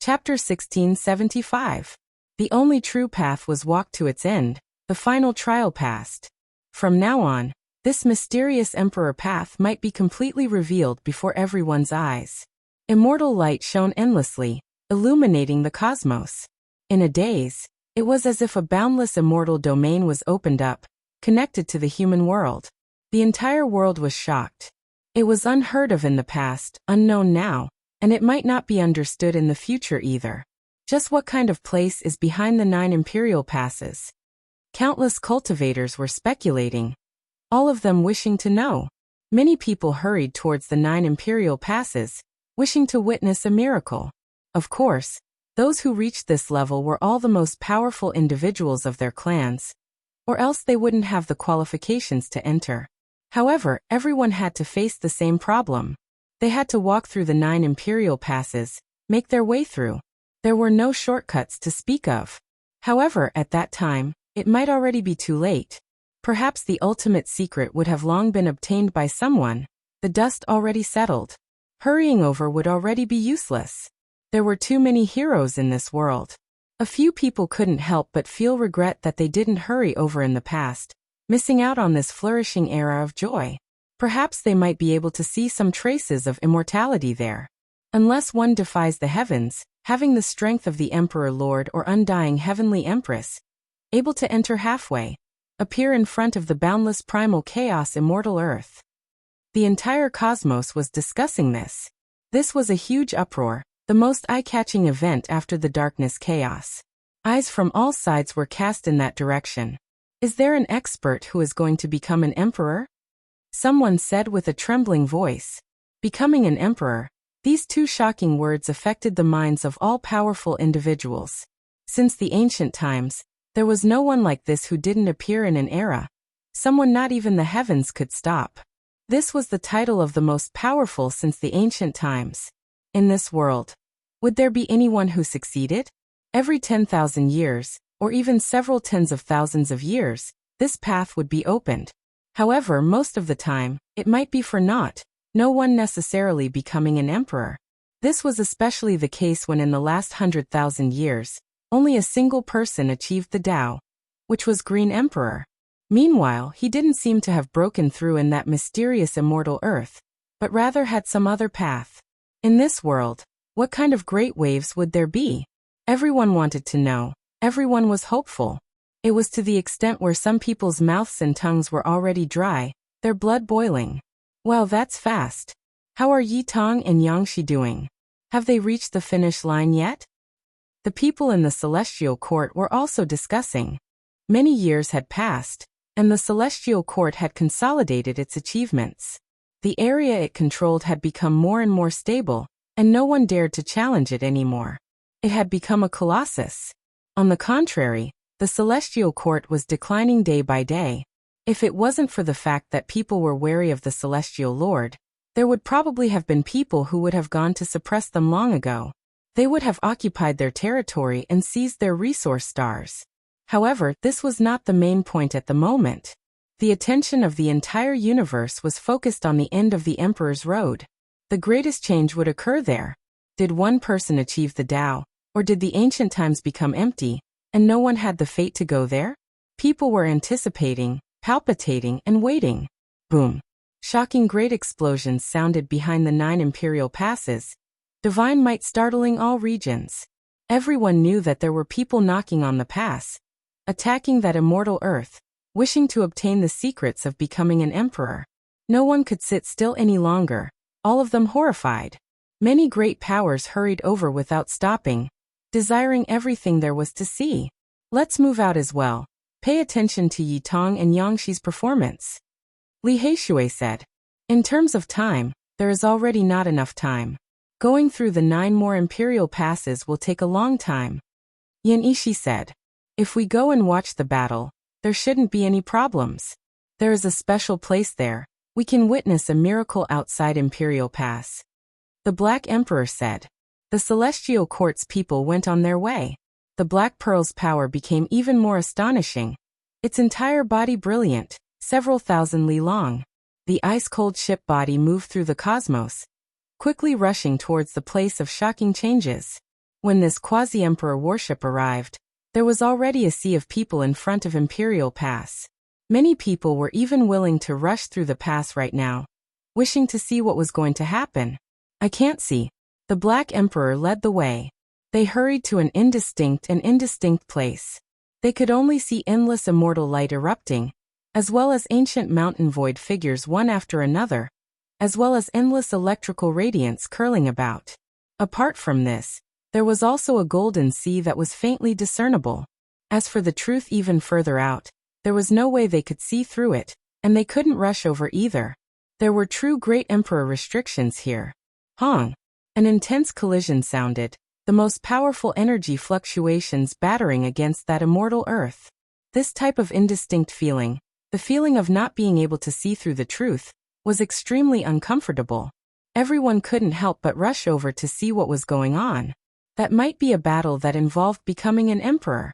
Chapter 1675. The only true path was walked to its end, the final trial passed. From now on, this mysterious emperor path might be completely revealed before everyone's eyes. Immortal light shone endlessly, illuminating the cosmos. In a daze, it was as if a boundless immortal domain was opened up, connected to the human world. The entire world was shocked. It was unheard of in the past, unknown now, and it might not be understood in the future either. Just what kind of place is behind the 9 imperial passes? Countless cultivators were speculating, all of them wishing to know. Many people hurried towards the 9 imperial passes, wishing to witness a miracle. Of course, those who reached this level were all the most powerful individuals of their clans, or else they wouldn't have the qualifications to enter. However, everyone had to face the same problem. They had to walk through the 9 imperial passes, make their way through. There were no shortcuts to speak of. However, at that time, it might already be too late. Perhaps the ultimate secret would have long been obtained by someone, the dust already settled. Hurrying over would already be useless. There were too many heroes in this world. A few people couldn't help but feel regret that they didn't hurry over in the past, missing out on this flourishing era of joy. Perhaps they might be able to see some traces of immortality there. Unless one defies the heavens, having the strength of the Emperor Lord or undying Heavenly Empress, able to enter halfway, appear in front of the boundless primal chaos immortal Earth. The entire cosmos was discussing this. This was a huge uproar, the most eye-catching event after the darkness chaos. Eyes from all sides were cast in that direction. Is there an expert who is going to become an emperor? Someone said with a trembling voice. Becoming an emperor. These 2 shocking words affected the minds of all powerful individuals. Since the ancient times, there was no one like this who didn't appear in an era. Someone not even the heavens could stop. This was the title of the most powerful since the ancient times. In this world, would there be anyone who succeeded? Every 10,000 years, or even several tens of thousands of years, this path would be opened. However, most of the time, it might be for naught, no one necessarily becoming an emperor. This was especially the case when in the last 100,000 years, only a single person achieved the Tao, which was Green Emperor. Meanwhile, he didn't seem to have broken through in that mysterious immortal Earth, but rather had some other path. In this world, what kind of great waves would there be? Everyone wanted to know. Everyone was hopeful. It was to the extent where some people's mouths and tongues were already dry, their blood boiling. Wow, that's fast. How are Yi Tong and Yangshi doing? Have they reached the finish line yet? The people in the celestial court were also discussing. Many years had passed, and the celestial court had consolidated its achievements. The area it controlled had become more and more stable, and no one dared to challenge it anymore. It had become a colossus. On the contrary, the celestial court was declining day by day. If it wasn't for the fact that people were wary of the celestial lord, there would probably have been people who would have gone to suppress them long ago. They would have occupied their territory and seized their resource stars. However, this was not the main point at the moment. The attention of the entire universe was focused on the end of the Emperor's Road. The greatest change would occur there. Did one person achieve the Tao, or did the ancient times become empty, and no one had the fate to go there? People were anticipating, palpitating, and waiting. Boom. Shocking great explosions sounded behind the 9 imperial passes, divine might startling all regions. Everyone knew that there were people knocking on the pass, attacking that immortal Earth, wishing to obtain the secrets of becoming an emperor. No one could sit still any longer, all of them horrified. Many great powers hurried over without stopping, desiring everything there was to see. Let's move out as well. Pay attention to Yi Tong and Yangshi's performance. Li Heishui said. In terms of time, there is already not enough time. Going through the 9 more imperial passes will take a long time. Yan Ishi said. If we go and watch the battle, there shouldn't be any problems. There is a special place there. We can witness a miracle outside Imperial Pass. The Black Emperor said. The celestial court's people went on their way. The Black Pearl's power became even more astonishing. Its entire body brilliant, several thousand li long. The ice-cold ship body moved through the cosmos, quickly rushing towards the place of shocking changes. When this quasi-emperor warship arrived, there was already a sea of people in front of Imperial Pass. Many people were even willing to rush through the pass right now, wishing to see what was going to happen. I can't see. The Black Emperor led the way. They hurried to an indistinct place. They could only see endless immortal light erupting, as well as ancient mountain void figures one after another, as well as endless electrical radiance curling about. Apart from this, there was also a golden sea that was faintly discernible. As for the truth even further out, there was no way they could see through it, and they couldn't rush over either. There were true Great Emperor restrictions here. Hong! An intense collision sounded, the most powerful energy fluctuations battering against that immortal earth. This type of indistinct feeling, the feeling of not being able to see through the truth, was extremely uncomfortable. Everyone couldn't help but rush over to see what was going on. That might be a battle that involved becoming an emperor.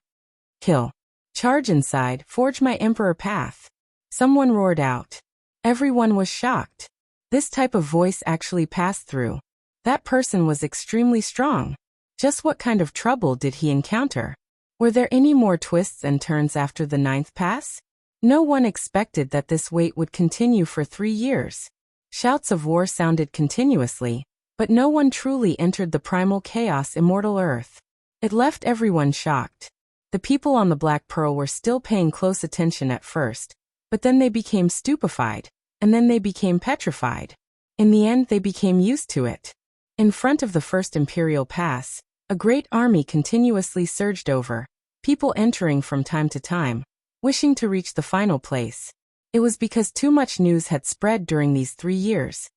Kill. Charge inside, forge my emperor path. Someone roared out. Everyone was shocked. This type of voice actually passed through. That person was extremely strong. Just what kind of trouble did he encounter? Were there any more twists and turns after the 9th pass? No one expected that this wait would continue for 3 years. Shouts of war sounded continuously, but no one truly entered the primal chaos immortal earth. It left everyone shocked. The people on the Black Pearl were still paying close attention at first, but then they became stupefied, and then they became petrified. In the end, they became used to it. In front of the first Imperial Pass, a great army continuously surged over, people entering from time to time, wishing to reach the final place. It was because too much news had spread during these 3 years.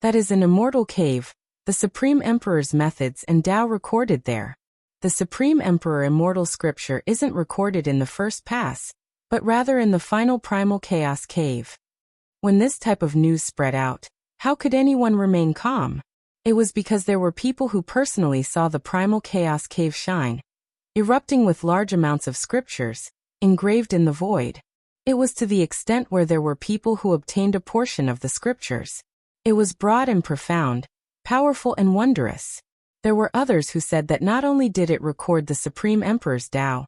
That is an immortal cave, the Supreme Emperor's methods and Tao recorded there. The Supreme Emperor immortal scripture isn't recorded in the first pass, but rather in the final primal chaos cave. When this type of news spread out, how could anyone remain calm? It was because there were people who personally saw the primal chaos cave shine, erupting with large amounts of scriptures, engraved in the void. It was to the extent where there were people who obtained a portion of the scriptures. It was broad and profound, powerful and wondrous. There were others who said that not only did it record the Supreme Emperor's Tao,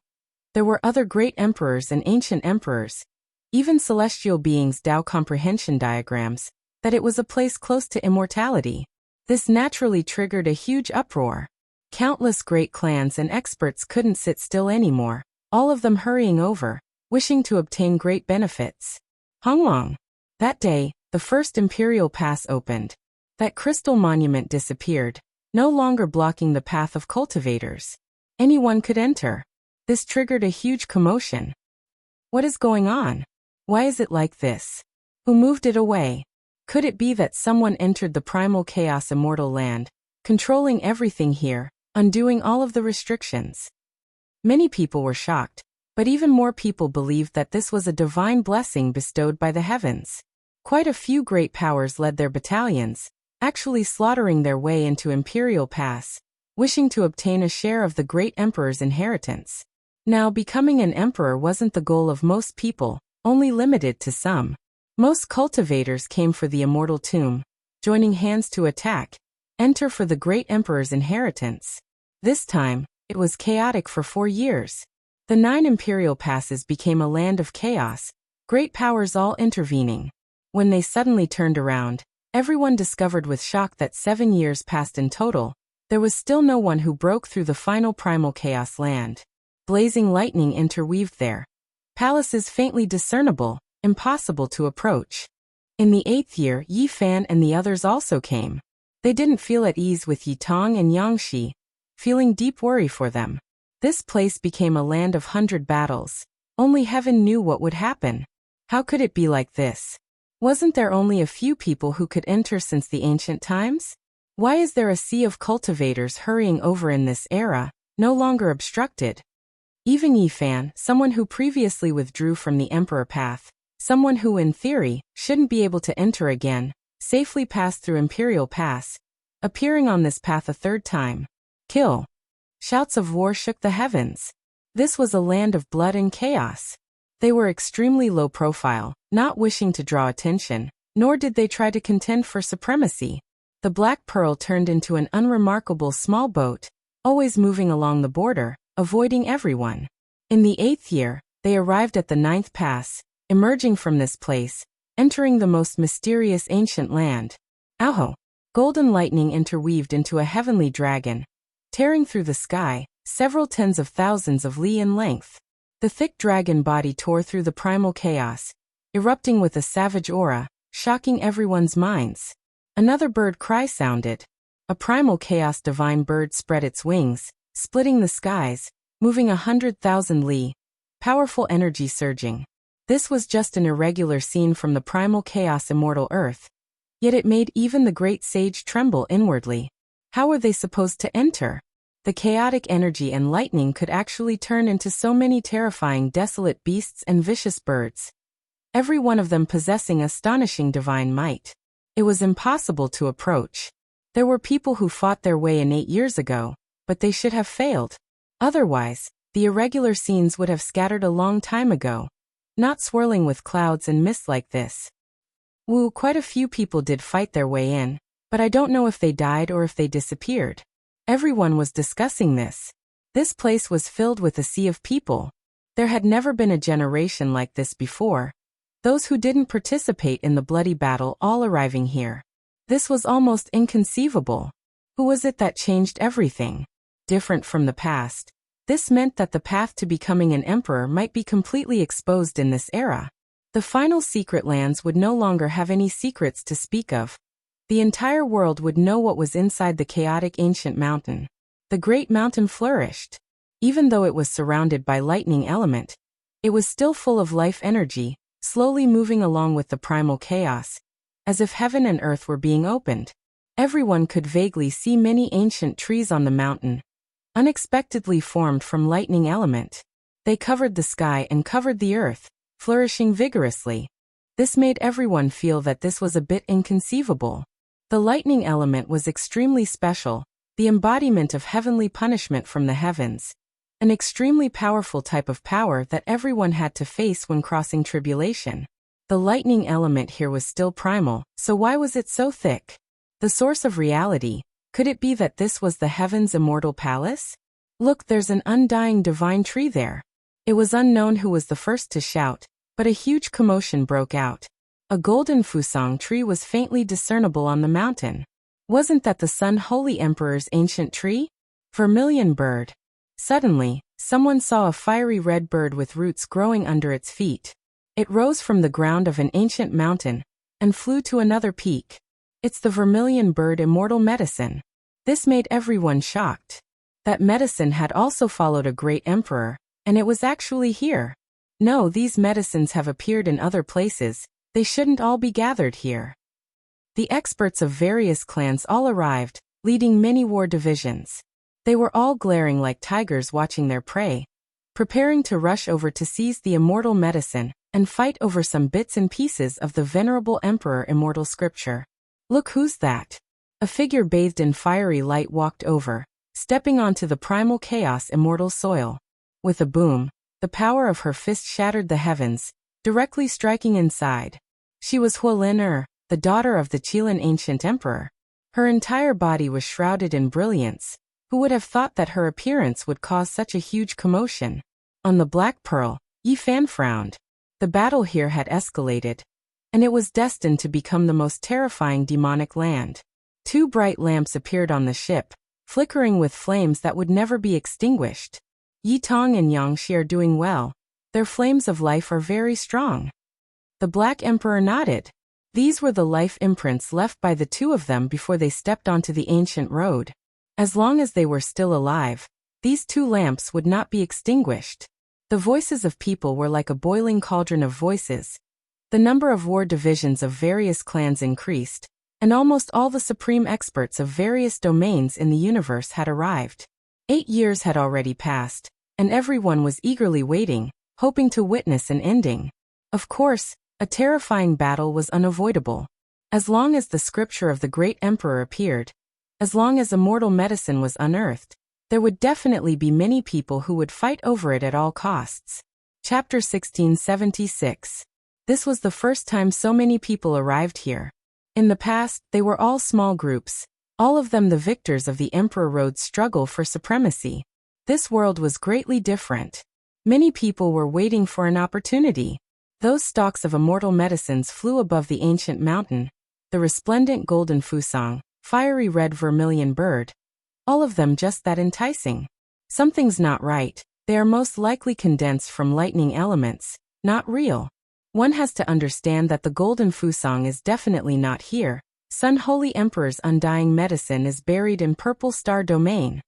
there were other great emperors and ancient emperors, even celestial beings' Tao comprehension diagrams, that it was a place close to immortality. This naturally triggered a huge uproar. Countless great clans and experts couldn't sit still anymore, all of them hurrying over, wishing to obtain great benefits. Honglong. That day, the first Imperial Pass opened. That crystal monument disappeared, no longer blocking the path of cultivators. Anyone could enter. This triggered a huge commotion. What is going on? Why is it like this? Who moved it away? Could it be that someone entered the primal chaos immortal land, controlling everything here, undoing all of the restrictions? Many people were shocked, but even more people believed that this was a divine blessing bestowed by the heavens. Quite a few great powers led their battalions, actually slaughtering their way into Imperial Pass, wishing to obtain a share of the great emperor's inheritance. Now, becoming an emperor wasn't the goal of most people, only limited to some. Most cultivators came for the immortal tomb, joining hands to attack, enter for the great emperor's inheritance. This time, it was chaotic for 4 years. The 9 Imperial Passes became a land of chaos, great powers all intervening. When they suddenly turned around, everyone discovered with shock that 7 years passed in total. There was still no one who broke through the final primal chaos land. Blazing lightning interweaved there. Palaces faintly discernible, impossible to approach. In the 8th year, Yi Fan and the others also came. They didn't feel at ease with Yi Tong and Yang Shi, feeling deep worry for them. This place became a land of 100 battles. Only heaven knew what would happen. How could it be like this? Wasn't there only a few people who could enter since the ancient times? Why is there a sea of cultivators hurrying over in this era, no longer obstructed? Even Yi Fan, someone who previously withdrew from the Emperor path, someone who in theory shouldn't be able to enter again, safely passed through Imperial Pass, appearing on this path a 3rd time. Kill. Shouts of war shook the heavens. This was a land of blood and chaos. They were extremely low profile, not wishing to draw attention, nor did they try to contend for supremacy. The Black Pearl turned into an unremarkable small boat, always moving along the border, avoiding everyone. In the 8th year, they arrived at the 9th pass, emerging from this place, entering the most mysterious ancient land. Aho! Golden lightning interweaved into a heavenly dragon, tearing through the sky, several tens of thousands of li in length. The thick dragon body tore through the primal chaos, erupting with a savage aura, shocking everyone's minds. Another bird cry sounded. A primal chaos divine bird spread its wings, splitting the skies, moving 100,000 li, powerful energy surging. This was just an irregular scene from the primal chaos immortal earth, yet it made even the great sage tremble inwardly. How were they supposed to enter? The chaotic energy and lightning could actually turn into so many terrifying desolate beasts and vicious birds, every one of them possessing astonishing divine might. It was impossible to approach. There were people who fought their way in 8 years ago, but they should have failed. Otherwise, the irregular scenes would have scattered a long time ago, not swirling with clouds and mist like this. Quite a few people did fight their way in, but I don't know if they died or if they disappeared. Everyone was discussing this. This place was filled with a sea of people. There had never been a generation like this before. Those who didn't participate in the bloody battle all arriving here. This was almost inconceivable. Who was it that changed everything? Different from the past. This meant that the path to becoming an emperor might be completely exposed in this era. The final secret lands would no longer have any secrets to speak of. The entire world would know what was inside the chaotic ancient mountain. The great mountain flourished. Even though it was surrounded by lightning element, it was still full of life energy, slowly moving along with the primal chaos, as if heaven and earth were being opened. Everyone could vaguely see many ancient trees on the mountain, unexpectedly formed from lightning element. They covered the sky and covered the earth, flourishing vigorously. This made everyone feel that this was a bit inconceivable. The lightning element was extremely special, the embodiment of heavenly punishment from the heavens, an extremely powerful type of power that everyone had to face when crossing tribulation. The lightning element here was still primal, so why was it so thick? The source of reality, could it be that this was the heaven's immortal palace? Look, there's an undying divine tree there. It was unknown who was the first to shout, but a huge commotion broke out. A golden fusang tree was faintly discernible on the mountain. Wasn't that the Sun Holy Emperor's ancient tree? Vermilion bird. Suddenly, someone saw a fiery red bird with roots growing under its feet. It rose from the ground of an ancient mountain and flew to another peak. It's the vermilion bird immortal medicine. This made everyone shocked. That medicine had also followed a great emperor, and it was actually here. No, these medicines have appeared in other places. They shouldn't all be gathered here. The experts of various clans all arrived, leading many war divisions. They were all glaring like tigers watching their prey, preparing to rush over to seize the immortal medicine and fight over some bits and pieces of the venerable emperor immortal scripture. Look, who's that? A figure bathed in fiery light walked over, stepping onto the primal chaos immortal soil. With a boom, the power of her fist shattered the heavens, directly striking inside. She was Hualin, the daughter of the Qilin ancient emperor. Her entire body was shrouded in brilliance. Who would have thought that her appearance would cause such a huge commotion? On the Black Pearl, Yi Fan frowned. The battle here had escalated, and it was destined to become the most terrifying demonic land. 2 bright lamps appeared on the ship, flickering with flames that would never be extinguished. Yi Tong and Yang Shi are doing well. Their flames of life are very strong. The Black Emperor nodded. These were the life imprints left by the 2 of them before they stepped onto the ancient road. As long as they were still alive, these 2 lamps would not be extinguished. The voices of people were like a boiling cauldron of voices. The number of war divisions of various clans increased, and almost all the supreme experts of various domains in the universe had arrived. 8 years had already passed, and everyone was eagerly waiting, hoping to witness an ending. Of course, a terrifying battle was unavoidable. As long as the scripture of the great emperor appeared, as long as immortal medicine was unearthed, there would definitely be many people who would fight over it at all costs. Chapter 1676. This was the first time so many people arrived here. In the past, they were all small groups, all of them the victors of the Emperor Road's struggle for supremacy. This world was greatly different. Many people were waiting for an opportunity. Those stalks of immortal medicines flew above the ancient mountain, the resplendent golden fusang, fiery red vermilion bird, all of them just that enticing. Something's not right. They are most likely condensed from lightning elements, not real. One has to understand that the golden fusang is definitely not here. Sun Holy Emperor's undying medicine is buried in Purple Star Domain.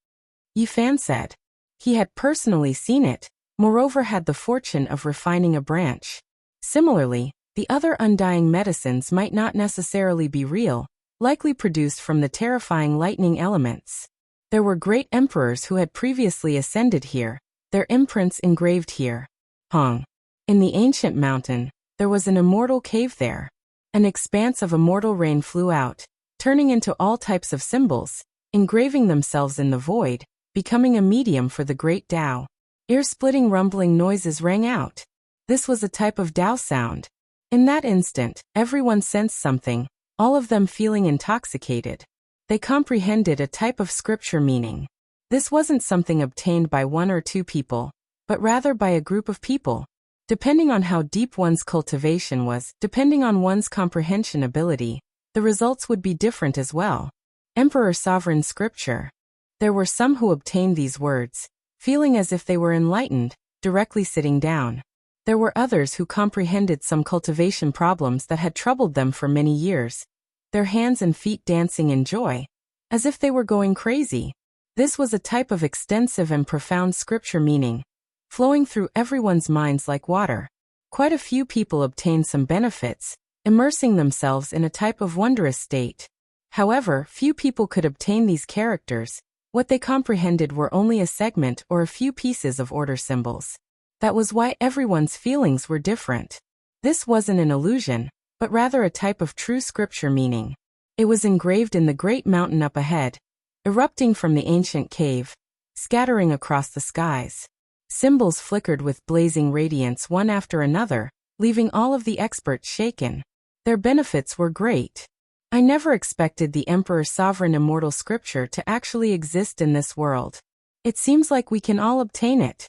Yi Fan said. He had personally seen it, moreover had the fortune of refining a branch. Similarly, the other undying medicines might not necessarily be real, likely produced from the terrifying lightning elements. There were great emperors who had previously ascended here, their imprints engraved here. Hong. In the ancient mountain, there was an immortal cave there. An expanse of immortal rain flew out, turning into all types of symbols, engraving themselves in the void, becoming a medium for the great Tao. Ear-splitting rumbling noises rang out. This was a type of Tao sound. In that instant, everyone sensed something, all of them feeling intoxicated. They comprehended a type of scripture meaning. This wasn't something obtained by one or two people, but rather by a group of people. Depending on how deep one's cultivation was, depending on one's comprehension ability, the results would be different as well. Emperor Sovereign Scripture. There were some who obtained these words, feeling as if they were enlightened, directly sitting down. There were others who comprehended some cultivation problems that had troubled them for many years, their hands and feet dancing in joy, as if they were going crazy. This was a type of extensive and profound scripture meaning, flowing through everyone's minds like water. Quite a few people obtained some benefits, immersing themselves in a type of wondrous state. However, few people could obtain these characters. What they comprehended were only a segment or a few pieces of order symbols. That was why everyone's feelings were different. This wasn't an illusion, but rather a type of true scripture meaning. It was engraved in the great mountain up ahead, erupting from the ancient cave, scattering across the skies. Symbols flickered with blazing radiance one after another, leaving all of the experts shaken. Their benefits were great. I never expected the Emperor's sovereign immortal scripture to actually exist in this world. It seems like we can all obtain it.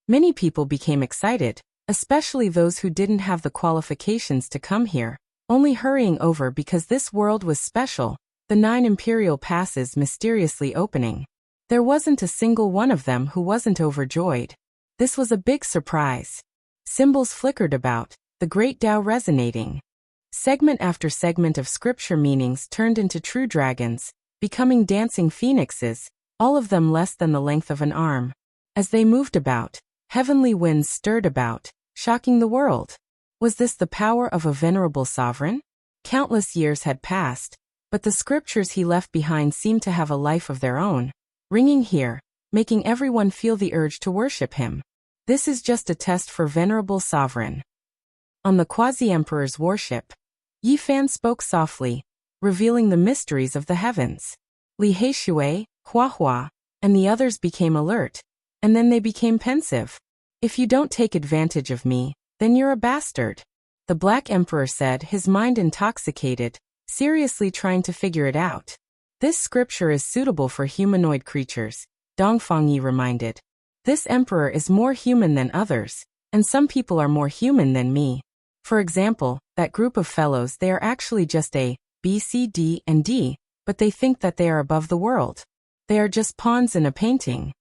Many people became excited, especially those who didn't have the qualifications to come here, only hurrying over because this world was special, the 9 imperial passes mysteriously opening. There wasn't a single one of them who wasn't overjoyed. This was a big surprise. Symbols flickered about, the great Tao resonating. Segment after segment of scripture meanings turned into true dragons, becoming dancing phoenixes, all of them less than the length of an arm. As they moved about, heavenly winds stirred about, shocking the world. Was this the power of a venerable sovereign? Countless years had passed, but the scriptures he left behind seemed to have a life of their own, ringing here, making everyone feel the urge to worship him. This is just a test for venerable sovereign. On the quasi-emperor's worship, Yi Fan spoke softly, revealing the mysteries of the heavens. Li Heishui, Hua Hua, and the others became alert, and then they became pensive. If you don't take advantage of me, then you're a bastard. The Black Emperor said, his mind intoxicated, seriously trying to figure it out. This scripture is suitable for humanoid creatures, Dongfang Yi reminded. This emperor is more human than others, and some people are more human than me. For example, that group of fellows, they are actually just A, B, C, D, and D, but they think that they are above the world. They are just pawns in a painting.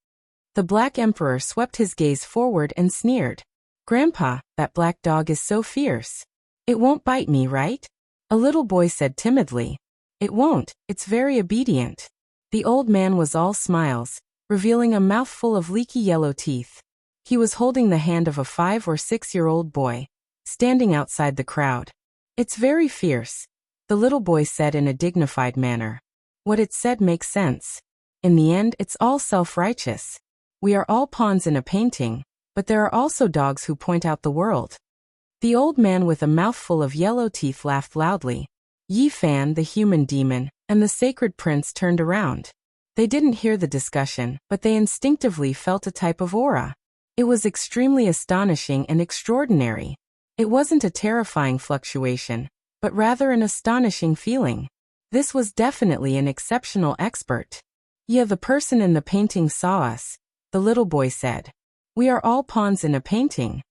The Black Emperor swept his gaze forward and sneered. Grandpa, that black dog is so fierce. It won't bite me, right? A little boy said timidly. It won't, it's very obedient. The old man was all smiles, revealing a mouthful of leaky yellow teeth. He was holding the hand of a 5 or 6-year-old boy, standing outside the crowd. It's very fierce, the little boy said in a dignified manner. What it said makes sense. In the end, it's all self-righteous. We are all pawns in a painting, but there are also dogs who point out the world. The old man with a mouthful of yellow teeth laughed loudly. Yi Fan, the human demon, and the sacred prince turned around. They didn't hear the discussion, but they instinctively felt a type of aura. It was extremely astonishing and extraordinary. It wasn't a terrifying fluctuation, but rather an astonishing feeling. This was definitely an exceptional expert. Yeah, the person in the painting saw us, the little boy said. We are all pawns in a painting.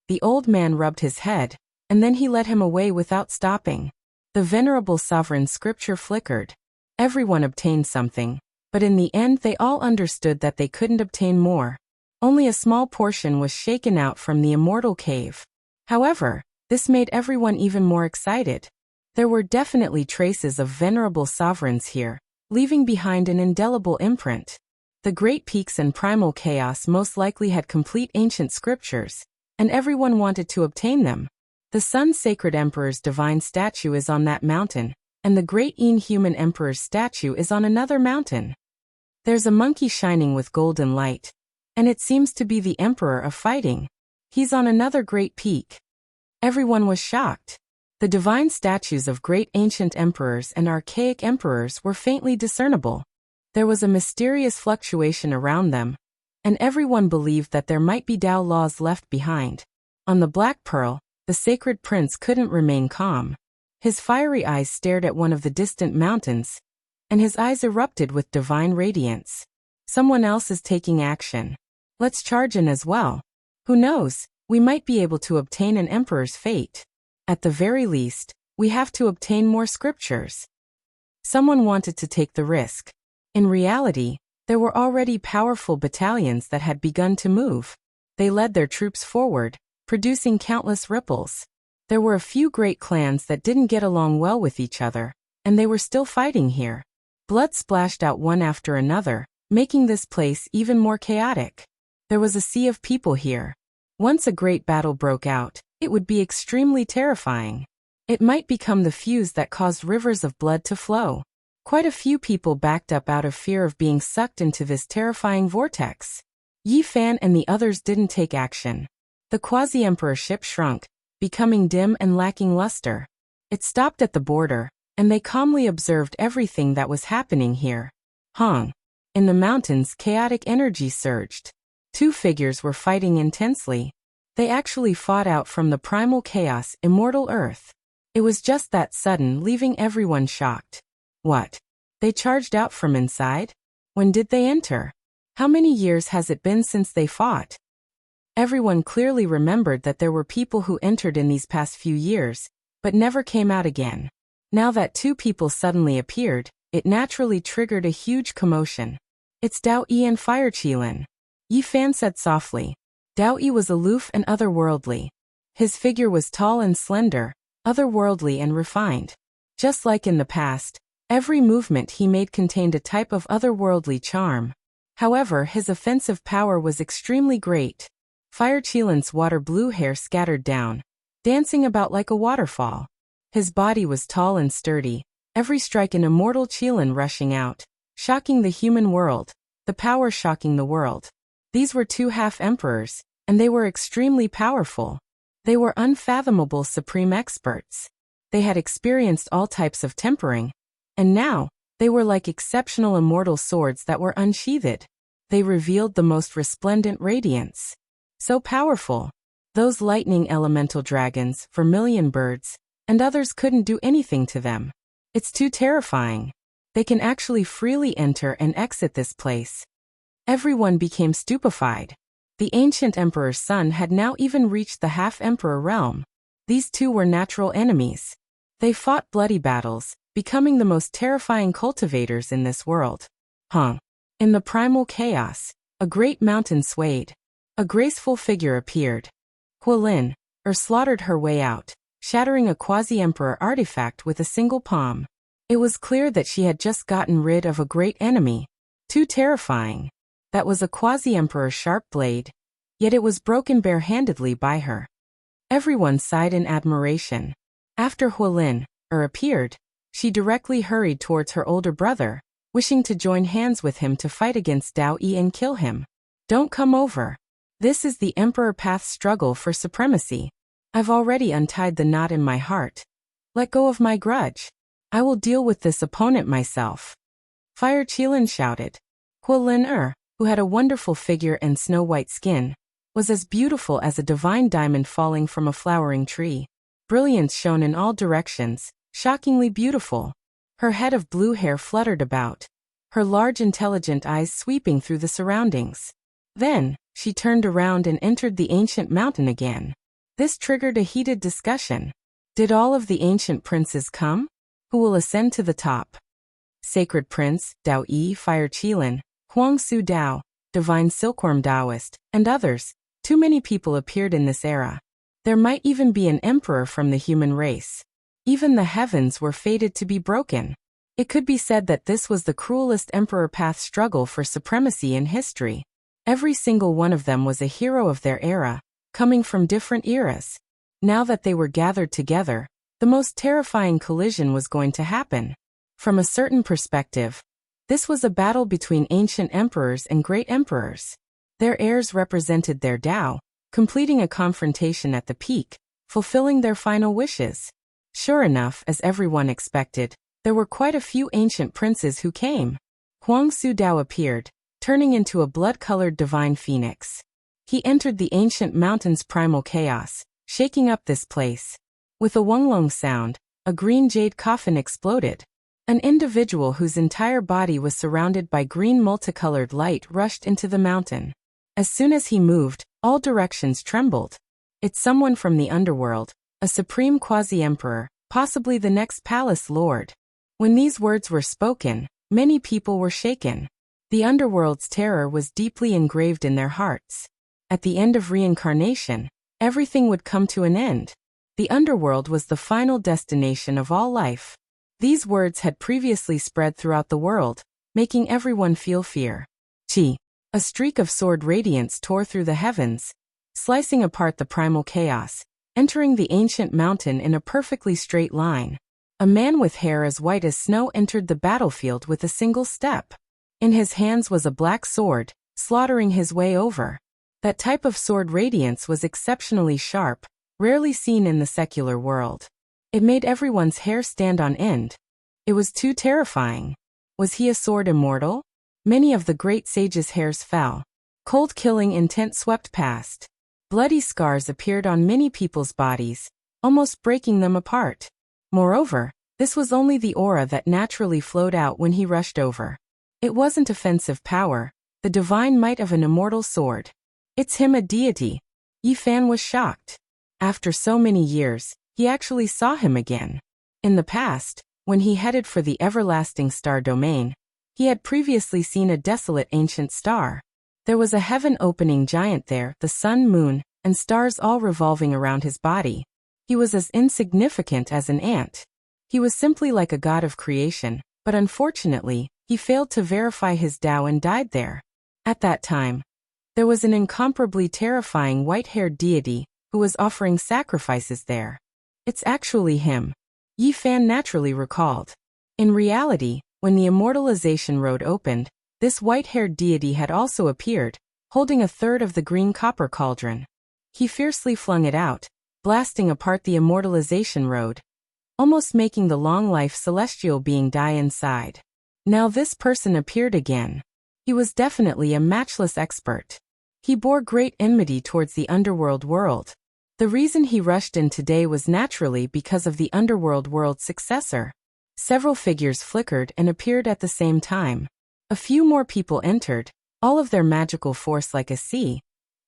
The old man rubbed his head, and then he led him away without stopping. The venerable sovereign's scripture flickered. Everyone obtained something, but in the end they all understood that they couldn't obtain more. Only a small portion was shaken out from the immortal cave. However, this made everyone even more excited. There were definitely traces of venerable sovereigns here, leaving behind an indelible imprint. The great peaks and primal chaos most likely had complete ancient scriptures, and everyone wanted to obtain them. The Sun's sacred emperor's divine statue is on that mountain, and the great inhuman emperor's statue is on another mountain. There's a monkey shining with golden light, and it seems to be the emperor of fighting. He's on another great peak. Everyone was shocked. The divine statues of great ancient emperors and archaic emperors were faintly discernible. There was a mysterious fluctuation around them, and everyone believed that there might be Tao laws left behind. On the Black Pearl, the sacred prince couldn't remain calm. His fiery eyes stared at one of the distant mountains, and his eyes erupted with divine radiance. Someone else is taking action. Let's charge in as well. Who knows, we might be able to obtain an emperor's fate. At the very least, we have to obtain more scriptures. Someone wanted to take the risk. In reality, there were already powerful battalions that had begun to move. They led their troops forward, producing countless ripples. There were a few great clans that didn't get along well with each other, and they were still fighting here. Blood splashed out one after another, making this place even more chaotic. There was a sea of people here. Once a great battle broke out, it would be extremely terrifying. It might become the fuse that caused rivers of blood to flow. Quite a few people backed up out of fear of being sucked into this terrifying vortex. Yi Fan and the others didn't take action. The quasi-emperor ship shrunk, becoming dim and lacking luster. It stopped at the border, and they calmly observed everything that was happening here. Hong. In the mountains, chaotic energy surged. Two figures were fighting intensely. They actually fought out from the primal chaos, immortal earth. It was just that sudden, leaving everyone shocked. What? They charged out from inside? When did they enter? How many years has it been since they fought? Everyone clearly remembered that there were people who entered in these past few years, but never came out again. Now that two people suddenly appeared, it naturally triggered a huge commotion. It's Dao Yi and Fire Qilin. Yi Fan said softly. Dao Yi was aloof and otherworldly. His figure was tall and slender, otherworldly and refined. Just like in the past, every movement he made contained a type of otherworldly charm. However, his offensive power was extremely great. Fire Qilin's water blue hair scattered down, dancing about like a waterfall. His body was tall and sturdy, every strike an immortal Qilin rushing out, shocking the human world, the power shocking the world. These were two half-emperors, and they were extremely powerful. They were unfathomable supreme experts. They had experienced all types of tempering, and now, they were like exceptional immortal swords that were unsheathed. They revealed the most resplendent radiance. So powerful. Those lightning elemental dragons, vermilion birds, and others couldn't do anything to them. It's too terrifying. They can actually freely enter and exit this place. Everyone became stupefied. The ancient emperor's son had now even reached the half-emperor realm. These two were natural enemies. They fought bloody battles, becoming the most terrifying cultivators in this world. In the primal chaos, a great mountain swayed. A graceful figure appeared. Hualin, slaughtered her way out, shattering a quasi-emperor artifact with a single palm. It was clear that she had just gotten rid of a great enemy. Too terrifying. That was a quasi-emperor's sharp blade, yet it was broken barehandedly by her. Everyone sighed in admiration. After Hualin, appeared, she directly hurried towards her older brother, wishing to join hands with him to fight against Dao Yi and kill him. Don't come over. This is the Emperor Path's struggle for supremacy. I've already untied the knot in my heart. Let go of my grudge. I will deal with this opponent myself. Fire Qilin shouted. Hualin who had a wonderful figure and snow-white skin, was as beautiful as a divine diamond falling from a flowering tree. Brilliance shone in all directions, shockingly beautiful. Her head of blue hair fluttered about, her large intelligent eyes sweeping through the surroundings. Then, she turned around and entered the ancient mountain again. This triggered a heated discussion. Did all of the ancient princes come? Who will ascend to the top? Sacred Prince, Dao Yi Fire Qilin, Huang Su Dao, Divine Silkworm Taoist, and others. Too many people appeared in this era. There might even be an emperor from the human race. Even the heavens were fated to be broken. It could be said that this was the cruelest emperor path struggle for supremacy in history. Every single one of them was a hero of their era, coming from different eras. Now that they were gathered together, the most terrifying collision was going to happen. From a certain perspective, this was a battle between ancient emperors and great emperors. Their heirs represented their Tao, completing a confrontation at the peak, fulfilling their final wishes. Sure enough, as everyone expected, there were quite a few ancient princes who came. Huang Su Dao appeared, turning into a blood-colored divine phoenix. He entered the ancient mountain's primal chaos, shaking up this place. With a wonglong sound, a green jade coffin exploded. An individual whose entire body was surrounded by green multicolored light rushed into the mountain. As soon as he moved, all directions trembled. It's someone from the underworld, a supreme quasi-emperor, possibly the next palace lord. When these words were spoken, many people were shaken. The underworld's terror was deeply engraved in their hearts. At the end of reincarnation, everything would come to an end. The underworld was the final destination of all life. These words had previously spread throughout the world, making everyone feel fear. Qi. A streak of sword radiance tore through the heavens, slicing apart the primal chaos, entering the ancient mountain in a perfectly straight line. A man with hair as white as snow entered the battlefield with a single step. In his hands was a black sword, slaughtering his way over. That type of sword radiance was exceptionally sharp, rarely seen in the secular world. It made everyone's hair stand on end. It was too terrifying. Was he a sword immortal? Many of the great sages' hairs fell. Cold killing intent swept past. Bloody scars appeared on many people's bodies, almost breaking them apart. Moreover, this was only the aura that naturally flowed out when he rushed over. It wasn't offensive power, the divine might of an immortal sword. It's him, a deity. Yi Fan was shocked. After so many years, he actually saw him again. In the past, when he headed for the everlasting star domain, he had previously seen a desolate ancient star. There was a heaven-opening giant there, the sun, moon, and stars all revolving around his body. He was as insignificant as an ant. He was simply like a god of creation, but unfortunately, he failed to verify his Tao and died there. At that time, there was an incomparably terrifying white-haired deity who was offering sacrifices there. It's actually him. Yi Fan naturally recalled. In reality, when the immortalization road opened, this white-haired deity had also appeared, holding a third of the green copper cauldron. He fiercely flung it out, blasting apart the immortalization road, almost making the long-life celestial being die inside. Now this person appeared again. He was definitely a matchless expert. He bore great enmity towards the underworld world. The reason he rushed in today was naturally because of the underworld world's successor. Several figures flickered and appeared at the same time. A few more people entered, all of their magical force like a sea,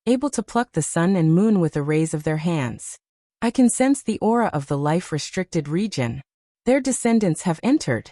able to pluck the sun and moon with a raise of their hands. I can sense the aura of the life-restricted region. Their descendants have entered.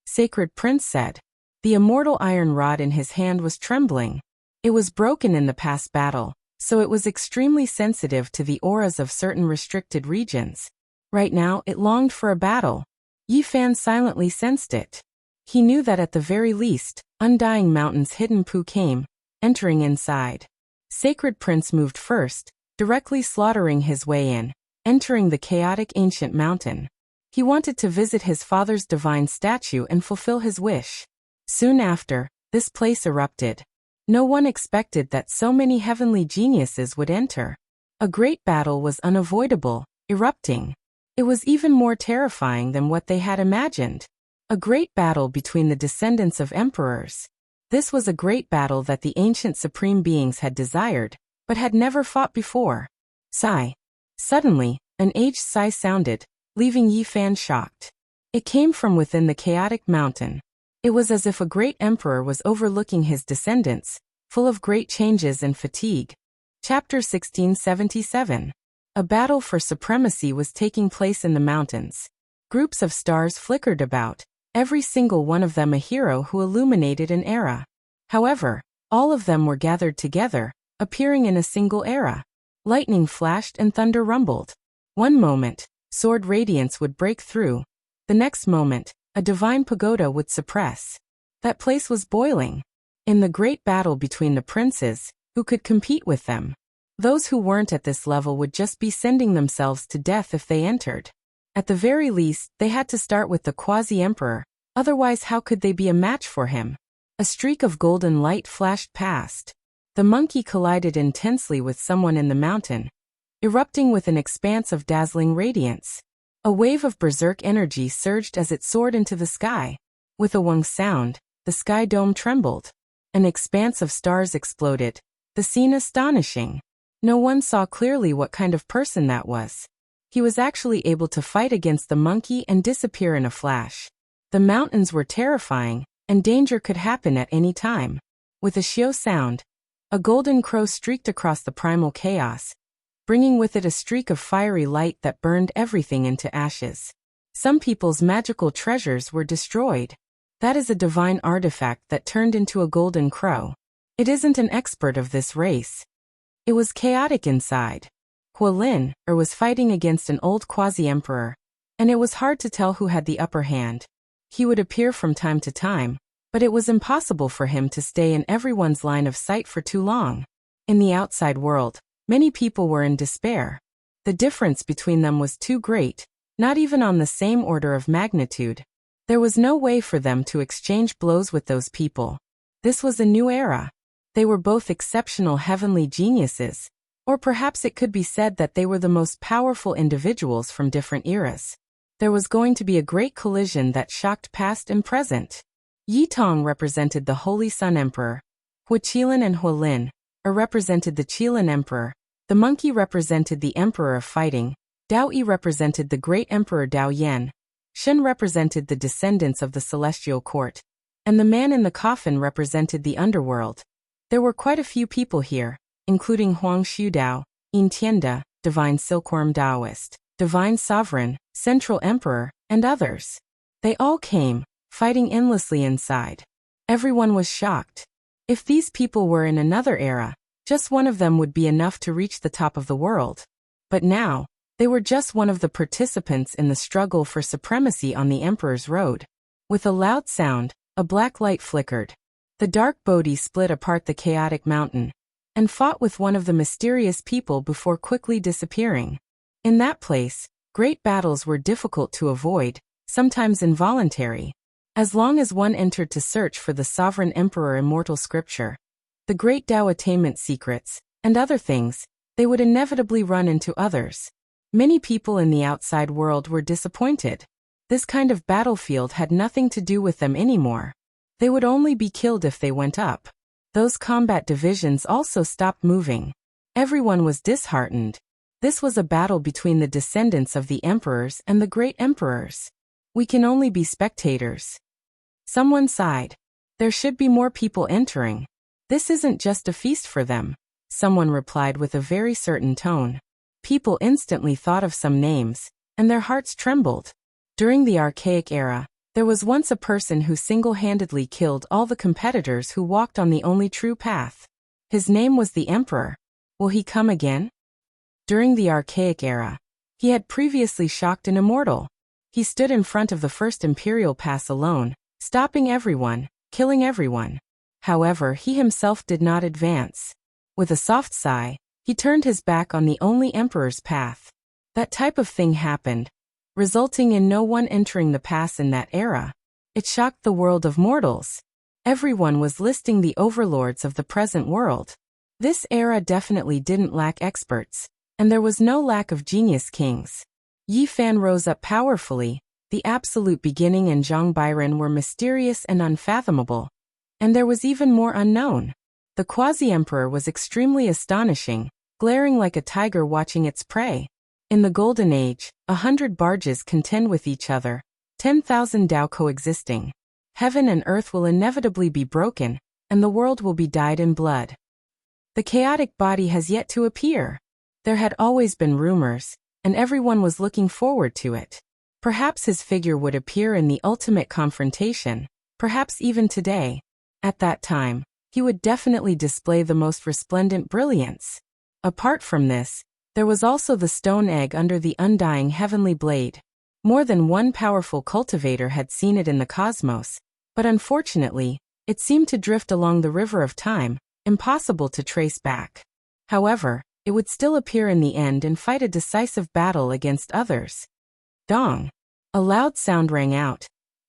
Sacred Prince said. The immortal iron rod in his hand was trembling. It was broken in the past battle, so it was extremely sensitive to the auras of certain restricted regions. Right now, it longed for a battle. Yi Fan silently sensed it. He knew that at the very least, Undying Mountain's hidden Pu came, entering inside. Sacred Prince moved first, directly slaughtering his way in, entering the chaotic ancient mountain. He wanted to visit his father's divine statue and fulfill his wish. Soon after, this place erupted. No one expected that so many heavenly geniuses would enter. A great battle was unavoidable, erupting. It was even more terrifying than what they had imagined. A great battle between the descendants of emperors. This was a great battle that the ancient supreme beings had desired, but had never fought before. Sigh. Suddenly, an aged sigh sounded, leaving Yi Fan shocked. It came from within the chaotic mountain. It was as if a great emperor was overlooking his descendants, full of great changes and fatigue. Chapter 1677. A battle for supremacy was taking place in the mountains. Groups of stars flickered about, every single one of them a hero who illuminated an era. However, all of them were gathered together, appearing in a single era. Lightning flashed and thunder rumbled. One moment, sword radiance would break through. The next moment, a divine pagoda would suppress. That place was boiling. In the great battle between the princes, who could compete with them? Those who weren't at this level would just be sending themselves to death if they entered. At the very least, they had to start with the quasi-emperor, otherwise how could they be a match for him? A streak of golden light flashed past. The monkey collided intensely with someone in the mountain, erupting with an expanse of dazzling radiance. A wave of berserk energy surged as it soared into the sky. With a wong sound, the sky dome trembled. An expanse of stars exploded, the scene astonishing. No one saw clearly what kind of person that was. He was actually able to fight against the monkey and disappear in a flash. The mountains were terrifying, and danger could happen at any time. With a shio sound, a golden crow streaked across the primal chaos, bringing with it a streak of fiery light that burned everything into ashes. Some people's magical treasures were destroyed. That is a divine artifact that turned into a golden crow. It isn't an expert of this race. It was chaotic inside. Huolin was fighting against an old quasi-emperor, and it was hard to tell who had the upper hand. He would appear from time to time, but it was impossible for him to stay in everyone's line of sight for too long. In the outside world, many people were in despair. The difference between them was too great, not even on the same order of magnitude. There was no way for them to exchange blows with those people. This was a new era. They were both exceptional heavenly geniuses, or perhaps it could be said that they were the most powerful individuals from different eras. There was going to be a great collision that shocked past and present. Yi Tong represented the Holy Sun Emperor. Hu Qilin and Huolin represented the Qilin Emperor. The monkey represented the Emperor of Fighting. Dao Yi represented the Great Emperor Dao Yan. Shen represented the descendants of the Celestial Court. And the man in the coffin represented the underworld. There were quite a few people here, including Huang Shudao, Yin Tianda, Divine Silkworm Taoist, Divine Sovereign, Central Emperor, and others. They all came, fighting endlessly inside. Everyone was shocked. If these people were in another era, just one of them would be enough to reach the top of the world. But now, they were just one of the participants in the struggle for supremacy on the Emperor's Road. With a loud sound, a black light flickered. The dark Bodhi split apart the chaotic mountain, and fought with one of the mysterious people before quickly disappearing. In that place, great battles were difficult to avoid, sometimes involuntary. As long as one entered to search for the sovereign emperor immortal scripture, the great Tao attainment secrets, and other things, they would inevitably run into others. Many people in the outside world were disappointed. This kind of battlefield had nothing to do with them anymore. They would only be killed if they went up. Those combat divisions also stopped moving. Everyone was disheartened. This was a battle between the descendants of the emperors and the great emperors. We can only be spectators. Someone sighed. There should be more people entering. This isn't just a feast for them. Someone replied with a very certain tone. People instantly thought of some names, and their hearts trembled. During the archaic era, there was once a person who single-handedly killed all the competitors who walked on the only true path. His name was the Emperor. Will he come again? During the archaic era, he had previously shocked an immortal. He stood in front of the first imperial pass alone, stopping everyone, killing everyone. However, he himself did not advance. With a soft sigh, he turned his back on the only emperor's path. That type of thing happened, resulting in no one entering the pass in that era. It shocked the world of mortals. Everyone was listing the overlords of the present world. This era definitely didn't lack experts, and there was no lack of genius kings. Yi Fan rose up powerfully. The absolute beginning and Zhang Bairen were mysterious and unfathomable. And there was even more unknown. The quasi-emperor was extremely astonishing, glaring like a tiger watching its prey. In the Golden Age, 100 barges contend with each other, 10,000 Tao coexisting. Heaven and earth will inevitably be broken, and the world will be dyed in blood. The chaotic body has yet to appear. There had always been rumors, and everyone was looking forward to it. Perhaps his figure would appear in the ultimate confrontation, perhaps even today. At that time, he would definitely display the most resplendent brilliance. Apart from this, there was also the stone egg under the undying heavenly blade. More than one powerful cultivator had seen it in the cosmos, but unfortunately, it seemed to drift along the river of time, impossible to trace back. However, it would still appear in the end and fight a decisive battle against others. Dong! A loud sound rang out,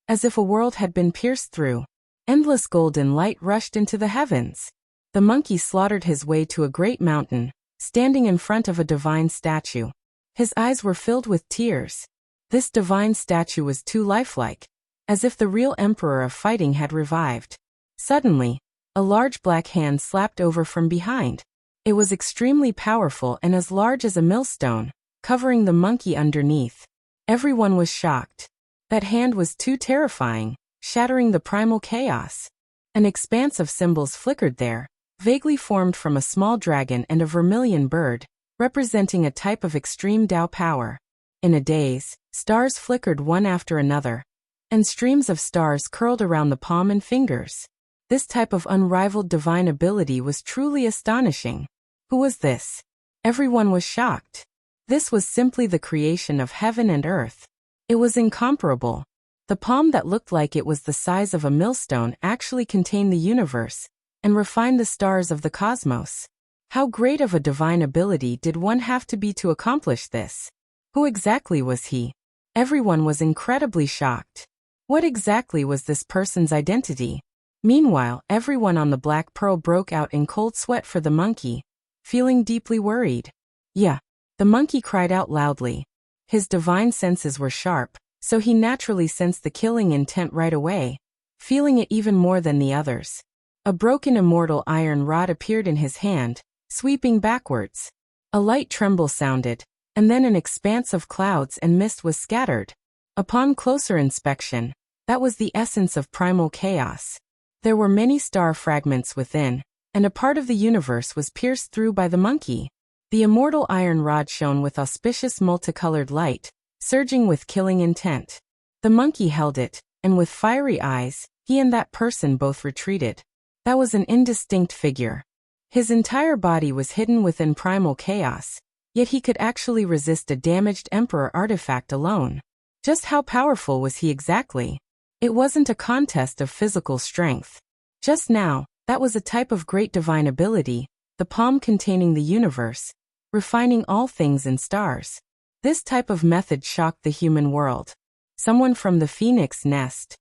as if a world had been pierced through. Endless golden light rushed into the heavens. The monkey slaughtered his way to a great mountain, standing in front of a divine statue. His eyes were filled with tears. This divine statue was too lifelike, as if the real emperor of fighting had revived. Suddenly, a large black hand slapped over from behind. It was extremely powerful and as large as a millstone, covering the monkey underneath. Everyone was shocked. That hand was too terrifying, shattering the primal chaos. An expanse of symbols flickered there, vaguely formed from a small dragon and a vermilion bird, representing a type of extreme Tao power. In a daze, stars flickered one after another, and streams of stars curled around the palm and fingers. This type of unrivaled divine ability was truly astonishing. Who was this? Everyone was shocked. This was simply the creation of heaven and earth. It was incomparable. The palm that looked like it was the size of a millstone actually contained the universe, and refined the stars of the cosmos. How great of a divine ability did one have to be to accomplish this? Who exactly was he? Everyone was incredibly shocked. What exactly was this person's identity? Meanwhile, everyone on the Black Pearl broke out in cold sweat for the monkey, feeling deeply worried. Yeah. The monkey cried out loudly. His divine senses were sharp, so he naturally sensed the killing intent right away, feeling it even more than the others. A broken immortal iron rod appeared in his hand, sweeping backwards. A light tremble sounded, and then an expanse of clouds and mist was scattered. Upon closer inspection, that was the essence of primal chaos. There were many star fragments within, and a part of the universe was pierced through by the monkey. The immortal iron rod shone with auspicious multicolored light, surging with killing intent. The monkey held it, and with fiery eyes, he and that person both retreated. That was an indistinct figure. His entire body was hidden within primal chaos, yet he could actually resist a damaged emperor artifact alone. Just how powerful was he exactly? It wasn't a contest of physical strength. Just now, that was a type of great divine ability, the palm containing the universe, refining all things in stars. This type of method shocked the human world. Someone from the phoenix nest.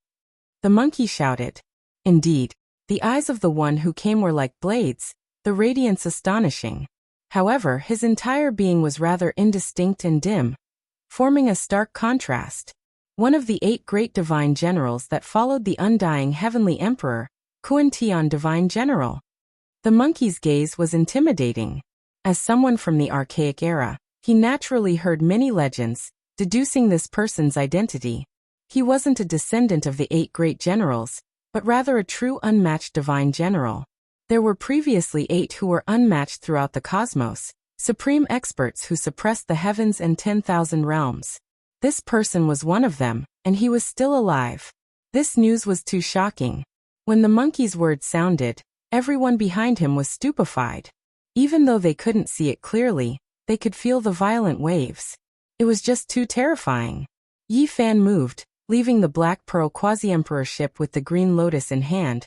The monkey shouted. Indeed, the eyes of the one who came were like blades, the radiance astonishing. However, his entire being was rather indistinct and dim, forming a stark contrast. One of the 8 great divine generals that followed the undying heavenly emperor, Kuan-Tian divine general. The monkey's gaze was intimidating. As someone from the archaic era, he naturally heard many legends, deducing this person's identity. He wasn't a descendant of the 8 great generals, but rather a true unmatched divine general. There were previously 8 who were unmatched throughout the cosmos, supreme experts who suppressed the heavens and 10,000 realms. This person was one of them, and he was still alive. This news was too shocking. When the monkey's words sounded, everyone behind him was stupefied. Even though they couldn't see it clearly, they could feel the violent waves. It was just too terrifying. Yi Fan moved, leaving the Black Pearl quasi-emperor ship with the Green Lotus in hand,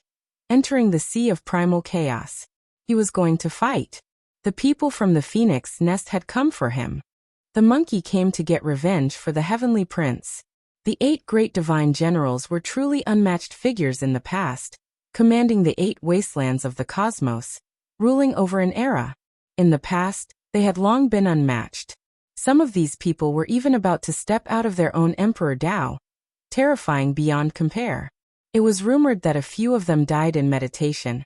entering the sea of primal chaos. He was going to fight. The people from the phoenix nest had come for him. The monkey came to get revenge for the heavenly prince. The 8 great divine generals were truly unmatched figures in the past, commanding the 8 wastelands of the cosmos, ruling over an era. In the past, they had long been unmatched. Some of these people were even about to step out of their own Emperor Tao, terrifying beyond compare. It was rumored that a few of them died in meditation,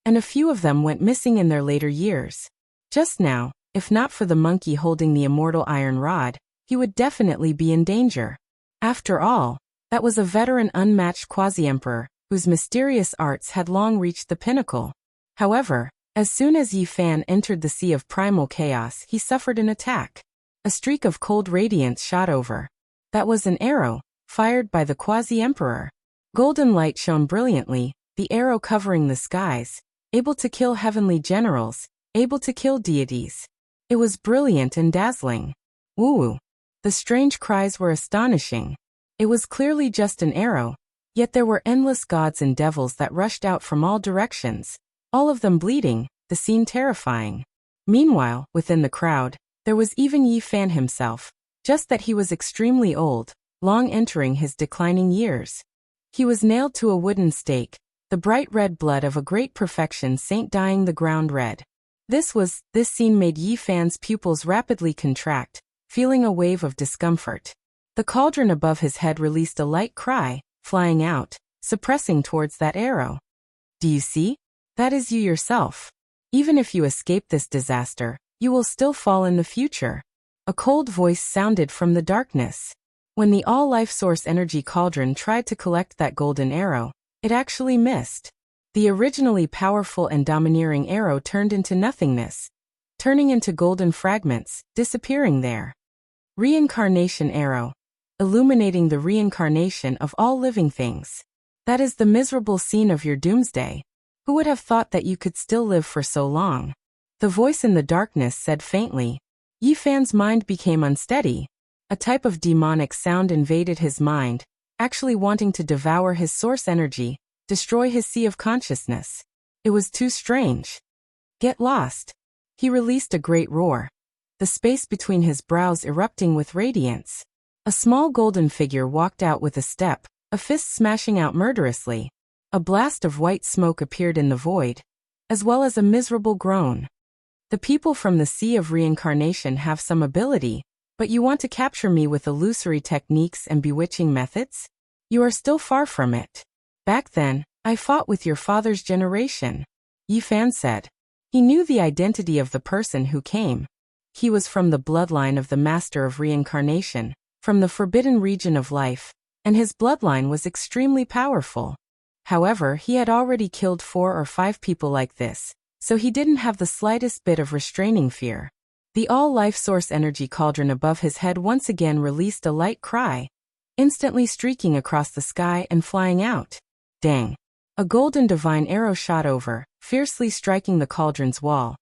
and a few of them went missing in their later years. Just now, if not for the monkey holding the immortal iron rod, he would definitely be in danger. After all, That was a veteran unmatched quasi-emperor, whose mysterious arts had long reached the pinnacle. However, as soon as Yi Fan entered the sea of primal chaos, he suffered an attack. A streak of cold radiance shot over. That was an arrow, fired by the quasi-emperor. Golden light shone brilliantly, the arrow covering the skies, able to kill heavenly generals, able to kill deities. It was brilliant and dazzling. Woo! The strange cries were astonishing. It was clearly just an arrow, yet there were endless gods and devils that rushed out from all directions, all of them bleeding, the scene terrifying. Meanwhile, within the crowd, there was even Yi Fan himself, just that he was extremely old, long entering his declining years. He was nailed to a wooden stake, the bright red blood of a great perfection saint dyeing the ground red. This scene made Yi Fan's pupils rapidly contract, feeling a wave of discomfort. The cauldron above his head released a light cry, flying out, suppressing towards that arrow. Do you see? That is you yourself. Even if you escape this disaster, you will still fall in the future. A cold voice sounded from the darkness. When the all-life source energy cauldron tried to collect that golden arrow, it actually missed. The originally powerful and domineering arrow turned into nothingness, turning into golden fragments, disappearing there. Reincarnation arrow. Illuminating the reincarnation of all living things. That is the miserable scene of your doomsday. Who would have thought that you could still live for so long? The voice in the darkness said faintly. Yi Fan's mind became unsteady. A type of demonic sound invaded his mind, actually wanting to devour his source energy, destroy his sea of consciousness. It was too strange. Get lost. He released a great roar, the space between his brows erupting with radiance. A small golden figure walked out with a step, a fist smashing out murderously. A blast of white smoke appeared in the void, as well as a miserable groan. The people from the Sea of Reincarnation have some ability, but you want to capture me with illusory techniques and bewitching methods? You are still far from it. Back then, I fought with your father's generation, Yi Fan said. He knew the identity of the person who came. He was from the bloodline of the Master of Reincarnation, from the forbidden region of life, and his bloodline was extremely powerful. However, he had already killed 4 or 5 people like this, so he didn't have the slightest bit of restraining fear. The all-life source energy cauldron above his head once again released a light cry, instantly streaking across the sky and flying out. Dang! A golden divine arrow shot over, fiercely striking the cauldron's wall,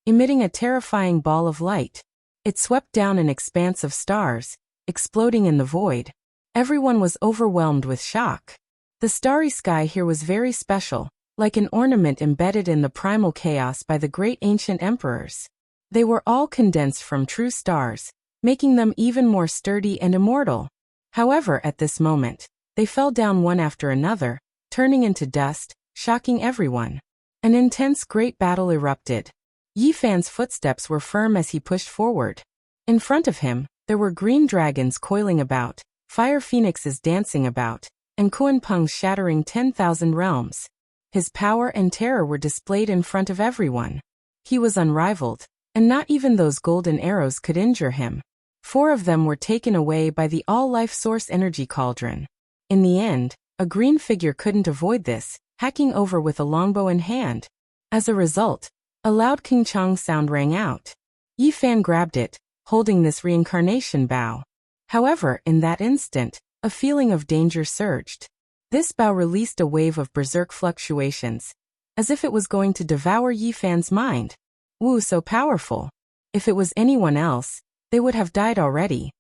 emitting a terrifying ball of light. It swept down an expanse of stars, exploding in the void. Everyone was overwhelmed with shock. The starry sky here was very special, like an ornament embedded in the primal chaos by the great ancient emperors. They were all condensed from true stars, making them even more sturdy and immortal. However, at this moment, they fell down one after another, turning into dust, shocking everyone. An intense great battle erupted. Yi Fan's footsteps were firm as he pushed forward. In front of him, there were green dragons coiling about, fire phoenixes dancing about, and Kuan-Pungs shattering 10,000 realms. His power and terror were displayed in front of everyone. He was unrivaled, and not even those golden arrows could injure him. 4 of them were taken away by the all-life source energy cauldron. In the end, a green figure couldn't avoid this, hacking over with a longbow in hand. As a result, a loud king-chong sound rang out. Yi Fan grabbed it, holding this reincarnation bow. However, in that instant, a feeling of danger surged. This bow released a wave of berserk fluctuations, as if it was going to devour Yi Fan's mind. Woo, so powerful. If it was anyone else, they would have died already.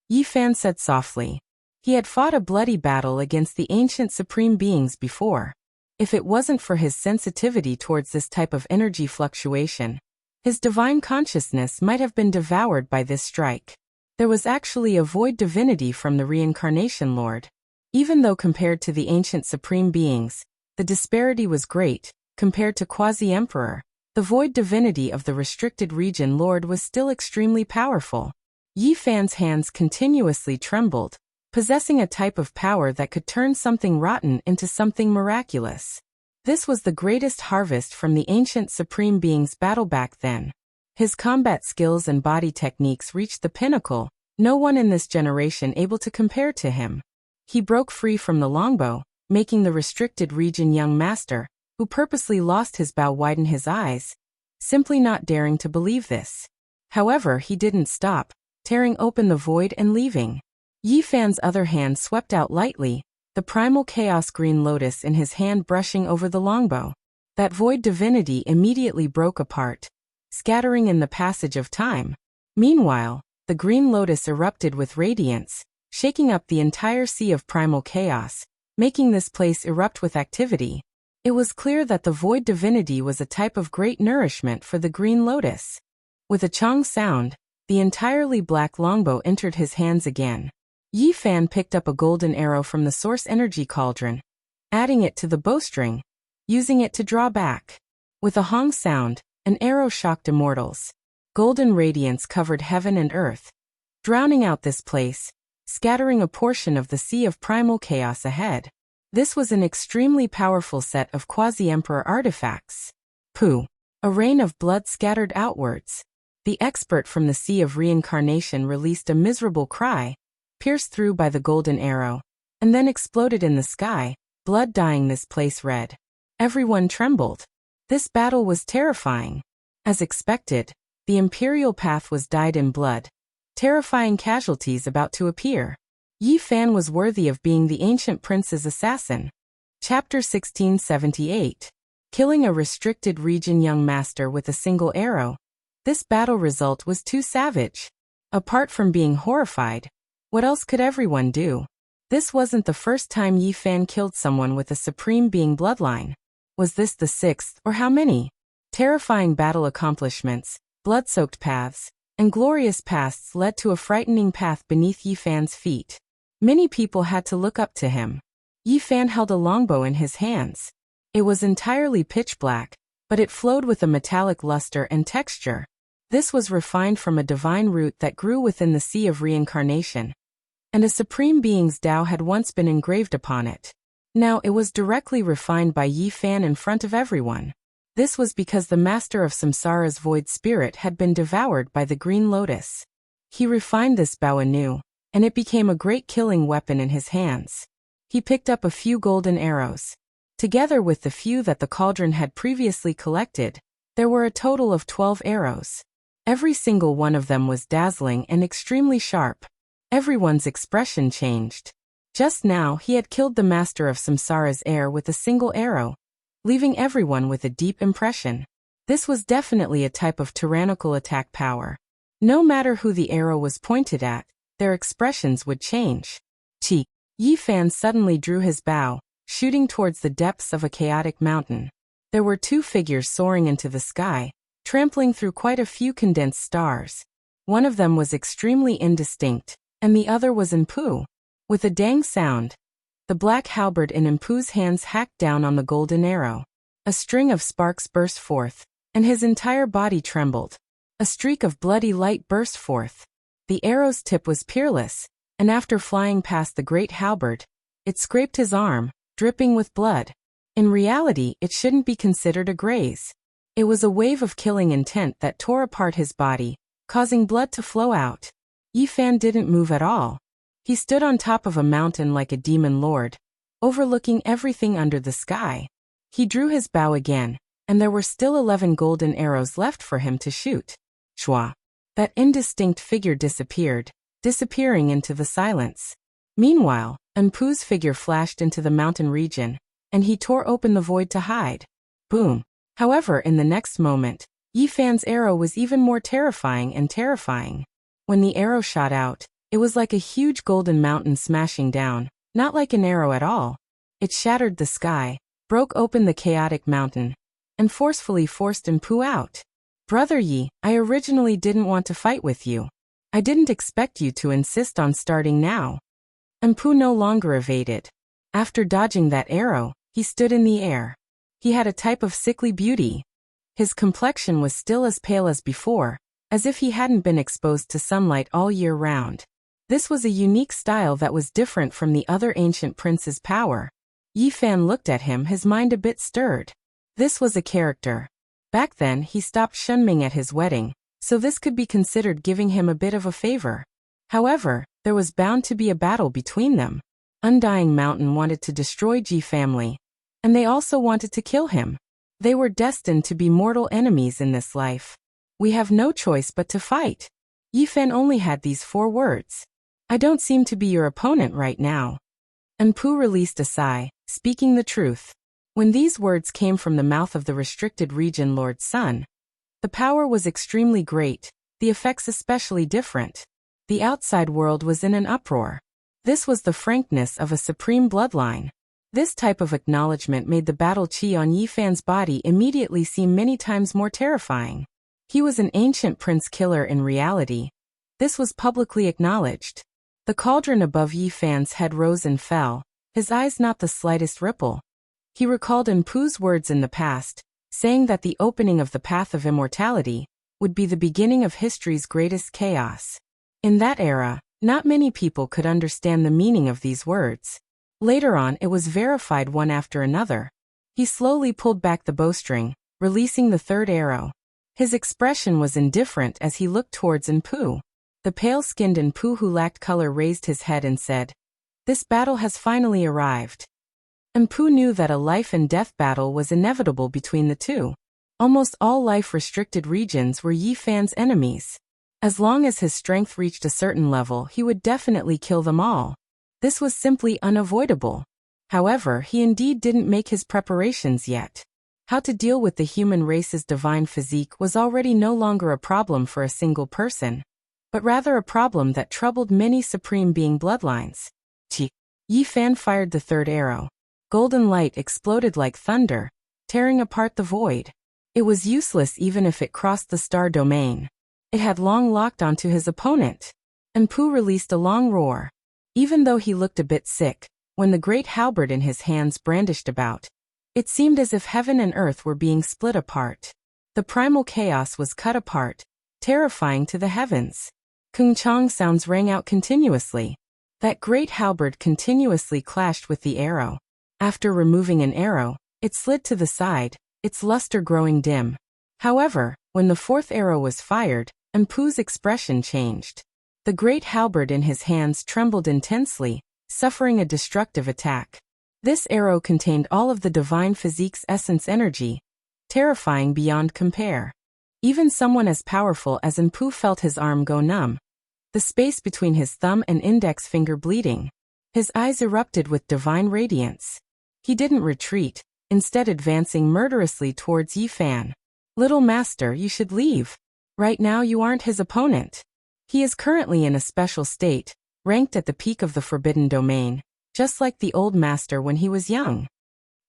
Yi Fan said softly. He had fought a bloody battle against the ancient supreme beings before. If it wasn't for his sensitivity towards this type of energy fluctuation, his divine consciousness might have been devoured by this strike. There was actually a void divinity from the Reincarnation Lord. Even though compared to the ancient supreme beings, the disparity was great, compared to Quasi-Emperor, the void divinity of the restricted region Lord was still extremely powerful. Yi Fan's hands continuously trembled, possessing a type of power that could turn something rotten into something miraculous. This was the greatest harvest from the ancient supreme being's battle back then. His combat skills and body techniques reached the pinnacle, no one in this generation able to compare to him. He broke free from the longbow, making the restricted region young master, who purposely lost his bow, widen his eyes, simply not daring to believe this. However, he didn't stop, tearing open the void and leaving. Yi Fan's other hand swept out lightly, the primal chaos green lotus in his hand brushing over the longbow. That void divinity immediately broke apart, scattering in the passage of time. Meanwhile, the green lotus erupted with radiance, shaking up the entire sea of primal chaos, making this place erupt with activity. It was clear that the void divinity was a type of great nourishment for the green lotus. With a chong sound, the entirely black longbow entered his hands again. Yi Fan picked up a golden arrow from the source energy cauldron, adding it to the bowstring, using it to draw back. With a hong sound, an arrow shocked immortals. Golden radiance covered heaven and earth, drowning out this place, scattering a portion of the sea of primal chaos ahead. This was an extremely powerful set of quasi-emperor artifacts. Pooh! A rain of blood scattered outwards. The expert from the sea of reincarnation released a miserable cry, pierced through by the golden arrow, and then exploded in the sky, blood dyeing this place red. Everyone trembled. This battle was terrifying. As expected, the imperial path was dyed in blood, terrifying casualties about to appear. Yi Fan was worthy of being the ancient prince's assassin. Chapter 1678. Killing a restricted region young master with a single arrow. This battle result was too savage. Apart from being horrified, what else could everyone do? This wasn't the first time Yi Fan killed someone with a supreme being bloodline. Was this the sixth, or how many? Terrifying battle accomplishments, blood-soaked paths, and glorious pasts led to a frightening path beneath Yi Fan's feet. Many people had to look up to him. Yi Fan held a longbow in his hands. It was entirely pitch black, but it flowed with a metallic luster and texture. This was refined from a divine root that grew within the sea of reincarnation, and a supreme being's Tao had once been engraved upon it. Now it was directly refined by Yi Fan in front of everyone. This was because the master of Samsara's void spirit had been devoured by the green lotus. He refined this bow anew, and it became a great killing weapon in his hands. He picked up a few golden arrows. Together with the few that the cauldron had previously collected, there were a total of 12 arrows. Every single one of them was dazzling and extremely sharp. Everyone's expression changed. Just now he had killed the master of Samsara's heir with a single arrow, leaving everyone with a deep impression. This was definitely a type of tyrannical attack power. No matter who the arrow was pointed at, their expressions would change. Chi! Yi Fan suddenly drew his bow, shooting towards the depths of a chaotic mountain. There were two figures soaring into the sky, trampling through quite a few condensed stars. One of them was extremely indistinct, and the other was Empu. With a dang sound, the black halberd in Empu's hands hacked down on the golden arrow. A string of sparks burst forth, and his entire body trembled. A streak of bloody light burst forth. The arrow's tip was peerless, and after flying past the great halberd, it scraped his arm, dripping with blood. In reality, it shouldn't be considered a graze. It was a wave of killing intent that tore apart his body, causing blood to flow out. Yi Fan didn't move at all. He stood on top of a mountain like a demon lord, overlooking everything under the sky. He drew his bow again, and there were still 11 golden arrows left for him to shoot. Shwa! That indistinct figure disappeared, disappearing into the silence. Meanwhile, Empu's figure flashed into the mountain region, and he tore open the void to hide. Boom! However, in the next moment, Yi Fan's arrow was even more terrifying and terrifying. When the arrow shot out, it was like a huge golden mountain smashing down, not like an arrow at all. It shattered the sky, broke open the chaotic mountain, and forcefully forced Empu out. Brother Yi, I originally didn't want to fight with you. I didn't expect you to insist on starting now. Empu no longer evaded. After dodging that arrow, he stood in the air. He had a type of sickly beauty. His complexion was still as pale as before, as if he hadn't been exposed to sunlight all year round. This was a unique style that was different from the other ancient prince's power. Yi Fan looked at him, his mind a bit stirred. This was a character. Back then he stopped Shunming at his wedding, so this could be considered giving him a bit of a favor. However, there was bound to be a battle between them. Undying Mountain wanted to destroy Ji family, and they also wanted to kill him. They were destined to be mortal enemies in this life. We have no choice but to fight. Yifan only had these 4 words. I don't seem to be your opponent right now. Empu released a sigh, speaking the truth. When these words came from the mouth of the restricted region Lord Sun, the power was extremely great, the effects especially different. The outside world was in an uproar. This was the frankness of a supreme bloodline. This type of acknowledgement made the battle chi on Yifan's body immediately seem many times more terrifying. He was an ancient prince killer in reality. This was publicly acknowledged. The cauldron above Yifan's head rose and fell, his eyes not the slightest ripple. He recalled Empu's words in the past, saying that the opening of the path of immortality would be the beginning of history's greatest chaos. In that era, not many people could understand the meaning of these words. Later on, it was verified one after another. He slowly pulled back the bowstring, releasing the 3rd arrow. His expression was indifferent as he looked towards Empu. The pale-skinned Empu who lacked color raised his head and said, "This battle has finally arrived." Empu knew that a life-and-death battle was inevitable between the two. Almost all life-restricted regions were Yifan's enemies. As long as his strength reached a certain level, he would definitely kill them all. This was simply unavoidable. However, he indeed didn't make his preparations yet. How to deal with the human race's divine physique was already no longer a problem for a single person, but rather a problem that troubled many supreme being bloodlines. Yifan fired the 3rd arrow. Golden light exploded like thunder, tearing apart the void. It was useless even if it crossed the star domain. It had long locked onto his opponent. Empu released a long roar. Even though he looked a bit sick, when the great halberd in his hands brandished about, it seemed as if heaven and earth were being split apart. The primal chaos was cut apart, terrifying to the heavens. Kung Chang sounds rang out continuously. That great halberd continuously clashed with the arrow. After removing an arrow, it slid to the side, its luster growing dim. However, when the 4th arrow was fired, Empu's expression changed. The great halberd in his hands trembled intensely, suffering a destructive attack. This arrow contained all of the divine physique's essence energy, terrifying beyond compare. Even someone as powerful as Empu felt his arm go numb, the space between his thumb and index finger bleeding. His eyes erupted with divine radiance. He didn't retreat, instead advancing murderously towards Yifan. "Little master, you should leave. Right now you aren't his opponent. He is currently in a special state, ranked at the peak of the forbidden domain, just like the old master when he was young."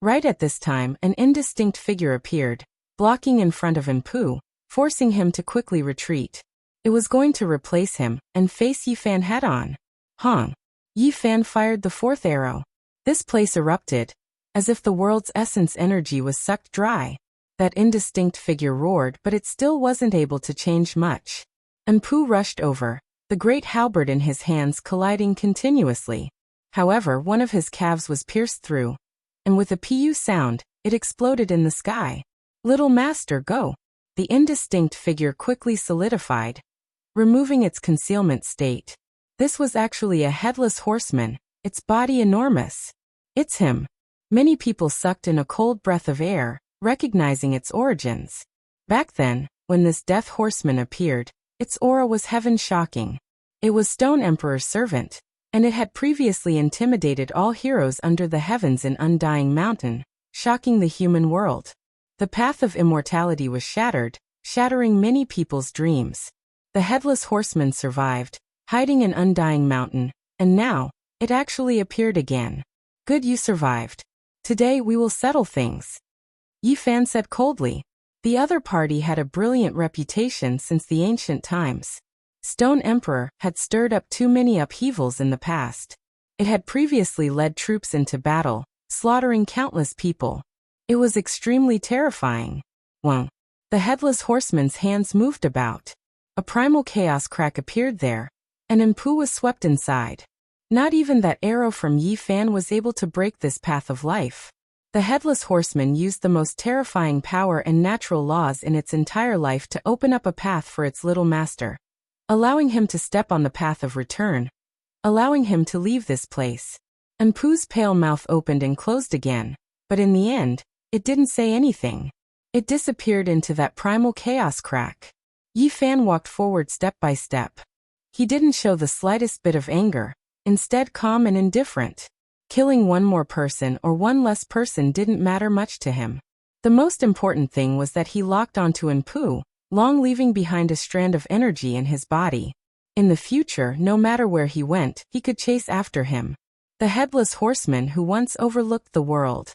Right at this time, an indistinct figure appeared, blocking in front of Empu, forcing him to quickly retreat. It was going to replace him and face Yifan head-on. Hong! Yifan fired the 4th arrow. This place erupted, as if the world's essence energy was sucked dry. That indistinct figure roared, but it still wasn't able to change much. Empu rushed over, the great halberd in his hands colliding continuously. However, one of his calves was pierced through, and with a pu sound, it exploded in the sky. "Little master, go!" The indistinct figure quickly solidified, removing its concealment state. This was actually a headless horseman, its body enormous. "It's him." Many people sucked in a cold breath of air, recognizing its origins. Back then, when this death horseman appeared, its aura was heaven-shocking. It was Stone Emperor's servant, and it had previously intimidated all heroes under the heavens in Undying Mountain, shocking the human world. The path of immortality was shattered, shattering many people's dreams. The headless horseman survived, hiding in Undying Mountain, and now, it actually appeared again. "Good, you survived. Today we will settle things," Yifan said coldly. The other party had a brilliant reputation since the ancient times. Stone Emperor had stirred up too many upheavals in the past. It had previously led troops into battle, slaughtering countless people. It was extremely terrifying. Whoa! The headless horseman's hands moved about. A primal chaos crack appeared there, and Empu was swept inside. Not even that arrow from Yifan was able to break this path of life. The headless horseman used the most terrifying power and natural laws in its entire life to open up a path for its little master, allowing him to step on the path of return, allowing him to leave this place. Enpu's pale mouth opened and closed again, but in the end, it didn't say anything. It disappeared into that primal chaos crack. Yi Fan walked forward step by step. He didn't show the slightest bit of anger, instead calm and indifferent. Killing one more person or one less person didn't matter much to him. The most important thing was that he locked onto Enpu, long leaving behind a strand of energy in his body. In the future, no matter where he went, he could chase after him. The headless horseman who once overlooked the world.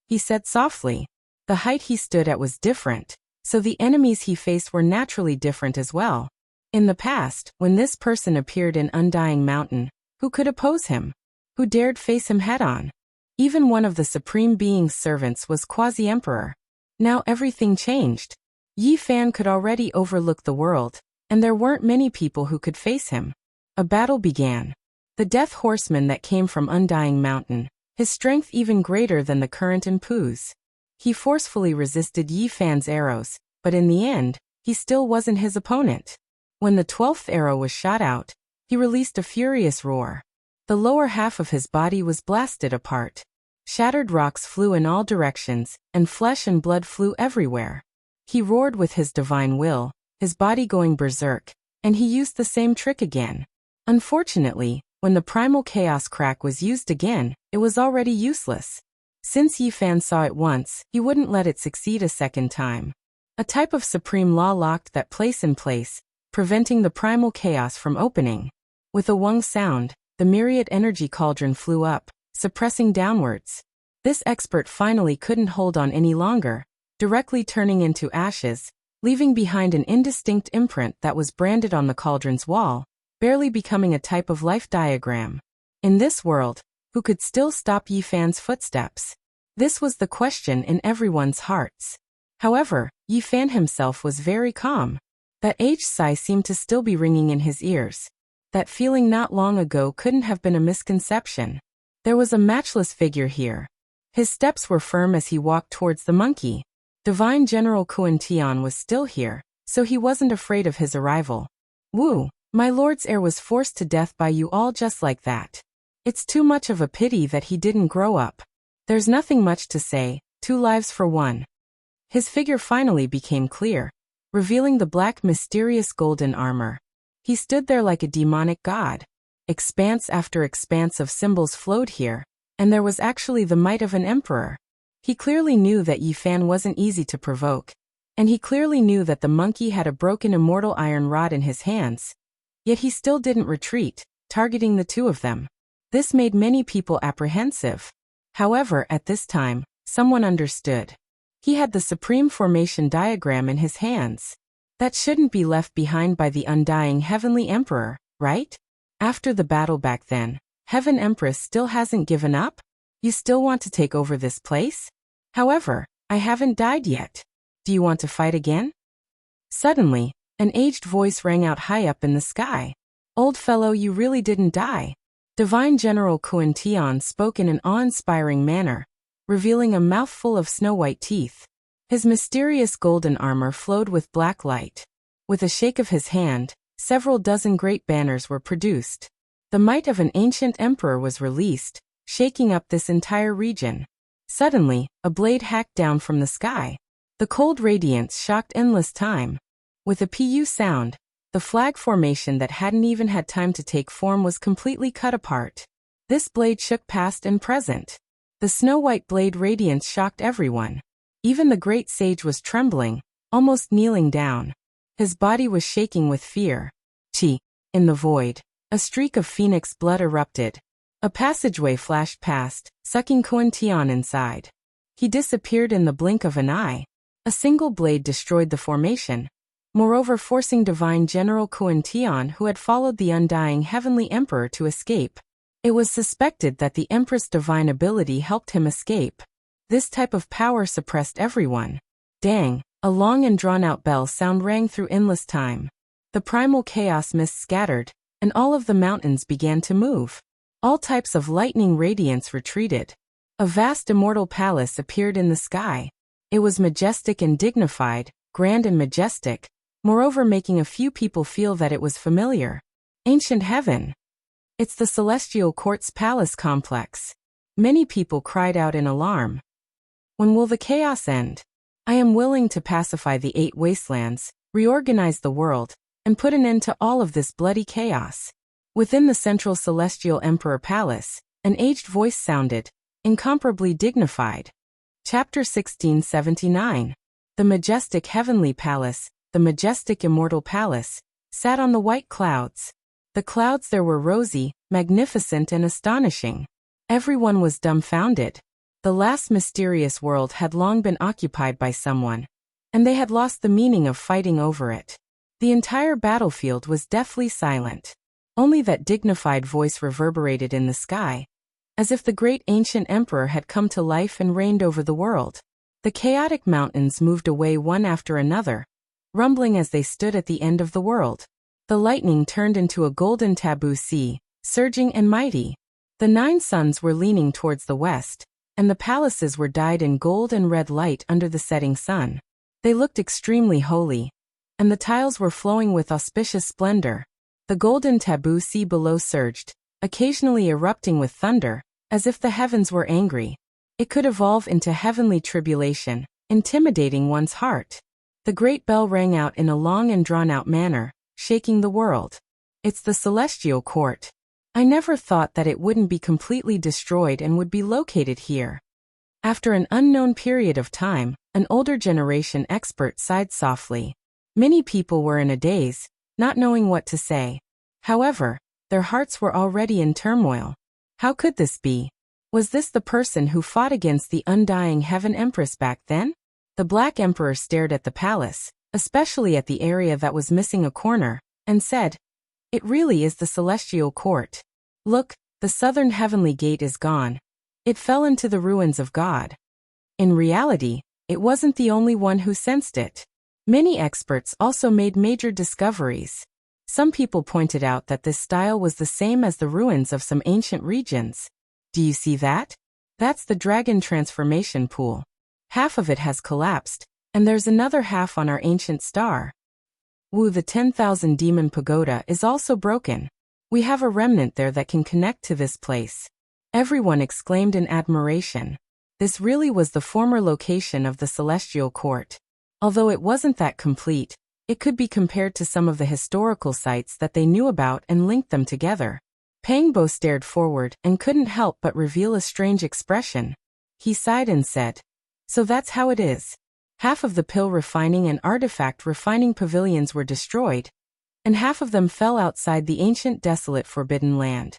He said softly. The height he stood at was different, so the enemies he faced were naturally different as well. In the past, when this person appeared in Undying Mountain, who could oppose him? Who dared face him head-on? Even one of the Supreme Being's servants was Quasi-Emperor. Now everything changed. Yi Fan could already overlook the world, and there weren't many people who could face him. A battle began. The Death Horseman that came from Undying Mountain, his strength even greater than the current Enpu's. He forcefully resisted Yi Fan's arrows, but in the end, he still wasn't his opponent. When the 12th arrow was shot out, he released a furious roar. The lower half of his body was blasted apart. Shattered rocks flew in all directions, and flesh and blood flew everywhere. He roared with his divine will, his body going berserk, and he used the same trick again. Unfortunately, when the primal chaos crack was used again, it was already useless. Since Yi Fan saw it once, he wouldn't let it succeed a second time. A type of supreme law locked that place in place, preventing the primal chaos from opening. With a wung sound, the myriad energy cauldron flew up, suppressing downwards. This expert finally couldn't hold on any longer, directly turning into ashes, leaving behind an indistinct imprint that was branded on the cauldron's wall, barely becoming a type of life diagram. In this world, who could still stop Yi Fan's footsteps? This was the question in everyone's hearts. However, Yi Fan himself was very calm. That aged sigh seemed to still be ringing in his ears. That feeling not long ago couldn't have been a misconception. There was a matchless figure here. His steps were firm as he walked towards the monkey. Divine General Kuan Tian was still here, so he wasn't afraid of his arrival. Wu, my lord's heir was forced to death by you all just like that. It's too much of a pity that he didn't grow up. There's nothing much to say, 2 lives for 1. His figure finally became clear, revealing the black mysterious golden armor. He stood there like a demonic god. Expanse after expanse of symbols flowed here, and there was actually the might of an emperor. He clearly knew that Yi Fan wasn't easy to provoke, and he clearly knew that the monkey had a broken immortal iron rod in his hands. Yet he still didn't retreat, targeting the 2 of them. This made many people apprehensive. However, at this time, someone understood. He had the Supreme Formation diagram in his hands. That shouldn't be left behind by the undying Heavenly Emperor, right? After the battle back then, Heaven Empress still hasn't given up? You still want to take over this place? However, I haven't died yet. Do you want to fight again? Suddenly, an aged voice rang out high up in the sky. Old fellow, you really didn't die. Divine General Kuan Tian spoke in an awe-inspiring manner, revealing a mouthful of snow-white teeth. His mysterious golden armor flowed with black light. With a shake of his hand, several dozen great banners were produced. The might of an ancient emperor was released, shaking up this entire region. Suddenly, a blade hacked down from the sky. The cold radiance shocked endless time. With a pu sound, the flag formation that hadn't even had time to take form was completely cut apart. This blade shook past and present. The snow-white blade radiance shocked everyone. Even the great sage was trembling, almost kneeling down. His body was shaking with fear. Chi. In the void, a streak of phoenix blood erupted. A passageway flashed past, sucking Kuan Tian inside. He disappeared in the blink of an eye. A single blade destroyed the formation, moreover forcing Divine General Kuan Tian, who had followed the undying Heavenly Emperor, to escape. It was suspected that the Empress' divine ability helped him escape. This type of power suppressed everyone. Dang, a long and drawn-out bell sound rang through endless time. The primal chaos mist scattered, and all of the mountains began to move. All types of lightning radiance retreated. A vast immortal palace appeared in the sky. It was majestic and dignified, grand and majestic, moreover making a few people feel that it was familiar. Ancient heaven. It's the celestial court's palace complex. Many people cried out in alarm. When will the chaos end? I am willing to pacify the 8 wastelands, reorganize the world, and put an end to all of this bloody chaos. Within the central celestial emperor palace, an aged voice sounded, incomparably dignified. Chapter 1679. The majestic heavenly palace, the majestic immortal palace, sat on the white clouds. The clouds there were rosy, magnificent and astonishing. Everyone was dumbfounded. The last mysterious world had long been occupied by someone, and they had lost the meaning of fighting over it. The entire battlefield was deathly silent. Only that dignified voice reverberated in the sky, as if the great ancient emperor had come to life and reigned over the world. The chaotic mountains moved away one after another, rumbling as they stood at the end of the world. The lightning turned into a golden taboo sea, surging and mighty. The 9 suns were leaning towards the west, and the palaces were dyed in gold and red light under the setting sun. They looked extremely holy, and the tiles were flowing with auspicious splendor. The golden taboo sea below surged, occasionally erupting with thunder, as if the heavens were angry. It could evolve into heavenly tribulation, intimidating one's heart. The great bell rang out in a long and drawn-out manner, shaking the world. It's the celestial court. I never thought that it wouldn't be completely destroyed and would be located here. After an unknown period of time, an older generation expert sighed softly. Many people were in a daze, not knowing what to say. However, their hearts were already in turmoil. How could this be? Was this the person who fought against the undying Heaven Empress back then? The Black Emperor stared at the palace, especially at the area that was missing a corner, and said, "It really is the celestial court. Look, the southern heavenly gate is gone. It fell into the ruins of God." In reality, it wasn't the only one who sensed it. Many experts also made major discoveries. Some people pointed out that this style was the same as the ruins of some ancient regions. Do you see that? That's the dragon transformation pool. Half of it has collapsed, and there's another half on our ancient star. The 10,000 demon pagoda is also broken. We have a remnant there that can connect to this place. Everyone exclaimed in admiration. This really was the former location of the celestial court. Although it wasn't that complete, it could be compared to some of the historical sites that they knew about and linked them together. Pangbo stared forward and couldn't help but reveal a strange expression. He sighed and said, "So that's how it is." Half of the pill refining and artifact refining pavilions were destroyed, and half of them fell outside the ancient desolate forbidden land.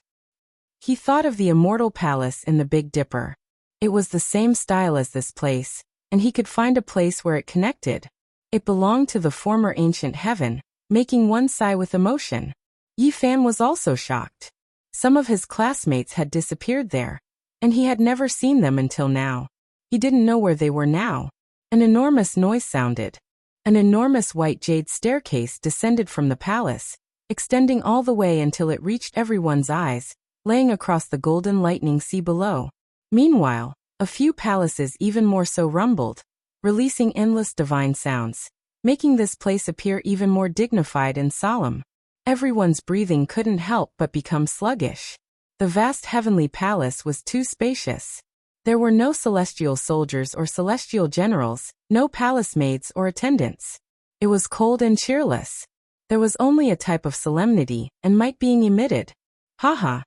He thought of the immortal palace in the Big Dipper. It was the same style as this place, and he could find a place where it connected. It belonged to the former ancient heaven, making one sigh with emotion. Yi Fan was also shocked. Some of his classmates had disappeared there, and he had never seen them until now. He didn't know where they were now. An enormous noise sounded. An enormous white jade staircase descended from the palace, extending all the way until it reached everyone's eyes, laying across the golden lightning sea below. Meanwhile, a few palaces even more so rumbled, releasing endless divine sounds, making this place appear even more dignified and solemn. Everyone's breathing couldn't help but become sluggish. The vast heavenly palace was too spacious. There were no celestial soldiers or celestial generals, no palace maids or attendants. It was cold and cheerless. There was only a type of solemnity and might being emitted. Ha ha!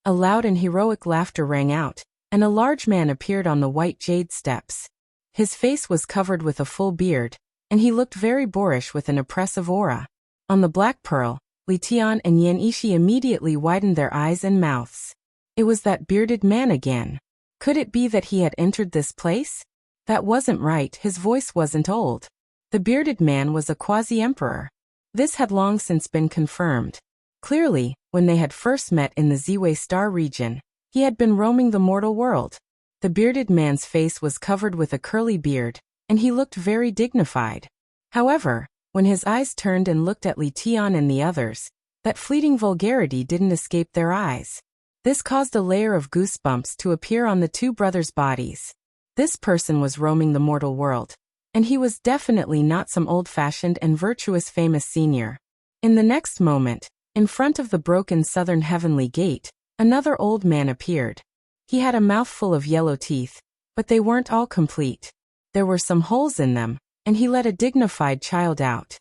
A loud and heroic laughter rang out, and a large man appeared on the white jade steps. His face was covered with a full beard, and he looked very boorish with an oppressive aura. On the Black Pearl, Li Tian and Yan Ishi immediately widened their eyes and mouths. It was that bearded man again. Could it be that he had entered this place? That wasn't right, his voice wasn't old. The bearded man was a quasi-emperor. This had long since been confirmed. Clearly, when they had first met in the Ziwei Star region, he had been roaming the mortal world. The bearded man's face was covered with a curly beard, and he looked very dignified. However, when his eyes turned and looked at Li Tian and the others, that fleeting vulgarity didn't escape their eyes. This caused a layer of goosebumps to appear on the two brothers' bodies. This person was roaming the mortal world, and he was definitely not some old-fashioned and virtuous famous senior. In the next moment, In front of the broken southern heavenly gate, another old man appeared. He had a mouthful of yellow teeth, but they weren't all complete. There were some holes in them, and he let a dignified child out.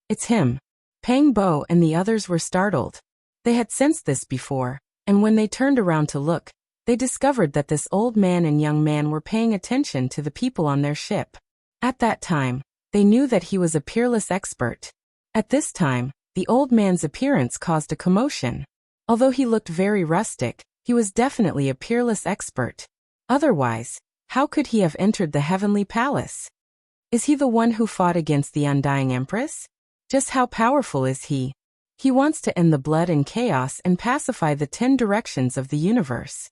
"It's him." Pang Bo and the others were startled. They had sensed this before, and when they turned around to look, they discovered that this old man and young man were paying attention to the people on their ship. At that time, they knew that he was a peerless expert. At this time, the old man's appearance caused a commotion. Although he looked very rustic, he was definitely a peerless expert. Otherwise, how could he have entered the heavenly palace? Is he the one who fought against the undying empress? Just how powerful is he? He wants to end the blood and chaos and pacify the 10 directions of the universe.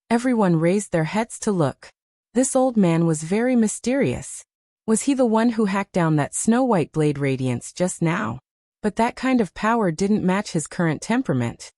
Everyone raised their heads to look. This old man was very mysterious. Was he the one who hacked down that snow-white blade radiance just now? But that kind of power didn't match his current temperament.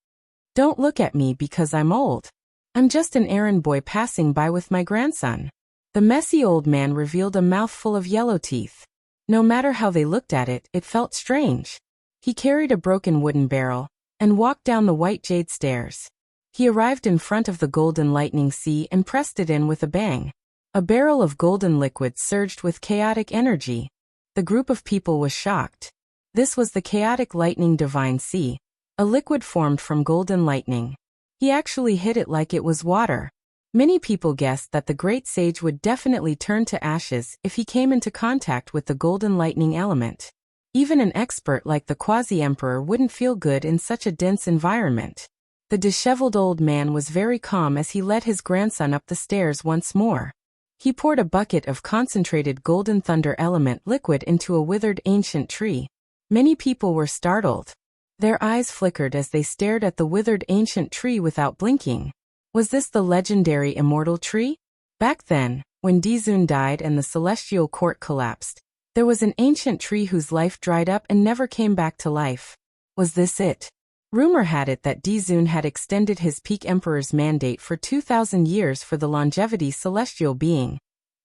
"Don't look at me because I'm old. I'm just an errand boy passing by with my grandson." The messy old man revealed a mouthful of yellow teeth. No matter how they looked at it, it felt strange. He carried a broken wooden barrel and walked down the white jade stairs. He arrived in front of the golden lightning sea and pressed it in with a bang. A barrel of golden liquid surged with chaotic energy. The group of people was shocked. This was the chaotic lightning divine sea, a liquid formed from golden lightning. He actually hit it like it was water. Many people guessed that the great sage would definitely turn to ashes if he came into contact with the golden lightning element. Even an expert like the quasi-emperor wouldn't feel good in such a dense environment. The disheveled old man was very calm as he led his grandson up the stairs once more. He poured a bucket of concentrated golden thunder element liquid into a withered ancient tree. Many people were startled. Their eyes flickered as they stared at the withered ancient tree without blinking. Was this the legendary immortal tree? Back then, when Dizun died and the celestial court collapsed, there was an ancient tree whose life dried up and never came back to life. Was this it? Rumor had it that Dizun had extended his peak emperor's mandate for 2,000 years for the longevity celestial being,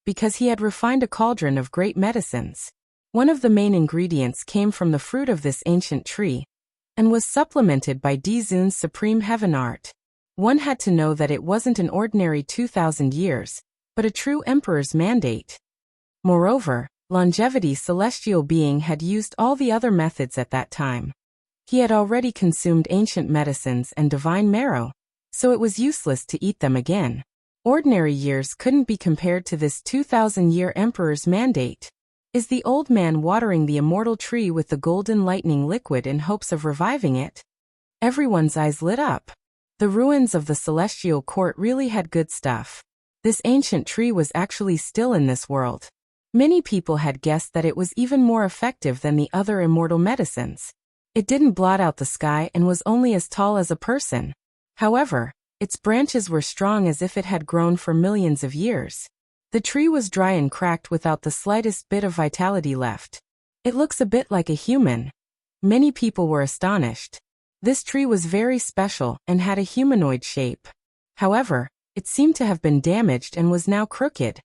because he had refined a cauldron of great medicines. One of the main ingredients came from the fruit of this ancient tree, and was supplemented by Dizun's supreme heaven art. One had to know that it wasn't an ordinary 2,000 years, but a true emperor's mandate. Moreover, longevity celestial being had used all the other methods at that time. He had already consumed ancient medicines and divine marrow, so it was useless to eat them again. Ordinary years couldn't be compared to this 2,000-year emperor's mandate. Is the old man watering the immortal tree with the golden lightning liquid in hopes of reviving it? Everyone's eyes lit up. The ruins of the celestial court really had good stuff. This ancient tree was actually still in this world. Many people had guessed that it was even more effective than the other immortal medicines. It didn't blot out the sky and was only as tall as a person. However, its branches were strong as if it had grown for millions of years. The tree was dry and cracked without the slightest bit of vitality left. It looks a bit like a human. Many people were astonished. This tree was very special and had a humanoid shape. However, it seemed to have been damaged and was now crooked.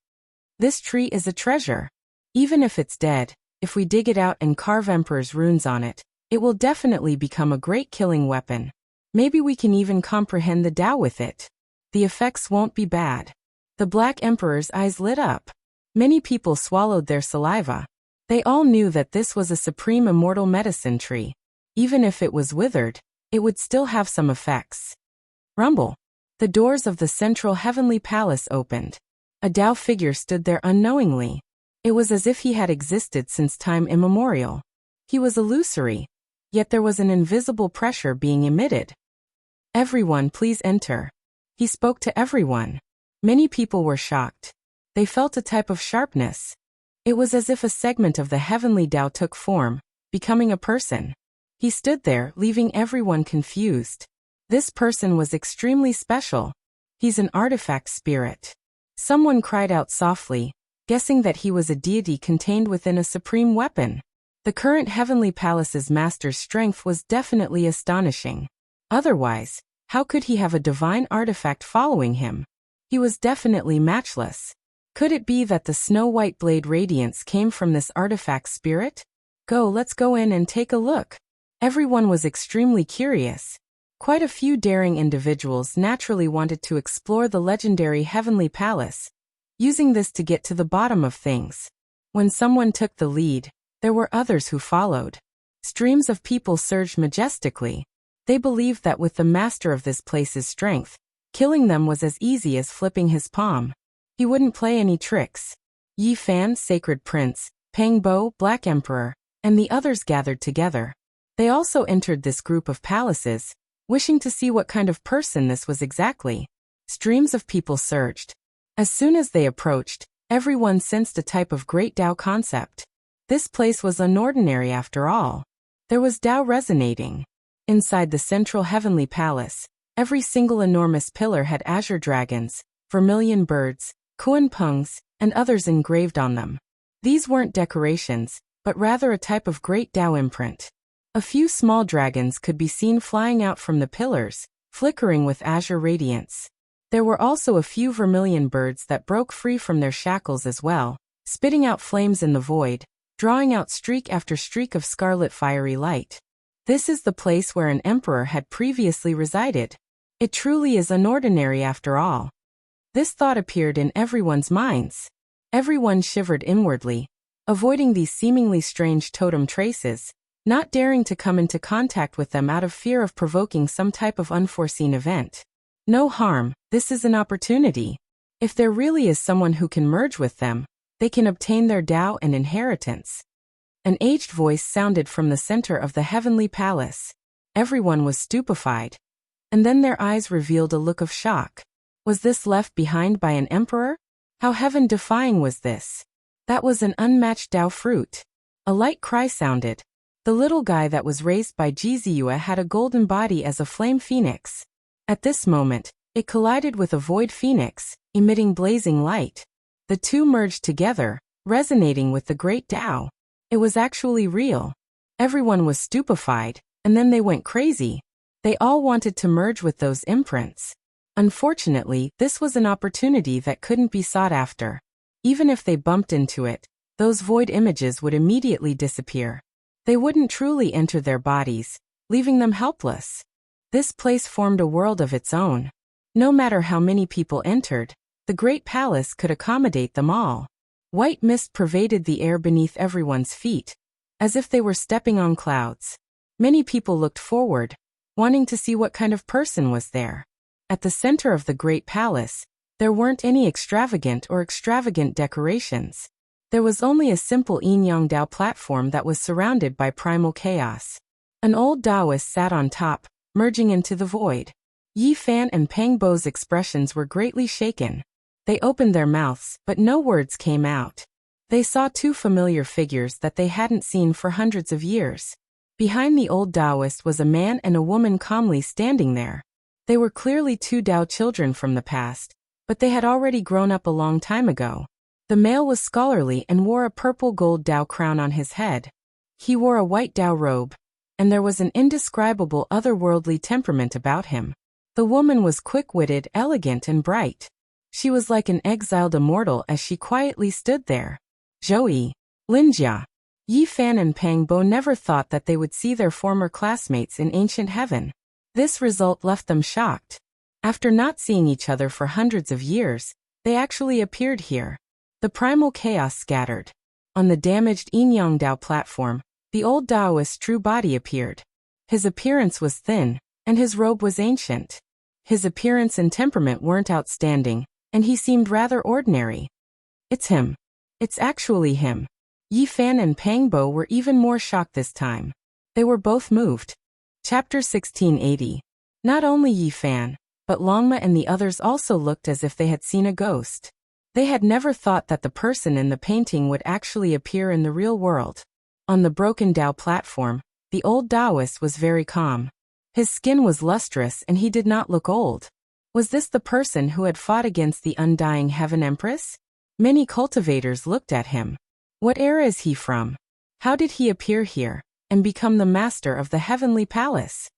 This tree is a treasure. Even if it's dead, if we dig it out and carve Emperor's runes on it, it will definitely become a great killing weapon. Maybe we can even comprehend the Tao with it. The effects won't be bad. The Black Emperor's eyes lit up. Many people swallowed their saliva. They all knew that this was a supreme immortal medicine tree. Even if it was withered, it would still have some effects. Rumble. The doors of the central heavenly palace opened. A Tao figure stood there unknowingly. It was as if he had existed since time immemorial. He was illusory, yet there was an invisible pressure being emitted. "Everyone, please enter." He spoke to everyone. Many people were shocked. They felt a type of sharpness. It was as if a segment of the heavenly Tao took form, becoming a person. He stood there, leaving everyone confused. This person was extremely special. He's an artifact spirit. Someone cried out softly, guessing that he was a deity contained within a supreme weapon. The current heavenly palace's master's strength was definitely astonishing. Otherwise, how could he have a divine artifact following him? He was definitely matchless. Could it be that the snow-white blade radiance came from this artifact spirit? Let's go in and take a look. Everyone was extremely curious. Quite a few daring individuals naturally wanted to explore the legendary Heavenly Palace, using this to get to the bottom of things. When someone took the lead, there were others who followed. Streams of people surged majestically. They believed that with the master of this place's strength, killing them was as easy as flipping his palm. He wouldn't play any tricks. Yi Fan, Sacred Prince, Pang Bo, Black Emperor, and the others gathered together. They also entered this group of palaces, wishing to see what kind of person this was exactly. Streams of people surged. As soon as they approached, everyone sensed a type of great Tao concept. This place was unordinary after all. There was Tao resonating. Inside the central heavenly palace, every single enormous pillar had azure dragons, vermilion birds, Kuan Pungs, and others engraved on them. These weren't decorations, but rather a type of great Tao imprint. A few small dragons could be seen flying out from the pillars, flickering with azure radiance. There were also a few vermilion birds that broke free from their shackles as well, spitting out flames in the void, drawing out streak after streak of scarlet fiery light. This is the place where an emperor had previously resided. It truly is unordinary after all. This thought appeared in everyone's minds. Everyone shivered inwardly, avoiding these seemingly strange totem traces, not daring to come into contact with them out of fear of provoking some type of unforeseen event. No harm, this is an opportunity. If there really is someone who can merge with them, they can obtain their Tao and inheritance. An aged voice sounded from the center of the heavenly palace. Everyone was stupefied. And then their eyes revealed a look of shock. Was this left behind by an emperor? How heaven-defying was this? That was an unmatched Tao fruit. A light cry sounded. The little guy that was raised by Jiziua had a golden body as a flame phoenix. At this moment, it collided with a void phoenix, emitting blazing light. The two merged together, resonating with the great Tao. It was actually real. Everyone was stupefied, and then they went crazy. They all wanted to merge with those imprints. Unfortunately, this was an opportunity that couldn't be sought after. Even if they bumped into it, those void images would immediately disappear. They wouldn't truly enter their bodies, leaving them helpless. This place formed a world of its own. No matter how many people entered, the great palace could accommodate them all. White mist pervaded the air beneath everyone's feet, as if they were stepping on clouds. Many people looked forward, wanting to see what kind of person was there. At the center of the great palace, there weren't any extravagant decorations. There was only a simple yin-yang Tao platform that was surrounded by primal chaos. An old Taoist sat on top, merging into the void. Yi Fan and Pang Bo's expressions were greatly shaken. They opened their mouths, but no words came out. They saw two familiar figures that they hadn't seen for hundreds of years. Behind the old Taoist was a man and a woman calmly standing there. They were clearly two Tao children from the past, but they had already grown up a long time ago. The male was scholarly and wore a purple gold Tao crown on his head. He wore a white Tao robe, and there was an indescribable otherworldly temperament about him. The woman was quick-witted, elegant, and bright. She was like an exiled immortal as she quietly stood there. Zhou Linjia. Yi Fan and Pang Bo never thought that they would see their former classmates in ancient heaven. This result left them shocked. After not seeing each other for hundreds of years, they actually appeared here. The primal chaos scattered. On the damaged yin-yang Tao platform, the old Taoist's true body appeared. His appearance was thin, and his robe was ancient. His appearance and temperament weren't outstanding, and he seemed rather ordinary. It's him. It's actually him. Yi Fan and Pang Bo were even more shocked this time. They were both moved. Chapter 1680. Not only Yi Fan, but Longma and the others also looked as if they had seen a ghost. They had never thought that the person in the painting would actually appear in the real world. On the broken Tao platform, the old Taoist was very calm. His skin was lustrous and he did not look old. Was this the person who had fought against the undying Heaven Empress? Many cultivators looked at him. What era is he from? How did he appear here, and become the master of the heavenly palace?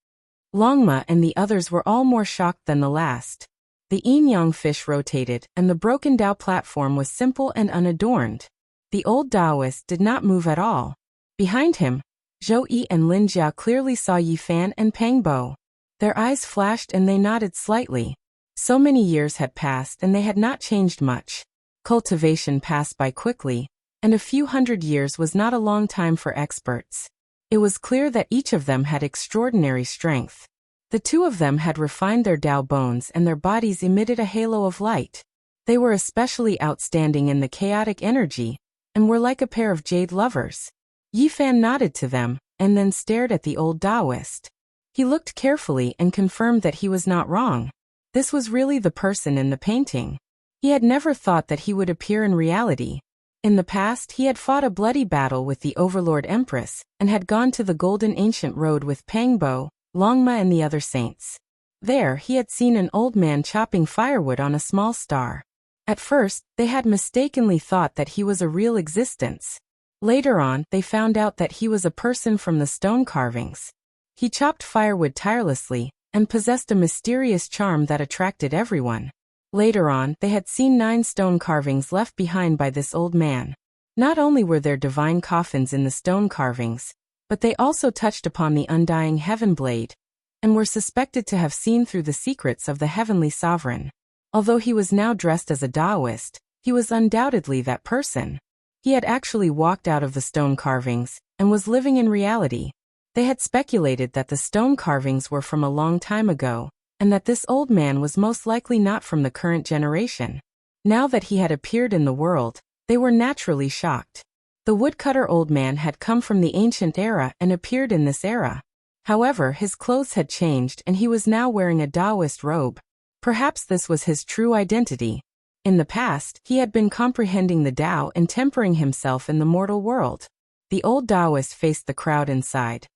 Longma and the others were all more shocked than the last. The yin-yang fish rotated, and the broken Tao platform was simple and unadorned. The old Taoist did not move at all. Behind him, Zhou Yi and Lin Jia clearly saw Yi Fan and Pang Bo. Their eyes flashed and they nodded slightly. So many years had passed and they had not changed much. Cultivation passed by quickly, and a few hundred years was not a long time for experts. It was clear that each of them had extraordinary strength. The two of them had refined their Dao bones and their bodies emitted a halo of light. They were especially outstanding in the chaotic energy, and were like a pair of jade lovers. Yi Fan nodded to them, and then stared at the old Taoist. He looked carefully and confirmed that he was not wrong. This was really the person in the painting. He had never thought that he would appear in reality. In the past he had fought a bloody battle with the Overlord Empress, and had gone to the Golden Ancient Road with Pang Bo, Longma and the other saints. There he had seen an old man chopping firewood on a small star. At first, they had mistakenly thought that he was a real existence. Later on, they found out that he was a person from the stone carvings. He chopped firewood tirelessly, and possessed a mysterious charm that attracted everyone. Later on, they had seen 9 stone carvings left behind by this old man. Not only were there divine coffins in the stone carvings, but they also touched upon the undying heaven blade, and were suspected to have seen through the secrets of the heavenly sovereign. Although he was now dressed as a Taoist, he was undoubtedly that person. He had actually walked out of the stone carvings, and was living in reality. They had speculated that the stone carvings were from a long time ago, and that this old man was most likely not from the current generation. Now that he had appeared in the world, they were naturally shocked. The woodcutter old man had come from the ancient era and appeared in this era. However, his clothes had changed and he was now wearing a Taoist robe. Perhaps this was his true identity. In the past, he had been comprehending the Tao and tempering himself in the mortal world. The old Taoist faced the crowd inside.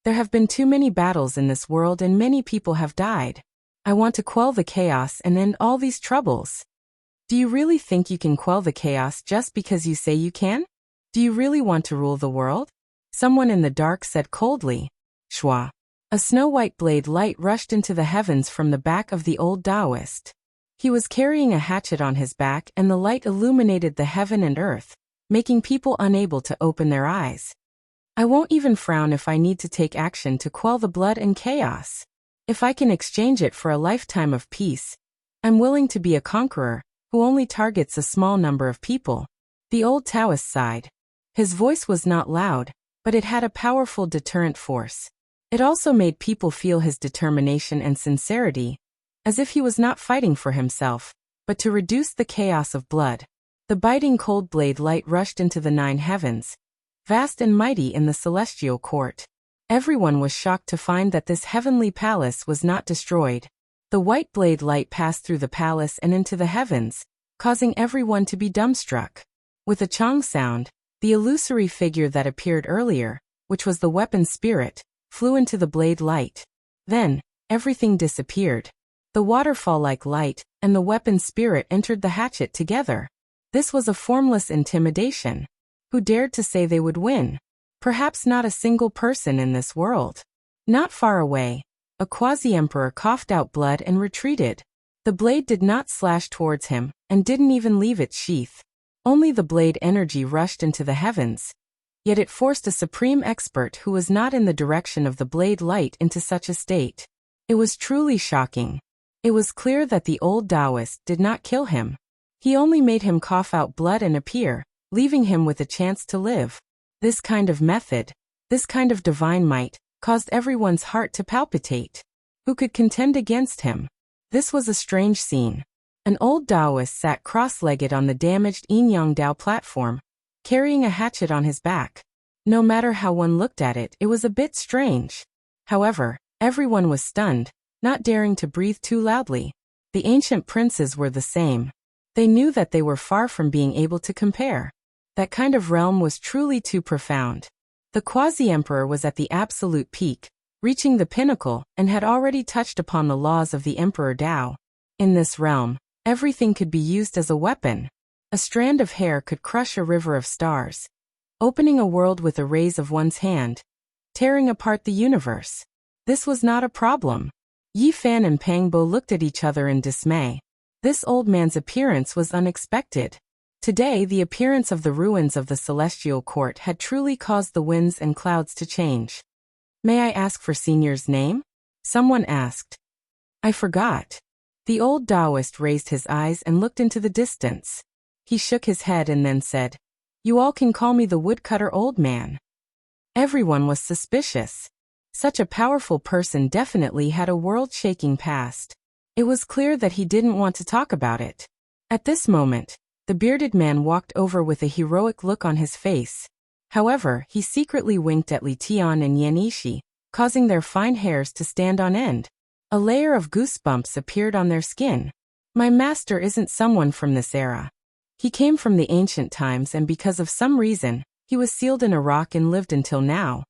There have been too many battles in this world and many people have died. I want to quell the chaos and end all these troubles. Do you really think you can quell the chaos just because you say you can? Do you really want to rule the world? Someone in the dark said coldly. Shwa. A snow-white blade light rushed into the heavens from the back of the old Taoist. He was carrying a hatchet on his back and the light illuminated the heaven and earth, making people unable to open their eyes. I won't even frown if I need to take action to quell the blood and chaos. If I can exchange it for a lifetime of peace, I'm willing to be a conqueror who only targets a small number of people. The old Taoist sighed. His voice was not loud, but it had a powerful deterrent force. It also made people feel his determination and sincerity, as if he was not fighting for himself, but to reduce the chaos of blood. The biting cold blade light rushed into the 9 heavens, vast and mighty in the celestial court. Everyone was shocked to find that this heavenly palace was not destroyed. The white blade light passed through the palace and into the heavens, causing everyone to be dumbstruck. With a chong sound, the illusory figure that appeared earlier, which was the weapon spirit, flew into the blade light. Then, everything disappeared. The waterfall-like light and the weapon spirit entered the hatchet together. This was a formless intimidation. Who dared to say they would win? Perhaps not a single person in this world. Not far away, a quasi-emperor coughed out blood and retreated. The blade did not slash towards him, and didn't even leave its sheath. Only the blade energy rushed into the heavens. Yet it forced a supreme expert who was not in the direction of the blade light into such a state. It was truly shocking. It was clear that the old Taoist did not kill him. He only made him cough out blood and appear, leaving him with a chance to live. This kind of method, this kind of divine might, caused everyone's heart to palpitate. Who could contend against him? This was a strange scene. An old Taoist sat cross-legged on the damaged Yin-Yang Dao platform, carrying a hatchet on his back. No matter how one looked at it, it was a bit strange. However, everyone was stunned, not daring to breathe too loudly. The ancient princes were the same. They knew that they were far from being able to compare. That kind of realm was truly too profound. The quasi-emperor was at the absolute peak, reaching the pinnacle, and had already touched upon the laws of the Emperor Tao. In this realm, everything could be used as a weapon. A strand of hair could crush a river of stars, opening a world with a raise of one's hand, tearing apart the universe. This was not a problem. Yi Fan and Pang Bo looked at each other in dismay. This old man's appearance was unexpected. Today, the appearance of the ruins of the celestial court had truly caused the winds and clouds to change. "May I ask for Senior's name?" someone asked. "I forgot." The old Taoist raised his eyes and looked into the distance. He shook his head and then said, "You all can call me the woodcutter old man." Everyone was suspicious. Such a powerful person definitely had a world-shaking past. It was clear that he didn't want to talk about it. At this moment, the bearded man walked over with a heroic look on his face. However, he secretly winked at Li Tian and Yanishi, causing their fine hairs to stand on end. A layer of goosebumps appeared on their skin. My master isn't someone from this era. He came from the ancient times, and because of some reason, he was sealed in a rock and lived until now.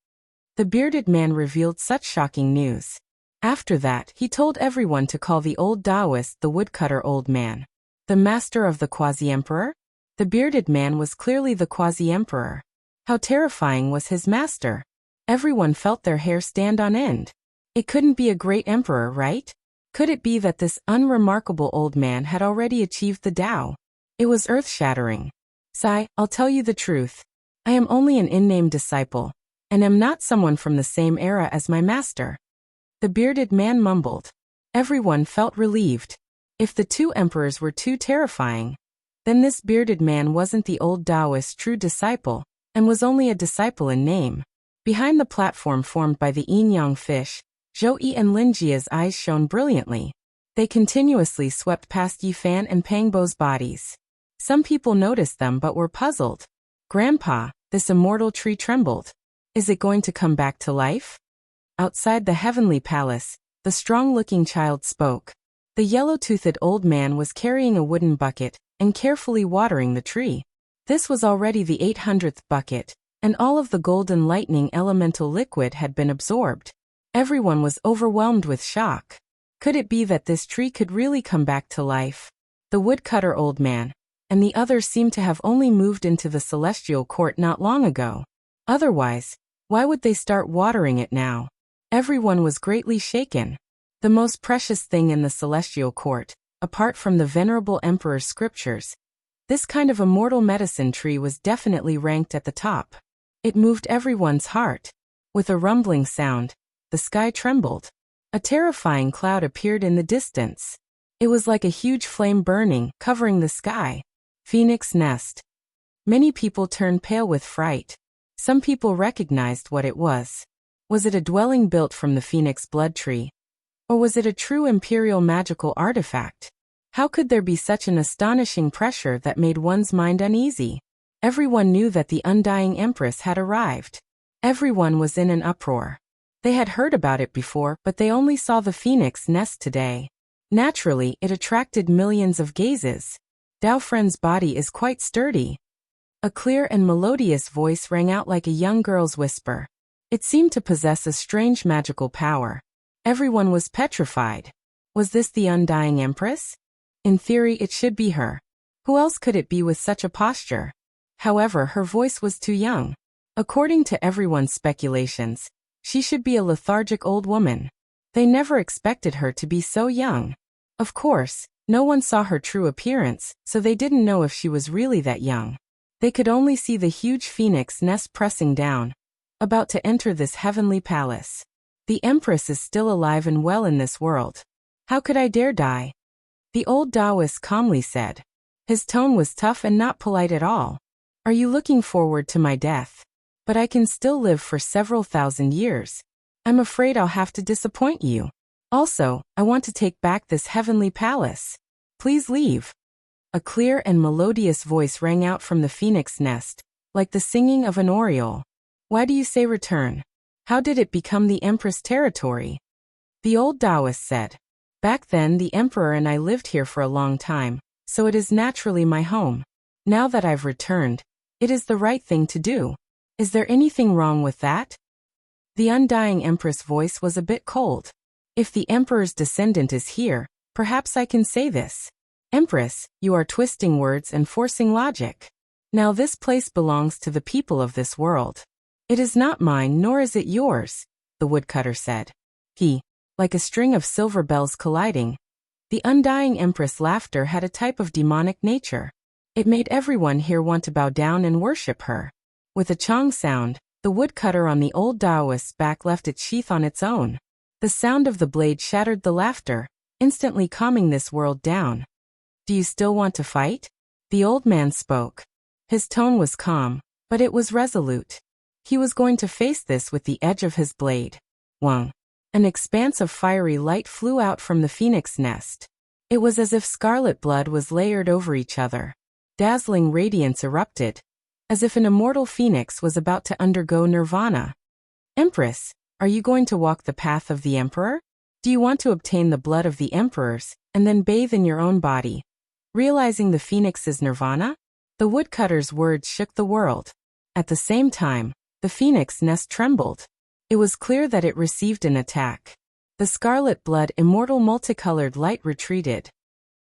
The bearded man revealed such shocking news. After that, he told everyone to call the old Taoist the woodcutter old man. The master of the quasi-emperor? The bearded man was clearly the quasi-emperor. How terrifying was his master? Everyone felt their hair stand on end. It couldn't be a great emperor, right? Could it be that this unremarkable old man had already achieved the Tao? It was earth-shattering. "Sai, I'll tell you the truth. I am only an in-name disciple, and am not someone from the same era as my master." The bearded man mumbled. Everyone felt relieved. If the two emperors were too terrifying, then this bearded man wasn't the old Taoist's true disciple, and was only a disciple in name. Behind the platform formed by the yin-yang fish, Zhou Yi and Lin Jia's eyes shone brilliantly. They continuously swept past Yifan and Pangbo's bodies. Some people noticed them but were puzzled. "Grandpa, this immortal tree trembled. Is it going to come back to life?" Outside the heavenly palace, the strong-looking child spoke. The yellow-toothed old man was carrying a wooden bucket and carefully watering the tree. This was already the 800th bucket, and all of the golden lightning elemental liquid had been absorbed. Everyone was overwhelmed with shock. Could it be that this tree could really come back to life? The woodcutter old man and the others seemed to have only moved into the celestial court not long ago. Otherwise, why would they start watering it now? Everyone was greatly shaken. The most precious thing in the celestial court, apart from the venerable emperor's scriptures, this kind of immortal medicine tree was definitely ranked at the top. It moved everyone's heart. With a rumbling sound, the sky trembled. A terrifying cloud appeared in the distance. It was like a huge flame burning, covering the sky. Phoenix nest. Many people turned pale with fright. Some people recognized what it was. Was it a dwelling built from the phoenix blood tree? Or was it a true imperial magical artifact? How could there be such an astonishing pressure that made one's mind uneasy? Everyone knew that the undying empress had arrived. Everyone was in an uproar. They had heard about it before, but they only saw the phoenix nest today. Naturally, it attracted millions of gazes. Dao Friend's body is quite sturdy. A clear and melodious voice rang out like a young girl's whisper. It seemed to possess a strange magical power. Everyone was petrified. Was this the undying empress? In theory, it should be her. Who else could it be with such a posture? However, her voice was too young. According to everyone's speculations, she should be a lethargic old woman. They never expected her to be so young. Of course, no one saw her true appearance, so they didn't know if she was really that young. They could only see the huge phoenix nest pressing down, about to enter this heavenly palace. The empress is still alive and well in this world. How could I dare die? The old Taoist calmly said. His tone was tough and not polite at all. Are you looking forward to my death? But I can still live for several thousand years. I'm afraid I'll have to disappoint you. Also, I want to take back this heavenly palace. Please leave. A clear and melodious voice rang out from the phoenix nest, like the singing of an oriole. Why do you say return? How did it become the empress territory? The old Taoist said. Back then the emperor and I lived here for a long time, so it is naturally my home. Now that I've returned, it is the right thing to do. Is there anything wrong with that? The undying empress voice was a bit cold. If the emperor's descendant is here, perhaps I can say this. Empress, you are twisting words and forcing logic. Now this place belongs to the people of this world. It is not mine nor is it yours, the woodcutter said. Like a string of silver bells colliding. The undying empress laughter had a type of demonic nature. It made everyone here want to bow down and worship her. With a chong sound, the woodcutter on the old Taoist's back left its sheath on its own. The sound of the blade shattered the laughter, instantly calming this world down. Do you still want to fight? The old man spoke. His tone was calm, but it was resolute. He was going to face this with the edge of his blade. Wang. An expanse of fiery light flew out from the phoenix nest. It was as if scarlet blood was layered over each other. Dazzling radiance erupted, as if an immortal phoenix was about to undergo nirvana. Empress, are you going to walk the path of the emperor? Do you want to obtain the blood of the emperors, and then bathe in your own body, realizing the phoenix's nirvana? The woodcutter's words shook the world. At the same time, the phoenix nest trembled. It was clear that it received an attack. The scarlet blood immortal multicolored light retreated.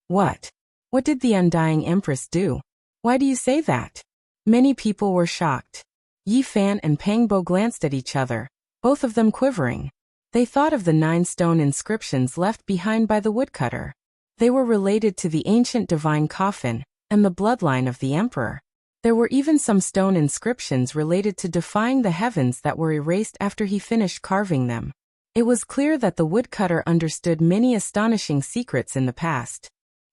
What? What did the undying empress do? Why do you say that? Many people were shocked. Yi Fan and Pang Bo glanced at each other, both of them quivering. They thought of the 9 stone inscriptions left behind by the woodcutter. They were related to the ancient divine coffin and the bloodline of the emperor. There were even some stone inscriptions related to defying the heavens that were erased after he finished carving them. It was clear that the woodcutter understood many astonishing secrets in the past.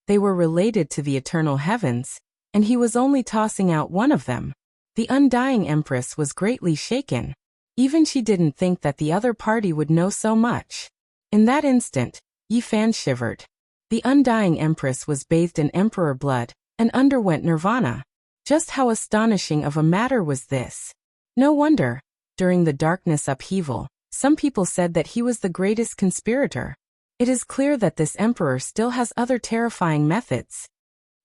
They were related to the eternal heavens, and he was only tossing out one of them. The undying empress was greatly shaken. Even she didn't think that the other party would know so much. In that instant, Yi Fan shivered. The undying empress was bathed in emperor blood and underwent nirvana. Just how astonishing of a matter was this? No wonder, during the darkness upheaval, some people said that he was the greatest conspirator. It is clear that this emperor still has other terrifying methods.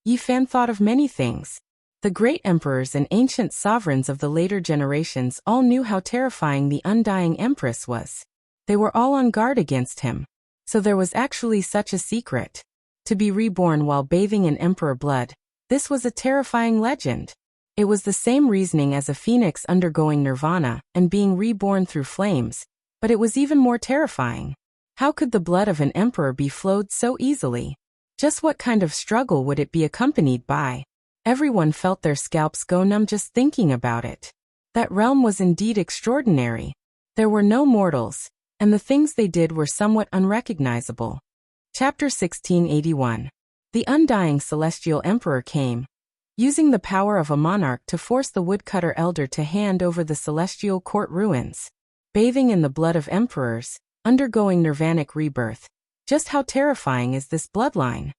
Yi Fan thought of many things. The great emperors and ancient sovereigns of the later generations all knew how terrifying the undying empress was. They were all on guard against him. So there was actually such a secret. To be reborn while bathing in emperor blood, this was a terrifying legend. It was the same reasoning as a phoenix undergoing nirvana and being reborn through flames, but it was even more terrifying. How could the blood of an emperor be flowed so easily? Just what kind of struggle would it be accompanied by? Everyone felt their scalps go numb just thinking about it. That realm was indeed extraordinary. There were no mortals, and the things they did were somewhat unrecognizable. Chapter 1681. The undying celestial emperor came, using the power of a monarch to force the woodcutter elder to hand over the celestial court ruins. Bathing in the blood of emperors, undergoing nirvanic rebirth. Just how terrifying is this bloodline?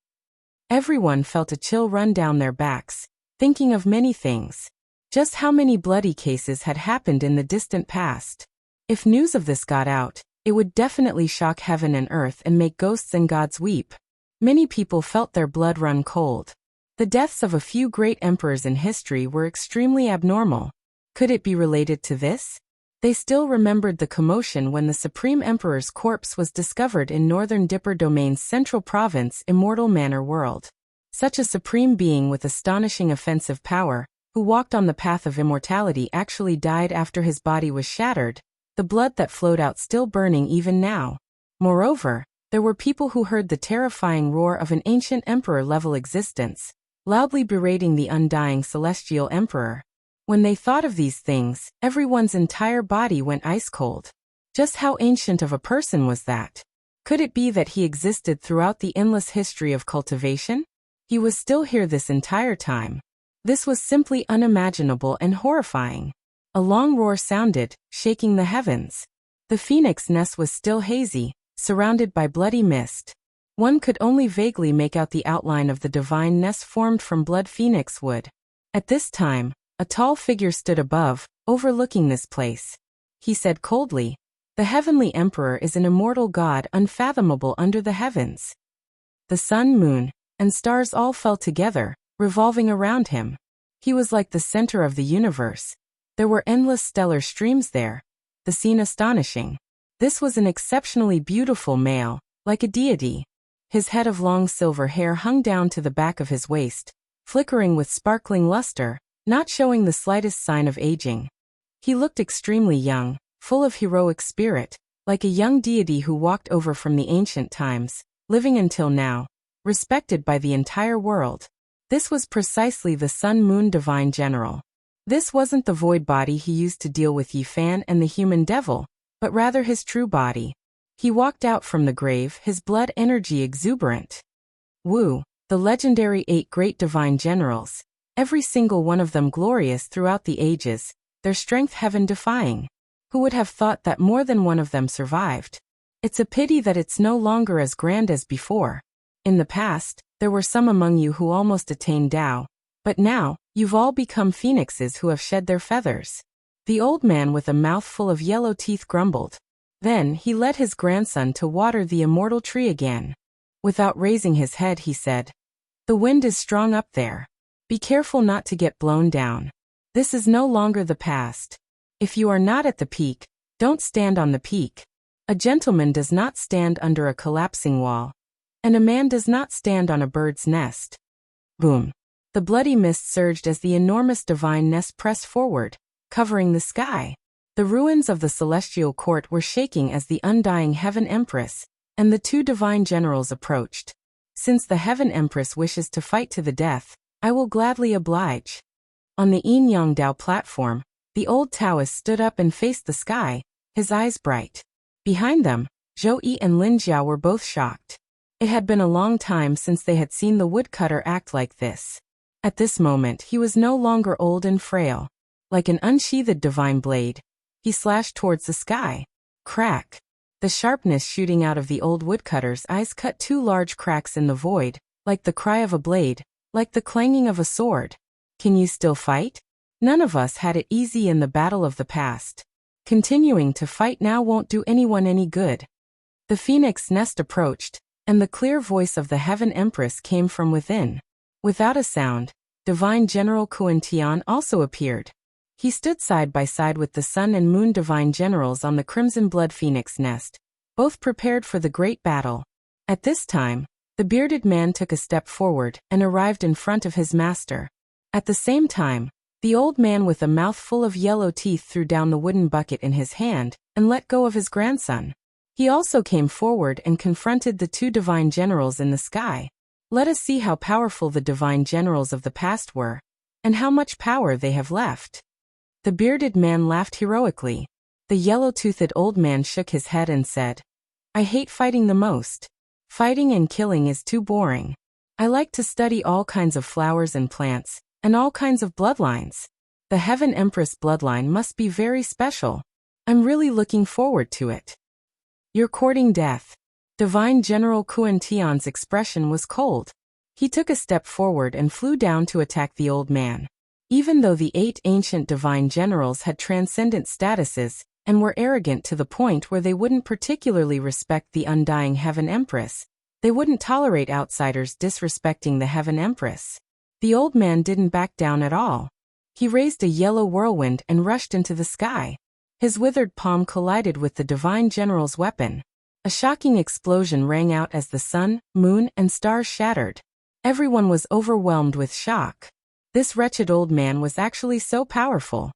Everyone felt a chill run down their backs, thinking of many things. Just how many bloody cases had happened in the distant past? If news of this got out, it would definitely shock heaven and earth and make ghosts and gods weep. Many people felt their blood run cold. The deaths of a few great emperors in history were extremely abnormal. Could it be related to this? They still remembered the commotion when the Supreme Emperor's corpse was discovered in northern Dipper Domain's central province, Immortal Manor World. Such a supreme being with astonishing offensive power, who walked on the path of immortality, actually died after his body was shattered, the blood that flowed out still burning even now. Moreover, there were people who heard the terrifying roar of an ancient emperor-level existence, loudly berating the undying celestial emperor. When they thought of these things, everyone's entire body went ice-cold. Just how ancient of a person was that? Could it be that he existed throughout the endless history of cultivation? He was still here this entire time. This was simply unimaginable and horrifying. A long roar sounded, shaking the heavens. The phoenix nest was still hazy, surrounded by bloody mist. One could only vaguely make out the outline of the divine nest formed from blood phoenix wood. At this time, a tall figure stood above, overlooking this place. He said coldly, "The heavenly emperor is an immortal god unfathomable under the heavens." The sun, moon, and stars all fell together, revolving around him. He was like the center of the universe. There were endless stellar streams there, the scene astonishing. This was an exceptionally beautiful male, like a deity. His head of long silver hair hung down to the back of his waist, flickering with sparkling luster, not showing the slightest sign of aging. He looked extremely young, full of heroic spirit, like a young deity who walked over from the ancient times, living until now, respected by the entire world. This was precisely the Sun-Moon Divine General. This wasn't the void body he used to deal with Yifan and the human devil, but rather his true body. He walked out from the grave, his blood energy exuberant. Wu, the legendary 8 great divine generals, every single one of them glorious throughout the ages, their strength heaven-defying. Who would have thought that more than one of them survived? It's a pity that it's no longer as grand as before. In the past, there were some among you who almost attained Tao, but now, you've all become phoenixes who have shed their feathers. The old man with a mouthful of yellow teeth grumbled. Then he led his grandson to water the immortal tree again. Without raising his head, he said, "The wind is strong up there. Be careful not to get blown down. This is no longer the past. If you are not at the peak, don't stand on the peak. A gentleman does not stand under a collapsing wall, and a man does not stand on a bird's nest." Boom. The bloody mist surged as the enormous divine nest pressed forward, covering the sky. The ruins of the celestial court were shaking as the undying Heaven Empress and the 2 divine generals approached. "Since the Heaven Empress wishes to fight to the death, I will gladly oblige." On the Yin Yang Dao platform, the old Taoist stood up and faced the sky, his eyes bright. Behind them, Zhou Yi and Lin Jiao were both shocked. It had been a long time since they had seen the woodcutter act like this. At this moment he was no longer old and frail. Like an unsheathed divine blade, he slashed towards the sky. Crack! The sharpness shooting out of the old woodcutter's eyes cut 2 large cracks in the void, like the cry of a blade, like the clanging of a sword. "Can you still fight? None of us had it easy in the battle of the past. Continuing to fight now won't do anyone any good." The phoenix nest approached, and the clear voice of the Heaven Empress came from within. Without a sound, Divine General Kuan-Tian also appeared. He stood side by side with the Sun and Moon Divine Generals on the Crimson Blood Phoenix nest, both prepared for the great battle. At this time, the bearded man took a step forward and arrived in front of his master. At the same time, the old man with a mouthful of yellow teeth threw down the wooden bucket in his hand and let go of his grandson. He also came forward and confronted the 2 divine generals in the sky. "Let us see how powerful the divine generals of the past were, and how much power they have left." The bearded man laughed heroically. The yellow-toothed old man shook his head and said, "I hate fighting the most. Fighting and killing is too boring. I like to study all kinds of flowers and plants, and all kinds of bloodlines. The Heaven Empress bloodline must be very special. I'm really looking forward to it." "You're courting death." Divine General Kuan-Tian's expression was cold. He took a step forward and flew down to attack the old man. Even though the 8 ancient divine generals had transcendent statuses and were arrogant to the point where they wouldn't particularly respect the undying Heaven Empress, they wouldn't tolerate outsiders disrespecting the Heaven Empress. The old man didn't back down at all. He raised a yellow whirlwind and rushed into the sky. His withered palm collided with the divine general's weapon. A shocking explosion rang out as the sun, moon, and stars shattered. Everyone was overwhelmed with shock. This wretched old man was actually so powerful.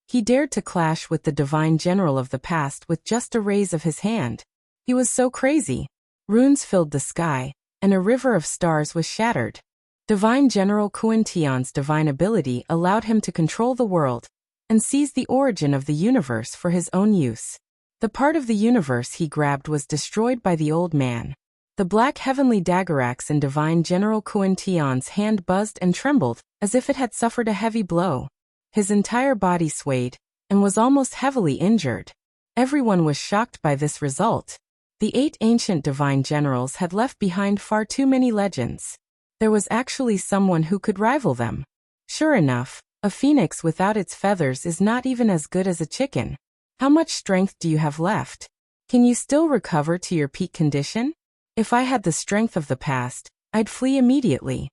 He dared to clash with the divine general of the past with just a raise of his hand. He was so crazy. Runes filled the sky, and a river of stars was shattered. Divine General Kuan-Tian's divine ability allowed him to control the world and seize the origin of the universe for his own use. The part of the universe he grabbed was destroyed by the old man. The black heavenly dagger axe in Divine General Kuan-Tian's hand buzzed and trembled, as if it had suffered a heavy blow. His entire body swayed, and was almost heavily injured. Everyone was shocked by this result. The 8 ancient divine generals had left behind far too many legends. There was actually someone who could rival them. Sure enough, a phoenix without its feathers is not even as good as a chicken. How much strength do you have left? Can you still recover to your peak condition? If I had the strength of the past, I'd flee immediately.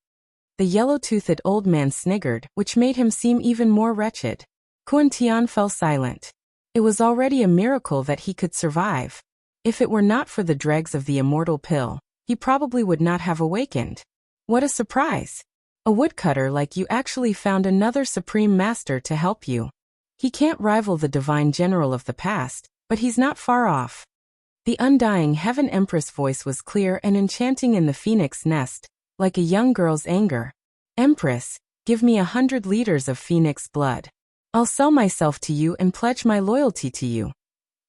The yellow-toothed old man sniggered, which made him seem even more wretched. Kuan-Tian fell silent. It was already a miracle that he could survive. If it were not for the dregs of the immortal pill, he probably would not have awakened. What a surprise! A woodcutter like you actually found another supreme master to help you. He can't rival the divine general of the past, but he's not far off. The undying Heaven Empress voice was clear and enchanting in the phoenix nest, like a young girl's anger. Empress, give me 100 liters of phoenix blood. I'll sell myself to you and pledge my loyalty to you.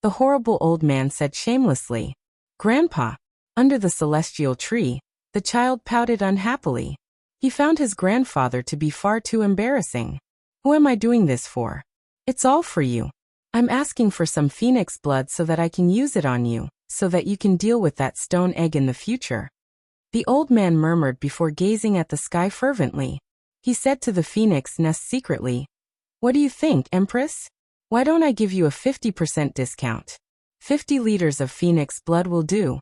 The horrible old man said shamelessly. Grandpa. Under the celestial tree, the child pouted unhappily. He found his grandfather to be far too embarrassing. Who am I doing this for? It's all for you. I'm asking for some phoenix blood so that I can use it on you, so that you can deal with that stone egg in the future. The old man murmured before gazing at the sky fervently. He said to the phoenix nest secretly, What do you think, Empress? Why don't I give you a 50% discount? 50 liters of phoenix blood will do.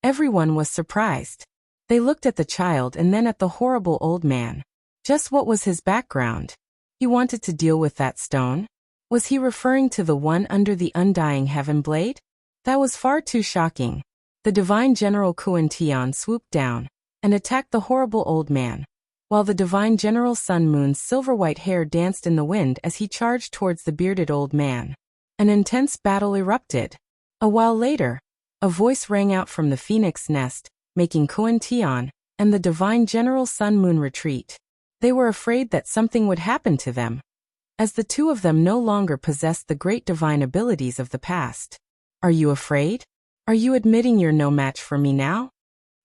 Everyone was surprised. They looked at the child and then at the horrible old man. Just what was his background? He wanted to deal with that stone? Was he referring to the one under the undying heaven blade? That was far too shocking. The divine General Kuan Tian swooped down and attacked the horrible old man, while the divine General Sun Moon's silver-white hair danced in the wind as he charged towards the bearded old man. An intense battle erupted. A while later, a voice rang out from the phoenix nest, making Kuan Tian and the divine General Sun Moon retreat. They were afraid that something would happen to them, as the two of them no longer possessed the great divine abilities of the past. Are you afraid? Are you admitting you're no match for me now?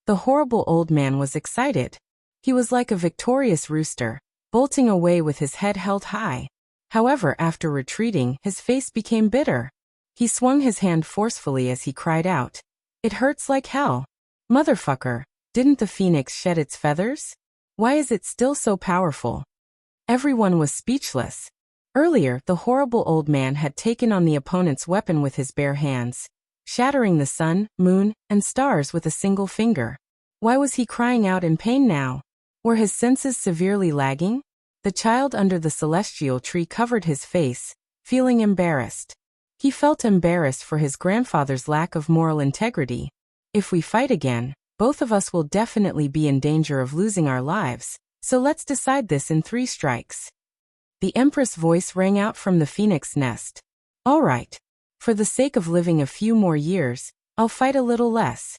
The horrible old man was excited. He was like a victorious rooster, bolting away with his head held high. However, after retreating, his face became bitter. He swung his hand forcefully as he cried out, It hurts like hell. Motherfucker, didn't the phoenix shed its feathers? Why is it still so powerful? Everyone was speechless. Earlier, the horrible old man had taken on the opponent's weapon with his bare hands, shattering the sun, moon, and stars with a single finger. Why was he crying out in pain now? Were his senses severely lagging? The child under the celestial tree covered his face, feeling embarrassed. He felt embarrassed for his grandfather's lack of moral integrity. If we fight again, both of us will definitely be in danger of losing our lives, so let's decide this in 3 strikes. The Empress' voice rang out from the phoenix nest. All right. For the sake of living a few more years, I'll fight a little less.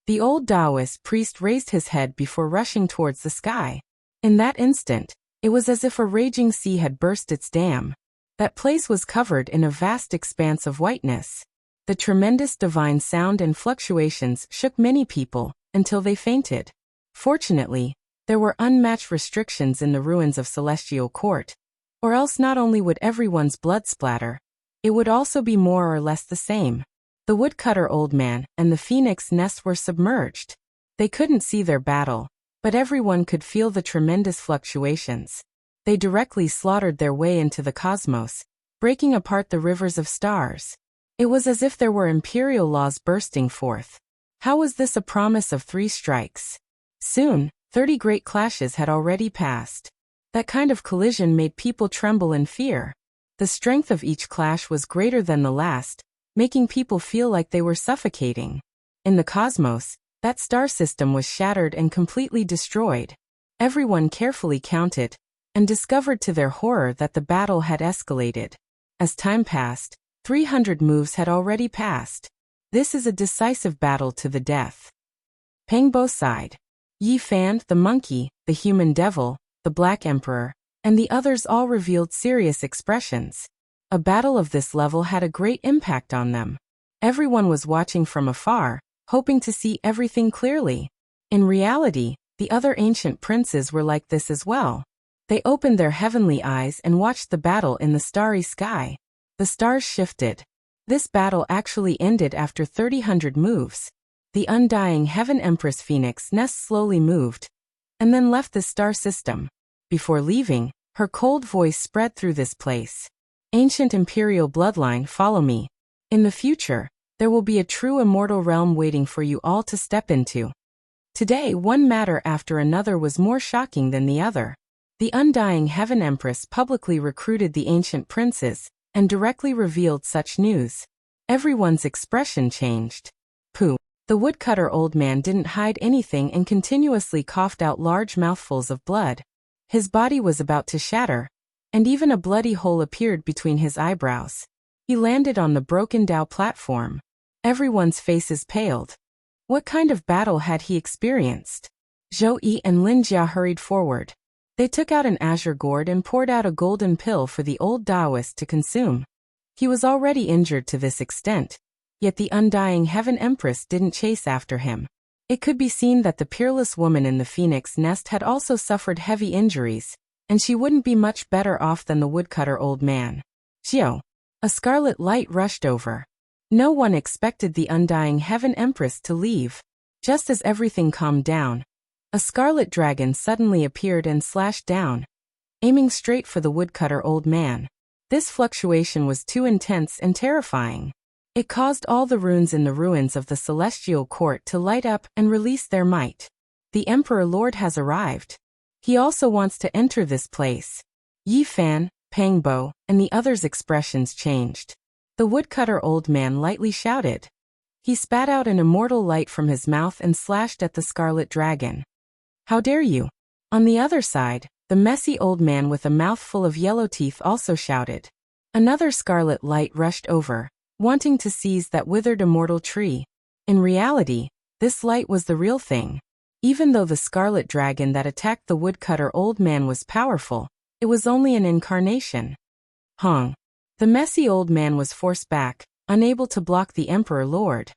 The old Taoist priest raised his head before rushing towards the sky. In that instant, it was as if a raging sea had burst its dam. That place was covered in a vast expanse of whiteness. The tremendous divine sound and fluctuations shook many people, until they fainted. Fortunately, there were unmatched restrictions in the ruins of Celestial Court, or else not only would everyone's blood splatter, it would also be more or less the same. The woodcutter old man and the phoenix nest were submerged. They couldn't see their battle, but everyone could feel the tremendous fluctuations. They directly slaughtered their way into the cosmos, breaking apart the rivers of stars. It was as if there were imperial laws bursting forth. How was this a promise of 3 strikes? Soon, 30 great clashes had already passed. That kind of collision made people tremble in fear. The strength of each clash was greater than the last, making people feel like they were suffocating. In the cosmos, that star system was shattered and completely destroyed. Everyone carefully counted, and discovered to their horror that the battle had escalated. As time passed, 300 moves had already passed. This is a decisive battle to the death. Pengbo sighed. Yi Fan, the monkey, the human devil, the Black Emperor, and the others all revealed serious expressions. A battle of this level had a great impact on them. Everyone was watching from afar, hoping to see everything clearly. In reality, the other ancient princes were like this as well. They opened their heavenly eyes and watched the battle in the starry sky. The stars shifted. This battle actually ended after 300 moves. The undying Heaven Empress Phoenix nest slowly moved, and then left the star system. Before leaving, her cold voice spread through this place. Ancient imperial bloodline, follow me. In the future, there will be a true immortal realm waiting for you all to step into. Today, one matter after another was more shocking than the other. The undying Heaven Empress publicly recruited the ancient princes, and directly revealed such news. Everyone's expression changed. Pooh. The woodcutter old man didn't hide anything and continuously coughed out large mouthfuls of blood. His body was about to shatter, and even a bloody hole appeared between his eyebrows. He landed on the broken Dao platform. Everyone's faces paled. What kind of battle had he experienced? Zhou Yi and Lin Jia hurried forward. They took out an azure gourd and poured out a golden pill for the old Taoist to consume. He was already injured to this extent, yet the undying Heaven Empress didn't chase after him. It could be seen that the peerless woman in the phoenix nest had also suffered heavy injuries, and she wouldn't be much better off than the woodcutter old man. Xiao! A scarlet light rushed over. No one expected the undying Heaven Empress to leave. Just as everything calmed down, a scarlet dragon suddenly appeared and slashed down, aiming straight for the woodcutter old man. This fluctuation was too intense and terrifying. It caused all the runes in the ruins of the celestial court to light up and release their might. The Emperor Lord has arrived. He also wants to enter this place. Yi Fan, Pangbo, and the others' expressions changed. The woodcutter old man lightly shouted. He spat out an immortal light from his mouth and slashed at the scarlet dragon. How dare you? On the other side, the messy old man with a mouthful of yellow teeth also shouted. Another scarlet light rushed over, wanting to seize that withered immortal tree. In reality, this light was the real thing. Even though the scarlet dragon that attacked the woodcutter old man was powerful, it was only an incarnation. Hong. The messy old man was forced back, unable to block the Emperor Lord.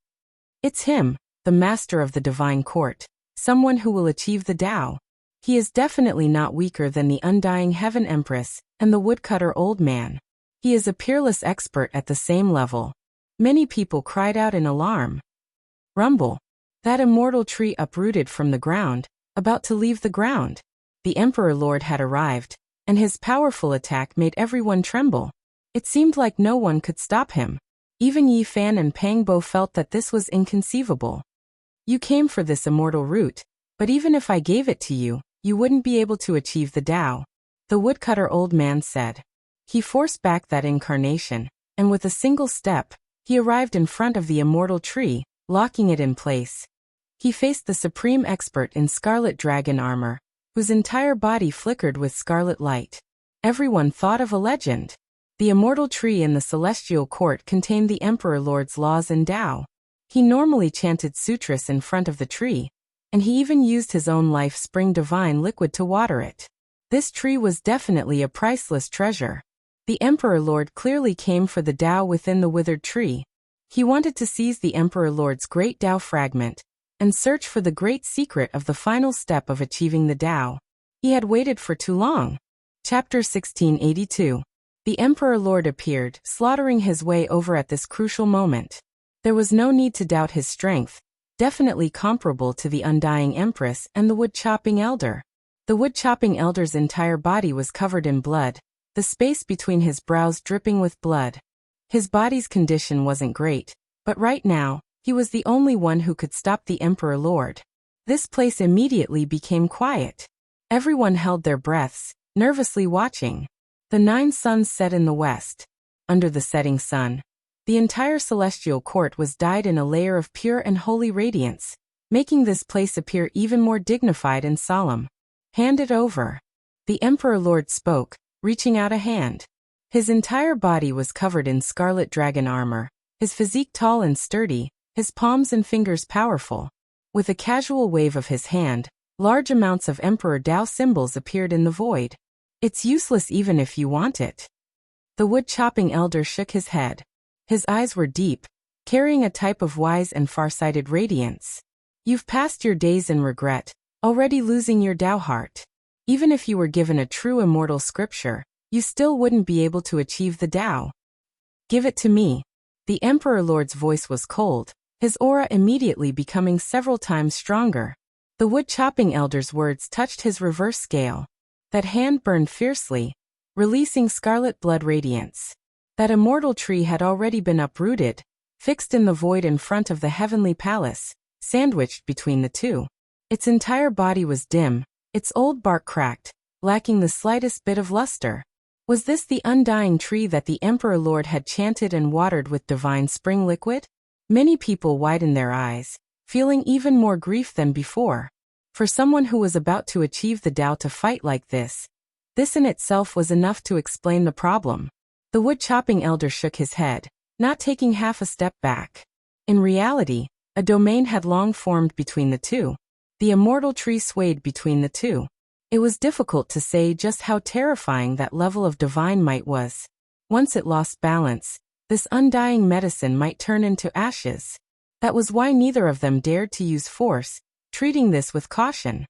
It's him, the master of the divine court, someone who will achieve the Tao. He is definitely not weaker than the undying Heaven Empress and the woodcutter old man. He is a peerless expert at the same level. Many people cried out in alarm. Rumble. That immortal tree uprooted from the ground, about to leave the ground. The Emperor Lord had arrived, and his powerful attack made everyone tremble. It seemed like no one could stop him. Even Yi Fan and Pangbo felt that this was inconceivable. You came for this immortal root, but even if I gave it to you, you wouldn't be able to achieve the Tao, the woodcutter old man said. He forced back that incarnation, and with a single step, he arrived in front of the immortal tree, locking it in place. He faced the supreme expert in scarlet dragon armor, whose entire body flickered with scarlet light. Everyone thought of a legend. The immortal tree in the celestial court contained the Emperor Lord's laws and Tao. He normally chanted sutras in front of the tree, and he even used his own life spring divine liquid to water it. This tree was definitely a priceless treasure. The Emperor Lord clearly came for the Tao within the withered tree. He wanted to seize the Emperor Lord's great Tao fragment, and search for the great secret of the final step of achieving the Tao. He had waited for too long. Chapter 1682. The Emperor Lord appeared, slaughtering his way over at this crucial moment. There was no need to doubt his strength, definitely comparable to the undying Empress and the wood-chopping elder. The wood-chopping elder's entire body was covered in blood, the space between his brows dripping with blood. His body's condition wasn't great, but right now, he was the only one who could stop the Emperor Lord. This place immediately became quiet. Everyone held their breaths, nervously watching. The 9 suns set in the west. Under the setting sun, the entire celestial court was dyed in a layer of pure and holy radiance, making this place appear even more dignified and solemn. Hand it over. The Emperor Lord spoke, reaching out a hand. His entire body was covered in scarlet dragon armor, his physique tall and sturdy, his palms and fingers powerful. With a casual wave of his hand, large amounts of Emperor Tao symbols appeared in the void. It's useless even if you want it. The wood-chopping elder shook his head. His eyes were deep, carrying a type of wise and far-sighted radiance. You've passed your days in regret, already losing your Tao heart. Even if you were given a true immortal scripture, you still wouldn't be able to achieve the Tao. Give it to me. The Emperor Lord's voice was cold, his aura immediately becoming several times stronger. The wood-chopping elder's words touched his reverse scale. That hand burned fiercely, releasing scarlet blood radiance. That immortal tree had already been uprooted, fixed in the void in front of the heavenly palace, sandwiched between the two. Its entire body was dim, its old bark cracked, lacking the slightest bit of luster. Was this the undying tree that the Emperor Lord had chanted and watered with divine spring liquid? Many people widened their eyes, feeling even more grief than before. For someone who was about to achieve the Tao to fight like this in itself was enough to explain the problem. The wood-chopping elder shook his head, not taking half a step back. In reality, a domain had long formed between the two. The immortal tree swayed between the two. It was difficult to say just how terrifying that level of divine might was. Once it lost balance, this undying medicine might turn into ashes. That was why neither of them dared to use force, treating this with caution.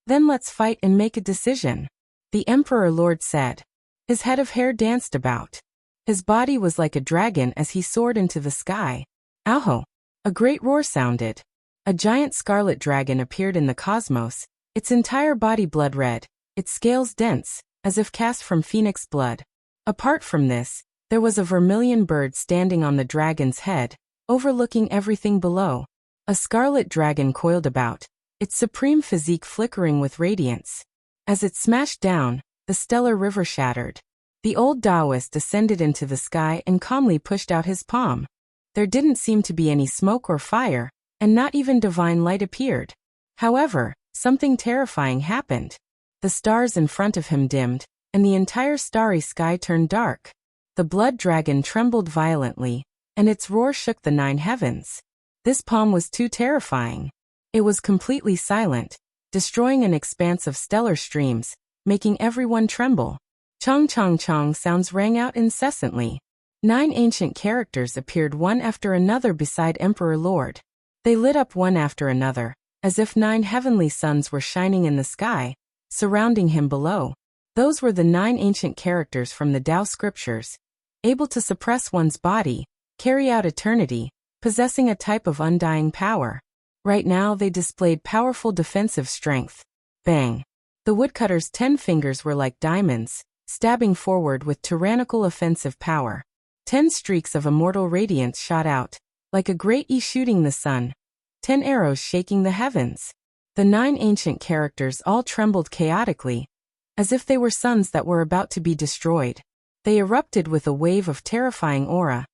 Then let's fight and make a decision, the Emperor Lord said. His head of hair danced about. His body was like a dragon as he soared into the sky. Aho! A great roar sounded. A giant scarlet dragon appeared in the cosmos, its entire body blood red, its scales dense, as if cast from phoenix blood. Apart from this, there was a vermilion bird standing on the dragon's head, overlooking everything below. A scarlet dragon coiled about, its supreme physique flickering with radiance. As it smashed down, the stellar river shattered. The old Taoist descended into the sky and calmly pushed out his palm. There didn't seem to be any smoke or fire, and not even divine light appeared. However, something terrifying happened. The stars in front of him dimmed, and the entire starry sky turned dark. The blood dragon trembled violently, and its roar shook the 9 heavens. This palm was too terrifying. It was completely silent, destroying an expanse of stellar streams, making everyone tremble. Chong chong chong sounds rang out incessantly. 9 ancient characters appeared one after another beside Emperor Lord. They lit up one after another, as if 9 heavenly suns were shining in the sky, surrounding him below. Those were the 9 ancient characters from the Tao scriptures, able to suppress one's body, carry out eternity, possessing a type of undying power. Right now they displayed powerful defensive strength. Bang! The woodcutter's 10 fingers were like diamonds, stabbing forward with tyrannical offensive power. 10 streaks of immortal radiance shot out, like a great E shooting the sun. 10 arrows shaking the heavens. The 9 ancient characters all trembled chaotically, as if they were suns that were about to be destroyed. They erupted with a wave of terrifying aura,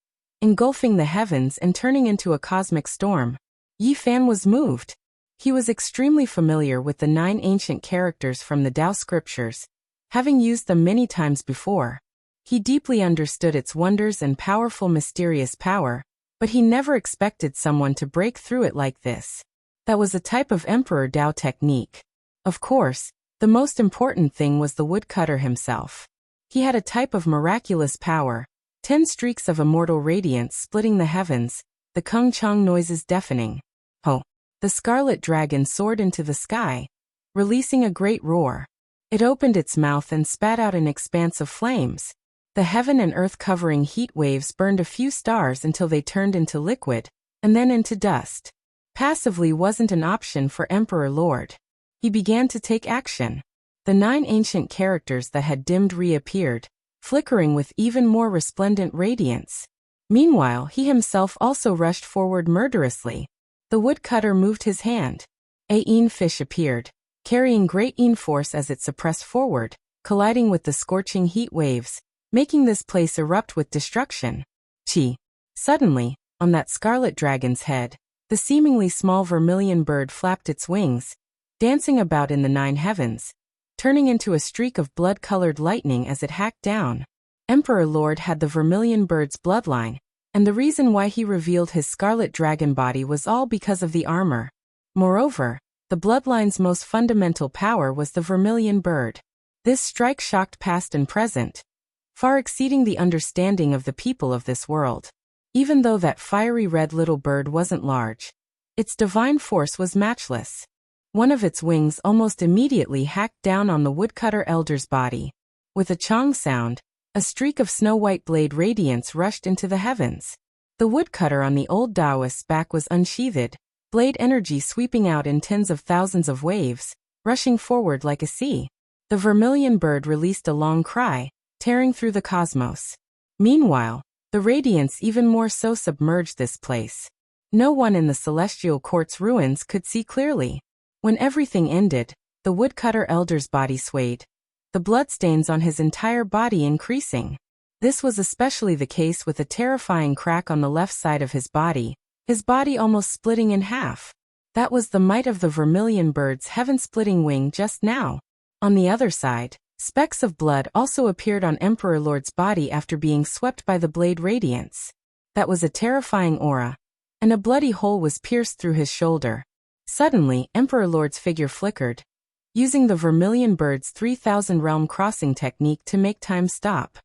engulfing the heavens and turning into a cosmic storm. Yi Fan was moved. He was extremely familiar with the 9 ancient characters from the Tao scriptures, having used them many times before. He deeply understood its wonders and powerful mysterious power, but he never expected someone to break through it like this. That was a type of Emperor Tao technique. Of course, the most important thing was the woodcutter himself. He had a type of miraculous power, 10 streaks of immortal radiance splitting the heavens, the kung chong noises deafening. Ho! The scarlet dragon soared into the sky, releasing a great roar. It opened its mouth and spat out an expanse of flames. The heaven and earth covering heat waves burned a few stars until they turned into liquid, and then into dust. Passively wasn't an option for Emperor Lord. He began to take action. The 9 ancient characters that had dimmed reappeared, flickering with even more resplendent radiance. Meanwhile, he himself also rushed forward murderously. The woodcutter moved his hand. A Een fish appeared, carrying great Een force as it suppressed forward, colliding with the scorching heat waves, making this place erupt with destruction. Chi! Suddenly, on that scarlet dragon's head, the seemingly small vermilion bird flapped its wings, dancing about in the 9 heavens, turning into a streak of blood-colored lightning as it hacked down. Emperor Lord had the vermilion bird's bloodline, and the reason why he revealed his scarlet dragon body was all because of the armor. Moreover, the bloodline's most fundamental power was the vermilion bird. This strike shocked past and present, far exceeding the understanding of the people of this world. Even though that fiery red little bird wasn't large, its divine force was matchless. One of its wings almost immediately hacked down on the woodcutter elder's body. With a chong sound, a streak of snow-white blade radiance rushed into the heavens. The woodcutter on the old Taoist's back was unsheathed, blade energy sweeping out in tens of thousands of waves, rushing forward like a sea. The vermilion bird released a long cry, tearing through the cosmos. Meanwhile, the radiance even more so submerged this place. No one in the celestial court's ruins could see clearly. When everything ended, the woodcutter elder's body swayed, the bloodstains on his entire body increasing. This was especially the case with a terrifying crack on the left side of his body almost splitting in half. That was the might of the vermilion bird's heaven-splitting wing just now. On the other side, specks of blood also appeared on Emperor Lord's body after being swept by the blade radiance. That was a terrifying aura, and a bloody hole was pierced through his shoulder. Suddenly, Emperor Lord's figure flickered. using the Vermilion Bird's 3000 realm crossing technique to make time stop.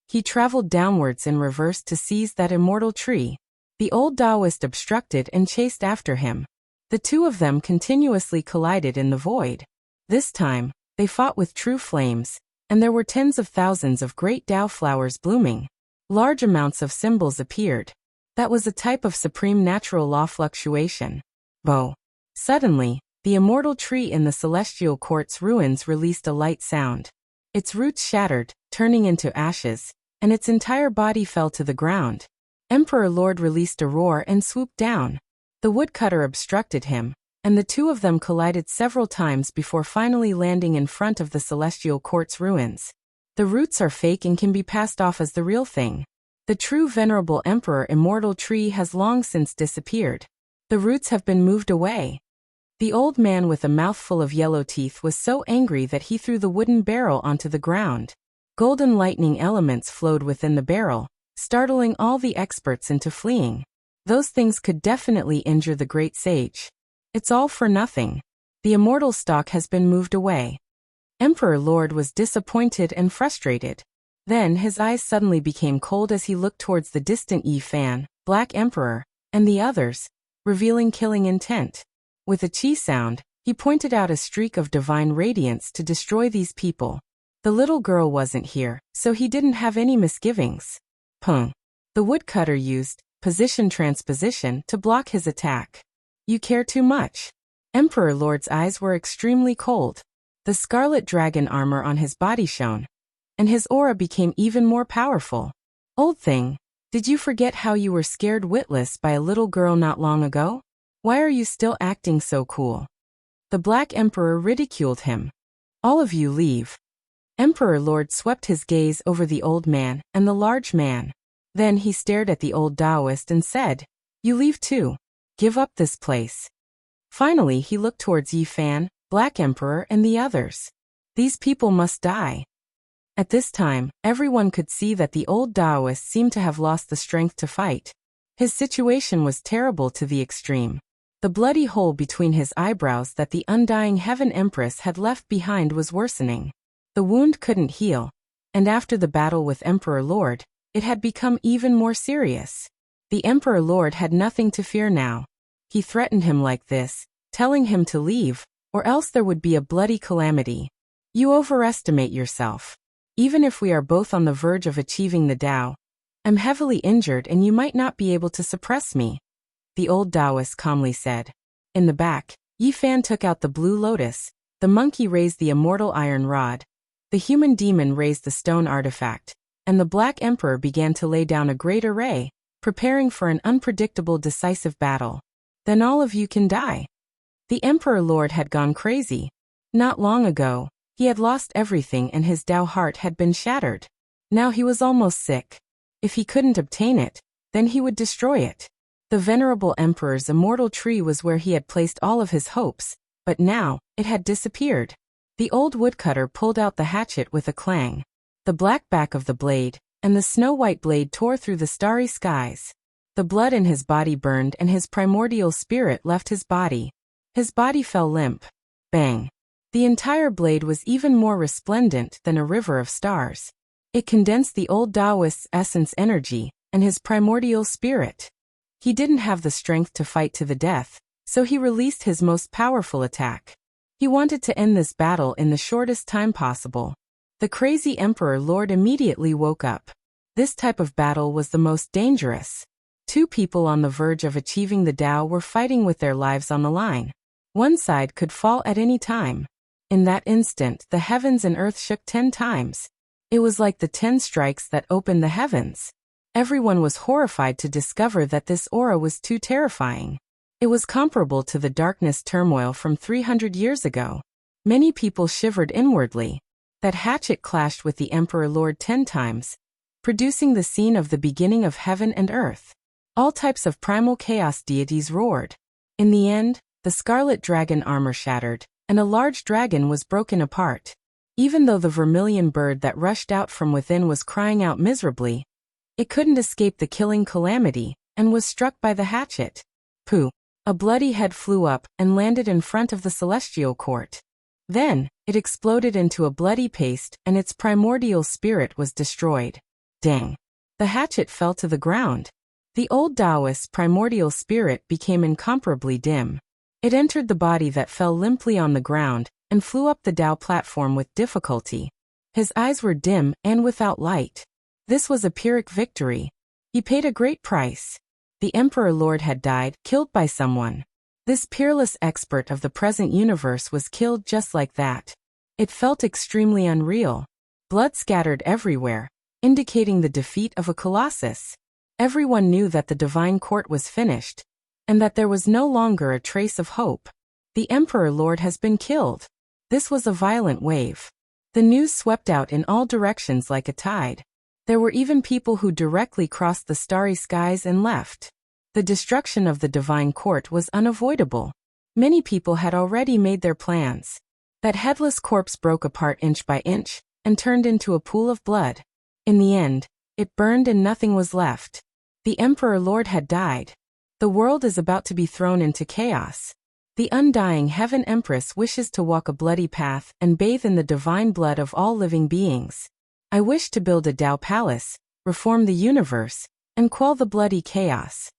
He traveled downwards in reverse to seize that immortal tree. The old Taoist obstructed and chased after him. The two of them continuously collided in the void. This time, they fought with true flames, and there were tens of thousands of great Tao flowers blooming. Large amounts of symbols appeared. That was a type of supreme natural law fluctuation. Bo. Suddenly, the immortal tree in the celestial court's ruins released a light sound. Its roots shattered, turning into ashes, and its entire body fell to the ground. Emperor Lord released a roar and swooped down. The woodcutter obstructed him, and the two of them collided several times before finally landing in front of the celestial court's ruins. The roots are fake and can be passed off as the real thing. The true venerable emperor immortal tree has long since disappeared. The roots have been moved away. The old man with a mouthful of yellow teeth was so angry that he threw the wooden barrel onto the ground. Golden lightning elements flowed within the barrel, startling all the experts into fleeing. Those things could definitely injure the great sage. It's all for nothing. The immortal stock has been moved away. Emperor Lord was disappointed and frustrated. Then his eyes suddenly became cold as he looked towards the distant Yi Fan, Black Emperor, and the others, revealing killing intent. With a chi sound, he pointed out a streak of divine radiance to destroy these people. The little girl wasn't here, so he didn't have any misgivings. Pung. The woodcutter used position transposition to block his attack. You care too much. Emperor Lord's eyes were extremely cold. The scarlet dragon armor on his body shone, and his aura became even more powerful. Old thing, did you forget how you were scared witless by a little girl not long ago? Why are you still acting so cool? The Black Emperor ridiculed him. All of you leave. Emperor Lord swept his gaze over the old man and the large man. Then he stared at the old Taoist and said, You leave too. Give up this place. Finally he looked towards Yi Fan, Black Emperor and the others. These people must die. At this time, everyone could see that the old Taoist seemed to have lost the strength to fight. His situation was terrible to the extreme. The bloody hole between his eyebrows that the undying Heaven Empress had left behind was worsening. The wound couldn't heal, and after the battle with Emperor Lord, it had become even more serious. The Emperor Lord had nothing to fear now. He threatened him like this, telling him to leave, or else there would be a bloody calamity. You overestimate yourself. Even if we are both on the verge of achieving the Tao, I'm heavily injured and you might not be able to suppress me, the old Taoist calmly said. In the back, Yi Fan took out the blue lotus, the monkey raised the immortal iron rod, the human demon raised the stone artifact, and the Black Emperor began to lay down a great array, preparing for an unpredictable decisive battle. Then all of you can die. The Emperor Lord had gone crazy. Not long ago, he had lost everything and his Tao heart had been shattered. Now he was almost sick. If he couldn't obtain it, then he would destroy it. The venerable Emperor's immortal tree was where he had placed all of his hopes, but now, it had disappeared. The old woodcutter pulled out the hatchet with a clang. The black back of the blade, and the snow-white blade tore through the starry skies. The blood in his body burned and his primordial spirit left his body. His body fell limp. Bang. The entire blade was even more resplendent than a river of stars. It condensed the old Taoist's essence energy and his primordial spirit. He didn't have the strength to fight to the death, so he released his most powerful attack. He wanted to end this battle in the shortest time possible. The crazy Emperor Lord immediately woke up. This type of battle was the most dangerous. Two people on the verge of achieving the Tao were fighting with their lives on the line. One side could fall at any time. In that instant, the heavens and earth shook 10 times. It was like the 10 strikes that opened the heavens. Everyone was horrified to discover that this aura was too terrifying. It was comparable to the darkness turmoil from 300 years ago. Many people shivered inwardly. That hatchet clashed with the Emperor Lord 10 times, producing the scene of the beginning of heaven and earth. All types of primal chaos deities roared. In the end, the scarlet dragon armor shattered, and a large dragon was broken apart. Even though the vermilion bird that rushed out from within was crying out miserably, it couldn't escape the killing calamity, and was struck by the hatchet. Pooh! A bloody head flew up and landed in front of the celestial court. Then, it exploded into a bloody paste and its primordial spirit was destroyed. Dang. The hatchet fell to the ground. The old Taoist's primordial spirit became incomparably dim. It entered the body that fell limply on the ground and flew up the Tao platform with difficulty. His eyes were dim and without light. This was a Pyrrhic victory. He paid a great price. The Emperor Lord had died, killed by someone. This peerless expert of the present universe was killed just like that. It felt extremely unreal. Blood scattered everywhere, indicating the defeat of a colossus. Everyone knew that the divine court was finished, and that there was no longer a trace of hope. The Emperor Lord has been killed. This was a violent wave. The news swept out in all directions like a tide. There were even people who directly crossed the starry skies and left. The destruction of the divine court was unavoidable. Many people had already made their plans. That headless corpse broke apart inch by inch and turned into a pool of blood. In the end, it burned and nothing was left. The Emperor Lord had died. The world is about to be thrown into chaos. The undying Heaven Empress wishes to walk a bloody path and bathe in the divine blood of all living beings. I wish to build a Tao palace, reform the universe, and quell the bloody chaos.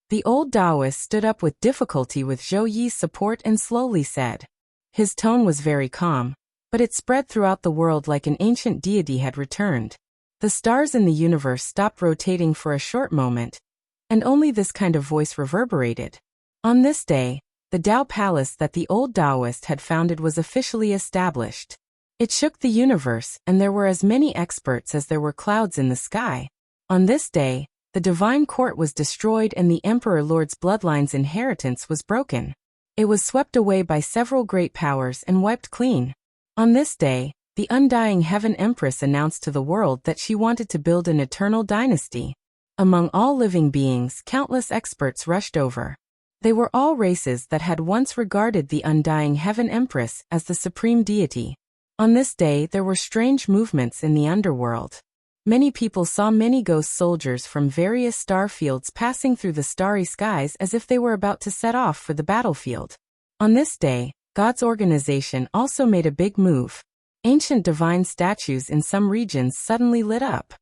The old Taoist stood up with difficulty with Zhou Yi's support and slowly said. His tone was very calm, but it spread throughout the world like an ancient deity had returned. The stars in the universe stopped rotating for a short moment, and only this kind of voice reverberated. On this day, the Tao palace that the old Taoist had founded was officially established. It shook the universe, and there were as many experts as there were clouds in the sky. On this day, the divine court was destroyed and the Emperor Lord's bloodline's inheritance was broken. It was swept away by several great powers and wiped clean. On this day, the undying Heaven Empress announced to the world that she wanted to build an eternal dynasty. Among all living beings, countless experts rushed over. They were all races that had once regarded the undying Heaven Empress as the supreme deity. On this day, there were strange movements in the underworld. Many people saw many ghost soldiers from various star fields passing through the starry skies as if they were about to set off for the battlefield. On this day, God's organization also made a big move. Ancient divine statues in some regions suddenly lit up.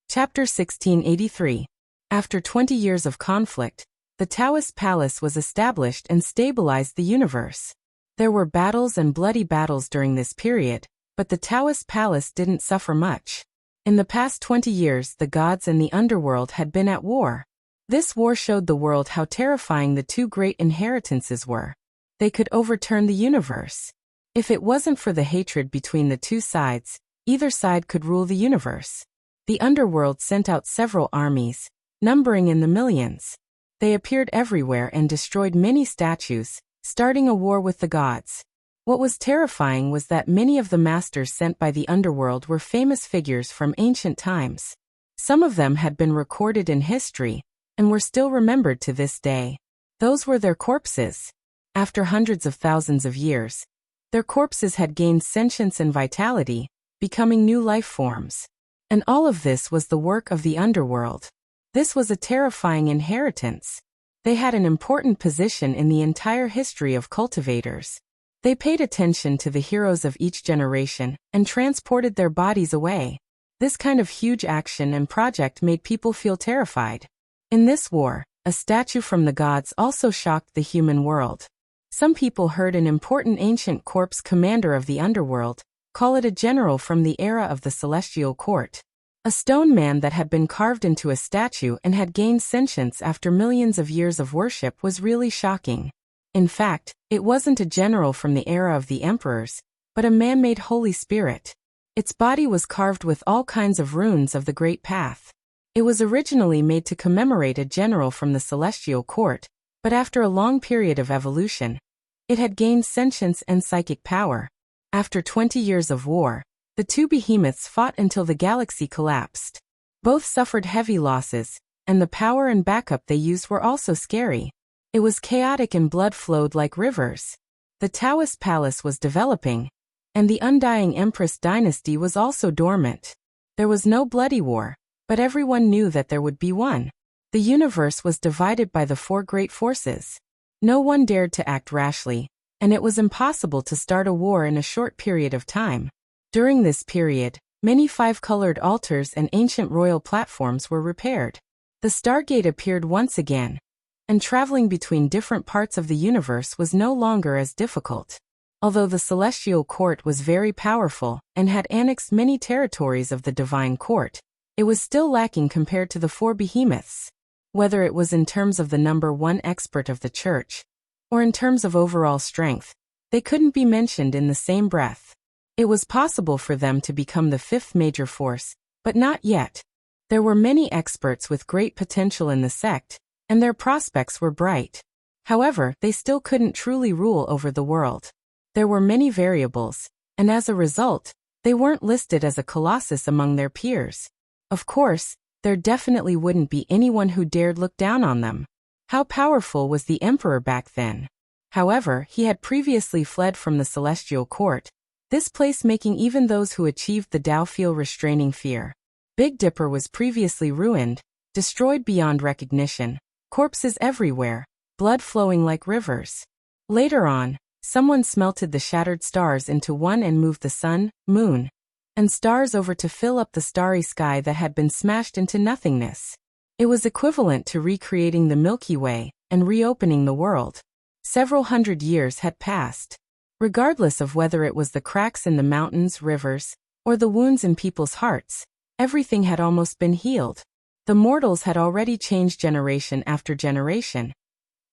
Chapter 1683. After 20 years of conflict, the Taoist palace was established and stabilized the universe. There were battles and bloody battles during this period, but the Taoist palace didn't suffer much. In the past 20 years, the gods and the underworld had been at war. This war showed the world how terrifying the two great inheritances were. They could overturn the universe. If it wasn't for the hatred between the two sides, either side could rule the universe. The underworld sent out several armies, numbering in the millions. They appeared everywhere and destroyed many statues, starting a war with the gods. What was terrifying was that many of the masters sent by the underworld were famous figures from ancient times. Some of them had been recorded in history, and were still remembered to this day. Those were their corpses. After hundreds of thousands of years, their corpses had gained sentience and vitality, becoming new life forms. And all of this was the work of the underworld. This was a terrifying inheritance. They had an important position in the entire history of cultivators. They paid attention to the heroes of each generation and transported their bodies away. This kind of huge action and project made people feel terrified. In this war, a statue from the gods also shocked the human world. Some people heard an important ancient corpse commander of the underworld call it a general from the era of the celestial court. A stone man that had been carved into a statue and had gained sentience after millions of years of worship was really shocking. In fact, it wasn't a general from the era of the emperors, but a man-made Holy Spirit. Its body was carved with all kinds of runes of the Great Path. It was originally made to commemorate a general from the celestial court, but after a long period of evolution, it had gained sentience and psychic power. After 20 years of war, the two behemoths fought until the galaxy collapsed. Both suffered heavy losses, and the power and backup they used were also scary. It was chaotic and blood flowed like rivers. The Taoist palace was developing, and the undying Empress dynasty was also dormant. There was no bloody war, but everyone knew that there would be one. The universe was divided by the four great forces. No one dared to act rashly, and it was impossible to start a war in a short period of time. During this period, many five-colored altars and ancient royal platforms were repaired. The Stargate appeared once again, and traveling between different parts of the universe was no longer as difficult. Although the Celestial Court was very powerful and had annexed many territories of the Divine Court, it was still lacking compared to the four behemoths. Whether it was in terms of the number one expert of the Church, or in terms of overall strength, they couldn't be mentioned in the same breath. It was possible for them to become the fifth major force, but not yet. There were many experts with great potential in the sect, and their prospects were bright. However, they still couldn't truly rule over the world. There were many variables, and as a result, they weren't listed as a colossus among their peers. Of course, there definitely wouldn't be anyone who dared look down on them. How powerful was the Emperor back then? However, he had previously fled from the Celestial Court, this place making even those who achieved the Tao feel restraining fear. Big Dipper was previously ruined, destroyed beyond recognition, corpses everywhere, blood flowing like rivers. Later on, someone smelted the shattered stars into one and moved the sun, moon, and stars over to fill up the starry sky that had been smashed into nothingness. It was equivalent to recreating the Milky Way and reopening the world. Several hundred years had passed. Regardless of whether it was the cracks in the mountains, rivers, or the wounds in people's hearts, everything had almost been healed. The mortals had already changed generation after generation.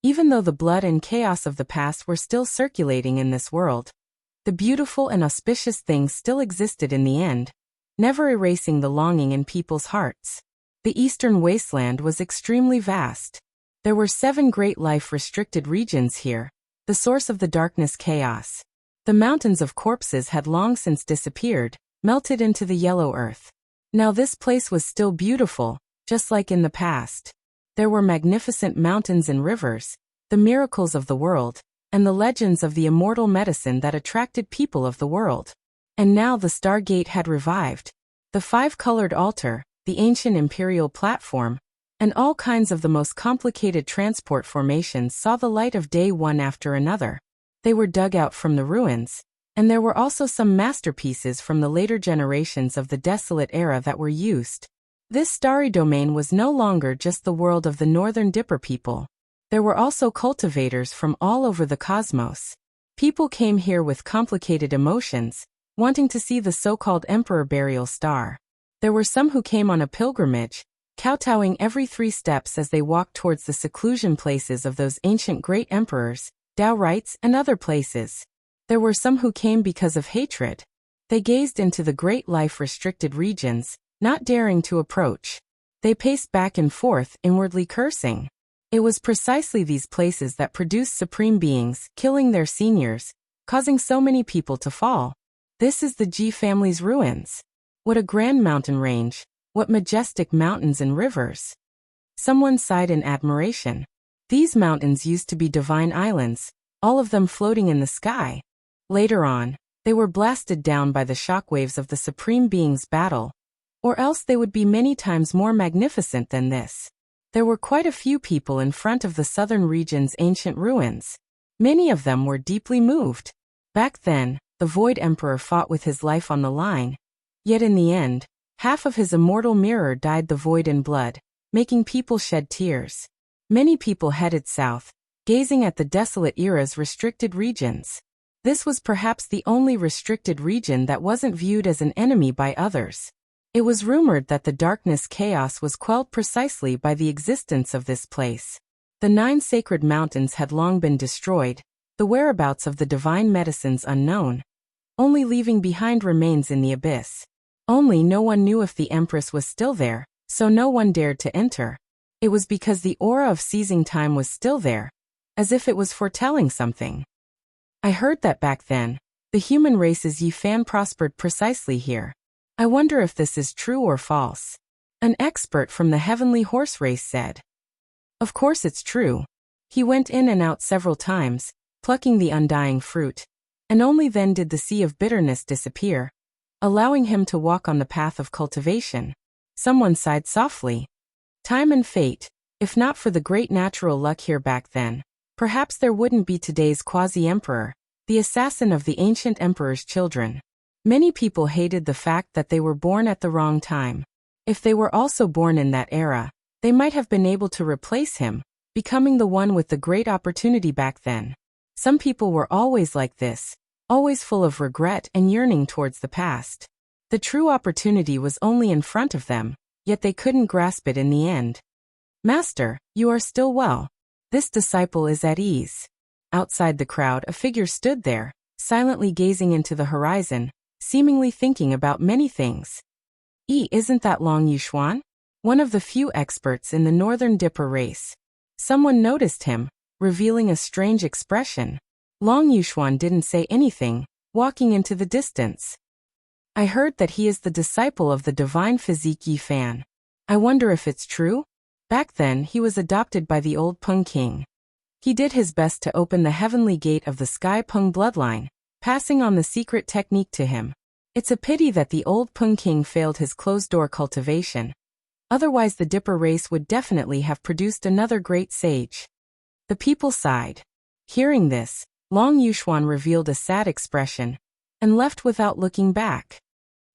Even though the blood and chaos of the past were still circulating in this world, the beautiful and auspicious things still existed in the end, never erasing the longing in people's hearts. The eastern wasteland was extremely vast. There were 7 great life-restricted regions here, the source of the darkness chaos. The mountains of corpses had long since disappeared, melted into the yellow earth. Now this place was still beautiful, just like in the past. There were magnificent mountains and rivers, the miracles of the world, and the legends of the immortal medicine that attracted people of the world. And now the Stargate had revived. The 5-colored altar, the ancient imperial platform, and all kinds of the most complicated transport formations saw the light of day one after another. They were dug out from the ruins, and there were also some masterpieces from the later generations of the Desolate Era that were used. This starry domain was no longer just the world of the Northern Dipper people. There were also cultivators from all over the cosmos. People came here with complicated emotions, wanting to see the so-called Emperor Burial Star. There were some who came on a pilgrimage, kowtowing every 3 steps as they walked towards the seclusion places of those ancient great emperors, Tao rites, and other places. There were some who came because of hatred. They gazed into the great life-restricted regions, not daring to approach. They paced back and forth, inwardly cursing. It was precisely these places that produced supreme beings, killing their seniors, causing so many people to fall. This is the G family's ruins. What a grand mountain range. What majestic mountains and rivers. Someone sighed in admiration. These mountains used to be divine islands, all of them floating in the sky. Later on, they were blasted down by the shockwaves of the Supreme Being's battle, or else they would be many times more magnificent than this. There were quite a few people in front of the southern region's ancient ruins. Many of them were deeply moved. Back then, the Void Emperor fought with his life on the line. Yet in the end, half of his immortal mirror dyed the void in blood, making people shed tears. Many people headed south, gazing at the Desolate Era's restricted regions. This was perhaps the only restricted region that wasn't viewed as an enemy by others. It was rumored that the darkness chaos was quelled precisely by the existence of this place. The 9 sacred mountains had long been destroyed, the whereabouts of the divine medicines unknown, only leaving behind remains in the abyss. Only no one knew if the Empress was still there, so no one dared to enter. It was because the aura of seizing time was still there, as if it was foretelling something. I heard that back then, the human race's Yifan prospered precisely here. I wonder if this is true or false. An expert from the heavenly horse race said. Of course it's true. He went in and out several times, plucking the undying fruit, and only then did the sea of bitterness disappear, allowing him to walk on the path of cultivation. Someone sighed softly. Time and fate, if not for the great natural luck here back then, perhaps there wouldn't be today's quasi-emperor, the assassin of the ancient emperor's children. Many people hated the fact that they were born at the wrong time. If they were also born in that era, they might have been able to replace him, becoming the one with the great opportunity back then. Some people were always like this, always full of regret and yearning towards the past. The true opportunity was only in front of them, yet they couldn't grasp it in the end. Master, you are still well. This disciple is at ease. Outside the crowd, a figure stood there, silently gazing into the horizon, seemingly thinking about many things. Isn't that Long Yuxuan? One of the few experts in the Northern Dipper race. Someone noticed him, revealing a strange expression. Long Yuxuan didn't say anything, walking into the distance. I heard that he is the disciple of the divine physique Yi Fan. I wonder if it's true? Back then he was adopted by the old Peng king. He did his best to open the heavenly gate of the Sky Peng bloodline, passing on the secret technique to him. It's a pity that the old Peng king failed his closed-door cultivation. Otherwise the Dipper race would definitely have produced another great sage. The people sighed. Hearing this, Long Yuxuan revealed a sad expression, and left without looking back.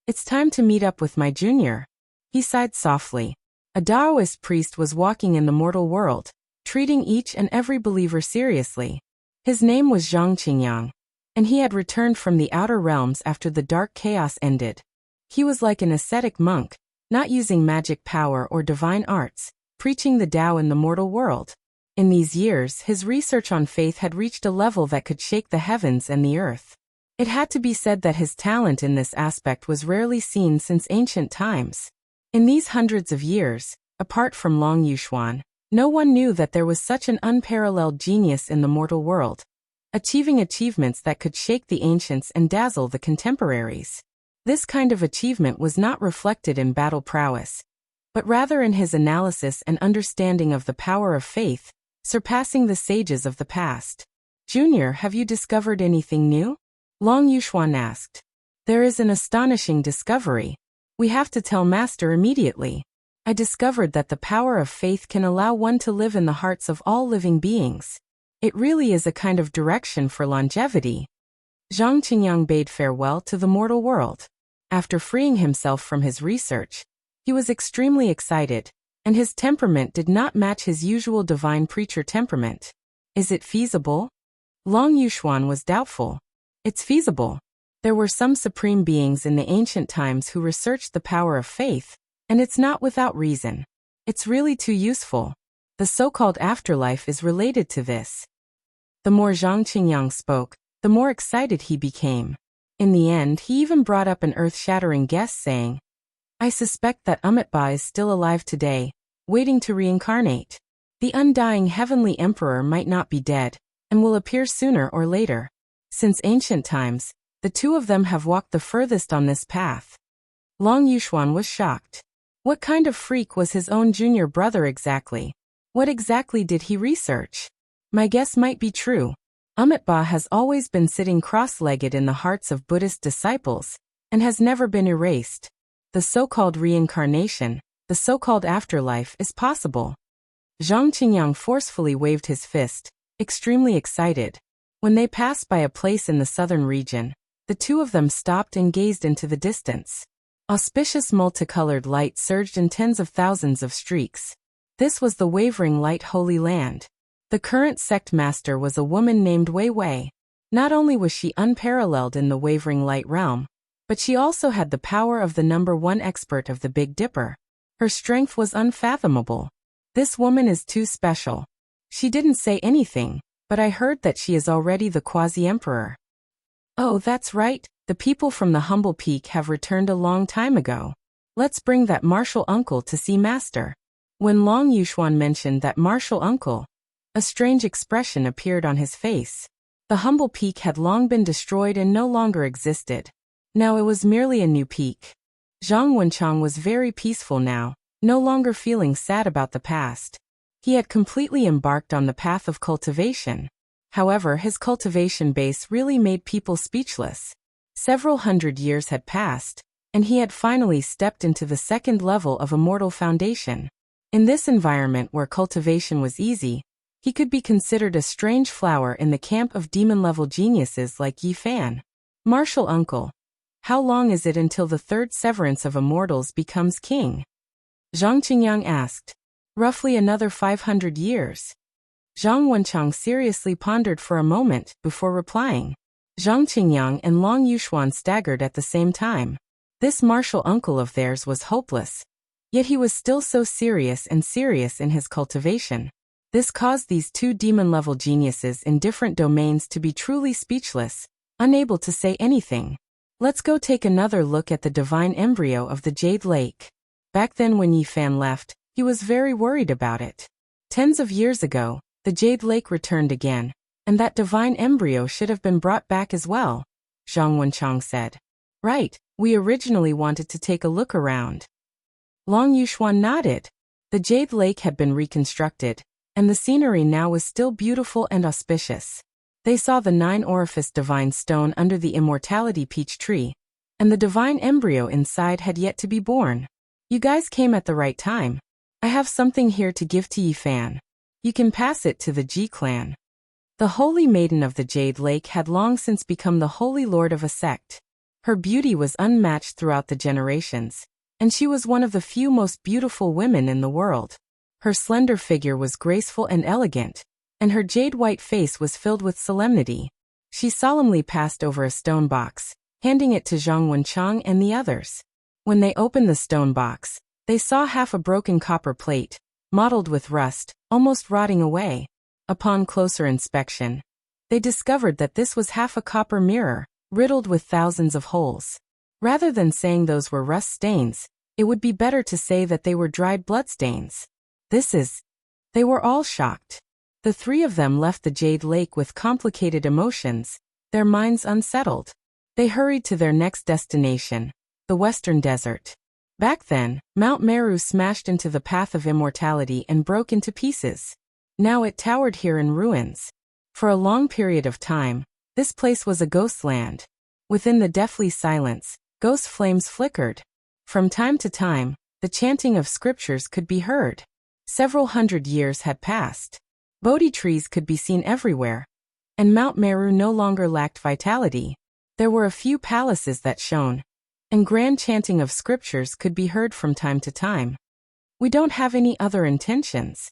It's time to meet up with my junior. He sighed softly. A Taoist priest was walking in the mortal world, treating each and every believer seriously. His name was Zhang Qingyang, and he had returned from the outer realms after the dark chaos ended. He was like an ascetic monk, not using magic power or divine arts, preaching the Tao in the mortal world. In these years, his research on faith had reached a level that could shake the heavens and the earth. It had to be said that his talent in this aspect was rarely seen since ancient times. In these hundreds of years, apart from Long Yuxuan, no one knew that there was such an unparalleled genius in the mortal world, achieving achievements that could shake the ancients and dazzle the contemporaries. This kind of achievement was not reflected in battle prowess, but rather in his analysis and understanding of the power of faith, surpassing the sages of the past. Junior, have you discovered anything new? Long Yuxuan asked. There is an astonishing discovery. We have to tell Master immediately. I discovered that the power of faith can allow one to live in the hearts of all living beings. It really is a kind of direction for longevity. Zhang Qingyang bade farewell to the mortal world. After freeing himself from his research, he was extremely excited, and his temperament did not match his usual divine preacher temperament. Is it feasible? Long Yuxuan was doubtful. It's feasible. There were some supreme beings in the ancient times who researched the power of faith, and it's not without reason. It's really too useful. The so-called afterlife is related to this. The more Zhang Qingyang spoke, the more excited he became. In the end, he even brought up an earth-shattering guess saying, I suspect that Amitabha is still alive today, waiting to reincarnate. The undying heavenly emperor might not be dead, and will appear sooner or later. Since ancient times, the two of them have walked the furthest on this path. Long Yuxuan was shocked. What kind of freak was his own junior brother exactly? What exactly did he research? My guess might be true. Amitabha has always been sitting cross-legged in the hearts of Buddhist disciples, and has never been erased. The so-called reincarnation, the so-called afterlife is possible. Zhang Qingyang forcefully waved his fist, extremely excited. When they passed by a place in the southern region, the two of them stopped and gazed into the distance. Auspicious multicolored light surged in tens of thousands of streaks. This was the Wavering Light Holy Land. The current sect master was a woman named Wei Wei. Not only was she unparalleled in the Wavering Light realm, but she also had the power of the #1 expert of the Big Dipper. Her strength was unfathomable. This woman is too special. She didn't say anything, but I heard that she is already the quasi-emperor. Oh, that's right, the people from the humble peak have returned a long time ago. Let's bring that martial uncle to see Master. When Long Yuxuan mentioned that martial uncle, a strange expression appeared on his face. The humble peak had long been destroyed and no longer existed. Now it was merely a new peak. Zhang Wenchang was very peaceful now, no longer feeling sad about the past. He had completely embarked on the path of cultivation. However, his cultivation base really made people speechless. Several hundred years had passed, and he had finally stepped into the second level of immortal foundation. In this environment where cultivation was easy, He could be considered a strange flower in the camp of demon-level geniuses like Yi Fan. Martial uncle. How long is it until the third severance of immortals becomes king? Zhang Qingyang asked. Roughly another 500 years. Zhang Wenchang seriously pondered for a moment before replying. Zhang Qingyang and Long Yuxuan staggered at the same time. This martial uncle of theirs was hopeless. Yet he was still so serious in his cultivation. This caused these two demon-level geniuses in different domains to be truly speechless, unable to say anything. Let's go take another look at the divine embryo of the Jade Lake. Back then when Yi Fan left, he was very worried about it. Tens of years ago, the Jade Lake returned again, and that divine embryo should have been brought back as well, Zhang Wenchang said. Right, we originally wanted to take a look around. Long Yuxuan nodded. The Jade Lake had been reconstructed, and the scenery now was still beautiful and auspicious. They saw the 9-orifice divine stone under the immortality peach tree, and the divine embryo inside had yet to be born. You guys came at the right time. I have something here to give to Yi Fan. You can pass it to the Ji clan. The holy maiden of the Jade Lake had long since become the holy lord of a sect. Her beauty was unmatched throughout the generations, and she was one of the few most beautiful women in the world. Her slender figure was graceful and elegant, and her jade-white face was filled with solemnity. She solemnly passed over a stone box, handing it to Zhang Wenchang and the others. When they opened the stone box, they saw half a broken copper plate, mottled with rust, almost rotting away. Upon closer inspection, they discovered that this was half a copper mirror, riddled with thousands of holes. Rather than saying those were rust stains, it would be better to say that they were dried bloodstains. They were all shocked. The three of them left the Jade Lake with complicated emotions, their minds unsettled. They hurried to their next destination, the Western Desert. Back then, Mount Meru smashed into the path of immortality and broke into pieces. Now it towered here in ruins. For a long period of time, this place was a ghost land. Within the deathly silence, ghost flames flickered. From time to time, the chanting of scriptures could be heard. Several hundred years had passed. Bodhi trees could be seen everywhere, and Mount Meru no longer lacked vitality. There were a few palaces that shone, and grand chanting of scriptures could be heard from time to time. We don't have any other intentions.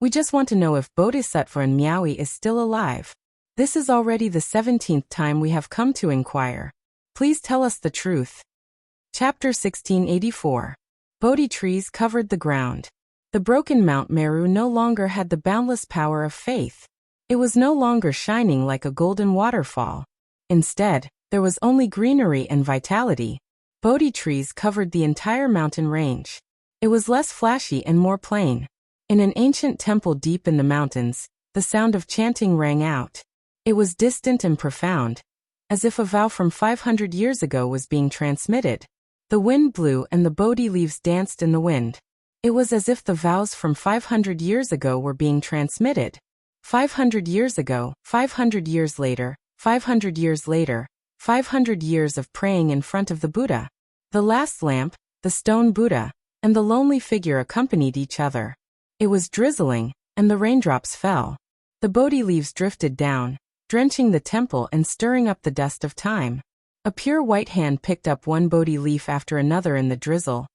We just want to know if Bodhisattva and Miaoi is still alive. This is already the 17th time we have come to inquire. Please tell us the truth. Chapter 1684. Bodhi trees covered the ground. The broken Mount Meru no longer had the boundless power of faith. It was no longer shining like a golden waterfall. Instead, there was only greenery and vitality. Bodhi trees covered the entire mountain range. It was less flashy and more plain. In an ancient temple deep in the mountains, the sound of chanting rang out. It was distant and profound, as if a vow from 500 years ago was being transmitted. The wind blew and the Bodhi leaves danced in the wind. It was as if the vows from 500 years ago were being transmitted. 500 years ago, 500 years later, 500 years later, 500 years of praying in front of the Buddha. The last lamp, the stone Buddha, and the lonely figure accompanied each other. It was drizzling, and the raindrops fell. The Bodhi leaves drifted down, drenching the temple and stirring up the dust of time. A pure white hand picked up one Bodhi leaf after another in the drizzle,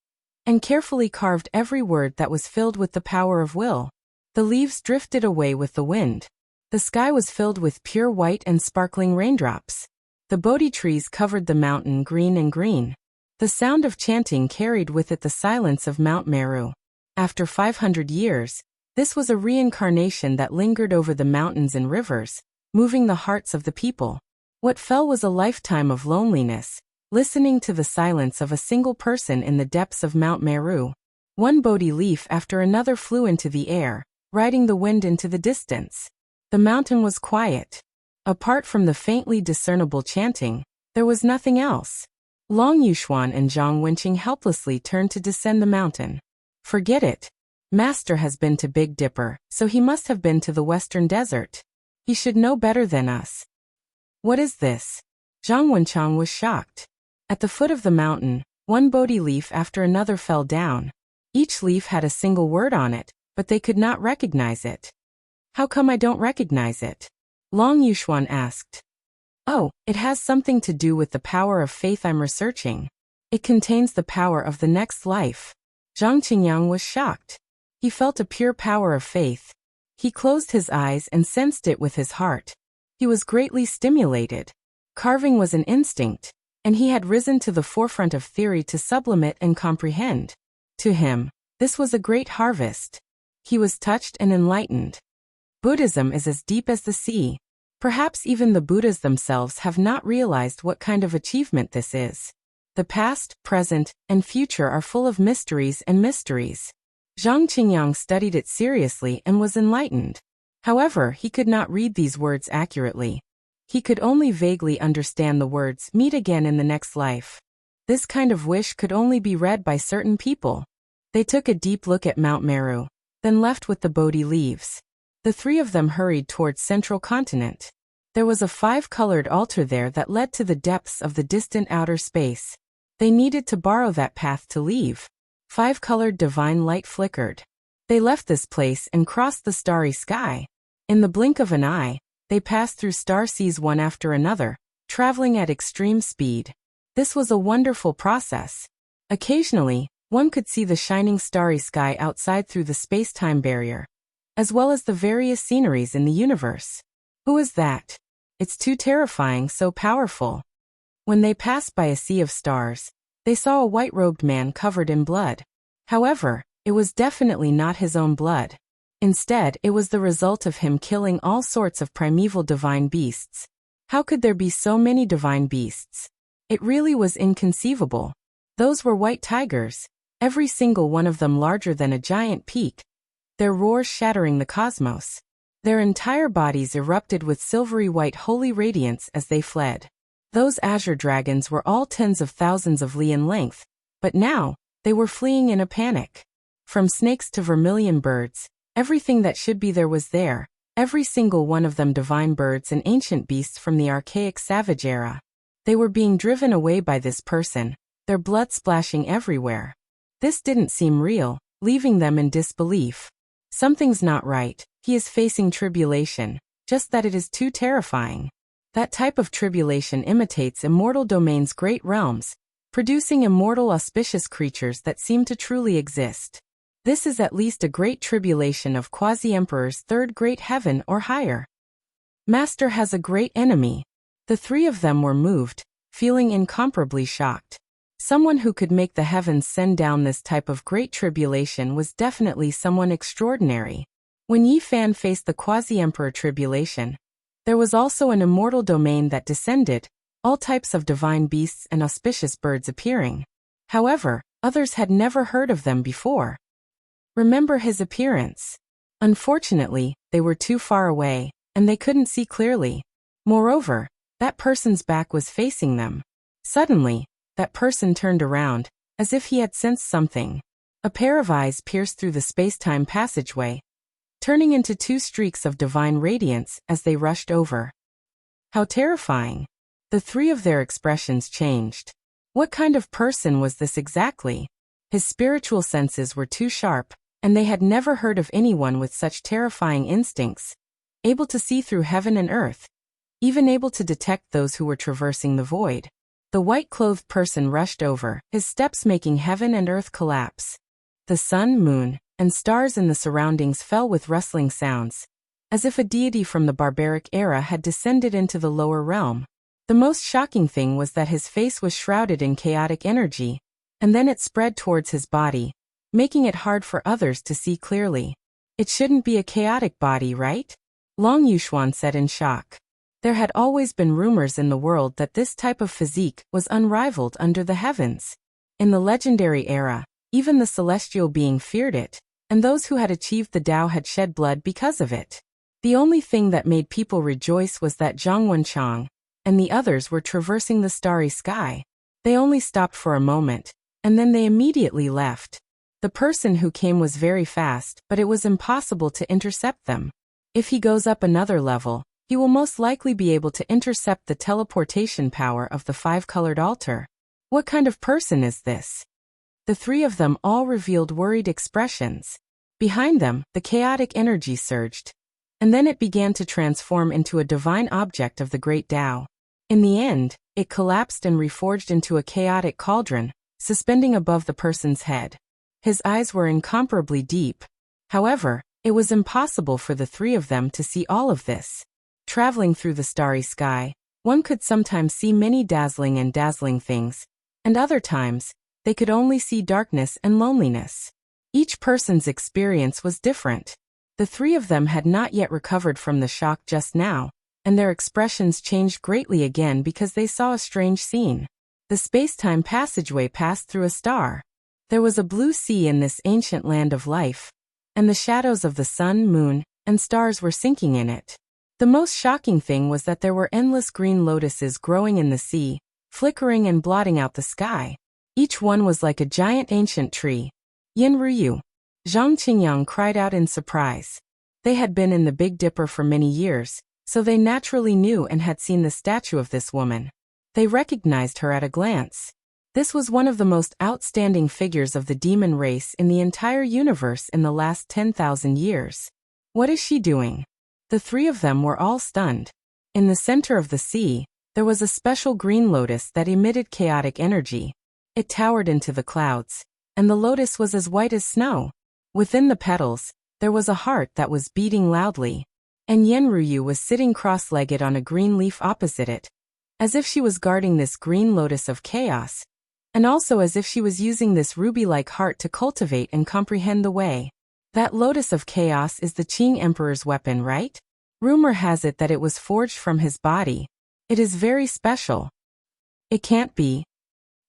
and carefully carved every word that was filled with the power of will. The leaves drifted away with the wind. The sky was filled with pure white and sparkling raindrops. The Bodhi trees covered the mountain green and green. The sound of chanting carried with it the silence of Mount Meru. After 500 years, this was a reincarnation that lingered over the mountains and rivers, moving the hearts of the people. What fell was a lifetime of loneliness, listening to the silence of a single person in the depths of Mount Meru. One Bodhi leaf after another flew into the air, riding the wind into the distance. The mountain was quiet. Apart from the faintly discernible chanting, there was nothing else. Long Yuxuan and Zhang Wenqing helplessly turned to descend the mountain. Forget it. Master has been to Big Dipper, so he must have been to the Western Desert. He should know better than us. What is this? Zhang Wenchang was shocked. At the foot of the mountain, one Bodhi leaf after another fell down. Each leaf had a single word on it, but they could not recognize it. How come I don't recognize it? Long Yuxuan asked. Oh, it has something to do with the power of faith I'm researching. It contains the power of the next life. Zhang Qingyang was shocked. He felt a pure power of faith. He closed his eyes and sensed it with his heart. He was greatly stimulated. Carving was an instinct, and he had risen to the forefront of theory to sublimate and comprehend. To him, this was a great harvest. He was touched and enlightened. Buddhism is as deep as the sea. Perhaps even the Buddhas themselves have not realized what kind of achievement this is. The past, present, and future are full of mysteries and mysteries. Zhang Qingyang studied it seriously and was enlightened. However, he could not read these words accurately. He could only vaguely understand the words "meet again in the next life." This kind of wish could only be read by certain people. They took a deep look at Mount Meru, then left with the Bodhi leaves. The three of them hurried towards Central Continent. There was a 5-colored altar there that led to the depths of the distant outer space. They needed to borrow that path to leave. 5-colored divine light flickered. They left this place and crossed the starry sky. In the blink of an eye, they passed through star seas one after another, traveling at extreme speed. This was a wonderful process. Occasionally, one could see the shining starry sky outside through the space-time barrier, as well as the various sceneries in the universe. Who is that? It's too terrifying, so powerful. When they passed by a sea of stars, they saw a white-robed man covered in blood. However, it was definitely not his own blood. Instead, it was the result of him killing all sorts of primeval divine beasts. How could there be so many divine beasts? It really was inconceivable. Those were white tigers, every single one of them larger than a giant peak, their roars shattering the cosmos. Their entire bodies erupted with silvery white holy radiance as they fled. Those azure dragons were all tens of thousands of li in length, but now, they were fleeing in a panic. From snakes to vermilion birds, everything that should be there was there, every single one of them divine birds and ancient beasts from the archaic savage era. They were being driven away by this person, their blood splashing everywhere. This didn't seem real, leaving them in disbelief. Something's not right, he is facing tribulation, just that it is too terrifying. That type of tribulation imitates immortal domain's great realms, producing immortal auspicious creatures that seem to truly exist. This is at least a great tribulation of quasi-emperor's third great heaven or higher. Master has a great enemy. The three of them were moved, feeling incomparably shocked. Someone who could make the heavens send down this type of great tribulation was definitely someone extraordinary. When Yi Fan faced the quasi-emperor tribulation, there was also an immortal domain that descended, all types of divine beasts and auspicious birds appearing. However, others had never heard of them before. Remember his appearance. Unfortunately, they were too far away, and they couldn't see clearly. Moreover, that person's back was facing them. Suddenly, that person turned around, as if he had sensed something. A pair of eyes pierced through the space-time passageway, turning into 2 streaks of divine radiance as they rushed over. How terrifying! The three of their expressions changed. What kind of person was this exactly? His spiritual senses were too sharp, and they had never heard of anyone with such terrifying instincts, able to see through heaven and earth, even able to detect those who were traversing the void. The white-clothed person rushed over, his steps making heaven and earth collapse. The sun, moon, and stars in the surroundings fell with rustling sounds, as if a deity from the barbaric era had descended into the lower realm. The most shocking thing was that his face was shrouded in chaotic energy, and then it spread towards his body, making it hard for others to see clearly. It shouldn't be a chaotic body, right? Long Yuxuan said in shock. There had always been rumors in the world that this type of physique was unrivaled under the heavens. In the legendary era, even the celestial being feared it, and those who had achieved the Tao had shed blood because of it. The only thing that made people rejoice was that Zhang Wenchang and the others were traversing the starry sky. They only stopped for a moment, and then they immediately left. The person who came was very fast, but it was impossible to intercept them. If he goes up another level, he will most likely be able to intercept the teleportation power of the 5-colored altar. What kind of person is this? The three of them all revealed worried expressions. Behind them, the chaotic energy surged. and then it began to transform into a divine object of the great Tao. In the end, it collapsed and reforged into a chaotic cauldron, suspending above the person's head. His eyes were incomparably deep. However, it was impossible for the three of them to see all of this. Traveling through the starry sky, one could sometimes see many dazzling things, and other times, they could only see darkness and loneliness. Each person's experience was different. The three of them had not yet recovered from the shock just now, and their expressions changed greatly again because they saw a strange scene. The space-time passageway passed through a star. There was a blue sea in this ancient land of life, and the shadows of the sun, moon, and stars were sinking in it. The most shocking thing was that there were endless green lotuses growing in the sea, flickering and blotting out the sky. Each one was like a giant ancient tree. Yin Ruyu. Zhang Qingyang cried out in surprise. They had been in the Big Dipper for many years, so they naturally knew and had seen the statue of this woman. They recognized her at a glance. This was one of the most outstanding figures of the demon race in the entire universe in the last 10,000 years. What is she doing? The three of them were all stunned. In the center of the sea, there was a special green lotus that emitted chaotic energy. It towered into the clouds, and the lotus was as white as snow. Within the petals, there was a heart that was beating loudly, and Yenryu was sitting cross-legged on a green leaf opposite it, as if she was guarding this green lotus of chaos, and also as if she was using this ruby-like heart to cultivate and comprehend the way. That lotus of chaos is the Qing Emperor's weapon, right? Rumor has it that it was forged from his body. It is very special. It can't be.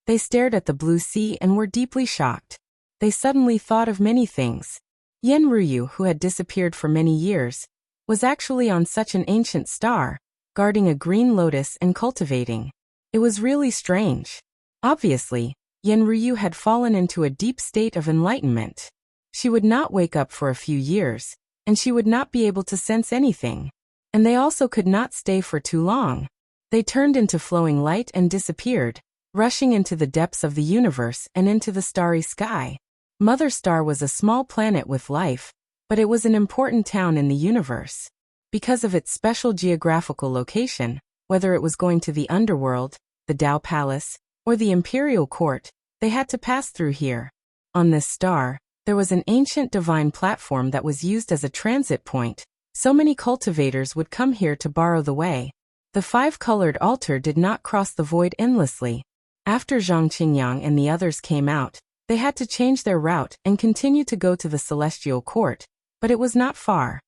They stared at the blue sea and were deeply shocked. They suddenly thought of many things. Yenryu, who had disappeared for many years, was actually on such an ancient star, guarding a green lotus and cultivating. It was really strange. Obviously, Yenryu had fallen into a deep state of enlightenment. She would not wake up for a few years, and she would not be able to sense anything. And they also could not stay for too long. They turned into flowing light and disappeared, rushing into the depths of the universe and into the starry sky. Mother Star was a small planet with life, but it was an important town in the universe. Because of its special geographical location, whether it was going to the underworld, the Tao Palace, or the Imperial Court, they had to pass through here. On this star, there was an ancient divine platform that was used as a transit point. So many cultivators would come here to borrow the way. The five-colored altar did not cross the void endlessly. After Zhang Qingyang and the others came out, they had to change their route and continue to go to the Celestial Court, but it was not far.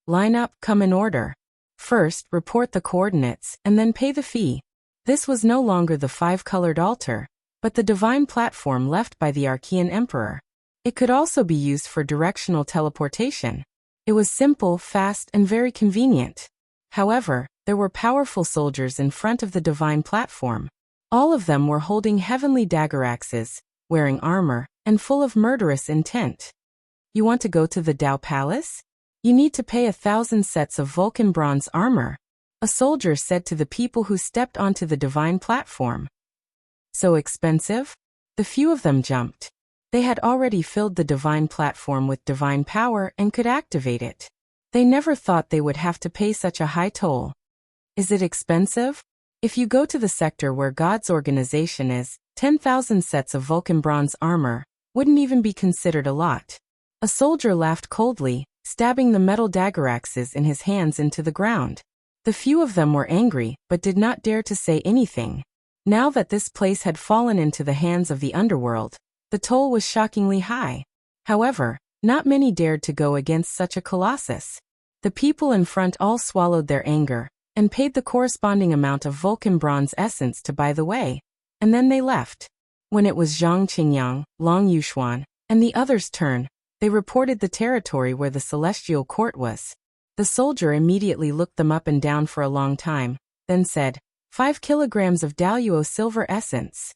Line up, come in order. First, report the coordinates, and then pay the fee. This was no longer the five-colored altar, but the divine platform left by the Archean Emperor. It could also be used for directional teleportation. It was simple, fast, and very convenient. However, there were powerful soldiers in front of the divine platform. All of them were holding heavenly dagger axes, wearing armor, and full of murderous intent. You want to go to the Tao Palace? You need to pay 1,000 sets of Vulcan bronze armor, a soldier said to the people who stepped onto the divine platform. So expensive? The few of them jumped. They had already filled the divine platform with divine power and could activate it. They never thought they would have to pay such a high toll. Is it expensive? If you go to the sector where God's organization is, 10,000 sets of Vulcan bronze armor wouldn't even be considered a lot. A soldier laughed coldly, stabbing the metal dagger axes in his hands into the ground. The few of them were angry, but did not dare to say anything. Now that this place had fallen into the hands of the underworld, the toll was shockingly high. However, not many dared to go against such a colossus. The people in front all swallowed their anger, and paid the corresponding amount of Vulcan bronze essence to buy the way, and then they left. When it was Zhang Qingyang, Long Yuxuan, and the others' turn, they reported the territory where the Celestial Court was. The soldier immediately looked them up and down for a long time, then said, 5 kilograms of Daluo silver essence.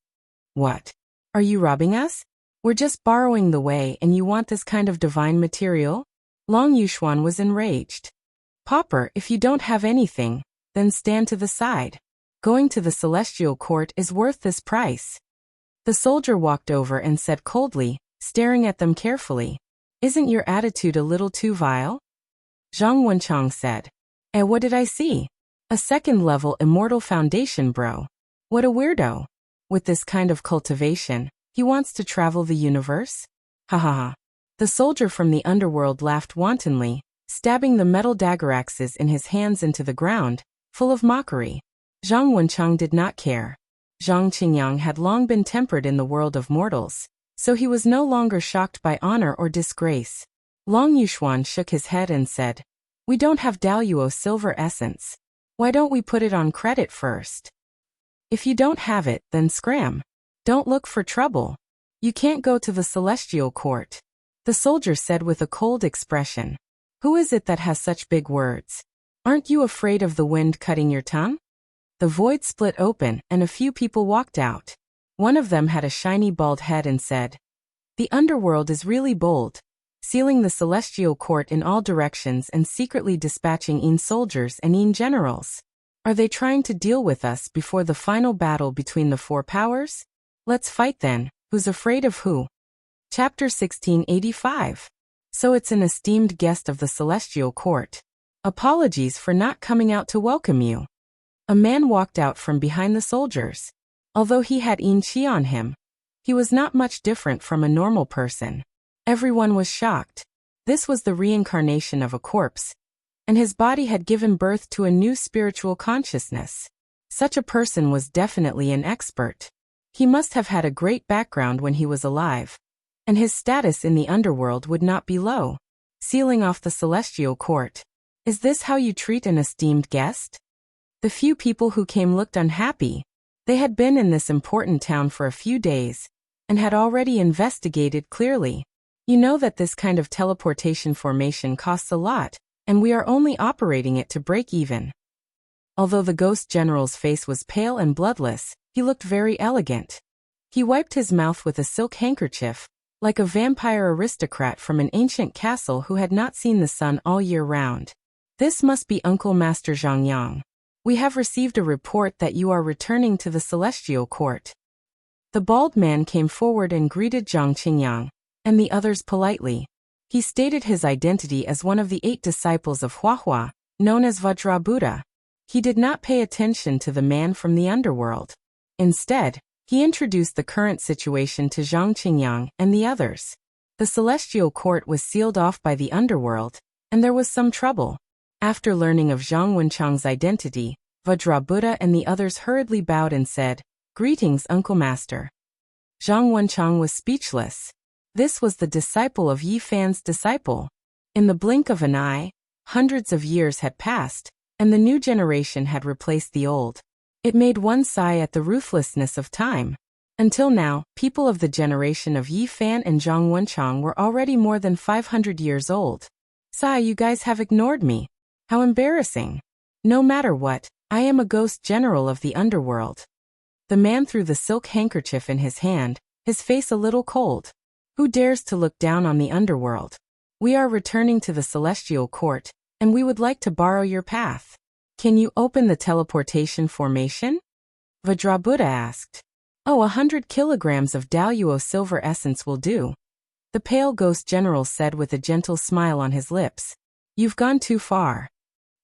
What? Are you robbing us? We're just borrowing the way and you want this kind of divine material? Long Yuxuan was enraged. Pauper, if you don't have anything, then stand to the side. Going to the Celestial Court is worth this price. The soldier walked over and said coldly, staring at them carefully, isn't your attitude a little too vile? Zhang Wenchang said. What did I see? A second-level immortal foundation, bro. What a weirdo. With this kind of cultivation, he wants to travel the universe? Ha ha ha. The soldier from the underworld laughed wantonly, stabbing the metal dagger axes in his hands into the ground, full of mockery. Zhang Wenchang did not care. Zhang Qingyang had long been tempered in the world of mortals, so he was no longer shocked by honor or disgrace. Long Yuxuan shook his head and said, We don't have Daluo silver essence. Why don't we put it on credit first? If you don't have it, then scram. Don't look for trouble. You can't go to the celestial court. The soldier said with a cold expression. Who is it that has such big words? Aren't you afraid of the wind cutting your tongue? The void split open and a few people walked out. One of them had a shiny bald head and said, The underworld is really bold, sealing the celestial court in all directions and secretly dispatching in soldiers and in generals. Are they trying to deal with us before the final battle between the four powers? Let's fight then. Who's afraid of who? Chapter 1685. So it's an esteemed guest of the celestial court. Apologies for not coming out to welcome you. A man walked out from behind the soldiers. Although he had yin qi on him, he was not much different from a normal person. Everyone was shocked. This was the reincarnation of a corpse, and his body had given birth to a new spiritual consciousness. Such a person was definitely an expert. He must have had a great background when he was alive, and his status in the underworld would not be low. Sealing off the celestial court. Is this how you treat an esteemed guest? The few people who came looked unhappy. They had been in this important town for a few days, and had already investigated clearly. You know that this kind of teleportation formation costs a lot, and we are only operating it to break even. Although the ghost general's face was pale and bloodless, he looked very elegant. He wiped his mouth with a silk handkerchief, like a vampire aristocrat from an ancient castle who had not seen the sun all year round. This must be Uncle Master Zhang Yang. We have received a report that you are returning to the celestial court. The bald man came forward and greeted Zhang Qingyang, and the others politely. He stated his identity as one of the 8 disciples of Huahua, known as Vajrabuddha. He did not pay attention to the man from the underworld. Instead, he introduced the current situation to Zhang Qingyang and the others. The celestial court was sealed off by the underworld, and there was some trouble. After learning of Zhang Wenchang's identity, Vajrabuddha and the others hurriedly bowed and said, Greetings, Uncle Master. Zhang Wenchang was speechless. This was the disciple of Yi Fan's disciple. In the blink of an eye, hundreds of years had passed, and the new generation had replaced the old. It made one sigh at the ruthlessness of time. Until now, people of the generation of Yi Fan and Zhang Wenchang were already more than 500 years old. Sigh, you guys have ignored me. How embarrassing. No matter what, I am a ghost general of the underworld. The man threw the silk handkerchief in his hand, his face a little cold. Who dares to look down on the underworld? We are returning to the celestial court, and we would like to borrow your path. Can you open the teleportation formation? Vajrabuddha asked. Oh, 100 kilograms of Daluo silver essence will do. The pale ghost general said with a gentle smile on his lips. You've gone too far.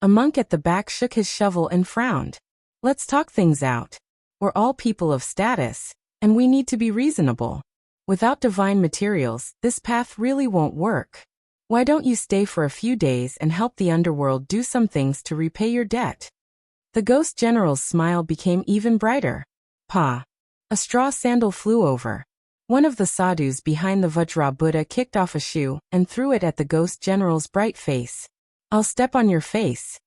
A monk at the back shook his shovel and frowned. Let's talk things out. We're all people of status, and we need to be reasonable. Without divine materials, this path really won't work. Why don't you stay for a few days and help the underworld do some things to repay your debt? The ghost general's smile became even brighter. Pa. A straw sandal flew over. One of the sadhus behind the Vajrabuddha kicked off a shoe and threw it at the ghost general's bright face. I'll step on your face.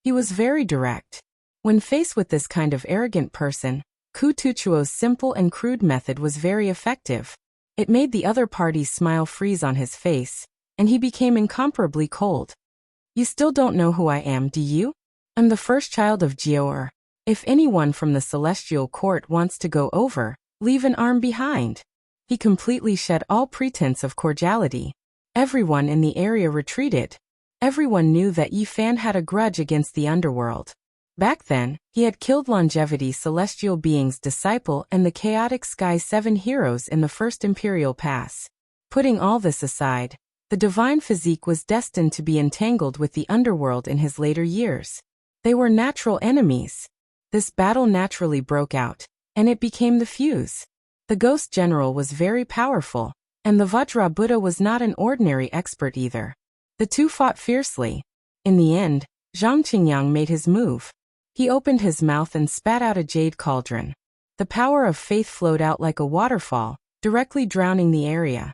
He was very direct. When faced with this kind of arrogant person, Kutuchuo's simple and crude method was very effective. It made the other party's smile freeze on his face, and he became incomparably cold. You still don't know who I am, do you? I'm the first child of Jiaor. If anyone from the celestial court wants to go over, leave an arm behind. He completely shed all pretense of cordiality. Everyone in the area retreated. Everyone knew that Yi Fan had a grudge against the underworld. Back then, he had killed Longevity Celestial Being's disciple and the Chaotic Sky 7 heroes in the First Imperial Pass. Putting all this aside, The divine physique was destined to be entangled with the underworld in his later years. They were natural enemies. This battle naturally broke out, and it became the fuse. The ghost general was very powerful, and the Vajra Buddha was not an ordinary expert either. The two fought fiercely. In the end, Zhang Qingyang made his move. He opened his mouth and spat out a jade cauldron. The power of faith flowed out like a waterfall, directly drowning the area.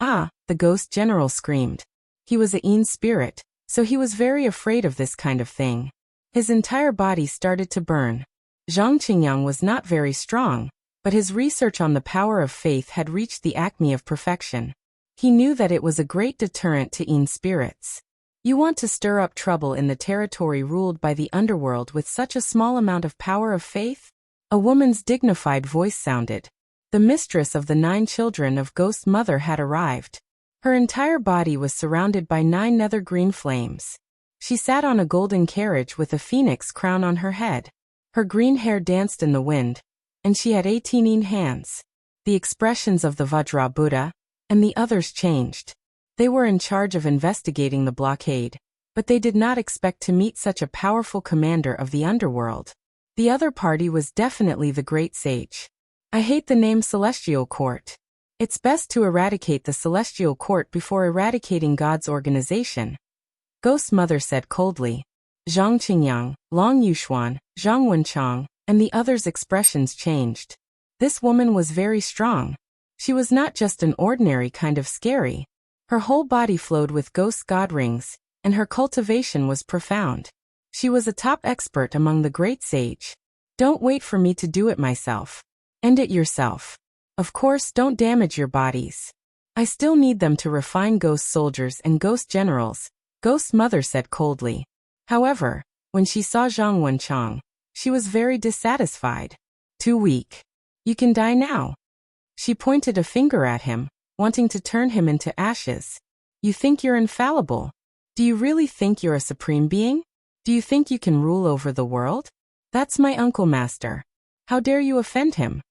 Ah, the ghost general screamed. He was a Yin spirit, so he was very afraid of this kind of thing. His entire body started to burn. Zhang Qingyang was not very strong, but his research on the power of faith had reached the acme of perfection. He knew that it was a great deterrent to Yin spirits. You want to stir up trouble in the territory ruled by the underworld with such a small amount of power of faith? A woman's dignified voice sounded. The mistress of the 9 children of Ghost Mother had arrived. Her entire body was surrounded by 9 nether green flames. She sat on a golden carriage with a phoenix crown on her head. Her green hair danced in the wind, and she had 18 hands. The expressions of the Vajra Buddha and the others changed. They were in charge of investigating the blockade, but they did not expect to meet such a powerful commander of the underworld. The other party was definitely the great sage. I hate the name Celestial Court. It's best to eradicate the Celestial Court before eradicating God's organization. Ghost Mother said coldly. Zhang Qingyang, Long Yuxuan, Zhang Wenchang, and the others' expressions changed. This woman was very strong. She was not just an ordinary kind of scary. Her whole body flowed with ghost god rings, and her cultivation was profound. She was a top expert among the great sage. Don't wait for me to do it myself. End it yourself. Of course, don't damage your bodies. I still need them to refine ghost soldiers and ghost generals, Ghost Mother said coldly. However, when she saw Zhang Wenchang, she was very dissatisfied. Too weak. You can die now. She pointed a finger at him, wanting to turn him into ashes. You think you're infallible? Do you really think you're a supreme being? Do you think you can rule over the world? That's my uncle master. How dare you offend him?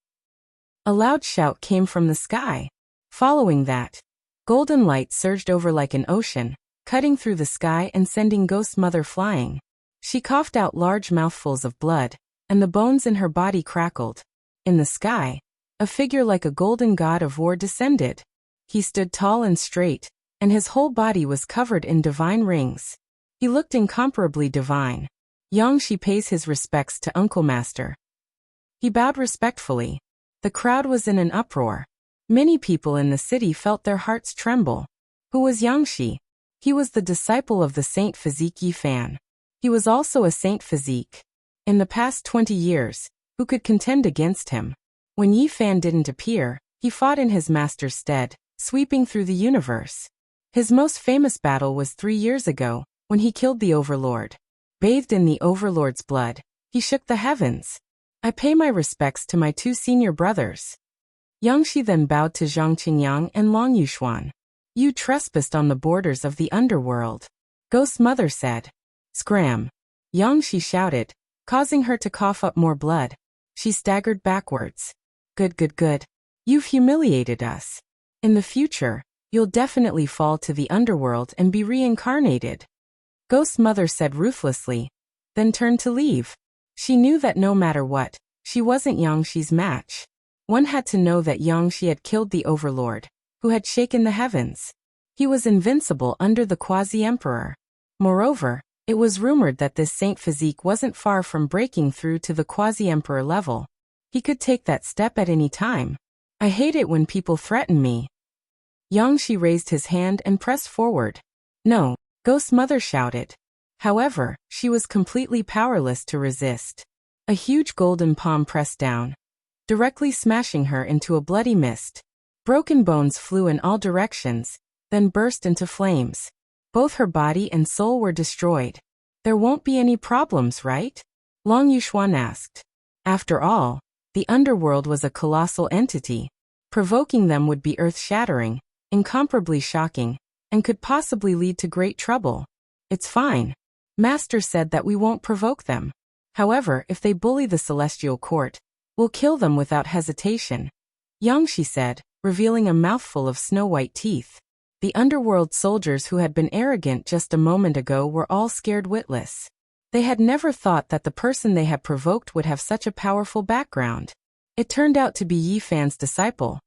A loud shout came from the sky. Following that, golden light surged over like an ocean, cutting through the sky and sending Ghost Mother flying. She coughed out large mouthfuls of blood, and the bones in her body crackled. In the sky, a figure like a golden god of war descended. He stood tall and straight, and his whole body was covered in divine rings. He looked incomparably divine. Yang Shi pays his respects to Uncle Master. He bowed respectfully. The crowd was in an uproar. Many people in the city felt their hearts tremble. Who was Yang Shi? He was the disciple of the Saint Physique Yi Fan. He was also a Saint Physique. In the past 20 years, who could contend against him? When Yi Fan didn't appear, he fought in his master's stead, sweeping through the universe. His most famous battle was 3 years ago, when he killed the Overlord. Bathed in the Overlord's blood, he shook the heavens. I pay my respects to my 2 senior brothers. Yang Shi then bowed to Zhang Qingyang and Long Yuxuan. You trespassed on the borders of the underworld. Ghost Mother said. Scram. Yang Shi shouted, causing her to cough up more blood. She staggered backwards. Good. You've humiliated us. In the future, you'll definitely fall to the underworld and be reincarnated. Ghost Mother said ruthlessly, then turned to leave. She knew that no matter what, she wasn't Yang Shi's match. One had to know that Yang Shi had killed the Overlord, who had shaken the heavens. He was invincible under the Quasi-Emperor. Moreover, it was rumored that this Saint Physique wasn't far from breaking through to the Quasi-Emperor level. He could take that step at any time. I hate it when people threaten me. Yang Shi raised his hand and pressed forward. No, Ghost Mother shouted. However, she was completely powerless to resist. A huge golden palm pressed down, directly smashing her into a bloody mist. Broken bones flew in all directions, then burst into flames. Both her body and soul were destroyed. There won't be any problems, right? Long Yuxuan asked. After all, the underworld was a colossal entity. Provoking them would be earth-shattering, incomparably shocking, and could possibly lead to great trouble. It's fine. Master said that we won't provoke them. However, if they bully the Celestial Court, we'll kill them without hesitation. Yang Shi said, revealing a mouthful of snow-white teeth. The underworld soldiers who had been arrogant just a moment ago were all scared witless. They had never thought that the person they had provoked would have such a powerful background. It turned out to be Yi Fan's disciple,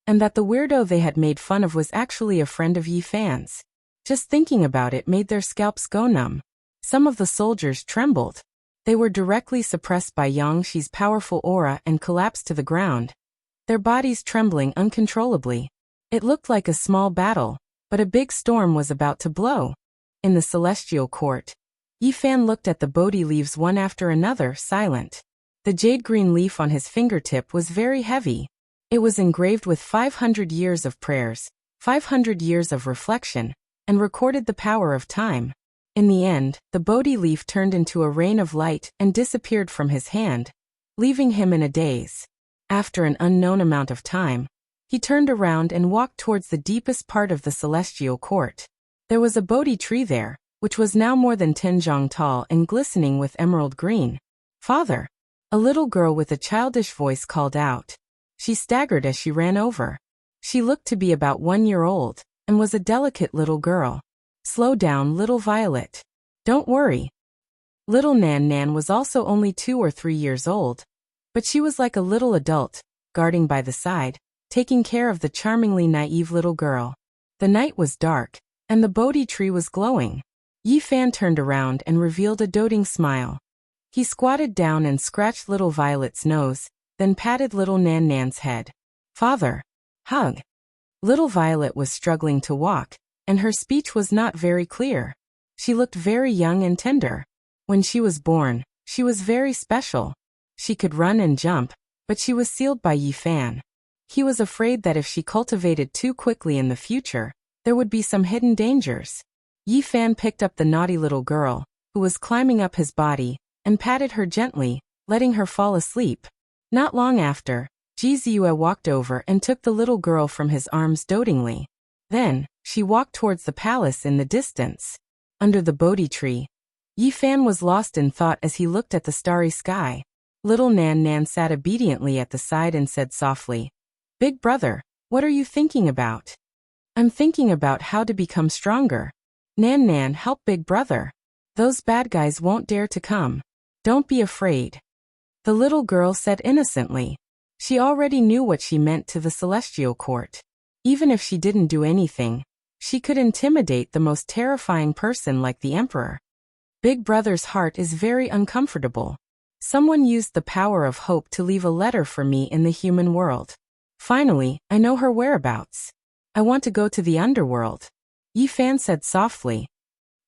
and that the weirdo they had made fun of was actually a friend of Yi Fan's. Just thinking about it made their scalps go numb. Some of the soldiers trembled. They were directly suppressed by Yang Shi's powerful aura and collapsed to the ground, their bodies trembling uncontrollably. It looked like a small battle, but a big storm was about to blow. In the celestial court, Yi Fan looked at the Bodhi leaves one after another, silent. The jade-green leaf on his fingertip was very heavy. It was engraved with 500 years of prayers, 500 years of reflection, and recorded the power of time. In the end, the Bodhi leaf turned into a rain of light and disappeared from his hand, leaving him in a daze. After an unknown amount of time, he turned around and walked towards the deepest part of the celestial court. There was a Bodhi tree there, which was now more than 10 zhang tall and glistening with emerald green. "Father!" A little girl with a childish voice called out. She staggered as she ran over. She looked to be about 1 year old, and was a delicate little girl. "Slow down, little Violet. Don't worry." Little Nan Nan was also only 2 or 3 years old, but she was like a little adult, guarding by the side, taking care of the charmingly naive little girl. The night was dark, and the Bodhi tree was glowing. Yi Fan turned around and revealed a doting smile. He squatted down and scratched little Violet's nose, then patted little Nan Nan's head. "Father." "Hug." Little Violet was struggling to walk, and her speech was not very clear. She looked very young and tender. When she was born, she was very special. She could run and jump, but she was sealed by Yi Fan. He was afraid that if she cultivated too quickly in the future, there would be some hidden dangers. Yi Fan picked up the naughty little girl, who was climbing up his body, and patted her gently, letting her fall asleep. Not long after, Ji Ziyue walked over and took the little girl from his arms dotingly. Then, she walked towards the palace in the distance. Under the Bodhi tree, Yi Fan was lost in thought as he looked at the starry sky. Little Nan Nan sat obediently at the side and said softly, "Big brother, what are you thinking about?" "I'm thinking about how to become stronger." "Nan Nan, help Big brother. Those bad guys won't dare to come. Don't be afraid." The little girl said innocently. She already knew what she meant to the celestial court. Even if she didn't do anything, she could intimidate the most terrifying person like the emperor. Big brother's heart is very uncomfortable. Someone used the power of hope to leave a letter for me in the human world. Finally, I know her whereabouts. I want to go to the underworld. Yi Fan said softly.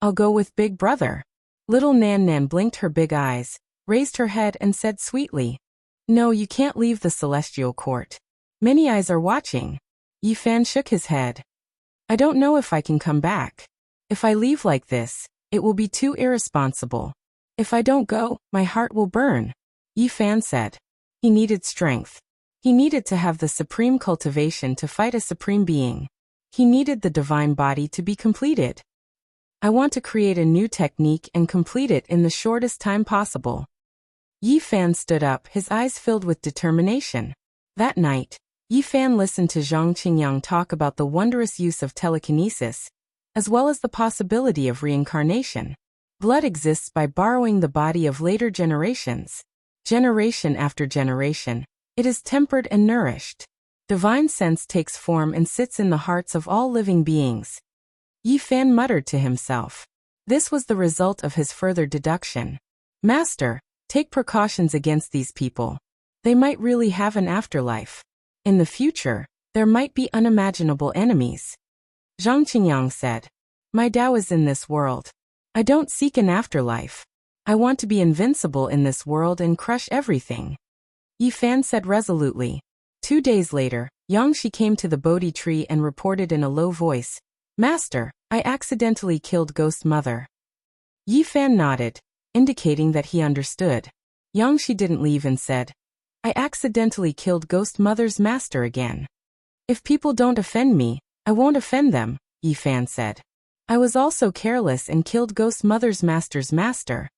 "I'll go with Big brother." Little Nan Nan blinked her big eyes, raised her head and said sweetly, "No, you can't leave the celestial court. Many eyes are watching." Yi Fan shook his head. "I don't know if I can come back. If I leave like this, it will be too irresponsible. If I don't go, my heart will burn." Yi Fan said. He needed strength. He needed to have the supreme cultivation to fight a supreme being. He needed the divine body to be completed. "I want to create a new technique and complete it in the shortest time possible." Yi Fan stood up, his eyes filled with determination. That night, Yi Fan listened to Zhang Qingyang talk about the wondrous use of telekinesis, as well as the possibility of reincarnation. Blood exists by borrowing the body of later generations. Generation after generation, it is tempered and nourished. Divine sense takes form and sits in the hearts of all living beings. Yi Fan muttered to himself. This was the result of his further deduction. "Master, take precautions against these people. They might really have an afterlife. In the future, there might be unimaginable enemies." Zhang Qingyang said, "My Tao is in this world. I don't seek an afterlife. I want to be invincible in this world and crush everything." Yi Fan said resolutely. 2 days later, Yang Shi came to the Bodhi tree and reported in a low voice, "Master, I accidentally killed Ghost Mother." Yi Fan nodded, indicating that he understood. Yang Shi didn't leave and said, "I accidentally killed Ghost Mother's master again. If people don't offend me, I won't offend them," Yi Fan said. "I was also careless and killed Ghost Mother's master's master.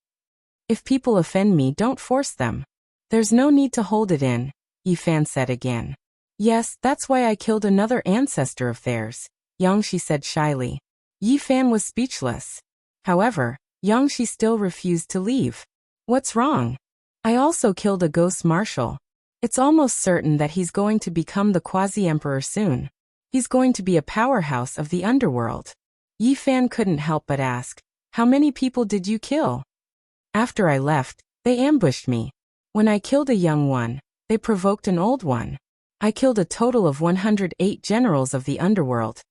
If people offend me, don't force them. There's no need to hold it in," Yi Fan said again. "Yes, that's why I killed another ancestor of theirs," Yangshi said shyly. Yi Fan was speechless. However, Yangshi still refused to leave. What's wrong? I also killed a ghost marshal. It's almost certain that he's going to become the quasi-emperor soon. He's going to be a powerhouse of the underworld. Yi Fan couldn't help but ask, how many people did you kill? After I left, they ambushed me. When I killed a young one, they provoked an old one. I killed a total of 108 generals of the underworld.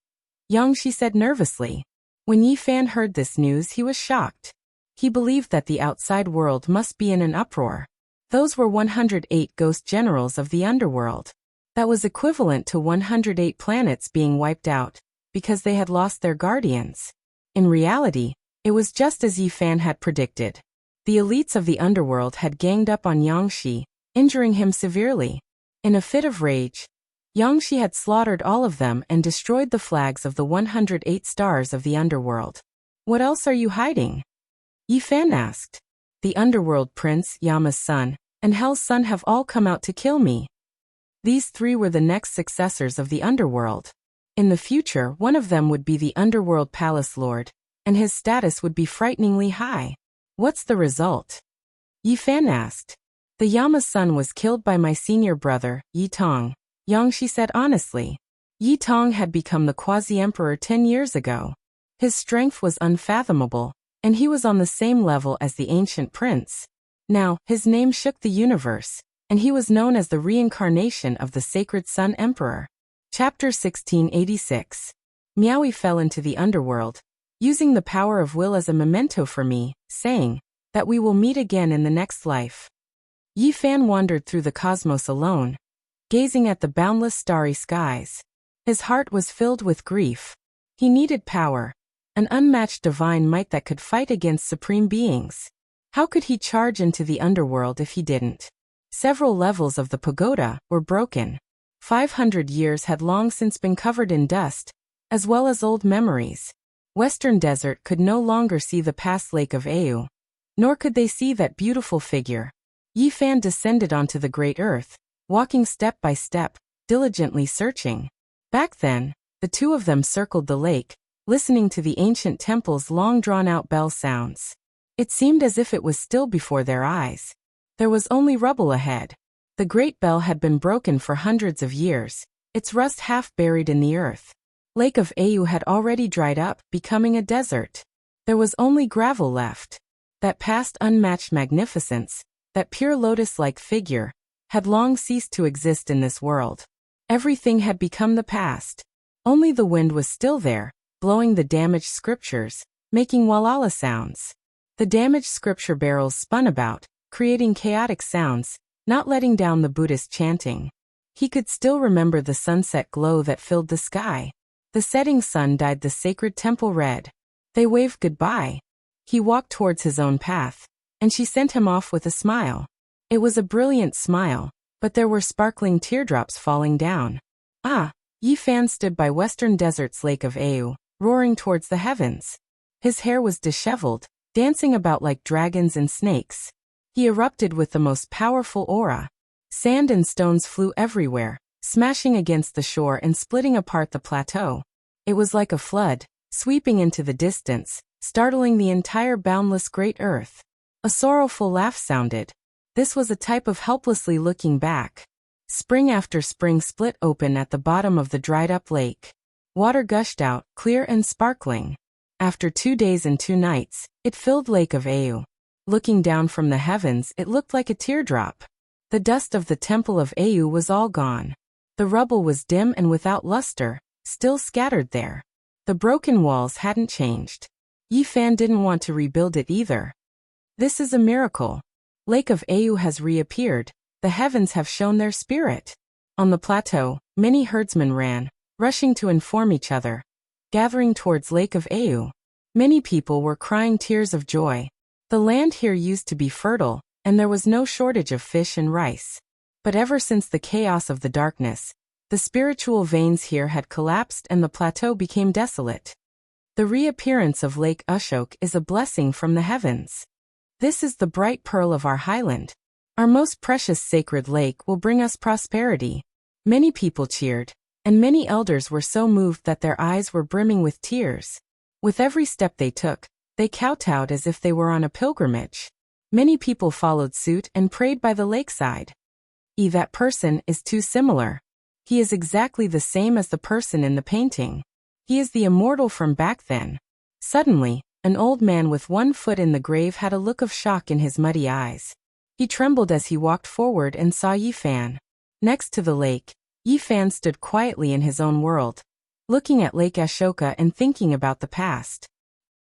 Yangshi said nervously. When Yi Fan heard this news, he was shocked. He believed that the outside world must be in an uproar. Those were 108 ghost generals of the underworld. That was equivalent to 108 planets being wiped out, because they had lost their guardians. In reality, it was just as Yi Fan had predicted. The elites of the underworld had ganged up on Yangshi, injuring him severely. In a fit of rage, Yangshi had slaughtered all of them and destroyed the flags of the 108 stars of the underworld. What else are you hiding? Yi Fan asked. The underworld prince, Yama's son, and Hell's son have all come out to kill me. These three were the next successors of the underworld. In the future, one of them would be the underworld palace lord, and his status would be frighteningly high. What's the result? Yi Fan asked. The Yama's son was killed by my senior brother, Yi Tong, Yangshi said honestly. Yi Tong had become the quasi-emperor 10 years ago. His strength was unfathomable, and he was on the same level as the ancient prince. Now, his name shook the universe, and he was known as the reincarnation of the sacred Sun Emperor. Chapter 1686. Miaowie fell into the underworld, using the power of will as a memento for me, saying that we will meet again in the next life. Yi Fan wandered through the cosmos alone, gazing at the boundless starry skies. His heart was filled with grief. He needed power, an unmatched divine might that could fight against supreme beings. How could he charge into the underworld if he didn't? Several levels of the pagoda were broken. 500 years had long since been covered in dust, as well as old memories. Western Desert could no longer see the past Lake of Au, nor could they see that beautiful figure. Yi Fan descended onto the great earth, walking step by step, diligently searching. Back then, the two of them circled the lake, listening to the ancient temple's long drawn-out bell sounds. It seemed as if it was still before their eyes. There was only rubble ahead. The great bell had been broken for hundreds of years, its rust half buried in the earth. Lake of Au had already dried up, becoming a desert. There was only gravel left. That past unmatched magnificence, that pure lotus-like figure, had long ceased to exist in this world. Everything had become the past. Only the wind was still there, blowing the damaged scriptures, making walala sounds. The damaged scripture barrels spun about, creating chaotic sounds, not letting down the Buddhist chanting. He could still remember the sunset glow that filled the sky. The setting sun dyed the sacred temple red. They waved goodbye. He walked towards his own path, and she sent him off with a smile. It was a brilliant smile, but there were sparkling teardrops falling down. Ah! Yi Fan stood by Western Desert's Lake of Au, roaring towards the heavens. His hair was disheveled, dancing about like dragons and snakes. He erupted with the most powerful aura. Sand and stones flew everywhere, smashing against the shore and splitting apart the plateau. It was like a flood, sweeping into the distance, startling the entire boundless great earth. A sorrowful laugh sounded. This was a type of helplessly looking back. Spring after spring split open at the bottom of the dried-up lake. Water gushed out, clear and sparkling. After 2 days and 2 nights, it filled Lake of Au. Looking down from the heavens, it looked like a teardrop. The dust of the Temple of Au was all gone. The rubble was dim and without luster, still scattered there. The broken walls hadn't changed. Yi Fan didn't want to rebuild it either. This is a miracle. Lake of Au has reappeared. The heavens have shown their spirit. On the plateau, many herdsmen ran, rushing to inform each other, gathering towards Lake of Au. Many people were crying tears of joy. The land here used to be fertile, and there was no shortage of fish and rice. But ever since the chaos of the darkness, the spiritual veins here had collapsed and the plateau became desolate. The reappearance of Lake Ashok is a blessing from the heavens. This is the bright pearl of our highland. Our most precious sacred lake will bring us prosperity. Many people cheered. and many elders were so moved that their eyes were brimming with tears. With every step they took, they kowtowed as if they were on a pilgrimage. Many people followed suit and prayed by the lakeside. That person is too similar. He is exactly the same as the person in the painting. He is the immortal from back then. Suddenly, an old man with one foot in the grave had a look of shock in his muddy eyes. He trembled as he walked forward and saw Yifan. Next to the lake, Yifan stood quietly in his own world, looking at Lake Ashoka and thinking about the past.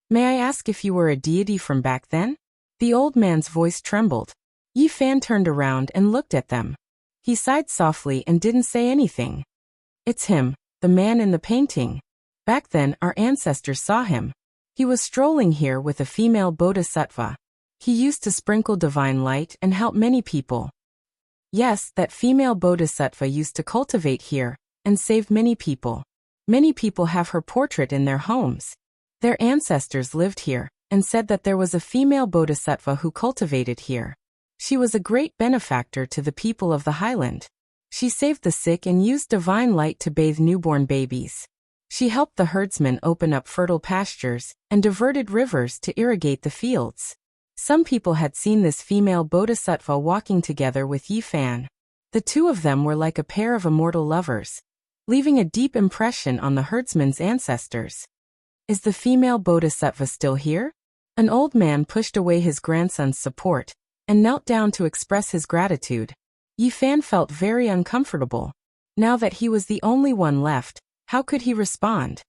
May I ask if you were a deity from back then? The old man's voice trembled. Yifan turned around and looked at them. He sighed softly and didn't say anything. It's him, the man in the painting. Back then our ancestors saw him. He was strolling here with a female bodhisattva. He used to sprinkle divine light and help many people. Yes, that female bodhisattva used to cultivate here and saved many people. Many people have her portrait in their homes. Their ancestors lived here and said that there was a female bodhisattva who cultivated here. She was a great benefactor to the people of the highland. She saved the sick and used divine light to bathe newborn babies. She helped the herdsmen open up fertile pastures and diverted rivers to irrigate the fields. Some people had seen this female bodhisattva walking together with Yifan. The two of them were like a pair of immortal lovers, leaving a deep impression on the herdsmen's ancestors. Is the female bodhisattva still here? An old man pushed away his grandson's support and knelt down to express his gratitude. Yifan felt very uncomfortable. Now that he was the only one left, how could he respond?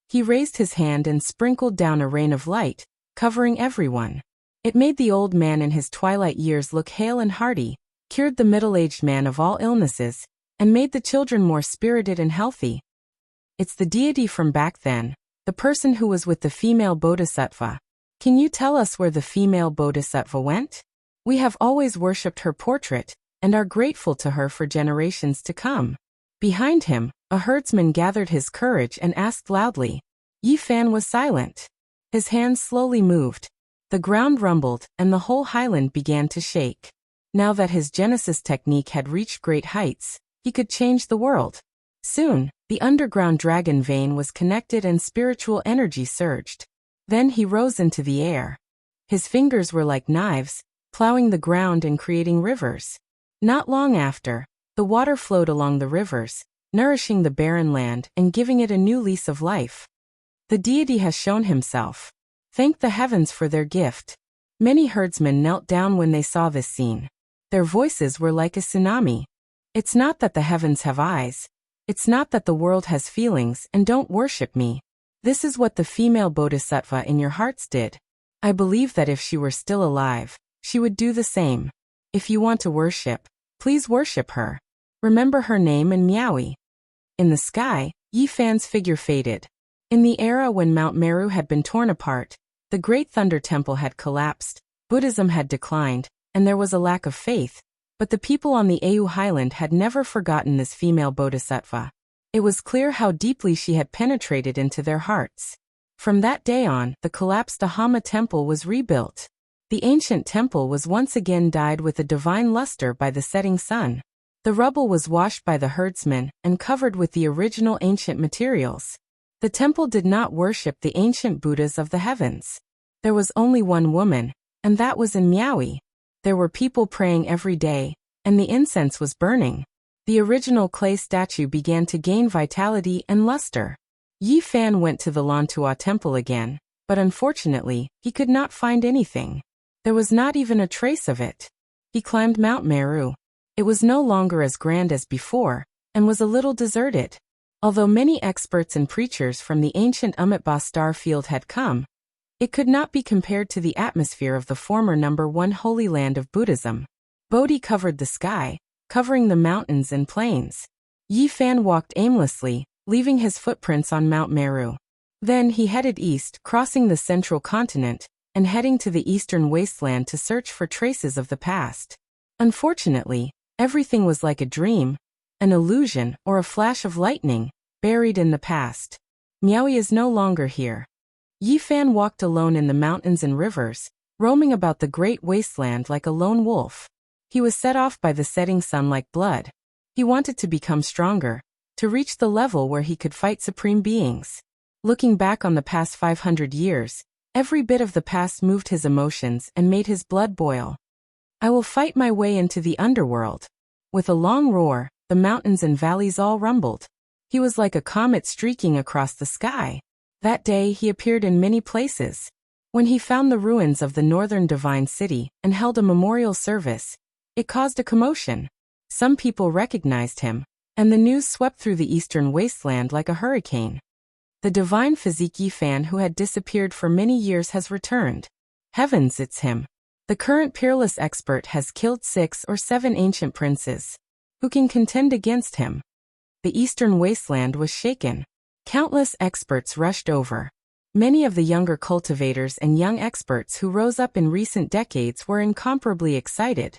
He raised his hand and sprinkled down a rain of light, covering everyone. It made the old man in his twilight years look hale and hearty, cured the middle-aged man of all illnesses, and made the children more spirited and healthy. It's the deity from back then, the person who was with the female bodhisattva. Can you tell us where the female bodhisattva went? We have always worshipped her portrait, and are grateful to her for generations to come. Behind him, a herdsman gathered his courage and asked loudly. Yifan was silent. His hands slowly moved. The ground rumbled, and the whole highland began to shake. Now that his Genesis technique had reached great heights, he could change the world. Soon, the underground dragon vein was connected and spiritual energy surged. Then he rose into the air. His fingers were like knives, plowing the ground and creating rivers. Not long after, the water flowed along the rivers, nourishing the barren land and giving it a new lease of life. The deity has shown himself. Thank the heavens for their gift. Many herdsmen knelt down when they saw this scene. Their voices were like a tsunami. It's not that the heavens have eyes. It's not that the world has feelings and don't worship me. This is what the female bodhisattva in your hearts did. I believe that if she were still alive, she would do the same. If you want to worship, please worship her. Remember her name and Miaui. In the sky, Yifan's figure faded. In the era when Mount Meru had been torn apart, the Great Thunder Temple had collapsed, Buddhism had declined, and there was a lack of faith, but the people on the Au Highland had never forgotten this female bodhisattva. It was clear how deeply she had penetrated into their hearts. From that day on, the collapsed Ahama Temple was rebuilt. The ancient temple was once again dyed with a divine luster by the setting sun. The rubble was washed by the herdsmen and covered with the original ancient materials. The temple did not worship the ancient Buddhas of the heavens. There was only one woman, and that was in Miaui. There were people praying every day, and the incense was burning. The original clay statue began to gain vitality and luster. Yifan went to the Lantua temple again, but unfortunately, he could not find anything. There was not even a trace of it. He climbed Mount Meru. It was no longer as grand as before, and was a little deserted. Although many experts and preachers from the ancient Amitabha star field had come, it could not be compared to the atmosphere of the former number one holy land of Buddhism. Bodhi covered the sky, covering the mountains and plains. Yifan walked aimlessly, leaving his footprints on Mount Meru. Then he headed east, crossing the central continent, and heading to the eastern wasteland to search for traces of the past. Unfortunately, everything was like a dream, an illusion, or a flash of lightning, buried in the past. Miaui is no longer here. Yifan walked alone in the mountains and rivers, roaming about the great wasteland like a lone wolf. He was set off by the setting sun like blood. He wanted to become stronger, to reach the level where he could fight supreme beings. Looking back on the past 500 years, every bit of the past moved his emotions and made his blood boil. I will fight my way into the underworld. With a long roar, the mountains and valleys all rumbled. He was like a comet streaking across the sky. That day he appeared in many places. When he found the ruins of the northern divine city and held a memorial service, it caused a commotion. Some people recognized him, and the news swept through the eastern wasteland like a hurricane. The divine physique Yifan who had disappeared for many years has returned. Heavens, it's him. The current peerless expert has killed 6 or 7 ancient princes. Who can contend against him? The eastern wasteland was shaken. Countless experts rushed over. Many of the younger cultivators and young experts who rose up in recent decades were incomparably excited.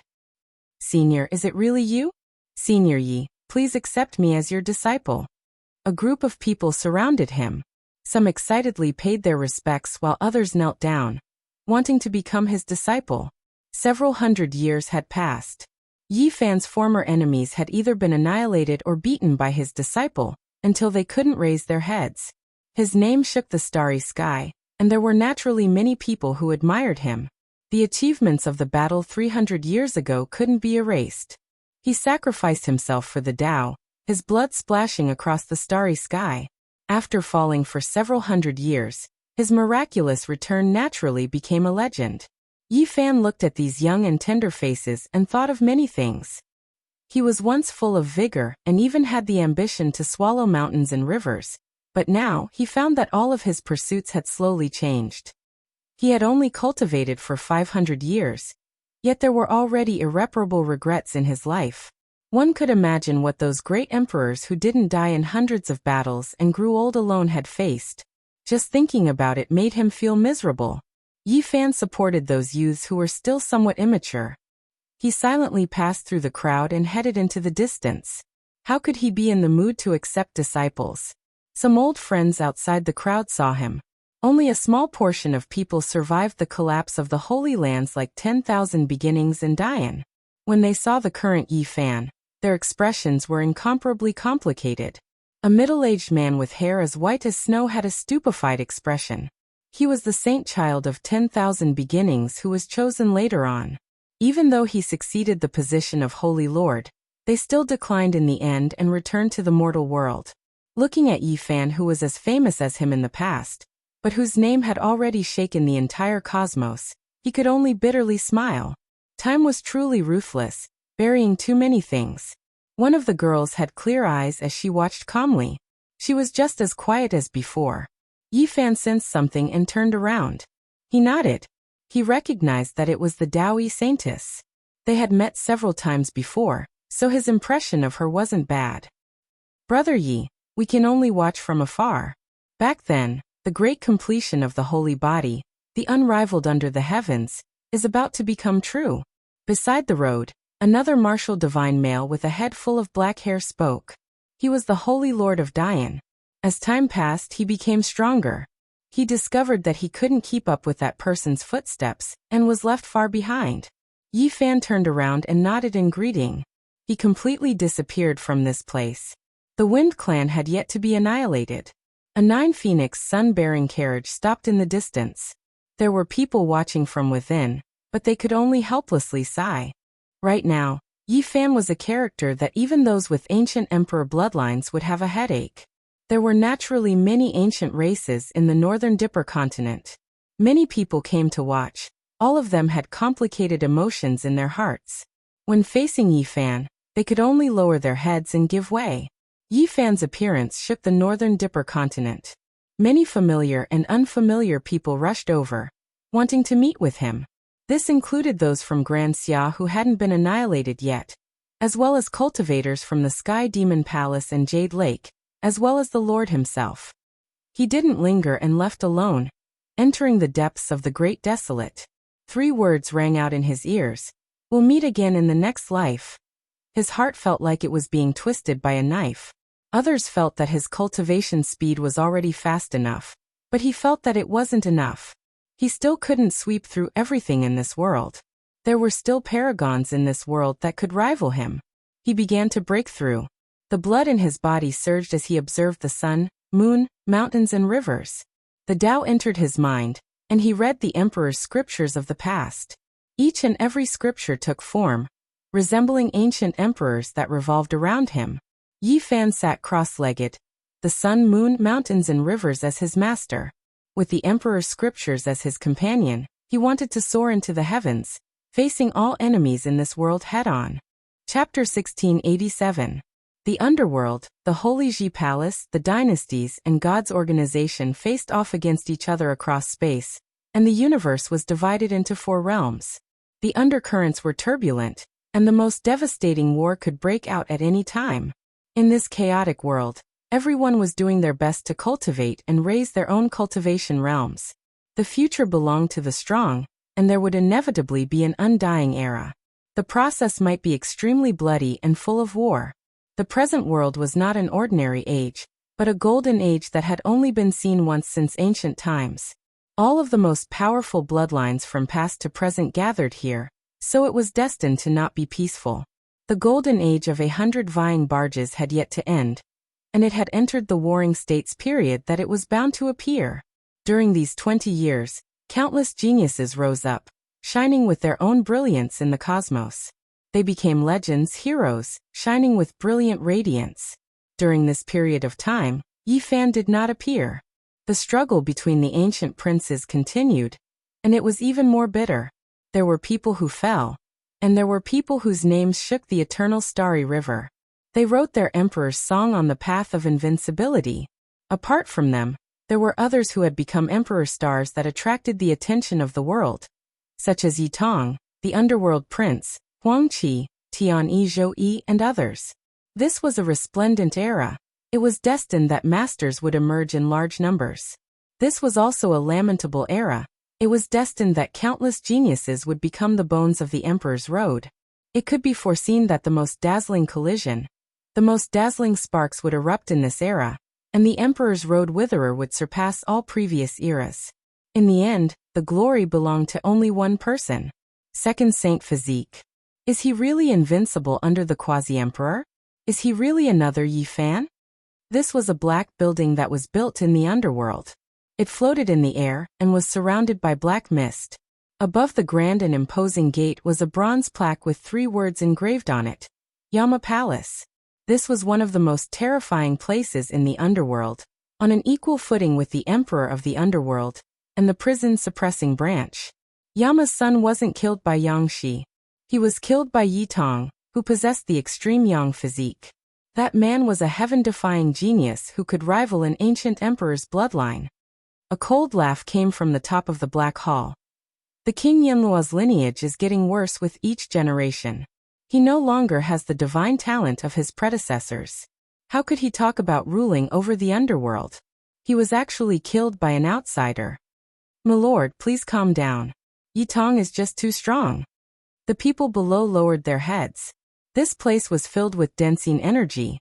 Senior, is it really you? Senior Yi, please accept me as your disciple. A group of people surrounded him. Some excitedly paid their respects while others knelt down, wanting to become his disciple. Several hundred years had passed. Yi Fan's former enemies had either been annihilated or beaten by his disciple, until they couldn't raise their heads. His name shook the starry sky, and there were naturally many people who admired him. The achievements of the battle 300 years ago couldn't be erased. He sacrificed himself for the Tao, his blood splashing across the starry sky. After falling for several hundred years, his miraculous return naturally became a legend. Yi Fan looked at these young and tender faces and thought of many things. He was once full of vigor and even had the ambition to swallow mountains and rivers, but now he found that all of his pursuits had slowly changed. He had only cultivated for 500 years, yet there were already irreparable regrets in his life. One could imagine what those great emperors who didn't die in hundreds of battles and grew old alone had faced. Just thinking about it made him feel miserable. Yi Fan supported those youths who were still somewhat immature. He silently passed through the crowd and headed into the distance. How could he be in the mood to accept disciples? Some old friends outside the crowd saw him. Only a small portion of people survived the collapse of the Holy Lands like 10,000 beginnings in Dian. When they saw the current Yi Fan, their expressions were incomparably complicated. A middle-aged man with hair as white as snow had a stupefied expression. He was the saint child of 10,000 beginnings who was chosen later on. Even though he succeeded the position of Holy Lord, they still declined in the end and returned to the mortal world. Looking at Yi Fan, who was as famous as him in the past, but whose name had already shaken the entire cosmos, he could only bitterly smile. Time was truly ruthless, burying too many things. One of the girls had clear eyes as she watched calmly. She was just as quiet as before. Yi Fan sensed something and turned around. He nodded. He recognized that it was the Daoi Saintess. They had met several times before, so his impression of her wasn't bad. Brother Yi, we can only watch from afar. Back then, the great completion of the holy body, the unrivaled under the heavens, is about to become true. Beside the road, another martial divine male with a head full of black hair spoke. He was the Holy Lord of Dian. As time passed, he became stronger. He discovered that he couldn't keep up with that person's footsteps and was left far behind. Yi Fan turned around and nodded in greeting. He completely disappeared from this place. The Wind Clan had yet to be annihilated. A 9-phoenix sun-bearing carriage stopped in the distance. There were people watching from within, but they could only helplessly sigh. Right now, Yi Fan was a character that even those with ancient emperor bloodlines would have a headache. There were naturally many ancient races in the northern Dipper continent. Many people came to watch. All of them had complicated emotions in their hearts. When facing Yi Fan, they could only lower their heads and give way. Yi Fan's appearance shook the northern Dipper continent. Many familiar and unfamiliar people rushed over, wanting to meet with him. This included those from Grand Xia who hadn't been annihilated yet, as well as cultivators from the Sky Demon Palace and Jade Lake, as well as the Lord himself. He didn't linger and left alone, entering the depths of the Great Desolate. 3 words rang out in his ears: "We'll meet again in the next life." His heart felt like it was being twisted by a knife. Others felt that his cultivation speed was already fast enough, but he felt that it wasn't enough. He still couldn't sweep through everything in this world. There were still paragons in this world that could rival him. He began to break through. The blood in his body surged as he observed the sun, moon, mountains and rivers. The Tao entered his mind, and he read the emperor's scriptures of the past. Each and every scripture took form, resembling ancient emperors that revolved around him. Yi Fan sat cross-legged, the sun, moon, mountains and rivers as his master. With the emperor's scriptures as his companion, he wanted to soar into the heavens, facing all enemies in this world head-on. Chapter 1687. The underworld, the Holy Ji Palace, the dynasties, and God's organization faced off against each other across space, and the universe was divided into 4 realms. The undercurrents were turbulent, and the most devastating war could break out at any time. In this chaotic world, everyone was doing their best to cultivate and raise their own cultivation realms. The future belonged to the strong, and there would inevitably be an undying era. The process might be extremely bloody and full of war. The present world was not an ordinary age, but a golden age that had only been seen once since ancient times. All of the most powerful bloodlines from past to present gathered here, so it was destined to not be peaceful. The golden age of 100 vying barges had yet to end, and it had entered the warring states period that it was bound to appear. During these 20 years, countless geniuses rose up, shining with their own brilliance in the cosmos. They became legends, heroes, shining with brilliant radiance. During this period of time, Yi Fan did not appear. The struggle between the ancient princes continued, and it was even more bitter. There were people who fell, and there were people whose names shook the eternal starry river. They wrote their emperor's song on the path of invincibility. Apart from them, there were others who had become emperor stars that attracted the attention of the world, such as Yi Tong, the underworld prince, Huang Qi, Tian Yi Zhou, and others. This was a resplendent era. It was destined that masters would emerge in large numbers. This was also a lamentable era. It was destined that countless geniuses would become the bones of the emperor's road. It could be foreseen that the most dazzling collision, the most dazzling sparks would erupt in this era, and the emperor's road witherer would surpass all previous eras. In the end, the glory belonged to only one person. Second Saint Physique. Is he really invincible under the quasi-emperor? Is he really another Yi Fan? This was a black building that was built in the underworld. It floated in the air and was surrounded by black mist. Above the grand and imposing gate was a bronze plaque with 3 words engraved on it: Yama Palace. This was one of the most terrifying places in the underworld, on an equal footing with the emperor of the underworld and the prison-suppressing branch. Yama's son wasn't killed by Yang Shi. He was killed by Yi Tong, who possessed the extreme Yang physique. That man was a heaven-defying genius who could rival an ancient emperor's bloodline. A cold laugh came from the top of the black hall. The King Yanluo's lineage is getting worse with each generation. He no longer has the divine talent of his predecessors. How could he talk about ruling over the underworld? He was actually killed by an outsider. My lord, please calm down. Yi Tong is just too strong. The people below lowered their heads. This place was filled with densing energy.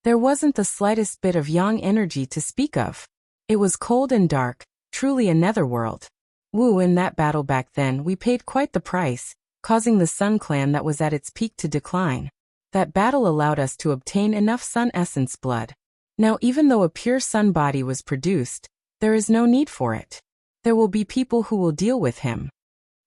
There wasn't the slightest bit of yang energy to speak of. It was cold and dark, truly a netherworld. Wu, in that battle back then we paid quite the price, causing the Sun clan that was at its peak to decline. That battle allowed us to obtain enough Sun essence blood. Now even though a pure Sun body was produced, there is no need for it. There will be people who will deal with him.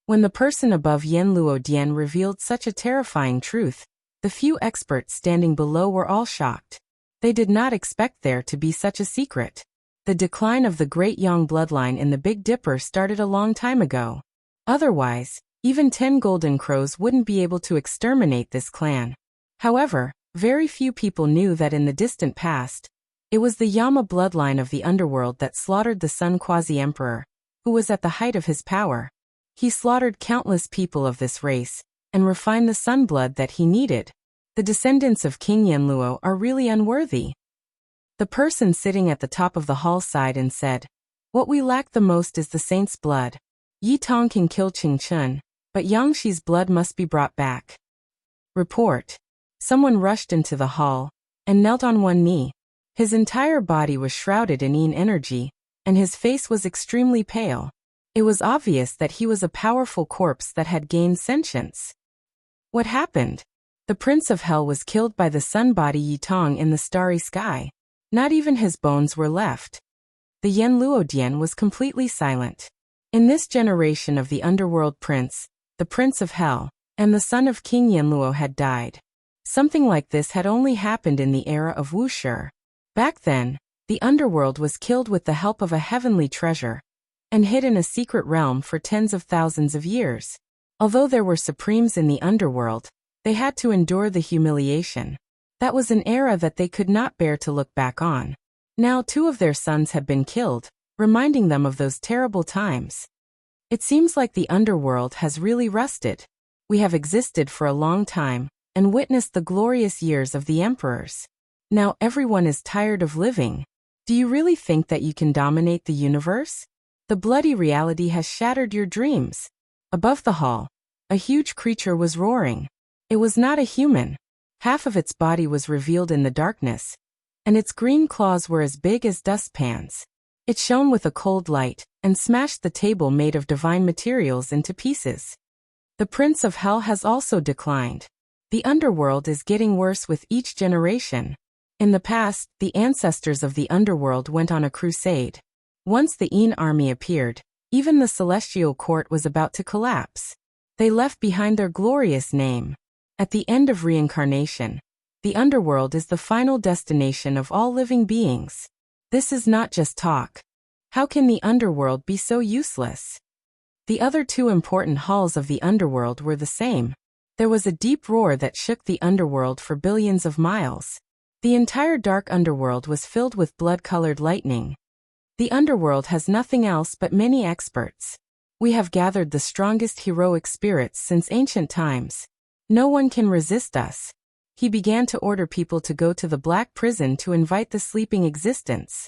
When the person above Yanluo Dian revealed such a terrifying truth, the few experts standing below were all shocked. They did not expect there to be such a secret. The decline of the great Yang bloodline in the Big Dipper started a long time ago. Otherwise, even 10 golden crows wouldn't be able to exterminate this clan. However, very few people knew that in the distant past, it was the Yama bloodline of the underworld that slaughtered the Sun quasi-emperor, who was at the height of his power. He slaughtered countless people of this race, and refined the Sun blood that he needed. The descendants of King Yanluo are really unworthy. The person sitting at the top of the hall sighed and said, "What we lack the most is the saint's blood. Yi Tong can kill Qing Chun, but Yang Shi's blood must be brought back." Report. Someone rushed into the hall, and knelt on one knee. His entire body was shrouded in yin energy, and his face was extremely pale. It was obvious that he was a powerful corpse that had gained sentience. What happened? The Prince of Hell was killed by the sun body Yi Tong in the starry sky. Not even his bones were left. The Yen Luodian was completely silent. In this generation of the underworld prince, the Prince of Hell, and the son of King Yenluo had died. Something like this had only happened in the era of Wushi. Back then, the underworld was killed with the help of a heavenly treasure, and hid in a secret realm for tens of thousands of years. Although there were supremes in the underworld, they had to endure the humiliation. That was an era that they could not bear to look back on. Now 2 of their sons had been killed, reminding them of those terrible times. It seems like the underworld has really rusted. We have existed for a long time, and witnessed the glorious years of the emperors. Now everyone is tired of living. Do you really think that you can dominate the universe? The bloody reality has shattered your dreams. Above the hall, a huge creature was roaring. It was not a human. Half of its body was revealed in the darkness, and its green claws were as big as dustpans. It shone with a cold light, and smashed the table made of divine materials into pieces. The Prince of Hell has also declined. The underworld is getting worse with each generation. In the past, the ancestors of the underworld went on a crusade. Once the Yin army appeared, even the celestial court was about to collapse. They left behind their glorious name. At the end of reincarnation, the underworld is the final destination of all living beings. This is not just talk. How can the underworld be so useless? The other 2 important halls of the underworld were the same. There was a deep roar that shook the underworld for billions of miles. The entire dark underworld was filled with blood-colored lightning. The underworld has nothing else but many experts. We have gathered the strongest heroic spirits since ancient times. No one can resist us. He began to order people to go to the black prison to invite the sleeping existence.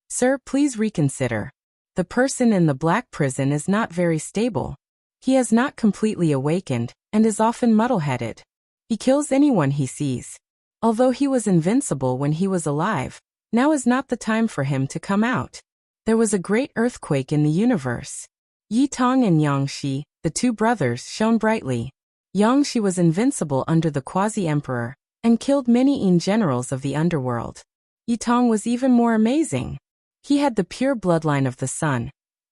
Sir, please reconsider. The person in the black prison is not very stable. He has not completely awakened, and is often muddle-headed. He kills anyone he sees. Although he was invincible when he was alive, now is not the time for him to come out. There was a great earthquake in the universe. Yi Tong and Yang Shi, the 2 brothers, shone brightly. Yang Shi was invincible under the quasi-emperor, and killed many Yin generals of the underworld. Yi Tong was even more amazing. He had the pure bloodline of the sun,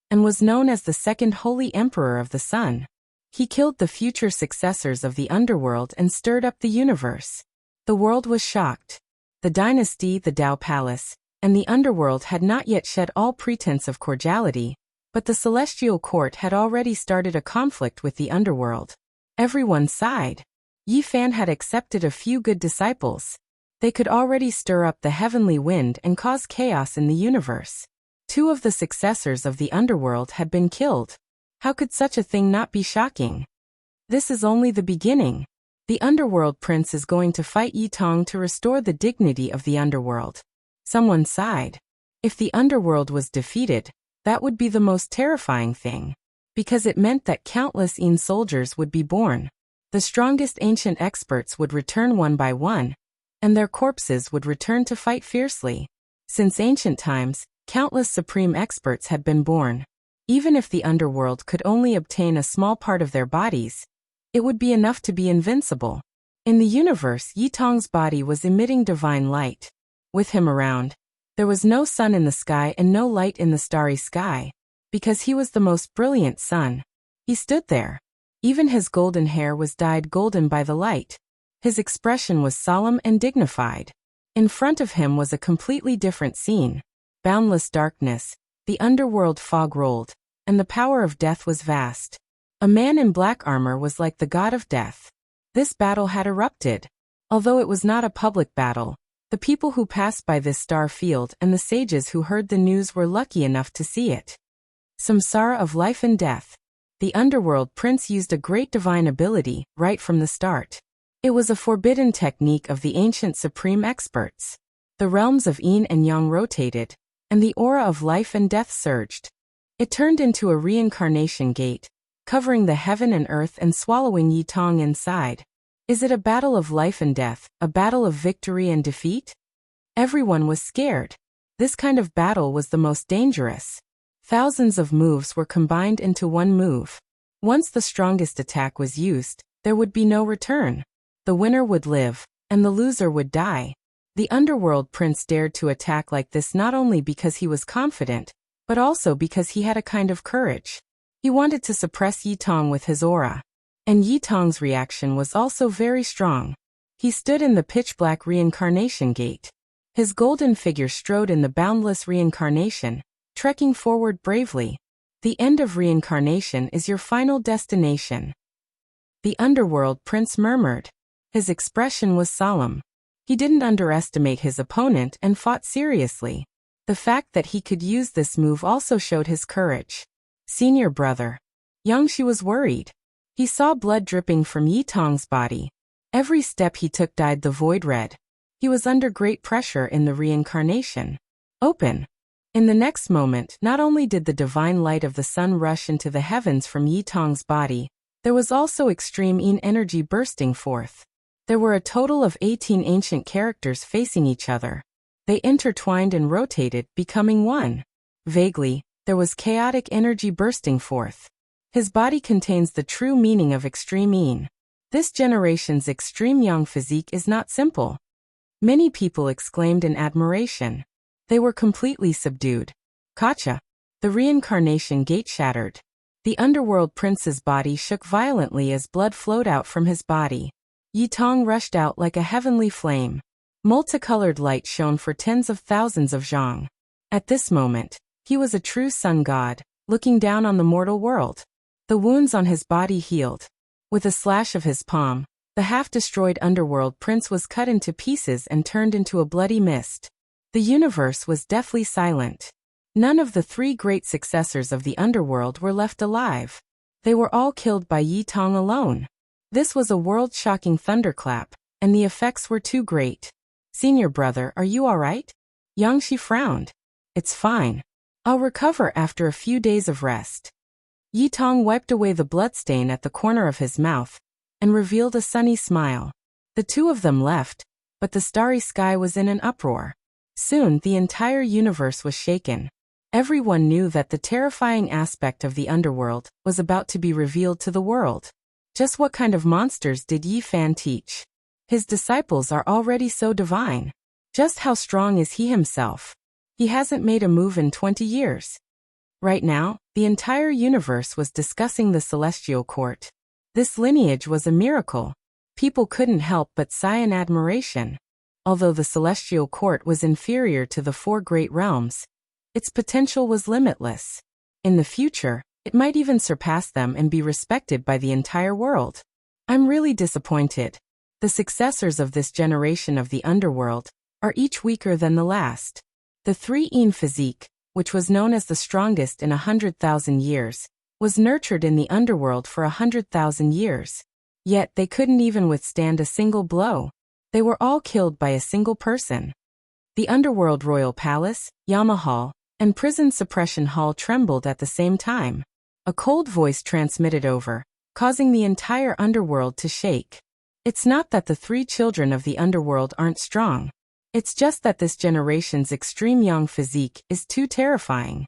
and was known as the second holy emperor of the sun. He killed the future successors of the underworld and stirred up the universe. The world was shocked. The dynasty, the Tao Palace, and the underworld had not yet shed all pretense of cordiality, but the celestial court had already started a conflict with the underworld. Everyone sighed. Yi Fan had accepted a few good disciples. They could already stir up the heavenly wind and cause chaos in the universe. 2 of the successors of the underworld had been killed. How could such a thing not be shocking? This is only the beginning. The underworld prince is going to fight Yi Tong to restore the dignity of the underworld. Someone sighed. If the underworld was defeated, that would be the most terrifying thing, because it meant that countless Yin soldiers would be born. The strongest ancient experts would return one by one, and their corpses would return to fight fiercely. Since ancient times, countless supreme experts had been born. Even if the underworld could only obtain a small part of their bodies, it would be enough to be invincible. In the universe, Yi Tong's body was emitting divine light. With him around, there was no sun in the sky and no light in the starry sky, because he was the most brilliant sun. He stood there. Even his golden hair was dyed golden by the light. His expression was solemn and dignified. In front of him was a completely different scene. Boundless darkness, the underworld fog rolled, and the power of death was vast. A man in black armor was like the god of death. This battle had erupted. Although it was not a public battle, the people who passed by this star field and the sages who heard the news were lucky enough to see it. Samsara of life and death. The underworld prince used a great divine ability right from the start. It was a forbidden technique of the ancient supreme experts. The realms of Yin and Yang rotated, and the aura of life and death surged. It turned into a reincarnation gate, covering the heaven and earth and swallowing Yi Tong inside. Is it a battle of life and death, a battle of victory and defeat? Everyone was scared. This kind of battle was the most dangerous. Thousands of moves were combined into one move. Once the strongest attack was used, there would be no return. The winner would live, and the loser would die. The underworld prince dared to attack like this not only because he was confident, but also because he had a kind of courage. He wanted to suppress Yi Tong with his aura. And Yi Tong's reaction was also very strong. He stood in the pitch-black reincarnation gate. His golden figure strode in the boundless reincarnation, trekking forward bravely. The end of reincarnation is your final destination. The underworld prince murmured. His expression was solemn. He didn't underestimate his opponent and fought seriously. The fact that he could use this move also showed his courage. Senior brother. Yang Shi was worried. He saw blood dripping from Yi Tong's body. Every step he took dyed the void red. He was under great pressure in the reincarnation. Open. In the next moment, not only did the divine light of the sun rush into the heavens from Yi Tong's body, there was also extreme yin energy bursting forth. There were a total of 18 ancient characters facing each other. They intertwined and rotated, becoming one. Vaguely, there was chaotic energy bursting forth. His body contains the true meaning of extreme yin. This generation's extreme yang physique is not simple. Many people exclaimed in admiration. They were completely subdued. Kacha. The reincarnation gate shattered. The underworld prince's body shook violently as blood flowed out from his body. Yi Tong rushed out like a heavenly flame. Multicolored light shone for tens of thousands of zhang. At this moment, he was a true sun god, looking down on the mortal world. The wounds on his body healed. With a slash of his palm, the half-destroyed underworld prince was cut into pieces and turned into a bloody mist. The universe was deathly silent. None of the three great successors of the underworld were left alive. They were all killed by Yi Tong alone. This was a world-shocking thunderclap, and the effects were too great. Senior brother, are you all right? Yang Shi frowned. It's fine. I'll recover after a few days of rest. Yi Tong wiped away the bloodstain at the corner of his mouth and revealed a sunny smile. The two of them left, but the starry sky was in an uproar. Soon the entire universe was shaken. Everyone knew that the terrifying aspect of the underworld was about to be revealed to the world. Just what kind of monsters did Yi Fan teach? His disciples are already so divine. Just how strong is he himself? He hasn't made a move in 20 years. Right now, the entire universe was discussing the celestial court. This lineage was a miracle. People couldn't help but sigh in admiration. Although the celestial court was inferior to the four great realms, its potential was limitless. In the future, it might even surpass them and be respected by the entire world. I'm really disappointed. The successors of this generation of the underworld are each weaker than the last. The 3-yin physique, which was known as the strongest in 100,000 years, was nurtured in the underworld for 100,000 years. Yet they couldn't even withstand a single blow. They were all killed by a single person. The underworld royal palace, Yama Hall, and prison suppression hall trembled at the same time. A cold voice transmitted over, causing the entire underworld to shake. It's not that the 3 children of the underworld aren't strong. It's just that this generation's extreme yang physique is too terrifying.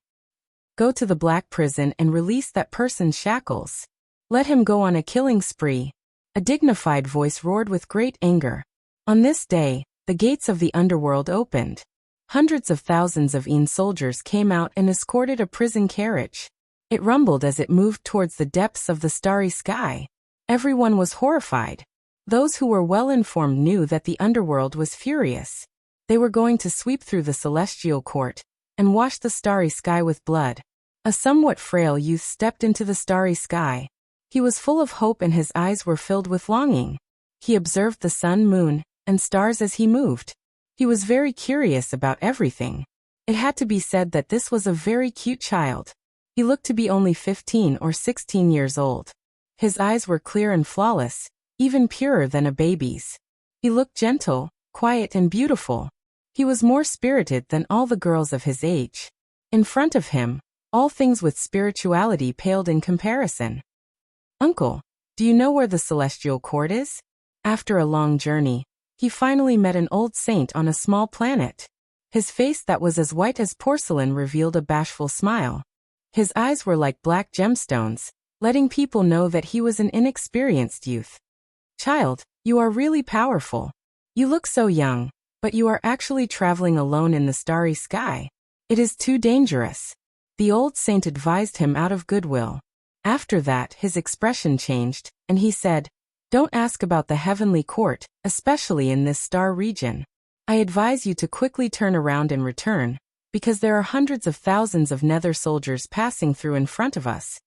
Go to the black prison and release that person's shackles. Let him go on a killing spree. A dignified voice roared with great anger. On this day, the gates of the underworld opened. Hundreds of thousands of yin soldiers came out and escorted a prison carriage. It rumbled as it moved towards the depths of the starry sky. Everyone was horrified. Those who were well-informed knew that the underworld was furious. They were going to sweep through the celestial court and wash the starry sky with blood. A somewhat frail youth stepped into the starry sky. He was full of hope and his eyes were filled with longing. He observed the sun, moon, and stars as he moved. He was very curious about everything. It had to be said that this was a very cute child. He looked to be only 15 or 16 years old. His eyes were clear and flawless, even purer than a baby's. He looked gentle, quiet and beautiful. He was more spirited than all the girls of his age. In front of him, all things with spirituality paled in comparison. Uncle, do you know where the celestial court is? After a long journey, he finally met an old saint on a small planet. His face that was as white as porcelain revealed a bashful smile. His eyes were like black gemstones, letting people know that he was an inexperienced youth. Child, You are really powerful. You look so young, but you are actually traveling alone in the starry sky. It is too dangerous. The old saint advised him out of goodwill. After that, his expression changed, and he said, "Don't ask about the heavenly court, especially in this star region. I advise you to quickly turn around and return, because there are hundreds of thousands of nether soldiers passing through in front of us,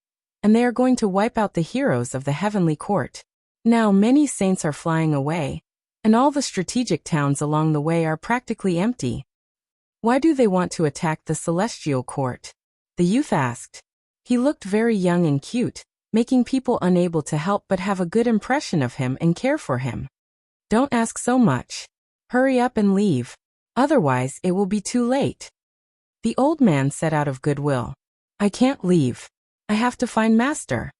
and they are going to wipe out the heroes of the heavenly court. Now many saints are flying away, and all the strategic towns along the way are practically empty. Why do they want to attack the celestial court?" The youth asked. He looked very young and cute, making people unable to help but have a good impression of him and care for him. "Don't ask so much. Hurry up and leave. Otherwise it will be too late." The old man said out of goodwill, "I can't leave. I have to find Master."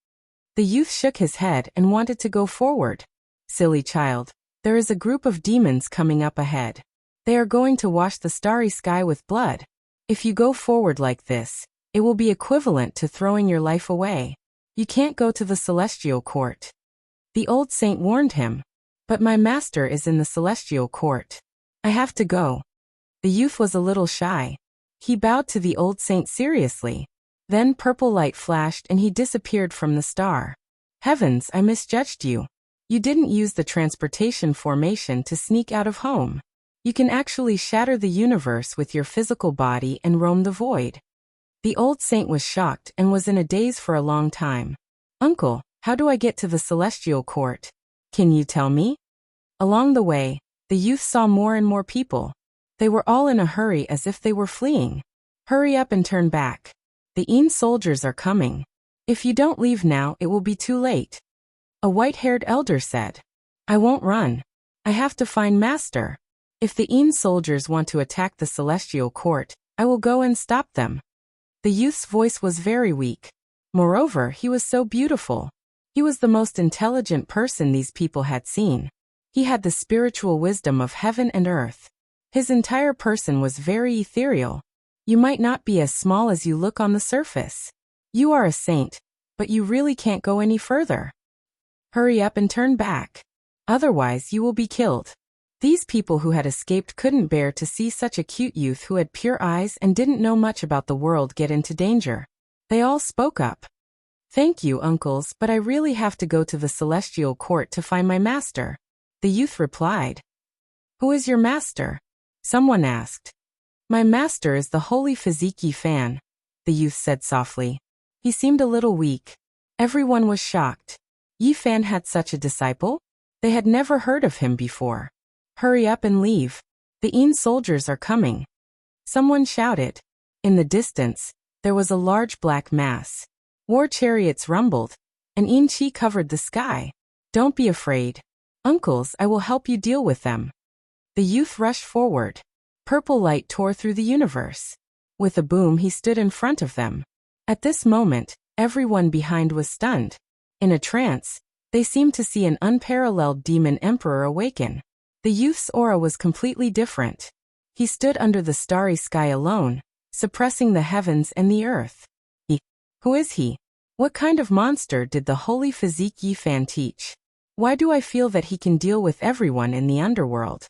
The youth shook his head and wanted to go forward. "Silly child, there is a group of demons coming up ahead. They are going to wash the starry sky with blood. If you go forward like this, it will be equivalent to throwing your life away. You can't go to the celestial court." The old saint warned him. "But my master is in the celestial court. I have to go." The youth was a little shy. He bowed to the old saint seriously. Then purple light flashed and he disappeared from the star. "Heavens, I misjudged you. You didn't use the transportation formation to sneak out of home. You can actually shatter the universe with your physical body and roam the void." The old saint was shocked and was in a daze for a long time. "Uncle, how do I get to the celestial court? Can you tell me?" Along the way, the youth saw more and more people. They were all in a hurry as if they were fleeing. "Hurry up and turn back. The Een soldiers are coming. If you don't leave now, it will be too late." A white-haired elder said, "I won't run. I have to find Master. If the Een soldiers want to attack the celestial court, I will go and stop them." The youth's voice was very weak. Moreover, he was so beautiful. He was the most intelligent person these people had seen. He had the spiritual wisdom of heaven and earth. His entire person was very ethereal. You might not be as small as you look on the surface. You are a saint, but you really can't go any further. Hurry up and turn back. Otherwise you will be killed. These people who had escaped couldn't bear to see such a cute youth who had pure eyes and didn't know much about the world get into danger. They all spoke up. "Thank you, uncles, but I really have to go to the celestial court to find my master." The youth replied. "Who is your master?" Someone asked. "My master is the holy physique Fan," the youth said softly. He seemed a little weak. Everyone was shocked. Fan had such a disciple? They had never heard of him before. "Hurry up and leave. The Een soldiers are coming." Someone shouted. In the distance, there was a large black mass. War chariots rumbled, and Een Chi covered the sky. "Don't be afraid. Uncles, I will help you deal with them." The youth rushed forward. Purple light tore through the universe. With a boom, he stood in front of them. At this moment, everyone behind was stunned. In a trance, they seemed to see an unparalleled demon emperor awaken. The youth's aura was completely different. He stood under the starry sky alone, suppressing the heavens and the earth. Who is he? What kind of monster did the holy physique Fan teach? Why do I feel that he can deal with everyone in the underworld?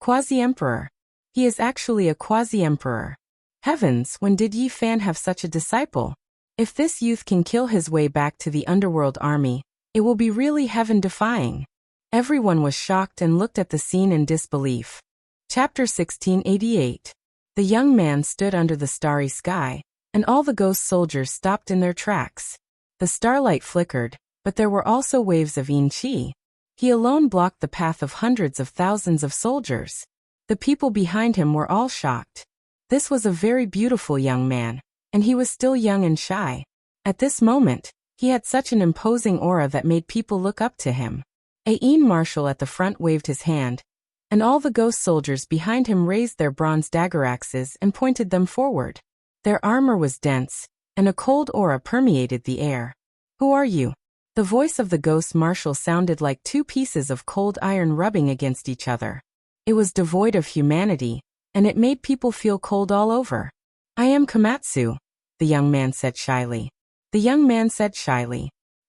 Quasi-emperor. He is actually a quasi-emperor. Heavens, when did Fan have such a disciple? If this youth can kill his way back to the underworld army, it will be really heaven-defying. Everyone was shocked and looked at the scene in disbelief. Chapter 1688. The young man stood under the starry sky, and all the ghost soldiers stopped in their tracks. The starlight flickered, but there were also waves of Een Chi. He alone blocked the path of hundreds of thousands of soldiers. The people behind him were all shocked. This was a very beautiful young man, and he was still young and shy. At this moment, he had such an imposing aura that made people look up to him. A Een marshal at the front waved his hand, and all the ghost soldiers behind him raised their bronze dagger axes and pointed them forward. Their armor was dense, and a cold aura permeated the air. "Who are you?" The voice of the ghost marshal sounded like two pieces of cold iron rubbing against each other. It was devoid of humanity, and it made people feel cold all over. "I am Komatsu," the young man said shyly.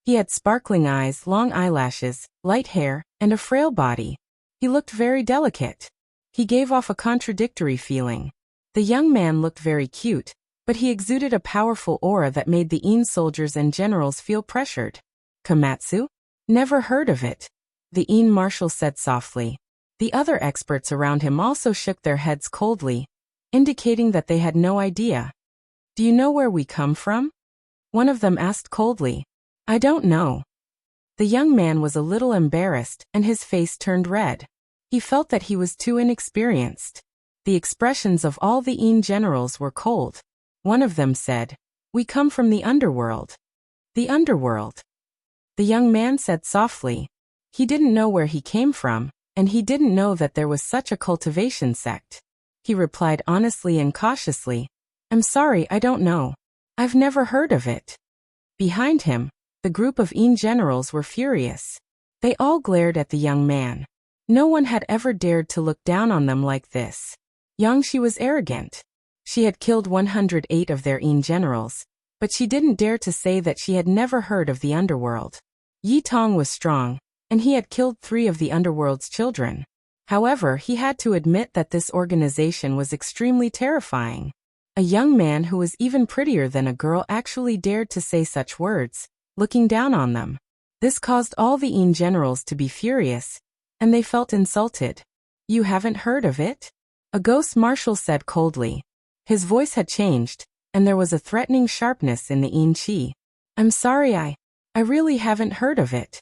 He had sparkling eyes, long eyelashes, light hair, and a frail body. He looked very delicate. He gave off a contradictory feeling. The young man looked very cute, but he exuded a powerful aura that made the Een soldiers and generals feel pressured. Komatsu? Never heard of it. The Een marshal said softly. The other experts around him also shook their heads coldly, indicating that they had no idea. Do you know where we come from? One of them asked coldly. I don't know. The young man was a little embarrassed, and his face turned red. He felt that he was too inexperienced. The expressions of all the Een generals were cold. One of them said, We come from the underworld. The underworld. The young man said softly. He didn't know where he came from, and he didn't know that there was such a cultivation sect. He replied honestly and cautiously, I'm sorry, I don't know. I've never heard of it. Behind him, the group of Een generals were furious. They all glared at the young man. No one had ever dared to look down on them like this. Yangshi was arrogant. She had killed 108 of their Een generals, but she didn't dare to say that she had never heard of the underworld. Yi Tong was strong, and he had killed 3 of the underworld's children. However, he had to admit that this organization was extremely terrifying. A young man who was even prettier than a girl actually dared to say such words, looking down on them. This caused all the Een generals to be furious, and they felt insulted. You haven't heard of it? A ghost marshal said coldly. His voice had changed, and there was a threatening sharpness in the Een chi. I'm sorry, I really haven't heard of it.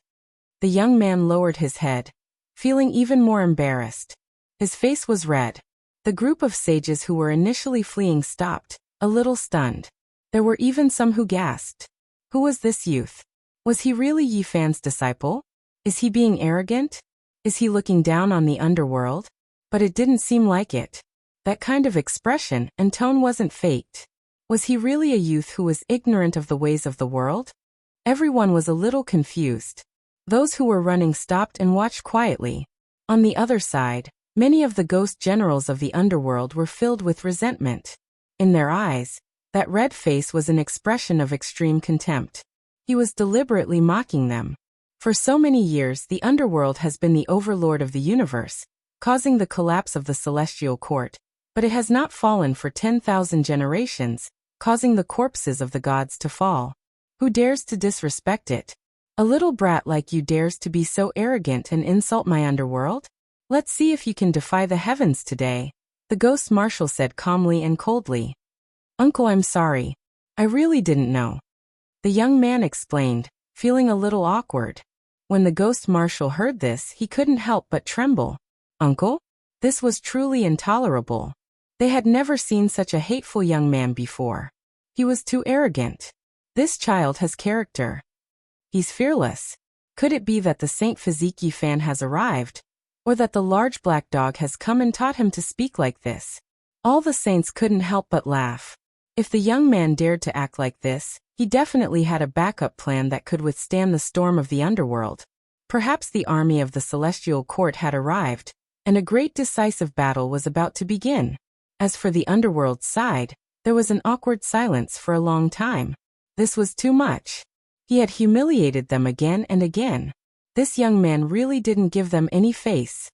The young man lowered his head, feeling even more embarrassed. His face was red. The group of sages who were initially fleeing stopped, a little stunned. There were even some who gasped. Who was this youth? Was he really Yi Fan's disciple? Is he being arrogant? Is he looking down on the underworld? But it didn't seem like it. That kind of expression and tone wasn't faked. Was he really a youth who was ignorant of the ways of the world? Everyone was a little confused. Those who were running stopped and watched quietly. On the other side, many of the ghost generals of the underworld were filled with resentment. In their eyes, that red face was an expression of extreme contempt. He was deliberately mocking them. For so many years, the underworld has been the overlord of the universe, causing the collapse of the celestial court, but it has not fallen for 10,000 generations, causing the corpses of the gods to fall. Who dares to disrespect it? A little brat like you dares to be so arrogant and insult my underworld? Let's see if you can defy the heavens today, the ghost marshal said calmly and coldly. Uncle, I'm sorry. I really didn't know. The young man explained, feeling a little awkward. When the ghost marshal heard this, he couldn't help but tremble. Uncle? This was truly intolerable. They had never seen such a hateful young man before. He was too arrogant. This child has character. He's fearless. Could it be that the Saint Fiziki fan has arrived? Or that the large black dog has come and taught him to speak like this? All the saints couldn't help but laugh. If the young man dared to act like this, he definitely had a backup plan that could withstand the storm of the underworld. Perhaps the army of the celestial court had arrived, and a great decisive battle was about to begin. As for the underworld's side, there was an awkward silence for a long time. This was too much. He had humiliated them again and again. This young man really didn't give them any face.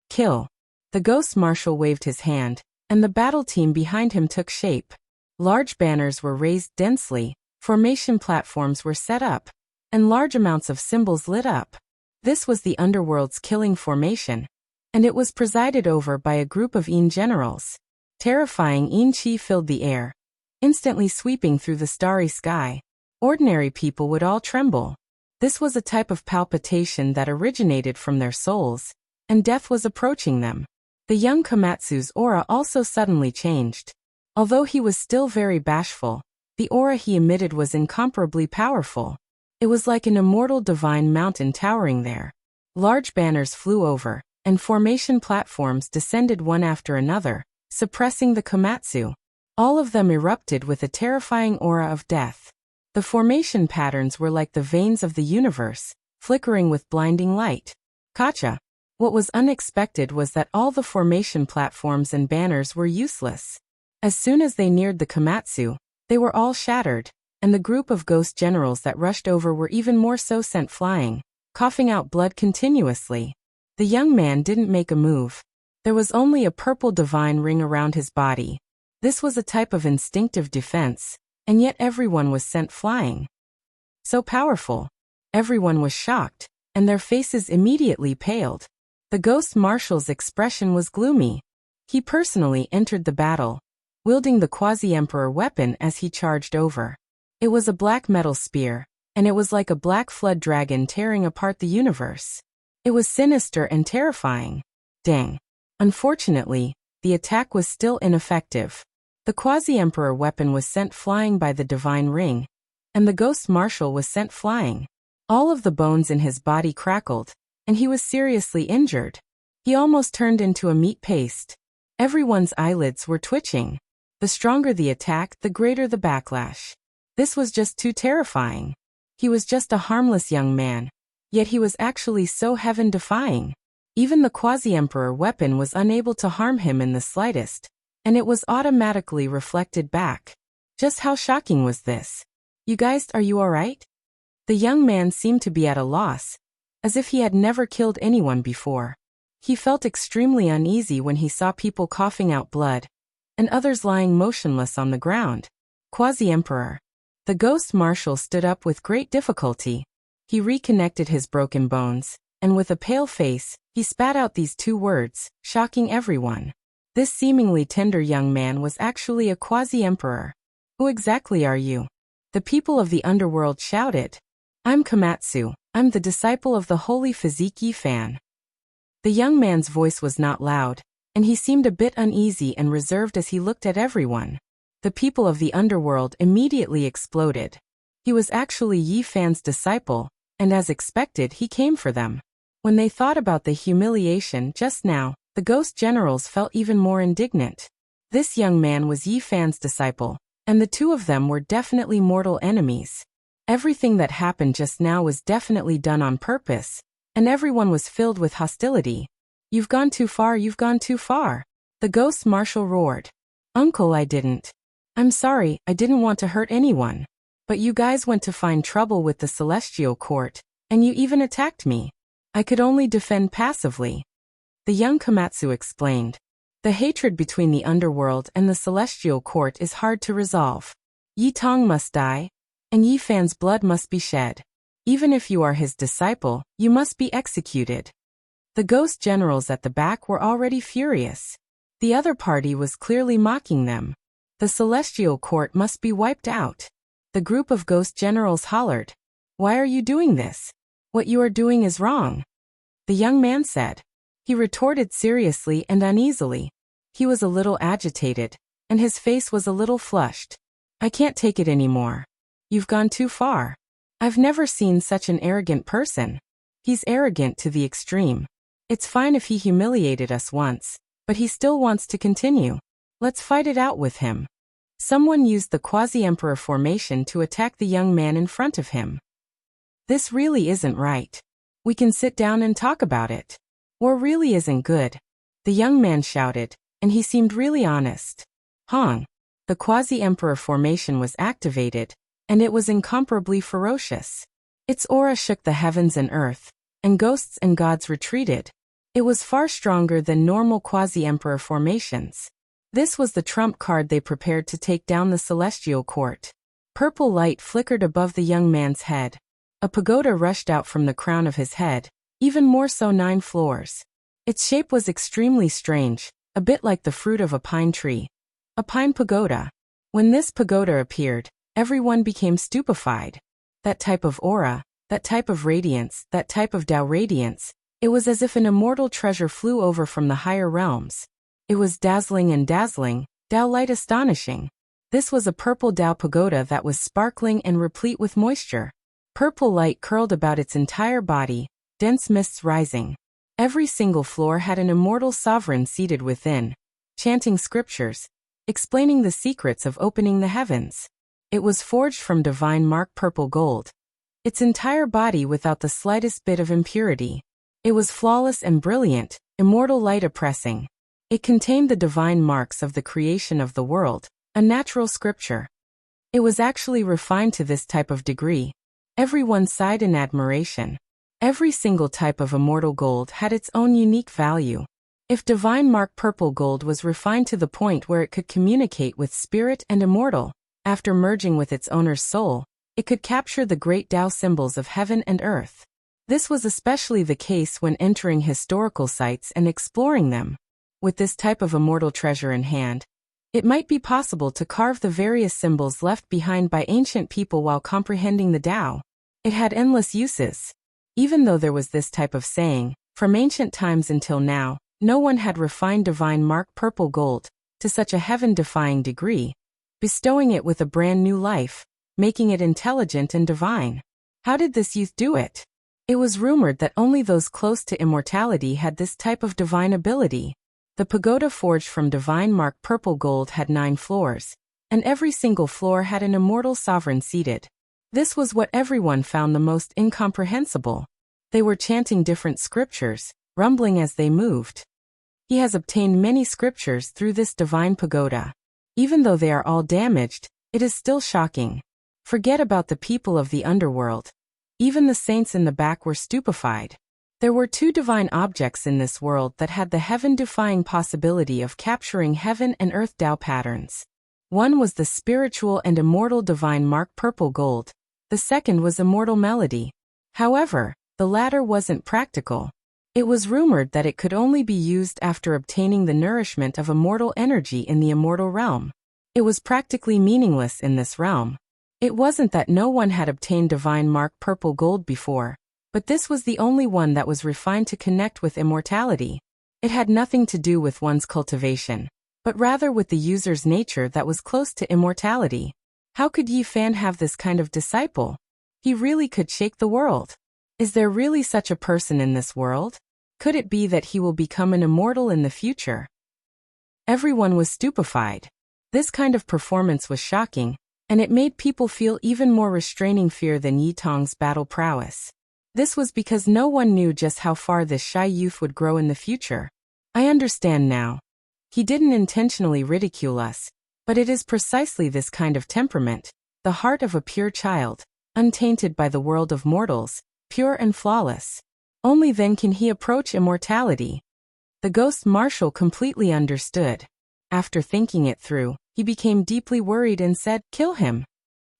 Kill. The ghost marshal waved his hand, and the battle team behind him took shape. Large banners were raised densely, formation platforms were set up, and large amounts of symbols lit up. This was the underworld's killing formation, and it was presided over by a group of Een generals. Terrifying Een chi filled the air, instantly sweeping through the starry sky. Ordinary people would all tremble. This was a type of palpitation that originated from their souls, and death was approaching them. The young Komatsu's aura also suddenly changed. Although he was still very bashful, the aura he emitted was incomparably powerful. It was like an immortal divine mountain towering there. Large banners flew over, and formation platforms descended one after another, suppressing the Komatsu. All of them erupted with a terrifying aura of death. The formation patterns were like the veins of the universe, flickering with blinding light. Gotcha. What was unexpected was that all the formation platforms and banners were useless. As soon as they neared the Komatsu, they were all shattered, and the group of ghost generals that rushed over were even more so sent flying, coughing out blood continuously. The young man didn't make a move. There was only a purple divine ring around his body. This was a type of instinctive defense, and yet everyone was sent flying. So powerful. Everyone was shocked, and their faces immediately paled. The ghost marshal's expression was gloomy. He personally entered the battle, wielding the quasi-emperor weapon as he charged over. It was a black metal spear, and it was like a black flood dragon tearing apart the universe. It was sinister and terrifying. Dang. Unfortunately, the attack was still ineffective. The quasi-emperor weapon was sent flying by the divine ring, and the ghost marshal was sent flying. All of the bones in his body crackled, and he was seriously injured. He almost turned into a meat paste. Everyone's eyelids were twitching. The stronger the attack, the greater the backlash. This was just too terrifying. He was just a harmless young man, yet he was actually so heaven-defying. Even the quasi-emperor weapon was unable to harm him in the slightest, and it was automatically reflected back. Just how shocking was this? You guys, are you alright? The young man seemed to be at a loss, as if he had never killed anyone before. He felt extremely uneasy when he saw people coughing out blood, and others lying motionless on the ground. Quasi-emperor. The ghost marshal stood up with great difficulty. He reconnected his broken bones, and with a pale face, he spat out these two words, shocking everyone. This seemingly tender young man was actually a quasi-emperor. Who exactly are you? The people of the underworld shouted. I'm Komatsu. I'm the disciple of the holy Fiziki fan. The young man's voice was not loud, and he seemed a bit uneasy and reserved as he looked at everyone. The people of the underworld immediately exploded. He was actually Yi Fan's disciple, and as expected, he came for them. When they thought about the humiliation just now, the ghost generals felt even more indignant. This young man was Yi Fan's disciple, and the two of them were definitely mortal enemies. Everything that happened just now was definitely done on purpose, and everyone was filled with hostility. You've gone too far, you've gone too far. The ghost marshal roared. Uncle, I didn't. I'm sorry, I didn't want to hurt anyone. But you guys went to find trouble with the celestial court, and you even attacked me. I could only defend passively. The young Komatsu explained. The hatred between the underworld and the celestial court is hard to resolve. Yi Tong must die, and Yi Fan's blood must be shed. Even if you are his disciple, you must be executed. The ghost generals at the back were already furious. The other party was clearly mocking them. The celestial court must be wiped out. The group of ghost generals hollered. Why are you doing this? What you are doing is wrong. The young man said. He retorted seriously and uneasily. He was a little agitated, and his face was a little flushed. I can't take it anymore. You've gone too far. I've never seen such an arrogant person. He's arrogant to the extreme. It's fine if he humiliated us once, but he still wants to continue. Let's fight it out with him. Someone used the quasi-emperor formation to attack the young man in front of him. This really isn't right. We can sit down and talk about it. War really isn't good. The young man shouted, and he seemed really honest. Hong. The quasi-emperor formation was activated, and it was incomparably ferocious. Its aura shook the heavens and earth, and ghosts and gods retreated. It was far stronger than normal quasi-emperor formations. This was the trump card they prepared to take down the celestial court. Purple light flickered above the young man's head. A pagoda rushed out from the crown of his head, even more so 9 floors. Its shape was extremely strange, a bit like the fruit of a pine tree. A pine pagoda. When this pagoda appeared, everyone became stupefied. That type of aura, that type of radiance, that type of Tao radiance, it was as if an immortal treasure flew over from the higher realms. It was dazzling and dazzling, Tao light astonishing. This was a purple Tao pagoda that was sparkling and replete with moisture. Purple light curled about its entire body, dense mists rising. Every single floor had an immortal sovereign seated within, chanting scriptures, explaining the secrets of opening the heavens. It was forged from divine mark purple gold. Its entire body without the slightest bit of impurity. It was flawless and brilliant, immortal light oppressing. It contained the divine marks of the creation of the world, a natural scripture. It was actually refined to this type of degree. Everyone sighed in admiration. Every single type of immortal gold had its own unique value. If divine mark purple gold was refined to the point where it could communicate with spirit and immortal, after merging with its owner's soul, it could capture the great Tao symbols of heaven and earth. This was especially the case when entering historical sites and exploring them. With this type of immortal treasure in hand, it might be possible to carve the various symbols left behind by ancient people while comprehending the Tao. It had endless uses. Even though there was this type of saying, from ancient times until now, no one had refined divine mark purple gold to such a heaven-defying degree, bestowing it with a brand new life, making it intelligent and divine. How did this youth do it? It was rumored that only those close to immortality had this type of divine ability. The pagoda forged from divine mark purple gold had 9 floors, and every single floor had an immortal sovereign seated. This was what everyone found the most incomprehensible. They were chanting different scriptures, rumbling as they moved. He has obtained many scriptures through this divine pagoda. Even though they are all damaged, it is still shocking. Forget about the people of the underworld. Even the saints in the back were stupefied. There were 2 divine objects in this world that had the heaven-defying possibility of capturing heaven and earth Tao patterns. One was the spiritual and immortal divine mark purple gold. The second was immortal melody. However, the latter wasn't practical. It was rumored that it could only be used after obtaining the nourishment of immortal energy in the immortal realm. It was practically meaningless in this realm. It wasn't that no one had obtained divine mark purple gold before, but this was the only one that was refined to connect with immortality. It had nothing to do with one's cultivation, but rather with the user's nature that was close to immortality. How could Yi Fan have this kind of disciple? He really could shake the world. Is there really such a person in this world? Could it be that he will become an immortal in the future? Everyone was stupefied. This kind of performance was shocking, and it made people feel even more restraining fear than Yi Tong's battle prowess. This was because no one knew just how far this shy youth would grow in the future. I understand now. He didn't intentionally ridicule us, but it is precisely this kind of temperament, the heart of a pure child, untainted by the world of mortals, pure and flawless. Only then can he approach immortality. The ghost marshal completely understood. After thinking it through, he became deeply worried and said, "Kill him."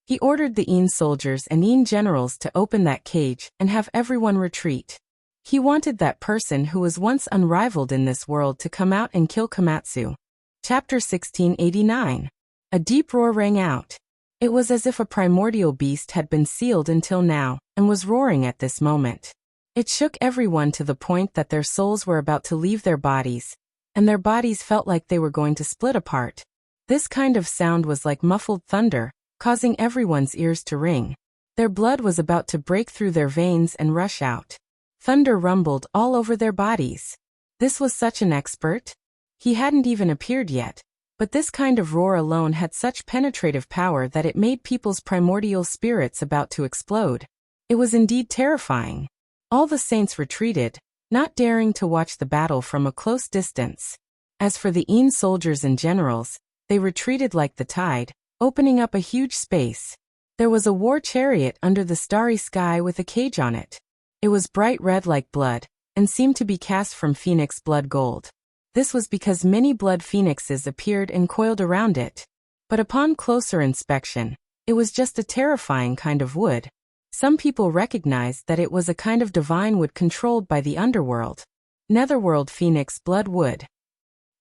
He ordered the Yin soldiers and Yin generals to open that cage and have everyone retreat. He wanted that person who was once unrivaled in this world to come out and kill Komatsu. Chapter 1689. A deep roar rang out. It was as if a primordial beast had been sealed until now, and was roaring at this moment. It shook everyone to the point that their souls were about to leave their bodies, and their bodies felt like they were going to split apart. This kind of sound was like muffled thunder, causing everyone's ears to ring. Their blood was about to break through their veins and rush out. Thunder rumbled all over their bodies. This was such an expert. He hadn't even appeared yet, but this kind of roar alone had such penetrative power that it made people's primordial spirits about to explode. It was indeed terrifying. All the saints retreated, not daring to watch the battle from a close distance. As for the Yin soldiers and generals, they retreated like the tide, opening up a huge space. There was a war chariot under the starry sky with a cage on it. It was bright red like blood, and seemed to be cast from phoenix blood gold. This was because many blood phoenixes appeared and coiled around it. But upon closer inspection, it was just a terrifying kind of wood. Some people recognized that it was a kind of divine wood controlled by the underworld. Netherworld phoenix blood wood.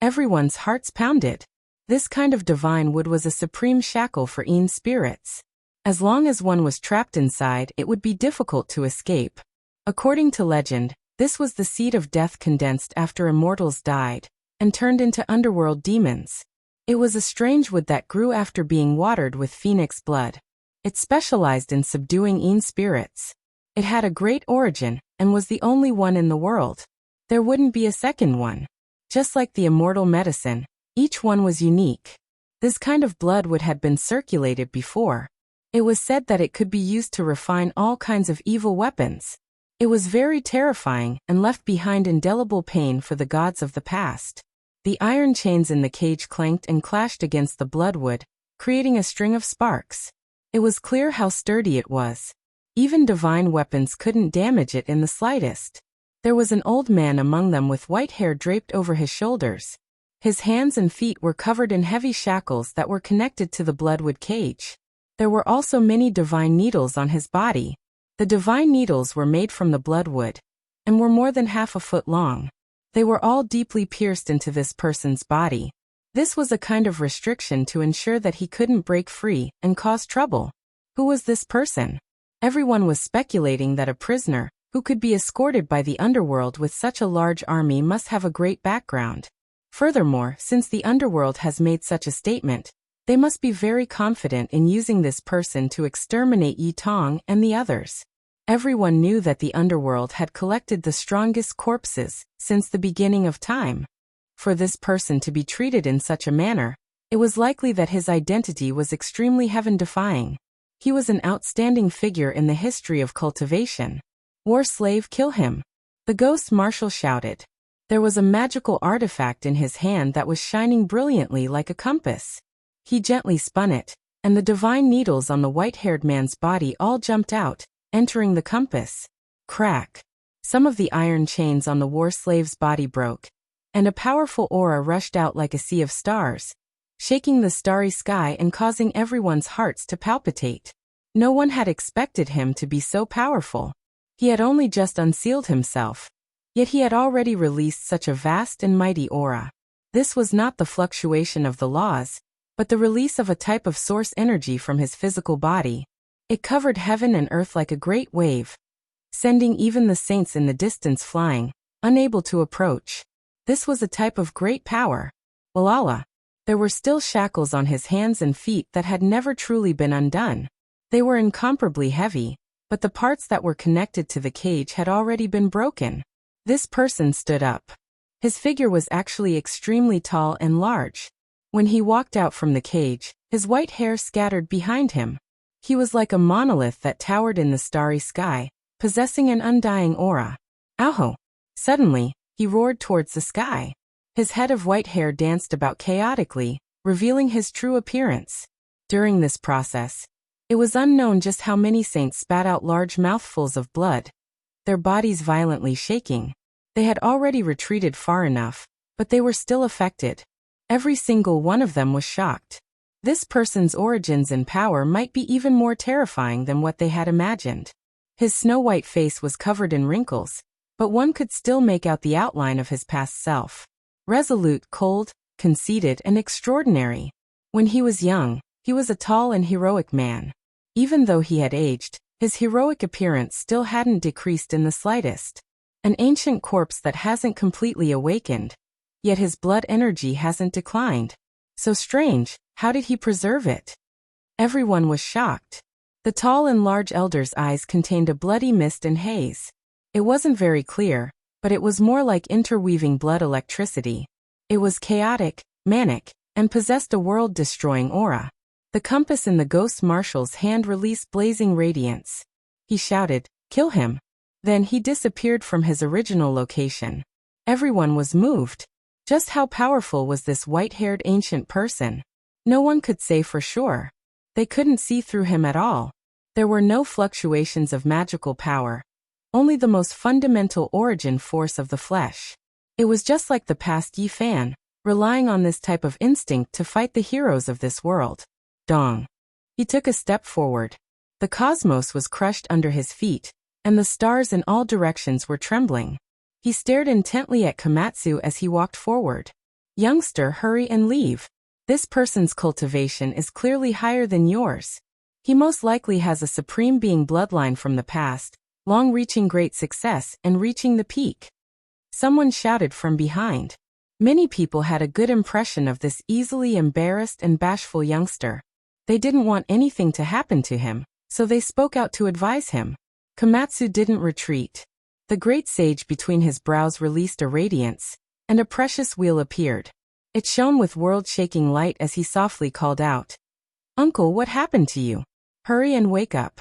Everyone's hearts pounded. This kind of divine wood was a supreme shackle for Yin spirits. As long as one was trapped inside, it would be difficult to escape. According to legend, this was the seed of death condensed after immortals died, and turned into underworld demons. It was a strange wood that grew after being watered with phoenix blood. It specialized in subduing Yin spirits. It had a great origin, and was the only one in the world. There wouldn't be a second one. Just like the immortal medicine, each one was unique. This kind of blood wood had been circulated before. It was said that it could be used to refine all kinds of evil weapons. It was very terrifying and left behind indelible pain for the gods of the past. The iron chains in the cage clanked and clashed against the bloodwood, creating a string of sparks. It was clear how sturdy it was. Even divine weapons couldn't damage it in the slightest. There was an old man among them with white hair draped over his shoulders. His hands and feet were covered in heavy shackles that were connected to the bloodwood cage. There were also many divine needles on his body. The divine needles were made from the bloodwood, and were more than half a foot long. They were all deeply pierced into this person's body. This was a kind of restriction to ensure that he couldn't break free and cause trouble. Who was this person? Everyone was speculating that a prisoner, who could be escorted by the underworld with such a large army, must have a great background. Furthermore, since the underworld has made such a statement, they must be very confident in using this person to exterminate Yi Tong and the others. Everyone knew that the underworld had collected the strongest corpses since the beginning of time. For this person to be treated in such a manner, it was likely that his identity was extremely heaven-defying. He was an outstanding figure in the history of cultivation. War slave, kill him! The ghost marshal shouted. There was a magical artifact in his hand that was shining brilliantly like a compass. He gently spun it, and the divine needles on the white-haired man's body all jumped out, entering the compass. Crack! Some of the iron chains on the war slave's body broke, and a powerful aura rushed out like a sea of stars, shaking the starry sky and causing everyone's hearts to palpitate. No one had expected him to be so powerful. He had only just unsealed himself, yet he had already released such a vast and mighty aura. This was not the fluctuation of the laws, but the release of a type of source energy from his physical body. It covered heaven and earth like a great wave, sending even the saints in the distance flying, unable to approach. This was a type of great power. Walala! There were still shackles on his hands and feet that had never truly been undone. They were incomparably heavy, but the parts that were connected to the cage had already been broken. This person stood up. His figure was actually extremely tall and large. When he walked out from the cage, his white hair scattered behind him. He was like a monolith that towered in the starry sky, possessing an undying aura. Aho! Suddenly, he roared towards the sky. His head of white hair danced about chaotically, revealing his true appearance. During this process, it was unknown just how many saints spat out large mouthfuls of blood, their bodies violently shaking. They had already retreated far enough, but they were still affected. Every single one of them was shocked. This person's origins and power might be even more terrifying than what they had imagined. His snow-white face was covered in wrinkles, but one could still make out the outline of his past self. Resolute, cold, conceited, and extraordinary. When he was young, he was a tall and heroic man. Even though he had aged, his heroic appearance still hadn't decreased in the slightest. An ancient corpse that hasn't completely awakened, yet his blood energy hasn't declined. So strange, how did he preserve it? Everyone was shocked. The tall and large elder's eyes contained a bloody mist and haze. It wasn't very clear, but it was more like interweaving blood electricity. It was chaotic, manic, and possessed a world-destroying aura. The compass in the ghost marshal's hand released blazing radiance. He shouted, "Kill him!" Then he disappeared from his original location. Everyone was moved. Just how powerful was this white-haired ancient person? No one could say for sure. They couldn't see through him at all. There were no fluctuations of magical power, only the most fundamental origin force of the flesh. It was just like the past Yi Fan, relying on this type of instinct to fight the heroes of this world. Dong. He took a step forward. The cosmos was crushed under his feet, and the stars in all directions were trembling. He stared intently at Komatsu as he walked forward. "Youngster, hurry and leave. This person's cultivation is clearly higher than yours. He most likely has a supreme being bloodline from the past, long reaching great success and reaching the peak." Someone shouted from behind. Many people had a good impression of this easily embarrassed and bashful youngster. They didn't want anything to happen to him, so they spoke out to advise him. Komatsu didn't retreat. The great sage between his brows released a radiance, and a precious wheel appeared. It shone with world-shaking light as he softly called out, "Uncle, what happened to you? Hurry and wake up."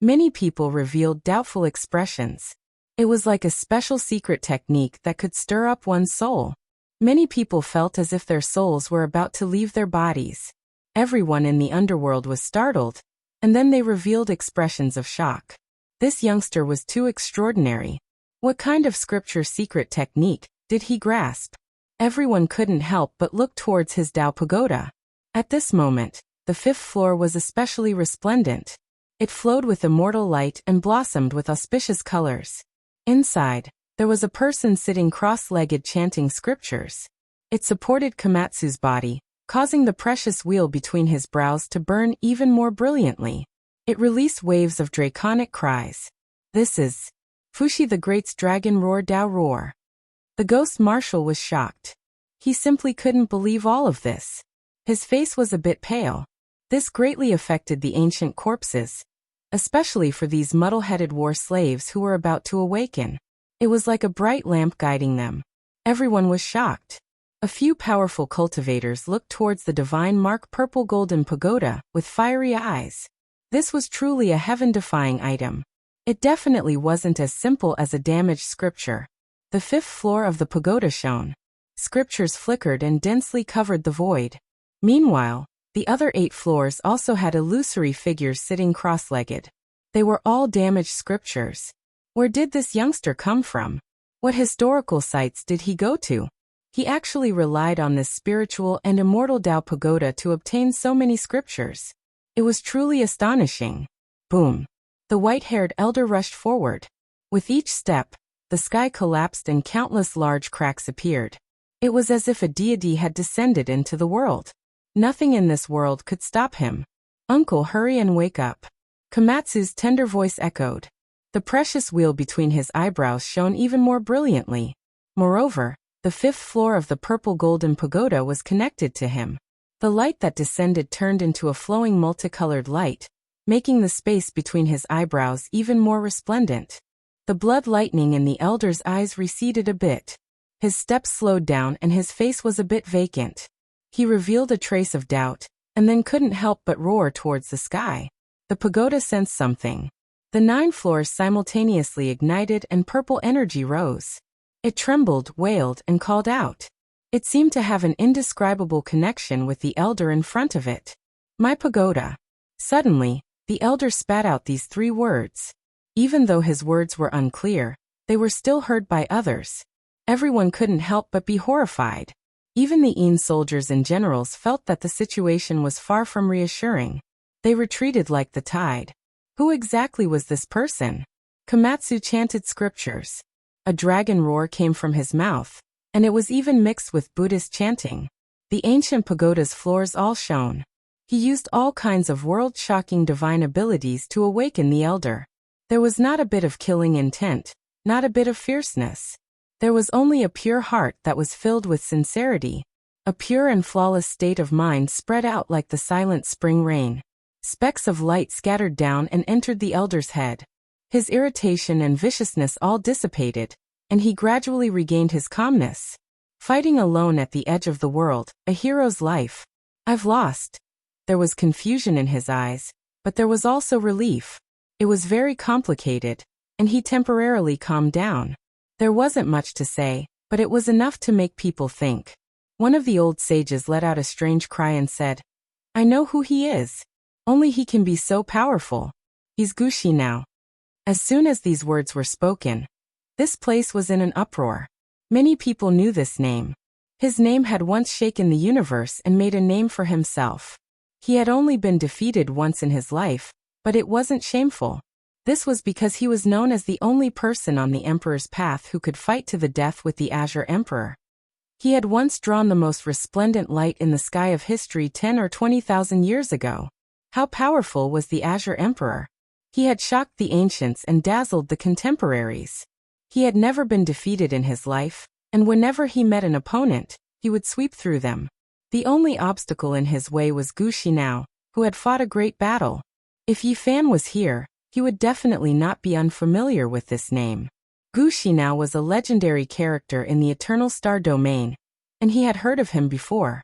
Many people revealed doubtful expressions. It was like a special secret technique that could stir up one's soul. Many people felt as if their souls were about to leave their bodies. Everyone in the underworld was startled, and then they revealed expressions of shock. This youngster was too extraordinary. What kind of scripture secret technique did he grasp? Everyone couldn't help but look towards his Tao pagoda. At this moment, the 5th floor was especially resplendent. It flowed with immortal light and blossomed with auspicious colors. Inside, there was a person sitting cross-legged chanting scriptures. It supported Komatsu's body, causing the precious wheel between his brows to burn even more brilliantly. It released waves of draconic cries. This is Fushi the Great's dragon roar Tao roar. The ghost marshal was shocked. He simply couldn't believe all of this. His face was a bit pale. This greatly affected the ancient corpses, especially for these muddle-headed war slaves who were about to awaken. It was like a bright lamp guiding them. Everyone was shocked. A few powerful cultivators looked towards the divine mark purple golden pagoda with fiery eyes. This was truly a heaven-defying item. It definitely wasn't as simple as a damaged scripture. The 5th floor of the pagoda shone. Scriptures flickered and densely covered the void. Meanwhile, the other 8 floors also had illusory figures sitting cross-legged. They were all damaged scriptures. Where did this youngster come from? What historical sites did he go to? He actually relied on this spiritual and immortal Tao pagoda to obtain so many scriptures. It was truly astonishing. Boom! The white-haired elder rushed forward. With each step, the sky collapsed and countless large cracks appeared. It was as if a deity had descended into the world. Nothing in this world could stop him. Uncle, hurry and wake up. Komatsu's tender voice echoed. The precious wheel between his eyebrows shone even more brilliantly. Moreover, the 5th floor of the purple golden pagoda was connected to him. The light that descended turned into a flowing multicolored light, making the space between his eyebrows even more resplendent. The blood lightning in the elder's eyes receded a bit. His steps slowed down and his face was a bit vacant. He revealed a trace of doubt, and then couldn't help but roar towards the sky. The pagoda sensed something. The 9 floors simultaneously ignited and purple energy rose. It trembled, wailed, and called out. It seemed to have an indescribable connection with the elder in front of it. My pagoda. Suddenly, the elder spat out these 3 words. Even though his words were unclear, they were still heard by others. Everyone couldn't help but be horrified. Even the Een soldiers and generals felt that the situation was far from reassuring. They retreated like the tide. Who exactly was this person? Komatsu chanted scriptures. A dragon roar came from his mouth, and it was even mixed with Buddhist chanting. The ancient pagoda's floors all shone. He used all kinds of world-shocking divine abilities to awaken the elder. There was not a bit of killing intent, not a bit of fierceness. There was only a pure heart that was filled with sincerity. A pure and flawless state of mind spread out like the silent spring rain. Specks of light scattered down and entered the elder's head. His irritation and viciousness all dissipated, and he gradually regained his calmness. Fighting alone at the edge of the world, a hero's life. I've lost. There was confusion in his eyes, but there was also relief. It was very complicated, and he temporarily calmed down. There wasn't much to say, but it was enough to make people think. One of the old sages let out a strange cry and said, I know who he is. Only he can be so powerful. He's Gushi now. As soon as these words were spoken, this place was in an uproar. Many people knew this name. His name had once shaken the universe and made a name for himself. He had only been defeated once in his life, but it wasn't shameful. This was because he was known as the only person on the Emperor's path who could fight to the death with the Azure Emperor. He had once drawn the most resplendent light in the sky of history 10 or 20,000 years ago. How powerful was the Azure Emperor? He had shocked the ancients and dazzled the contemporaries. He had never been defeated in his life, and whenever he met an opponent, he would sweep through them. The only obstacle in his way was Gu Xinao, who had fought a great battle. If Yi Fan was here, he would definitely not be unfamiliar with this name. Gu Xinao was a legendary character in the Eternal Star Domain, and he had heard of him before.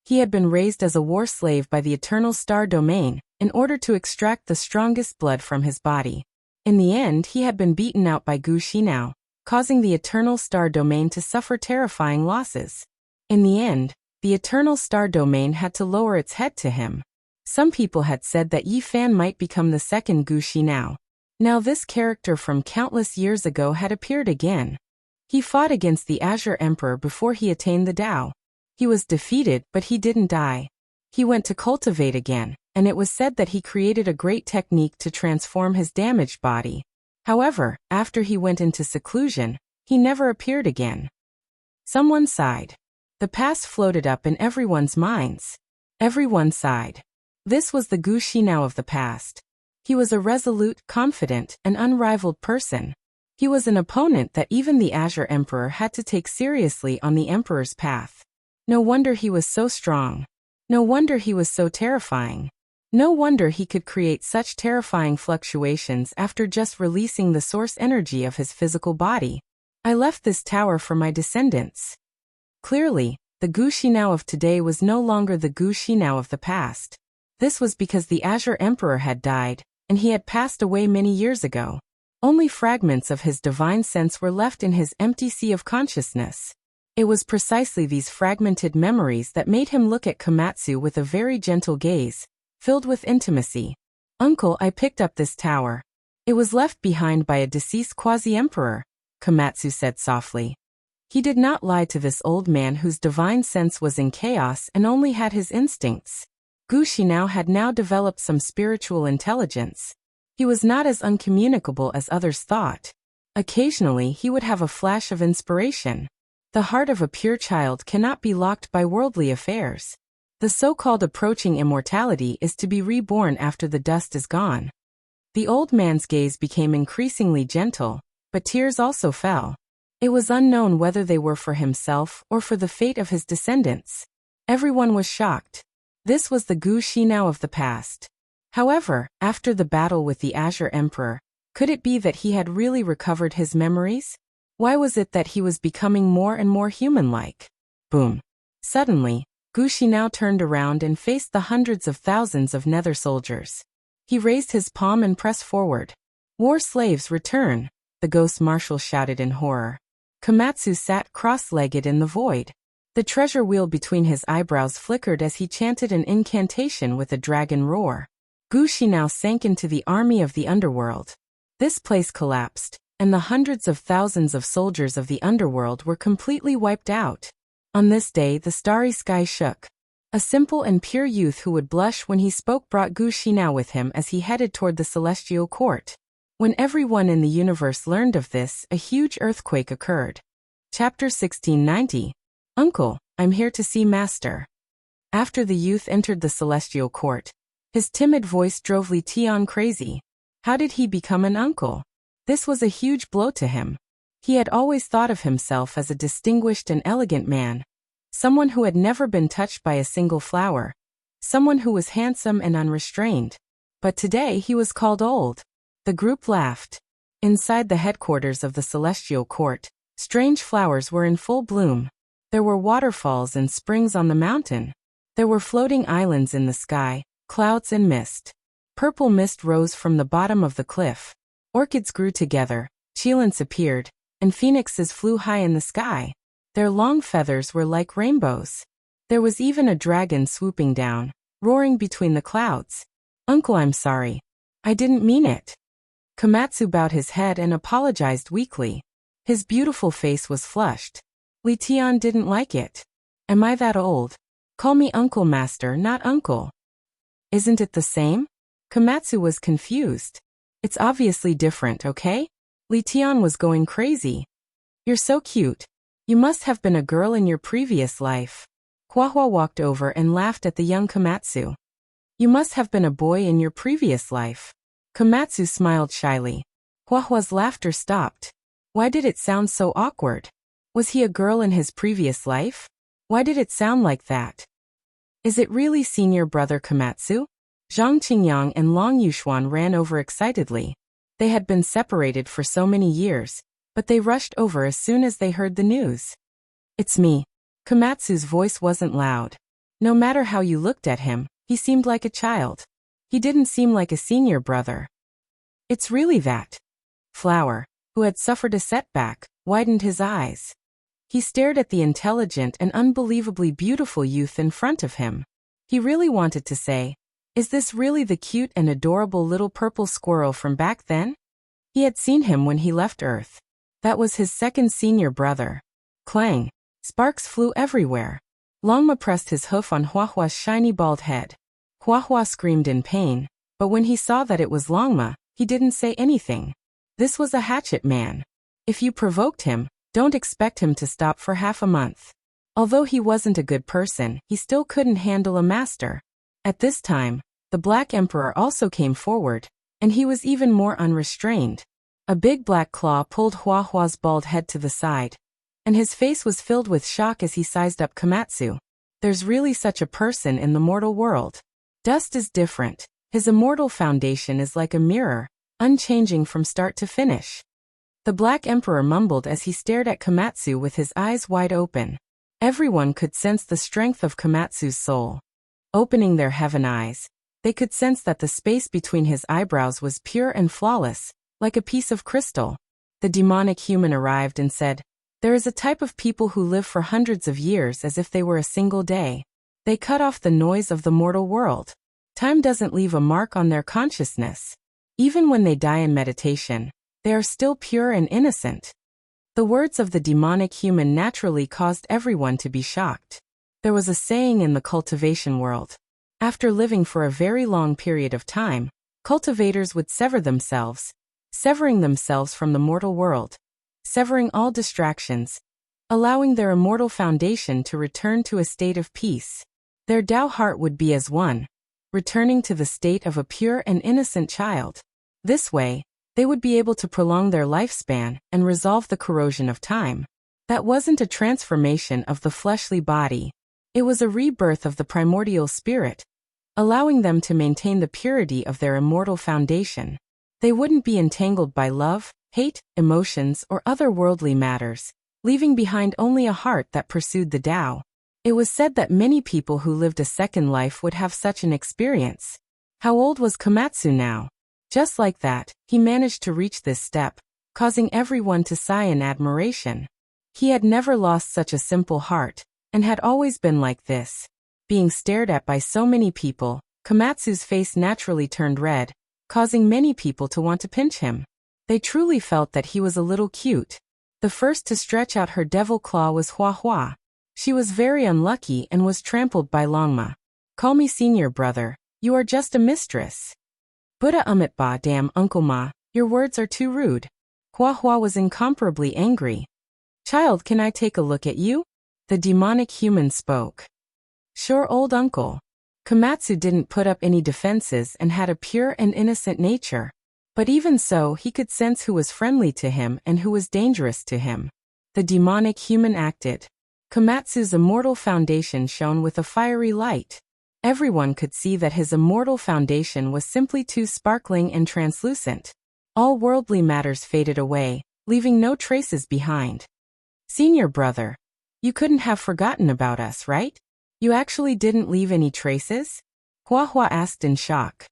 He had been raised as a war slave by the Eternal Star Domain, in order to extract the strongest blood from his body. In the end, he had been beaten out by Gu Xinao, causing the Eternal Star Domain to suffer terrifying losses. In the end, The eternal star domain had to lower its head to him. Some people had said that Yi Fan might become the second Gu Xinao. Now this character from countless years ago had appeared again. He fought against the Azure Emperor before he attained the Tao. He was defeated, but he didn't die. He went to cultivate again, and it was said that he created a great technique to transform his damaged body. However, after he went into seclusion, he never appeared again. Someone sighed. The past floated up in everyone's minds. Everyone sighed. This was the Gu Xinao of the past. He was a resolute, confident, and unrivaled person. He was an opponent that even the Azure Emperor had to take seriously on the Emperor's path. No wonder he was so strong. No wonder he was so terrifying. No wonder he could create such terrifying fluctuations after just releasing the source energy of his physical body. I left this tower for my descendants. Clearly, the Gu Xinao of today was no longer the Gu Xinao of the past. This was because the Azure Emperor had died, and he had passed away many years ago. Only fragments of his divine sense were left in his empty sea of consciousness. It was precisely these fragmented memories that made him look at Komatsu with a very gentle gaze, filled with intimacy. "Uncle, I picked up this tower. It was left behind by a deceased quasi-emperor," Komatsu said softly. He did not lie to this old man whose divine sense was in chaos and only had his instincts. Gu Xinao had now developed some spiritual intelligence. He was not as uncommunicable as others thought. Occasionally he would have a flash of inspiration. The heart of a pure child cannot be locked by worldly affairs. The so-called approaching immortality is to be reborn after the dust is gone. The old man's gaze became increasingly gentle, but tears also fell. It was unknown whether they were for himself or for the fate of his descendants. Everyone was shocked. This was the Gu Xinao of the past. However, after the battle with the Azure Emperor, could it be that he had really recovered his memories? Why was it that he was becoming more and more human-like? Boom. Suddenly, Gu Xinao turned around and faced the hundreds of thousands of nether soldiers. He raised his palm and pressed forward. "War slaves, return," the ghost marshal shouted in horror. Komatsu sat cross-legged in the void. The treasure wheel between his eyebrows flickered as he chanted an incantation with a dragon roar. Gu Xinao sank into the army of the underworld. This place collapsed, and the hundreds of thousands of soldiers of the underworld were completely wiped out. On this day the starry sky shook. A simple and pure youth who would blush when he spoke brought Gu Xinao with him as he headed toward the celestial court. When everyone in the universe learned of this, a huge earthquake occurred. Chapter 1690. "Uncle, I'm here to see Master." After the youth entered the celestial court, his timid voice drove Li Tian crazy. How did he become an uncle? This was a huge blow to him. He had always thought of himself as a distinguished and elegant man, someone who had never been touched by a single flower, someone who was handsome and unrestrained. But today he was called old. The group laughed. Inside the headquarters of the celestial court, strange flowers were in full bloom. There were waterfalls and springs on the mountain. There were floating islands in the sky, clouds and mist. Purple mist rose from the bottom of the cliff. Orchids grew together, cheilants appeared, and phoenixes flew high in the sky. Their long feathers were like rainbows. There was even a dragon swooping down, roaring between the clouds. "Uncle, I'm sorry. I didn't mean it." Komatsu bowed his head and apologized weakly. His beautiful face was flushed. Li Tian didn't like it. "Am I that old? Call me Uncle, Master, not Uncle." "Isn't it the same?" Komatsu was confused. "It's obviously different, okay?" Li Tian was going crazy. "You're so cute. You must have been a girl in your previous life." Huahua walked over and laughed at the young Komatsu. "You must have been a boy in your previous life." Komatsu smiled shyly. Huahua's laughter stopped. Why did it sound so awkward? Was he a girl in his previous life? Why did it sound like that? "Is it really senior brother Komatsu?" Zhang Qingyang and Long Yuxuan ran over excitedly. They had been separated for so many years, but they rushed over as soon as they heard the news. "It's me." Komatsu's voice wasn't loud. No matter how you looked at him, he seemed like a child. He didn't seem like a senior brother. "It's really that." Flower, who had suffered a setback, widened his eyes. He stared at the intelligent and unbelievably beautiful youth in front of him. He really wanted to say, "Is this really the cute and adorable little purple squirrel from back then?" He had seen him when he left Earth. That was his second senior brother. Clang! Sparks flew everywhere. Longma pressed his hoof on Huahua's shiny bald head. Huahua screamed in pain, but when he saw that it was Longma, he didn't say anything. This was a hatchet man. If you provoked him, don't expect him to stop for half a month. Although he wasn't a good person, he still couldn't handle a master. At this time, the Black Emperor also came forward, and he was even more unrestrained. A big black claw pulled Huahua's bald head to the side, and his face was filled with shock as he sized up Komatsu. There's really such a person in the mortal world. Dust is different. His immortal foundation is like a mirror, unchanging from start to finish. The Black Emperor mumbled as he stared at Komatsu with his eyes wide open. Everyone could sense the strength of Komatsu's soul. Opening their heaven eyes, they could sense that the space between his eyebrows was pure and flawless, like a piece of crystal. The demonic human arrived and said, "There is a type of people who live for hundreds of years as if they were a single day. They cut off the noise of the mortal world. Time doesn't leave a mark on their consciousness. Even when they die in meditation, they are still pure and innocent." The words of the demonic human naturally caused everyone to be shocked. There was a saying in the cultivation world. After living for a very long period of time, cultivators would sever themselves, severing themselves from the mortal world, severing all distractions, allowing their immortal foundation to return to a state of peace. Their Tao heart would be as one, returning to the state of a pure and innocent child. This way, they would be able to prolong their lifespan and resolve the corrosion of time. That wasn't a transformation of the fleshly body. It was a rebirth of the primordial spirit, allowing them to maintain the purity of their immortal foundation. They wouldn't be entangled by love, hate, emotions, or other worldly matters, leaving behind only a heart that pursued the Tao. It was said that many people who lived a second life would have such an experience. How old was Komatsu now? Just like that, he managed to reach this step, causing everyone to sigh in admiration. He had never lost such a simple heart, and had always been like this. Being stared at by so many people, Komatsu's face naturally turned red, causing many people to want to pinch him. They truly felt that he was a little cute. The first to stretch out her devil claw was Huahua. She was very unlucky and was trampled by Longma. "Call me senior brother, you are just a mistress." "Buddha Ba, damn Uncle Ma, your words are too rude." Huahua was incomparably angry. "Child, can I take a look at you?" The demonic human spoke. "Sure, old uncle." Komatsu didn't put up any defenses and had a pure and innocent nature. But even so, he could sense who was friendly to him and who was dangerous to him. The demonic human acted. Komatsu's immortal foundation shone with a fiery light. Everyone could see that his immortal foundation was simply too sparkling and translucent. All worldly matters faded away, leaving no traces behind. "Senior brother, you couldn't have forgotten about us, right? You actually didn't leave any traces?" Huahua asked in shock.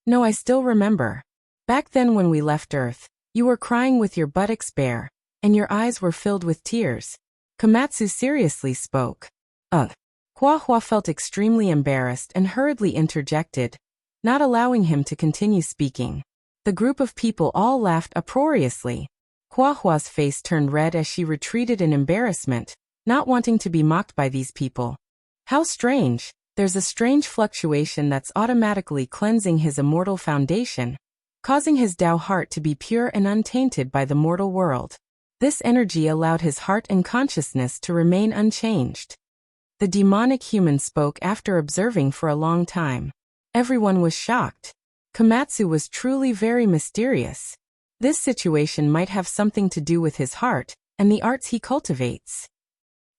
"No, I still remember. Back then when we left Earth, you were crying with your buttocks bare, and your eyes were filled with tears." Komatsu seriously spoke. Ugh. Huahua felt extremely embarrassed and hurriedly interjected, not allowing him to continue speaking. The group of people all laughed uproariously. Huahua's face turned red as she retreated in embarrassment, not wanting to be mocked by these people. How strange. There's a strange fluctuation that's automatically cleansing his immortal foundation, causing his Tao heart to be pure and untainted by the mortal world. This energy allowed his heart and consciousness to remain unchanged. The demonic human spoke after observing for a long time. Everyone was shocked. Komatsu was truly very mysterious. This situation might have something to do with his heart and the arts he cultivates.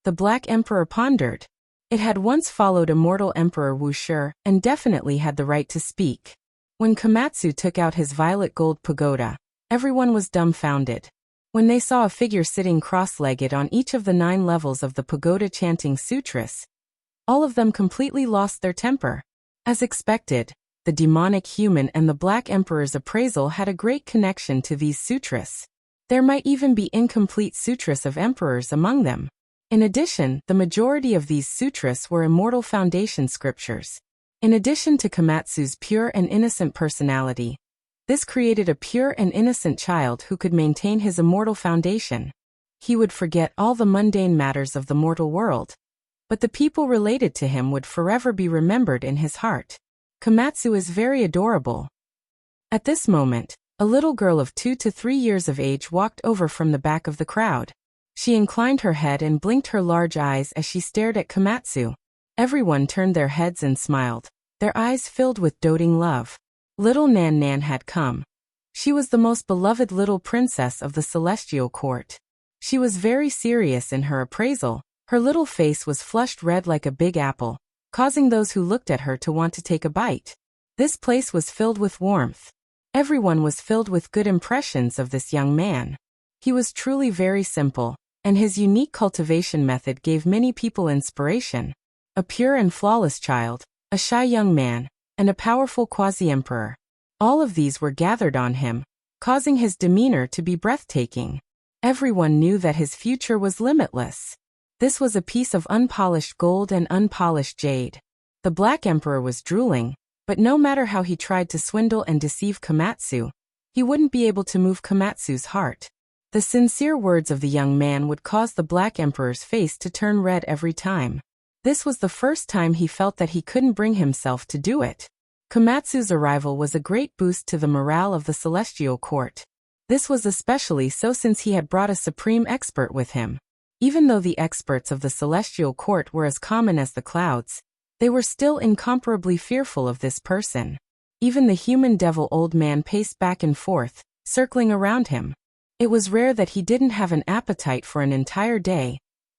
The Black Emperor pondered. It had once followed immortal Emperor Wu Shi and definitely had the right to speak. When Komatsu took out his violet gold pagoda, everyone was dumbfounded. When they saw a figure sitting cross-legged on each of the 9 levels of the pagoda chanting sutras, all of them completely lost their temper. As expected, the demonic human and the Black Emperor's appraisal had a great connection to these sutras. There might even be incomplete sutras of emperors among them. In addition, the majority of these sutras were immortal foundation scriptures. In addition to Komatsu's pure and innocent personality, this created a pure and innocent child who could maintain his immortal foundation. He would forget all the mundane matters of the mortal world, but the people related to him would forever be remembered in his heart. Komatsu is very adorable. At this moment, a little girl of 2 to 3 years of age walked over from the back of the crowd. She inclined her head and blinked her large eyes as she stared at Komatsu. Everyone turned their heads and smiled, their eyes filled with doting love. Little Nan Nan had come. She was the most beloved little princess of the celestial court. She was very serious in her appraisal. Her little face was flushed red like a big apple, causing those who looked at her to want to take a bite. This place was filled with warmth. Everyone was filled with good impressions of this young man. He was truly very simple, and his unique cultivation method gave many people inspiration. A pure and flawless child, a shy young man, and a powerful quasi-emperor. All of these were gathered on him, causing his demeanor to be breathtaking. Everyone knew that his future was limitless. This was a piece of unpolished gold and unpolished jade. The Black Emperor was drooling, but no matter how he tried to swindle and deceive Komatsu, he wouldn't be able to move Komatsu's heart. The sincere words of the young man would cause the Black Emperor's face to turn red every time. This was the first time he felt that he couldn't bring himself to do it. Komatsu's arrival was a great boost to the morale of the celestial court. This was especially so since he had brought a supreme expert with him. Even though the experts of the celestial court were as common as the clouds, they were still incomparably fearful of this person. Even the human devil old man paced back and forth, circling around him. It was rare that he didn't have an appetite for an entire day,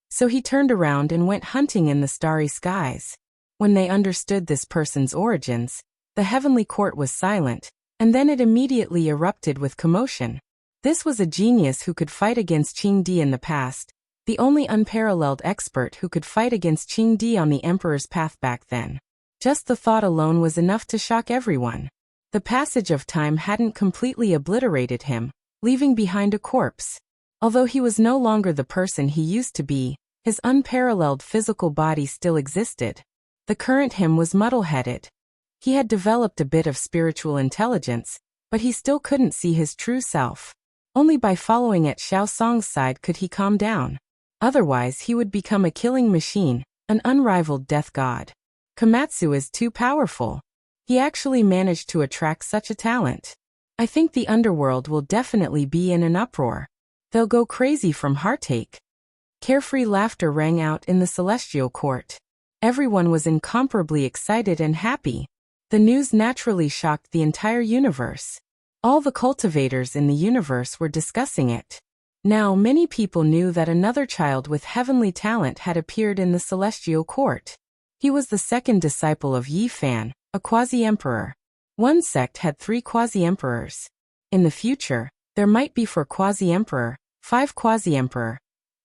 so he turned around and went hunting in the starry skies. When they understood this person's origins, the heavenly court was silent, and then it immediately erupted with commotion. This was a genius who could fight against Qing Di in the past, the only unparalleled expert who could fight against Qing Di on the emperor's path back then. Just the thought alone was enough to shock everyone. The passage of time hadn't completely obliterated him, leaving behind a corpse. Although he was no longer the person he used to be, his unparalleled physical body still existed. The current him was muddle-headed. He had developed a bit of spiritual intelligence, but he still couldn't see his true self. Only by following at Xiao Song's side could he calm down. Otherwise he would become a killing machine, an unrivaled death god. Komatsu is too powerful. He actually managed to attract such a talent. I think the underworld will definitely be in an uproar. They'll go crazy from heartache. Carefree laughter rang out in the celestial court. Everyone was incomparably excited and happy. The news naturally shocked the entire universe. All the cultivators in the universe were discussing it. Now many people knew that another child with heavenly talent had appeared in the celestial court. He was the second disciple of Yi Fan, a quasi-emperor. One sect had 3 quasi-emperors. In the future, there might be 4 quasi-emperor, 5 quasi-emperor.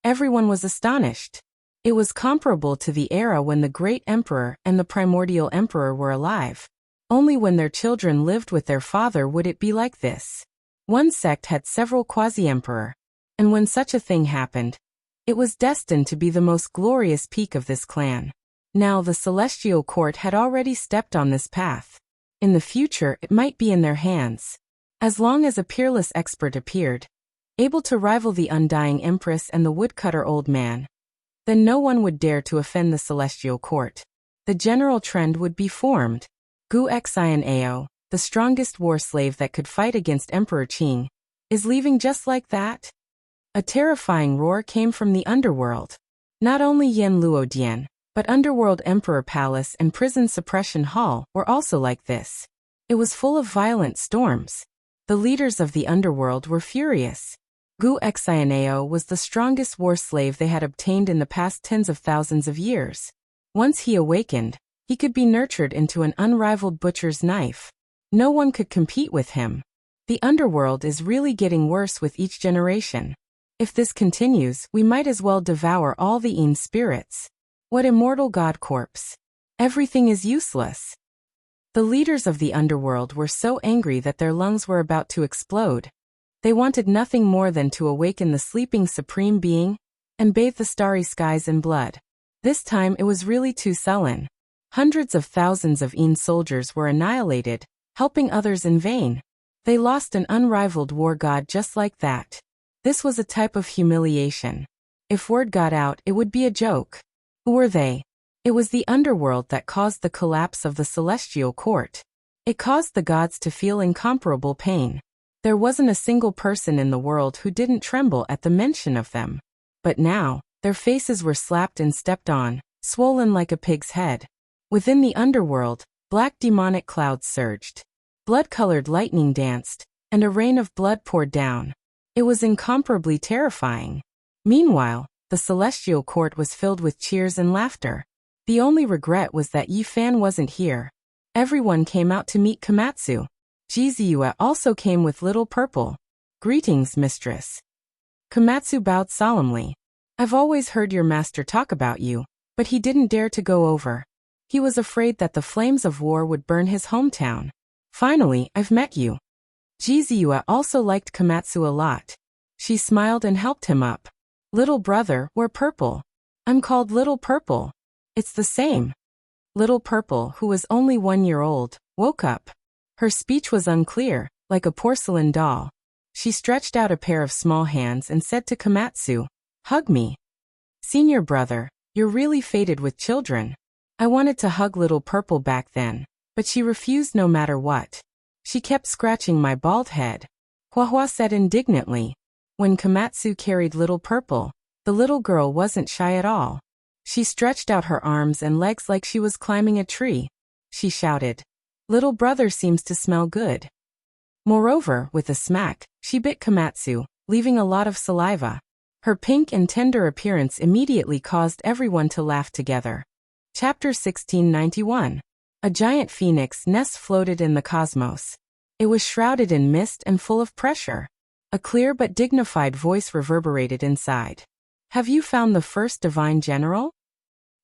Everyone was astonished. It was comparable to the era when the great emperor and the primordial emperor were alive. Only when their children lived with their father would it be like this. One sect had several quasi-emperor. And when such a thing happened, it was destined to be the most glorious peak of this clan. Now the celestial court had already stepped on this path. In the future it might be in their hands. As long as a peerless expert appeared, able to rival the undying empress and the woodcutter old man, then no one would dare to offend the celestial court. The general trend would be formed. Gu Xian'ao, the strongest war slave that could fight against Emperor Qing, is leaving just like that? A terrifying roar came from the underworld. Not only Yen Luodian, but Underworld Emperor Palace and Prison Suppression Hall were also like this. It was full of violent storms. The leaders of the underworld were furious. Gu Xian'ao was the strongest war slave they had obtained in the past tens of thousands of years. Once he awakened, he could be nurtured into an unrivaled butcher's knife. No one could compete with him. The underworld is really getting worse with each generation. If this continues, we might as well devour all the Yin spirits. What immortal god corpse? Everything is useless. The leaders of the underworld were so angry that their lungs were about to explode. They wanted nothing more than to awaken the sleeping Supreme Being and bathe the starry skies in blood. This time it was really too sullen. Hundreds of thousands of Een soldiers were annihilated, helping others in vain. They lost an unrivaled war god just like that. This was a type of humiliation. If word got out, it would be a joke. Who were they? It was the underworld that caused the collapse of the celestial court. It caused the gods to feel incomparable pain. There wasn't a single person in the world who didn't tremble at the mention of them. But now, their faces were slapped and stepped on, swollen like a pig's head. Within the underworld, black demonic clouds surged. Blood-colored lightning danced, and a rain of blood poured down. It was incomparably terrifying. Meanwhile, the celestial court was filled with cheers and laughter. The only regret was that Yi Fan wasn't here. Everyone came out to meet Komatsu. Jizue also came with Little Purple. Greetings, mistress. Komatsu bowed solemnly. I've always heard your master talk about you, but he didn't dare to go over. He was afraid that the flames of war would burn his hometown. Finally, I've met you. Jizue also liked Komatsu a lot. She smiled and helped him up. Little brother, wear purple. I'm called Little Purple. It's the same. Little Purple, who was only 1 year old, woke up. Her speech was unclear, like a porcelain doll. She stretched out a pair of small hands and said to Komatsu, "Hug me." Senior brother, you're really fated with children. I wanted to hug Little Purple back then, but she refused no matter what. She kept scratching my bald head. Huahua said indignantly. When Komatsu carried Little Purple, the little girl wasn't shy at all. She stretched out her arms and legs like she was climbing a tree. She shouted, "Little brother seems to smell good." Moreover, with a smack, she bit Komatsu, leaving a lot of saliva. Her pink and tender appearance immediately caused everyone to laugh together. Chapter 1691. A giant phoenix nest floated in the cosmos. It was shrouded in mist and full of pressure. A clear but dignified voice reverberated inside. Have you found the first divine general?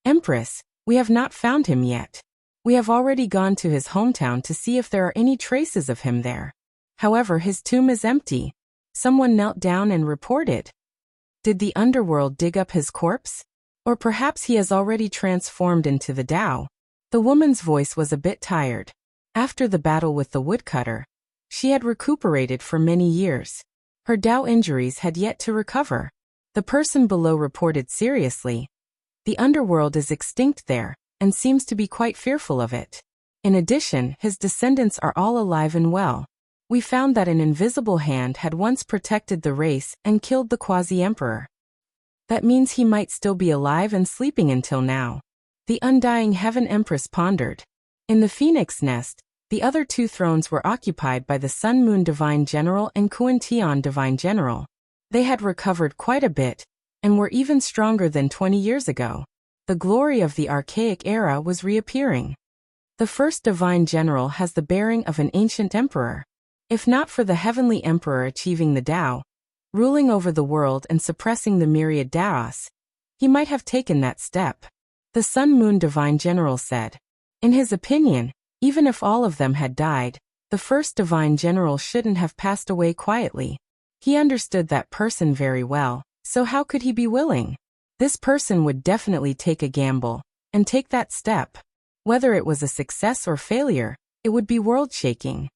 Empress, we have not found him yet. We have already gone to his hometown to see if there are any traces of him there. However, his tomb is empty. Someone knelt down and reported. Did the underworld dig up his corpse? Or perhaps he has already transformed into the Tao. The woman's voice was a bit tired. After the battle with the woodcutter, she had recuperated for many years. Her Tao injuries had yet to recover. The person below reported seriously. The underworld is extinct there, and seems to be quite fearful of it. In addition, his descendants are all alive and well. We found that an invisible hand had once protected the race and killed the quasi-emperor. That means he might still be alive and sleeping until now. The undying Heaven Empress pondered. In the Phoenix Nest, the other 2 thrones were occupied by the Sun Moon Divine General and Kuan-Tian Divine General. They had recovered quite a bit, and were even stronger than 20 years ago. The glory of the archaic era was reappearing. The first Divine General has the bearing of an ancient emperor. If not for the Heavenly Emperor achieving the Tao, ruling over the world and suppressing the myriad Taos, he might have taken that step. The Sun Moon Divine General said. In his opinion, even if all of them had died, the first Divine General shouldn't have passed away quietly. He understood that person very well, so how could he be willing? This person would definitely take a gamble, and take that step. Whether it was a success or failure, it would be world-shaking.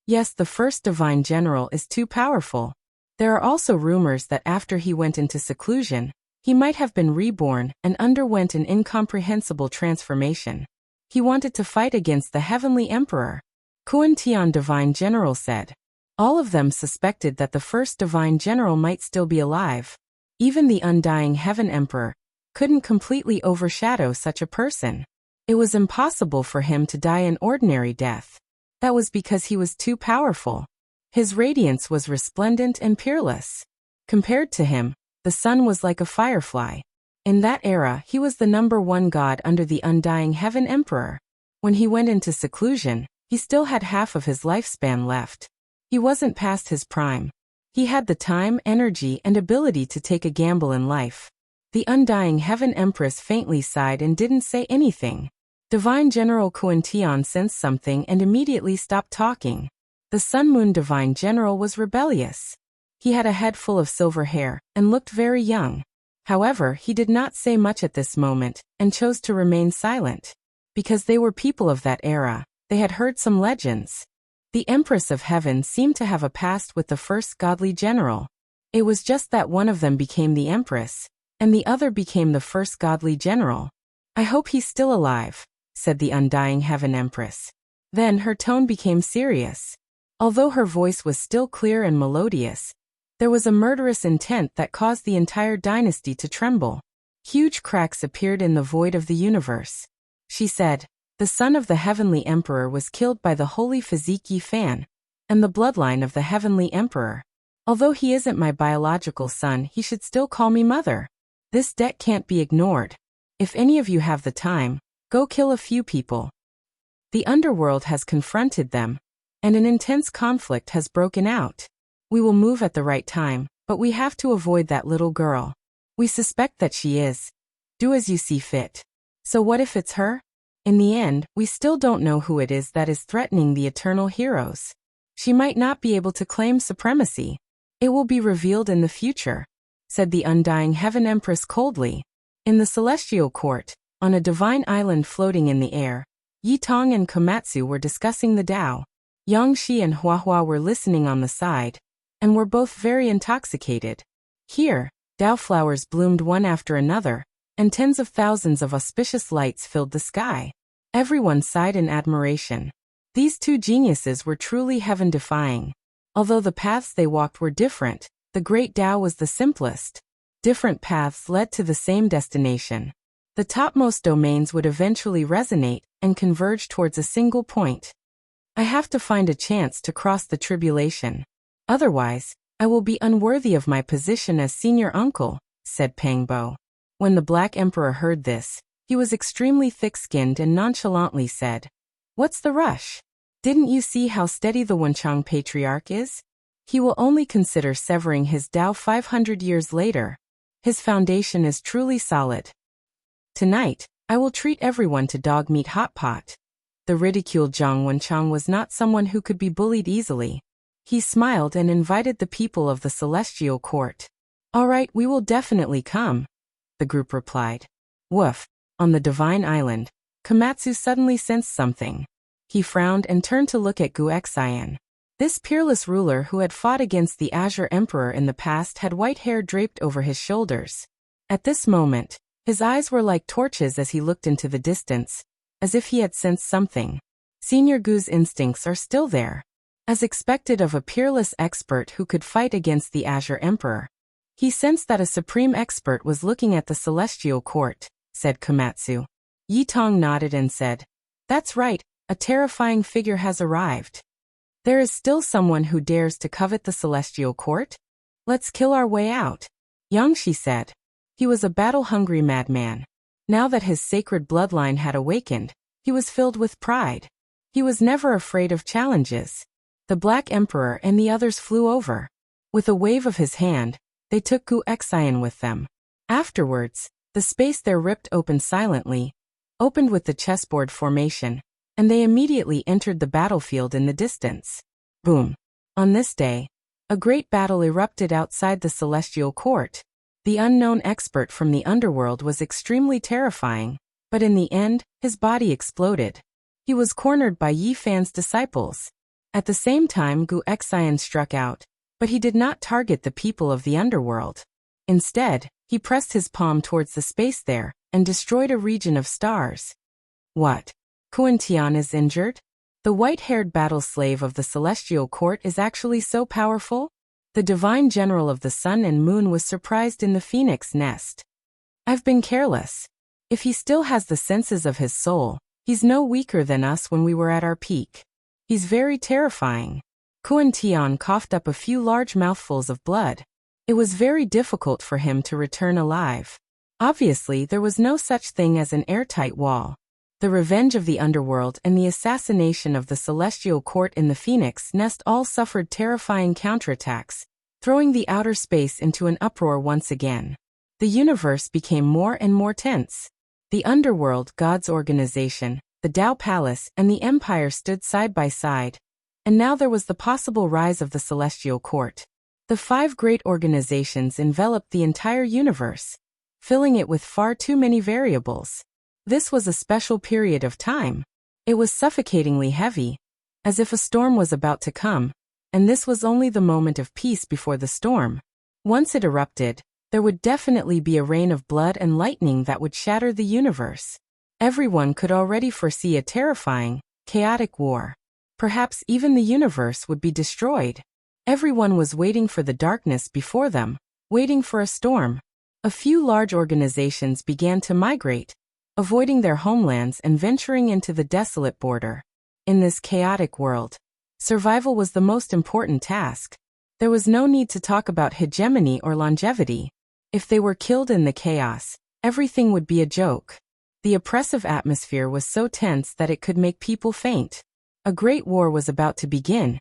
Yes, the first Divine General is too powerful. There are also rumors that after he went into seclusion, he might have been reborn and underwent an incomprehensible transformation. He wanted to fight against the Heavenly Emperor. Kuan-Tian Divine General said. All of them suspected that the first Divine General might still be alive. Even the undying Heaven Emperor couldn't completely overshadow such a person. It was impossible for him to die an ordinary death. That was because he was too powerful. His radiance was resplendent and peerless. Compared to him, the sun was like a firefly. In that era, he was the #1 god under the undying Heaven Emperor. When he went into seclusion, he still had half of his lifespan left. He wasn't past his prime. He had the time, energy, and ability to take a gamble in life. The undying Heaven Empress faintly sighed and didn't say anything. Divine General Kuan-Tian sensed something and immediately stopped talking. The Sun Moon Divine General was rebellious. He had a head full of silver hair and looked very young. However, he did not say much at this moment and chose to remain silent. Because they were people of that era, they had heard some legends. The Empress of Heaven seemed to have a past with the first godly general. It was just that one of them became the Empress, and the other became the first godly general. I hope he's still alive, said the undying Heaven Empress. Then her tone became serious. Although her voice was still clear and melodious, there was a murderous intent that caused the entire dynasty to tremble. Huge cracks appeared in the void of the universe. She said, "The son of the heavenly emperor was killed by the holy physique Yi Fan, and the bloodline of the heavenly emperor. Although he isn't my biological son, he should still call me mother. This debt can't be ignored. If any of you have the time, go kill a few people." The underworld has confronted them, and an intense conflict has broken out. We will move at the right time, but we have to avoid that little girl. We suspect that she is. Do as you see fit. So what if it's her? In the end, we still don't know who it is that is threatening the eternal heroes. She might not be able to claim supremacy. It will be revealed in the future, said the undying Heaven Empress coldly. In the celestial court, on a divine island floating in the air, Yi Tong and Komatsu were discussing the Tao. Yang Shi and Hua Hua were listening on the side, and were both very intoxicated. Here, Tao flowers bloomed one after another, and tens of thousands of auspicious lights filled the sky. Everyone sighed in admiration. These two geniuses were truly heaven-defying. Although the paths they walked were different, the great Tao was the simplest. Different paths led to the same destination. The topmost domains would eventually resonate and converge towards a single point. I have to find a chance to cross the tribulation. Otherwise, I will be unworthy of my position as senior uncle, said Pang Bo. When the Black Emperor heard this, he was extremely thick-skinned and nonchalantly said, "What's the rush? Didn't you see how steady the Wenchang Patriarch is? He will only consider severing his Tao 500 years later. His foundation is truly solid. Tonight, I will treat everyone to dog meat hot pot." The ridiculed Zhang Wenchang was not someone who could be bullied easily. He smiled and invited the people of the celestial court. "All right, we will definitely come," the group replied. Woof. On the divine island, Komatsu suddenly sensed something. He frowned and turned to look at Gu Xian. This peerless ruler who had fought against the Azure Emperor in the past had white hair draped over his shoulders. At this moment, his eyes were like torches as he looked into the distance, as if he had sensed something. Senior Gu's instincts are still there. As expected of a peerless expert who could fight against the Azure Emperor, he sensed that a supreme expert was looking at the celestial court, said Komatsu. Yi Tong nodded and said, "That's right, a terrifying figure has arrived. There is still someone who dares to covet the celestial court? Let's kill our way out," Yang Shi said. He was a battle-hungry madman. Now that his sacred bloodline had awakened, he was filled with pride. He was never afraid of challenges. The Black Emperor and the others flew over. With a wave of his hand, they took Gu Xian with them. Afterwards, the space there ripped open silently, opened with the chessboard formation, and they immediately entered the battlefield in the distance. Boom. On this day, a great battle erupted outside the celestial court. The unknown expert from the underworld was extremely terrifying, but in the end, his body exploded. He was cornered by Yi Fan's disciples. At the same time, Gu Xian struck out, but he did not target the people of the underworld. Instead, he pressed his palm towards the space there and destroyed a region of stars. What? Kuan Tian is injured? The white-haired battle slave of the celestial court is actually so powerful? The divine general of the sun and moon was surprised in the phoenix nest. I've been careless. If he still has the senses of his soul, he's no weaker than us when we were at our peak. He's very terrifying. Kuan Tian coughed up a few large mouthfuls of blood. It was very difficult for him to return alive. Obviously, there was no such thing as an airtight wall. The revenge of the underworld and the assassination of the celestial court in the phoenix nest all suffered terrifying counterattacks, throwing the outer space into an uproar once again. The universe became more and more tense. The underworld, God's organization, the Tao Palace, and the Empire stood side by side, and now there was the possible rise of the celestial court. The 5 great organizations enveloped the entire universe, filling it with far too many variables. This was a special period of time. It was suffocatingly heavy, as if a storm was about to come, and this was only the moment of peace before the storm. Once it erupted, there would definitely be a rain of blood and lightning that would shatter the universe. Everyone could already foresee a terrifying, chaotic war. Perhaps even the universe would be destroyed. Everyone was waiting for the darkness before them, waiting for a storm. A few large organizations began to migrate, avoiding their homelands and venturing into the desolate border. In this chaotic world, survival was the most important task. There was no need to talk about hegemony or longevity. If they were killed in the chaos, everything would be a joke. The oppressive atmosphere was so tense that it could make people faint. A great war was about to begin,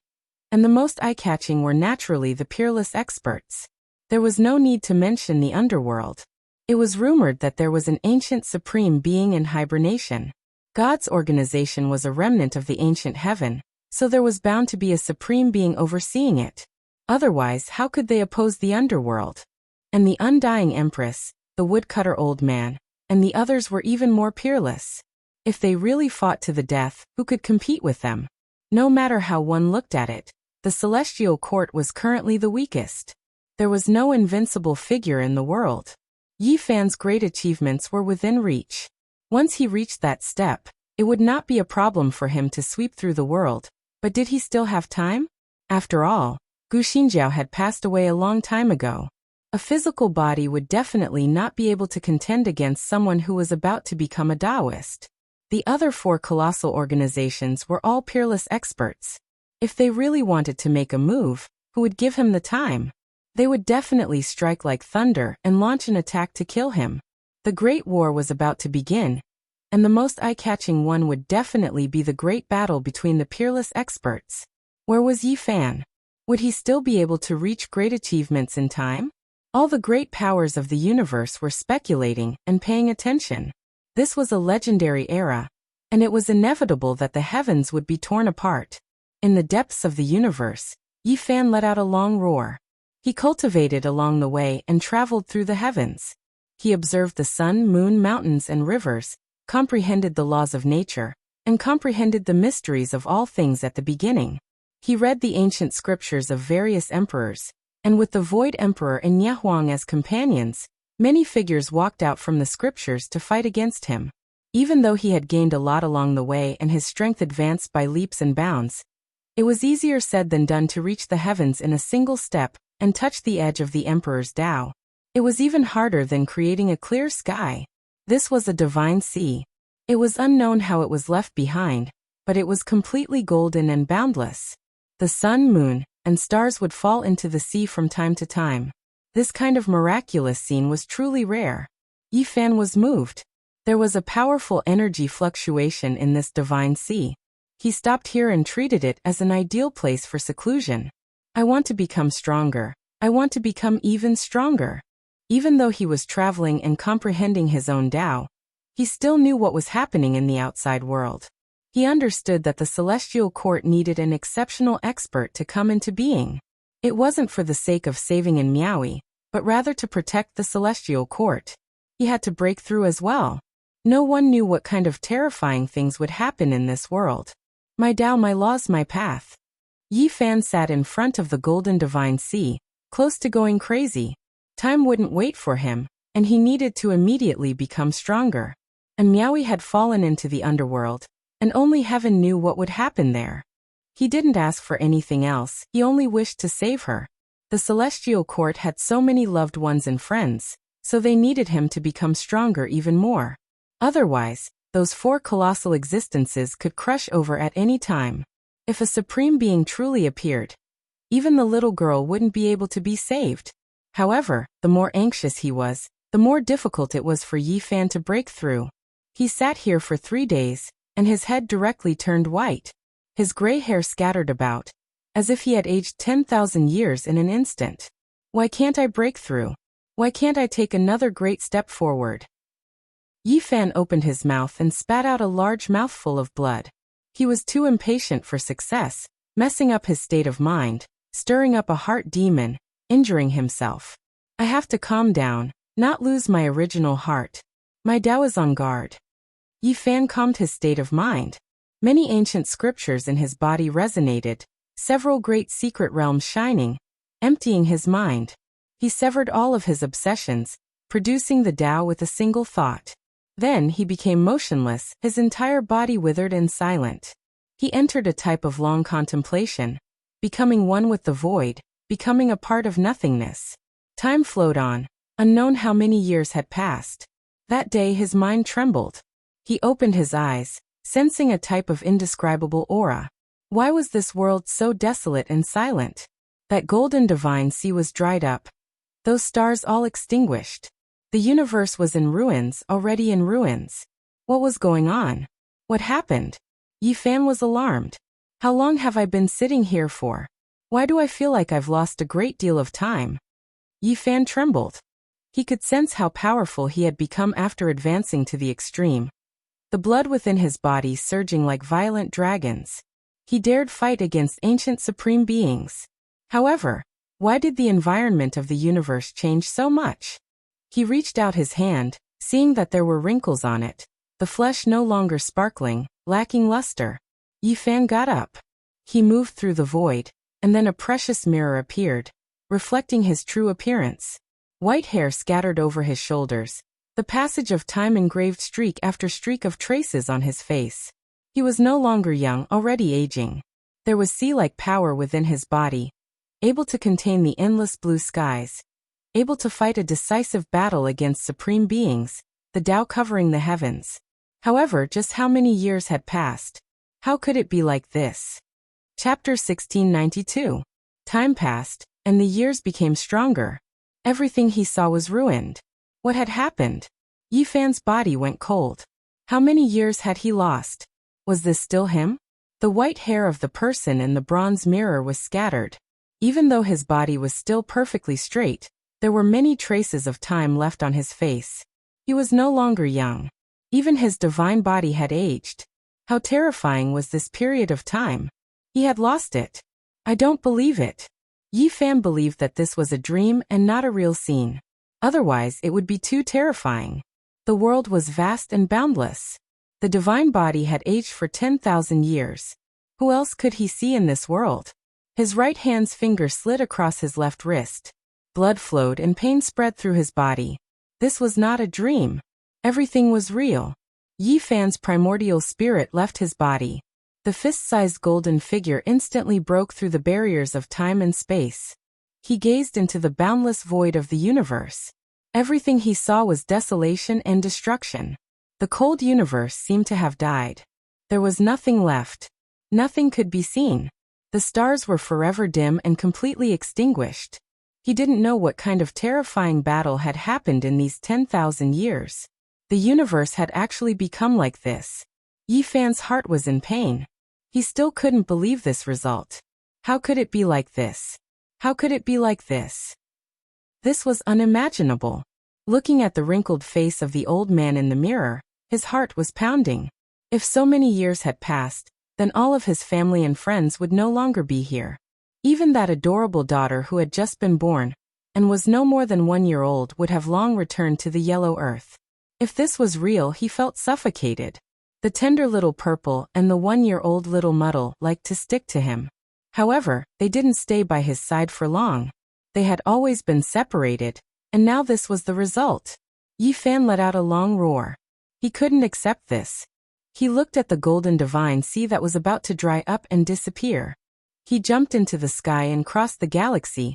and the most eye-catching were naturally the peerless experts. There was no need to mention the underworld. It was rumored that there was an ancient supreme being in hibernation. God's organization was a remnant of the ancient heaven, so there was bound to be a supreme being overseeing it. Otherwise, how could they oppose the underworld? And the undying empress, the woodcutter old man, and the others were even more peerless. If they really fought to the death, who could compete with them? No matter how one looked at it, the celestial court was currently the weakest. There was no invincible figure in the world. Yi Fan's great achievements were within reach. Once he reached that step, it would not be a problem for him to sweep through the world, but did he still have time? After all, Gu Xinjiao had passed away a long time ago. A physical body would definitely not be able to contend against someone who was about to become a Taoist. The other 4 colossal organizations were all peerless experts. If they really wanted to make a move, who would give him the time? They would definitely strike like thunder and launch an attack to kill him. The Great War was about to begin, and the most eye-catching one would definitely be the great battle between the peerless experts. Where was Yi Fan? Would he still be able to reach great achievements in time? All the great powers of the universe were speculating and paying attention. This was a legendary era, and it was inevitable that the heavens would be torn apart. In the depths of the universe, Yi Fan let out a long roar. He cultivated along the way and traveled through the heavens. He observed the sun, moon, mountains, and rivers, comprehended the laws of nature, and comprehended the mysteries of all things at the beginning. He read the ancient scriptures of various emperors, and with the Void Emperor and Nyahuang as companions, many figures walked out from the scriptures to fight against him. Even though he had gained a lot along the way and his strength advanced by leaps and bounds, it was easier said than done to reach the heavens in a single step and touch the edge of the Emperor's Tao. It was even harder than creating a clear sky. This was a divine sea. It was unknown how it was left behind, but it was completely golden and boundless. The sun, moon, and stars would fall into the sea from time to time. This kind of miraculous scene was truly rare. Yi Fan was moved. There was a powerful energy fluctuation in this divine sea. He stopped here and treated it as an ideal place for seclusion. I want to become stronger. I want to become even stronger. Even though he was traveling and comprehending his own Tao, he still knew what was happening in the outside world. He understood that the celestial court needed an exceptional expert to come into being. It wasn't for the sake of saving in Miaui, but rather to protect the celestial court. He had to break through as well. No one knew what kind of terrifying things would happen in this world. My Tao, my laws, my path. Yi Fan sat in front of the golden divine sea, close to going crazy. Time wouldn't wait for him, and he needed to immediately become stronger. And Miaui had fallen into the underworld, and only heaven knew what would happen there. He didn't ask for anything else, he only wished to save her. The celestial court had so many loved ones and friends, so they needed him to become stronger even more. Otherwise, those 4 colossal existences could crush over at any time. If a supreme being truly appeared, even the little girl wouldn't be able to be saved. However, the more anxious he was, the more difficult it was for Yi Fan to break through. He sat here for 3 days, and his head directly turned white. His gray hair scattered about, as if he had aged 10,000 years in an instant. Why can't I break through? Why can't I take another great step forward? Yi Fan opened his mouth and spat out a large mouthful of blood. He was too impatient for success, messing up his state of mind, stirring up a heart demon, injuring himself. I have to calm down, not lose my original heart. My Tao is on guard. Yi Fan calmed his state of mind. Many ancient scriptures in his body resonated, several great secret realms shining, emptying his mind. He severed all of his obsessions, producing the Tao with a single thought. Then he became motionless, his entire body withered and silent. He entered a type of long contemplation, becoming one with the void, becoming a part of nothingness. Time flowed on, unknown how many years had passed. That day his mind trembled. He opened his eyes, sensing a type of indescribable aura. Why was this world so desolate and silent? That golden divine sea was dried up. Those stars all extinguished. The universe was in ruins, already in ruins. What was going on? What happened? Yi Fan was alarmed. How long have I been sitting here for? Why do I feel like I've lost a great deal of time? Yi Fan trembled. He could sense how powerful he had become after advancing to the extreme. The blood within his body surging like violent dragons. He dared fight against ancient supreme beings. However, why did the environment of the universe change so much? He reached out his hand, seeing that there were wrinkles on it, the flesh no longer sparkling, lacking luster. Yi Fan got up. He moved through the void, and then a precious mirror appeared, reflecting his true appearance. White hair scattered over his shoulders, the passage of time engraved streak after streak of traces on his face. He was no longer young, already aging. There was sea-like power within his body, able to contain the endless blue skies, able to fight a decisive battle against supreme beings, the Tao covering the heavens. However, just how many years had passed? How could it be like this? Chapter 1692. Time passed, and the years became stronger. Everything he saw was ruined. What had happened? Yi Fan's body went cold. How many years had he lost? Was this still him? The white hair of the person in the bronze mirror was scattered. Even though his body was still perfectly straight, there were many traces of time left on his face. He was no longer young. Even his divine body had aged. How terrifying was this period of time? He had lost it. I don't believe it. Yi Fan believed that this was a dream and not a real scene. Otherwise, it would be too terrifying. The world was vast and boundless. The divine body had aged for 10,000 years. Who else could he see in this world? His right hand's finger slid across his left wrist. Blood flowed and pain spread through his body. This was not a dream. Everything was real. Yi Fan's primordial spirit left his body. The fist-sized golden figure instantly broke through the barriers of time and space. He gazed into the boundless void of the universe. Everything he saw was desolation and destruction. The cold universe seemed to have died. There was nothing left. Nothing could be seen. The stars were forever dim and completely extinguished. He didn't know what kind of terrifying battle had happened in these 10,000 years. The universe had actually become like this. Yi Fan's heart was in pain. He still couldn't believe this result. How could it be like this? How could it be like this? This was unimaginable. Looking at the wrinkled face of the old man in the mirror, his heart was pounding. If so many years had passed, then all of his family and friends would no longer be here. Even that adorable daughter who had just been born, and was no more than 1 year old, would have long returned to the yellow earth. If this was real, he felt suffocated. The tender little purple and the 1-year-old little muddle liked to stick to him. However, they didn't stay by his side for long. They had always been separated, and now this was the result. Yi Fan let out a long roar. He couldn't accept this. He looked at the golden divine sea that was about to dry up and disappear. He jumped into the sky and crossed the galaxy,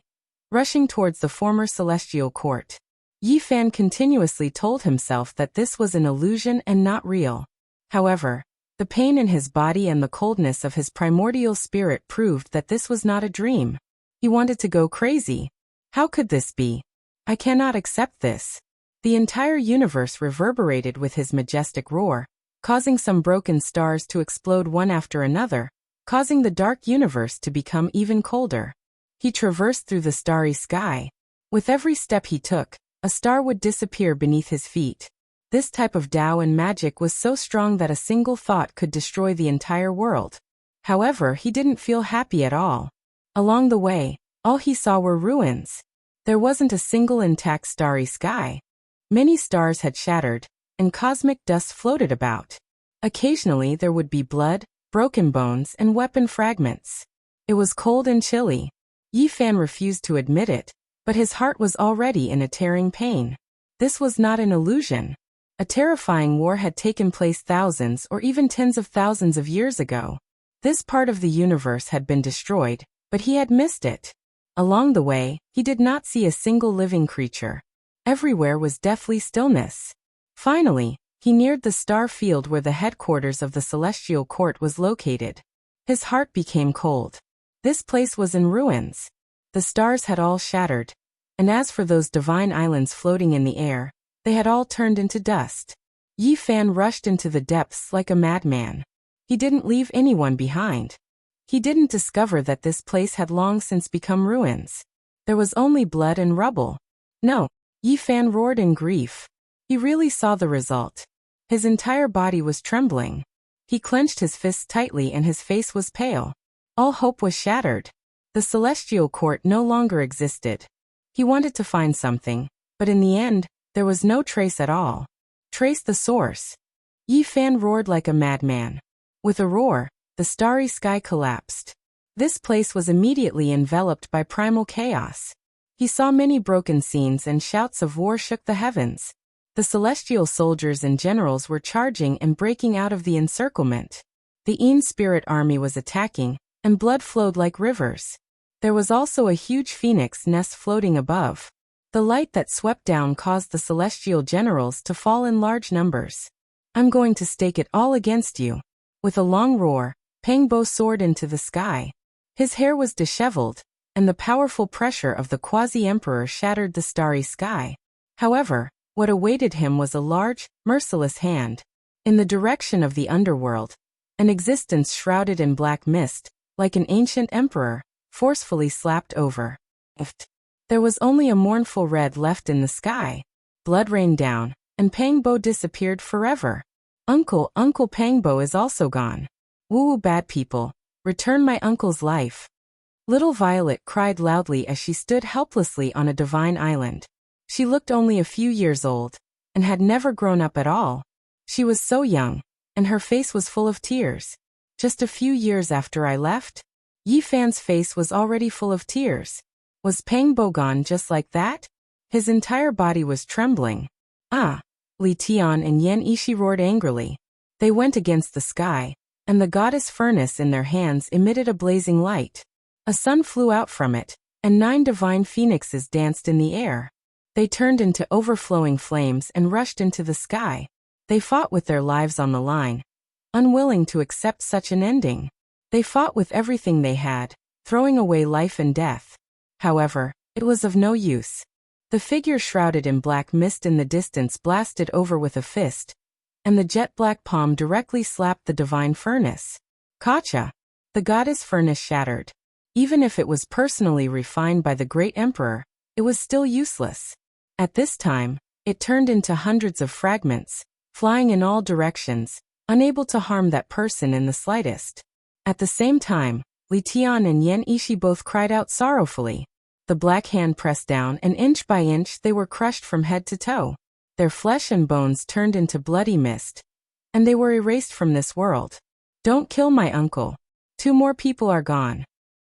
rushing towards the former celestial court. Yi Fan continuously told himself that this was an illusion and not real. However, the pain in his body and the coldness of his primordial spirit proved that this was not a dream. He wanted to go crazy. How could this be? I cannot accept this. The entire universe reverberated with his majestic roar, causing some broken stars to explode one after another, causing the dark universe to become even colder. He traversed through the starry sky. With every step he took, a star would disappear beneath his feet. This type of Tao and magic was so strong that a single thought could destroy the entire world. However, he didn't feel happy at all. Along the way, All he saw were ruins. There wasn't a single intact starry sky. Many stars had shattered, and cosmic dust floated about. Occasionally there would be blood, broken bones, and weapon fragments. It was cold and chilly. Yi Fan refused to admit it, but his heart was already in a tearing pain. This was not an illusion. A terrifying war had taken place thousands or even tens of thousands of years ago. This part of the universe had been destroyed, but he had missed it. Along the way, he did not see a single living creature. Everywhere was deathly stillness. Finally, he neared the star field where the headquarters of the Celestial Court was located. His heart became cold. This place was in ruins. The stars had all shattered. And as for those divine islands floating in the air, they had all turned into dust. Yi Fan rushed into the depths like a madman. He didn't leave anyone behind. He didn't discover that this place had long since become ruins. There was only blood and rubble. No, Yi Fan roared in grief. He really saw the result. His entire body was trembling. He clenched his fists tightly and his face was pale. All hope was shattered. The Celestial Court no longer existed. He wanted to find something, but in the end, there was no trace at all. Trace the source. Yi Fan roared like a madman. With a roar, the starry sky collapsed. This place was immediately enveloped by primal chaos. He saw many broken scenes and shouts of war shook the heavens. The celestial soldiers and generals were charging and breaking out of the encirclement. The Een spirit army was attacking, and blood flowed like rivers. There was also a huge phoenix nest floating above. The light that swept down caused the celestial generals to fall in large numbers. I'm going to stake it all against you. With a long roar, Pangbo soared into the sky. His hair was disheveled, and the powerful pressure of the quasi-emperor shattered the starry sky. However, what awaited him was a large, merciless hand. In the direction of the underworld, an existence shrouded in black mist, like an ancient emperor, forcefully slapped over. There was only a mournful red left in the sky. Blood rained down, and Pangbo disappeared forever. Uncle Pangbo is also gone. Woo bad people, return my uncle's life. Little Violet cried loudly as she stood helplessly on a divine island. She looked only a few years old, and had never grown up at all. She was so young, and her face was full of tears. Just a few years after I left, Yi Fan's face was already full of tears. Was Pangbo gone just like that? His entire body was trembling. Ah! Li Tian and Yan Ishi roared angrily. They went against the sky, and the goddess furnace in their hands emitted a blazing light. A sun flew out from it, and 9 divine phoenixes danced in the air. They turned into overflowing flames and rushed into the sky. They fought with their lives on the line, unwilling to accept such an ending. They fought with everything they had, throwing away life and death. However, it was of no use. The figure shrouded in black mist in the distance blasted over with a fist, and the jet-black palm directly slapped the divine furnace. Kacha! The goddess furnace shattered. Even if it was personally refined by the great emperor, it was still useless. At this time, it turned into hundreds of fragments, flying in all directions, unable to harm that person in the slightest. At the same time, Li Tian and Yan Ishi both cried out sorrowfully. The black hand pressed down, and inch by inch they were crushed from head to toe. Their flesh and bones turned into bloody mist, and they were erased from this world. Don't kill my uncle. 2 more people are gone.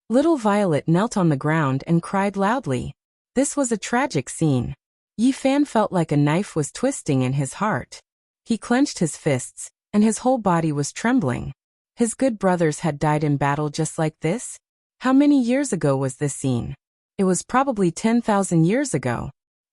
Little Violet knelt on the ground and cried loudly. This was a tragic scene. Yi Fan felt like a knife was twisting in his heart. He clenched his fists, and his whole body was trembling. His good brothers had died in battle just like this? How many years ago was this scene? It was probably 10,000 years ago.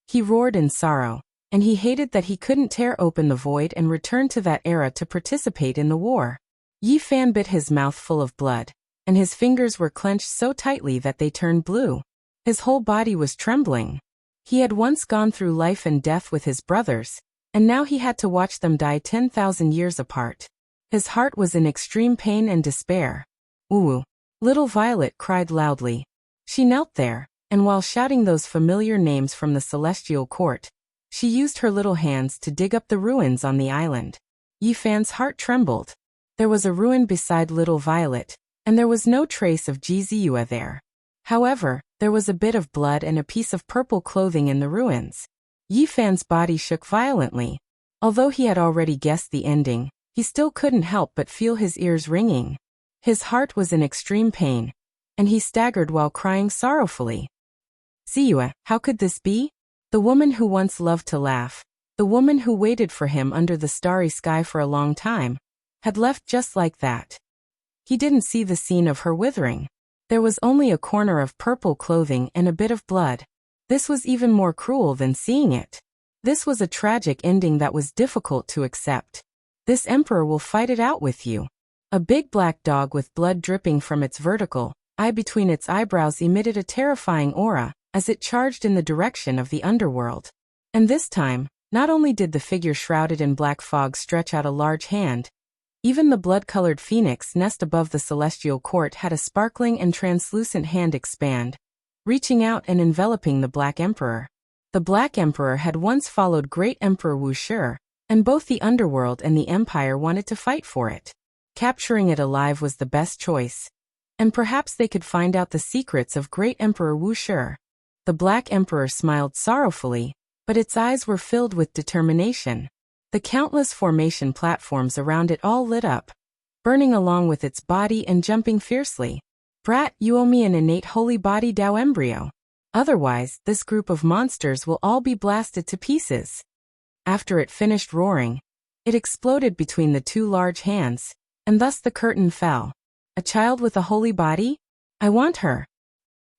He roared in sorrow, and he hated that he couldn't tear open the void and return to that era to participate in the war. Yi Fan bit his mouth full of blood, and his fingers were clenched so tightly that they turned blue. His whole body was trembling. He had once gone through life and death with his brothers, and now he had to watch them die 10,000 years apart. His heart was in extreme pain and despair. Ooh! Little Violet cried loudly. She knelt there, and while shouting those familiar names from the celestial court, she used her little hands to dig up the ruins on the island. Yi Fan's heart trembled. There was a ruin beside Little Violet, and there was no trace of Jizua there. However, There was a bit of blood and a piece of purple clothing in the ruins. Yi Fan's body shook violently. Although he had already guessed the ending, he still couldn't help but feel his ears ringing. His heart was in extreme pain, and he staggered while crying sorrowfully. Ziyue, how could this be? The woman who once loved to laugh, the woman who waited for him under the starry sky for a long time, had left just like that. He didn't see the scene of her withering. There was only a corner of purple clothing and a bit of blood. This was even more cruel than seeing it. This was a tragic ending that was difficult to accept. This emperor will fight it out with you. A big black dog with blood dripping from its vertical eye between its eyebrows emitted a terrifying aura as it charged in the direction of the underworld. And this time, not only did the figure shrouded in black fog stretch out a large hand, even the blood-colored phoenix nest above the celestial court had a sparkling and translucent hand expand, reaching out and enveloping the Black Emperor. The Black Emperor had once followed Great Emperor Wu Shi, and both the underworld and the Empire wanted to fight for it. Capturing it alive was the best choice, and perhaps they could find out the secrets of Great Emperor Wu Shi. The Black Emperor smiled sorrowfully, but its eyes were filled with determination. The countless formation platforms around it all lit up, burning along with its body and jumping fiercely. Brat, you owe me an innate holy body Tao embryo. Otherwise, this group of monsters will all be blasted to pieces. After it finished roaring, it exploded between the two large hands, and thus the curtain fell. A child with a holy body? I want her.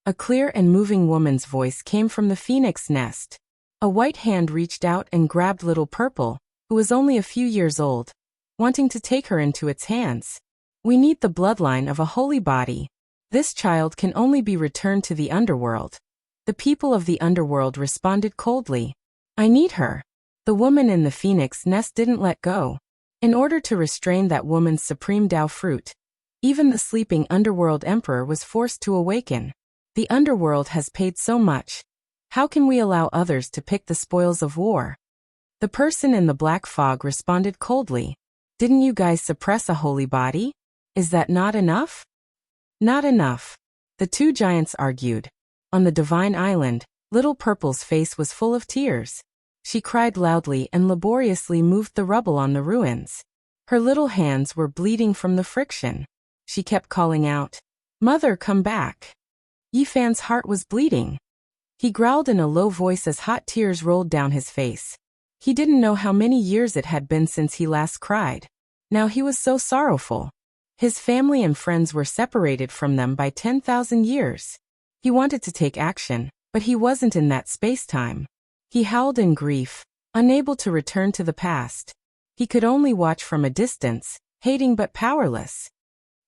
A clear and moving woman's voice came from the phoenix nest. A white hand reached out and grabbed Little Purple, who was only a few years old, wanting to take her into its hands. We need the bloodline of a holy body. This child can only be returned to the underworld. The people of the underworld responded coldly. I need her. The woman in the phoenix nest didn't let go. In order to restrain that woman's supreme Tao fruit, even the sleeping underworld emperor was forced to awaken. The underworld has paid so much. How can we allow others to pick the spoils of war? The person in the black fog responded coldly. Didn't you guys suppress a holy body? Is that not enough? Not enough. The two giants argued. On the divine island, Little Purple's face was full of tears. She cried loudly and laboriously moved the rubble on the ruins. Her little hands were bleeding from the friction. She kept calling out, Mother, come back. Yi Fan's heart was bleeding. He growled in a low voice as hot tears rolled down his face. He didn't know how many years it had been since he last cried. Now he was so sorrowful. His family and friends were separated from them by 10,000 years. He wanted to take action, but he wasn't in that space-time. He howled in grief, unable to return to the past. He could only watch from a distance, hating but powerless.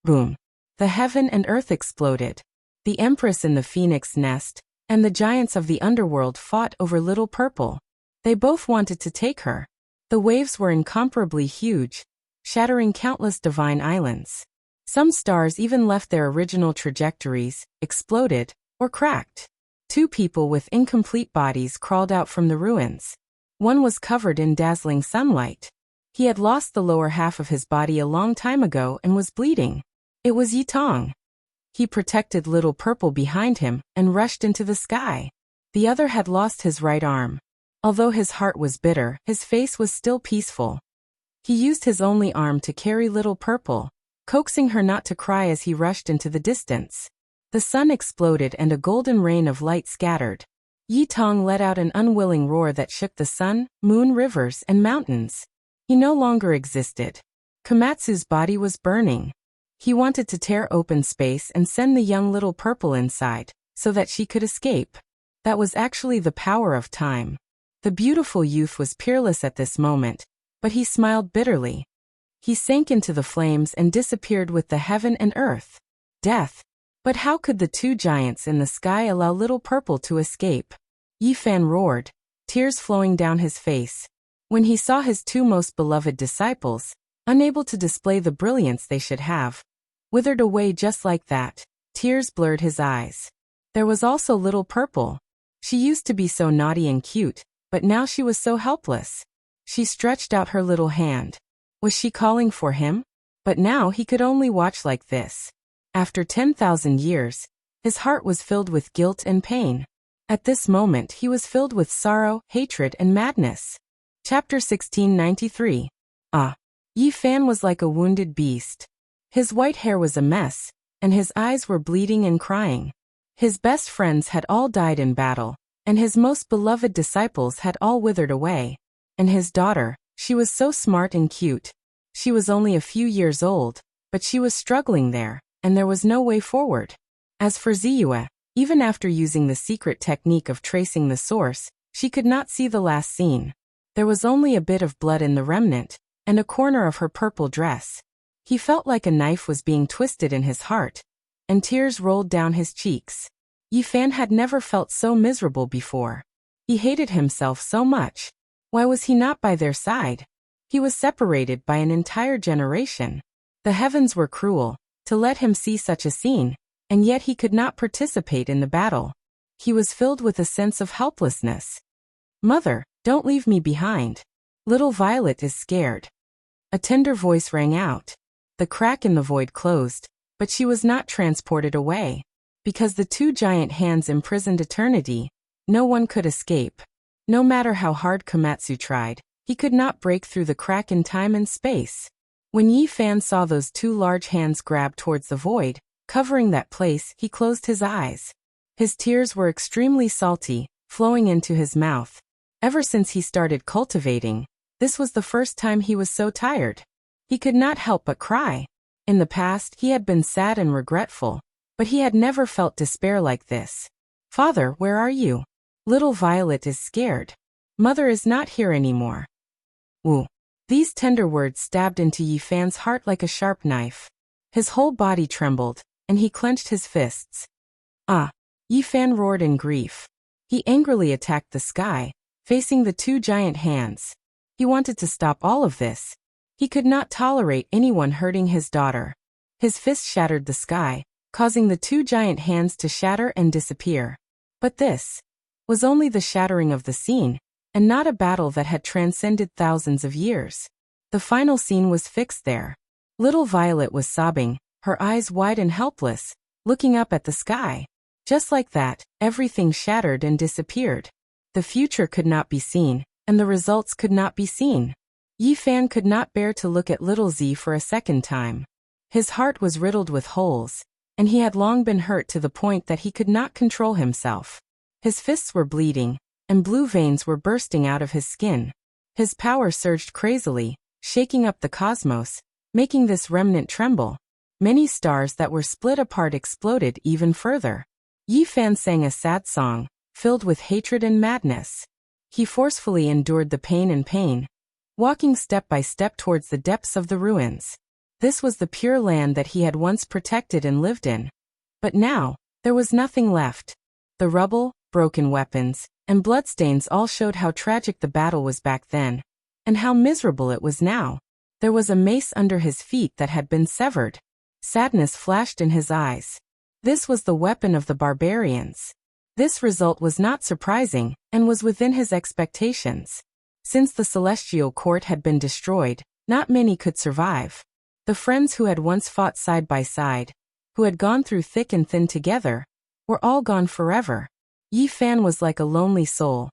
Boom. The heaven and earth exploded. The Empress in the phoenix nest and the giants of the underworld fought over Little Purple. They both wanted to take her. The waves were incomparably huge, shattering countless divine islands. Some stars even left their original trajectories, exploded, or cracked. Two people with incomplete bodies crawled out from the ruins. One was covered in dazzling sunlight. He had lost the lower half of his body a long time ago and was bleeding. It was Yi Tong. He protected Little Purple behind him and rushed into the sky. The other had lost his right arm. Although his heart was bitter, his face was still peaceful. He used his only arm to carry Little Purple, coaxing her not to cry as he rushed into the distance. The sun exploded and a golden rain of light scattered. Yi Tong let out an unwilling roar that shook the sun, moon, rivers, and mountains. He no longer existed. Komatsu's body was burning. He wanted to tear open space and send the young Little Purple inside, so that she could escape. That was actually the power of time. The beautiful youth was peerless at this moment, but he smiled bitterly. He sank into the flames and disappeared with the heaven and earth. Death. But how could the two giants in the sky allow Little Purple to escape? Yi Fan roared, tears flowing down his face. When he saw his two most beloved disciples, unable to display the brilliance they should have, withered away just like that, tears blurred his eyes. There was also Little Purple. She used to be so naughty and cute, but now she was so helpless. She stretched out her little hand. Was she calling for him? But now he could only watch like this. After 10,000 years, His heart was filled with guilt and pain. At this moment he was filled with sorrow, hatred, and madness. Chapter 1693. Yi Fan was like a wounded beast. His white hair was a mess, and his eyes were bleeding and crying. His best friends had all died in battle, and his most beloved disciples had all withered away. And his daughter, she was so smart and cute. She was only a few years old, but she was struggling there, and there was no way forward. As for Ziyue, even after using the secret technique of tracing the source, she could not see the last scene. There was only a bit of blood in the remnant, and a corner of her purple dress. He felt like a knife was being twisted in his heart, and tears rolled down his cheeks. Yi Fan had never felt so miserable before. He hated himself so much. Why was he not by their side? He was separated by an entire generation. The heavens were cruel to let him see such a scene, and yet he could not participate in the battle. He was filled with a sense of helplessness. "Mother, don't leave me behind. Little Violet is scared." A tender voice rang out. The crack in the void closed, but she was not transported away. Because the two giant hands imprisoned eternity, no one could escape. No matter how hard Komatsu tried, he could not break through the crack in time and space. When Yi Fan saw those two large hands grab towards the void, covering that place, he closed his eyes. His tears were extremely salty, flowing into his mouth. Ever since he started cultivating, this was the first time he was so tired. He could not help but cry. In the past, he had been sad and regretful, but he had never felt despair like this. "Father, where are you? Little Violet is scared. Mother is not here anymore." Woo. These tender words stabbed into Yi Fan's heart like a sharp knife. His whole body trembled, and he clenched his fists. Yi Fan roared in grief. He angrily attacked the sky, facing the two giant hands. He wanted to stop all of this. He could not tolerate anyone hurting his daughter. His fist shattered the sky, causing the two giant hands to shatter and disappear. But this was only the shattering of the scene, and not a battle that had transcended thousands of years. The final scene was fixed there. Little Violet was sobbing, her eyes wide and helpless, looking up at the sky. Just like that, everything shattered and disappeared. The future could not be seen, and the results could not be seen. Yi Fan could not bear to look at little Z for a second time. His heart was riddled with holes, and he had long been hurt to the point that he could not control himself. His fists were bleeding, and blue veins were bursting out of his skin. His power surged crazily, shaking up the cosmos, making this remnant tremble. Many stars that were split apart exploded even further. Yi Fan sang a sad song, filled with hatred and madness. He forcefully endured the pain, walking step by step towards the depths of the ruins. This was the pure land that he had once protected and lived in. But now, there was nothing left. The rubble, broken weapons, and bloodstains all showed how tragic the battle was back then, and how miserable it was now. There was a mace under his feet that had been severed. Sadness flashed in his eyes. This was the weapon of the barbarians. This result was not surprising, and was within his expectations. Since the celestial court had been destroyed, not many could survive. The friends who had once fought side by side, who had gone through thick and thin together, were all gone forever. Yi Fan was like a lonely soul,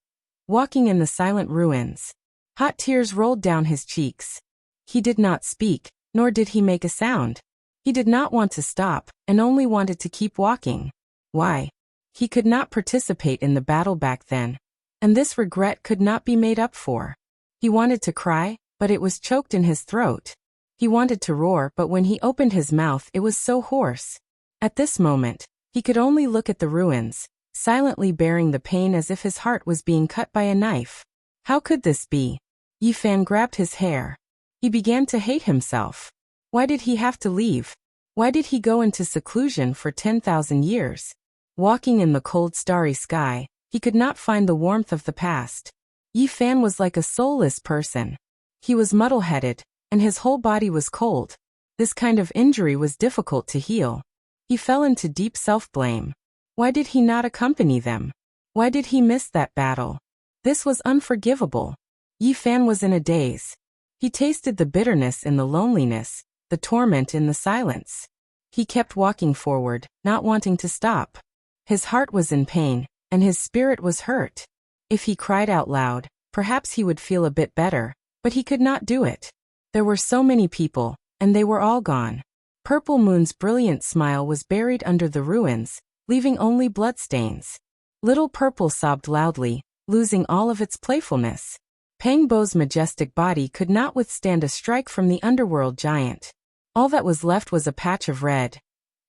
walking in the silent ruins. Hot tears rolled down his cheeks. He did not speak, nor did he make a sound. He did not want to stop, and only wanted to keep walking. Why? He could not participate in the battle back then, and this regret could not be made up for. He wanted to cry, but it was choked in his throat. He wanted to roar, but when he opened his mouth it was so hoarse. At this moment, he could only look at the ruins, silently bearing the pain as if his heart was being cut by a knife. How could this be? Yi Fan grabbed his hair. He began to hate himself. Why did he have to leave? Why did he go into seclusion for 10,000 years? Walking in the cold starry sky, he could not find the warmth of the past. Yi Fan was like a soulless person. He was muddle-headed, and his whole body was cold. This kind of injury was difficult to heal. He fell into deep self-blame. Why did he not accompany them? Why did he miss that battle? This was unforgivable. Yi Fan was in a daze. He tasted the bitterness in the loneliness, the torment in the silence. He kept walking forward, not wanting to stop. His heart was in pain, and his spirit was hurt. If he cried out loud, perhaps he would feel a bit better, but he could not do it. There were so many people, and they were all gone. Purple Moon's brilliant smile was buried under the ruins, leaving only bloodstains. Little Purple sobbed loudly, losing all of its playfulness. Pangbo's majestic body could not withstand a strike from the underworld giant. All that was left was a patch of red.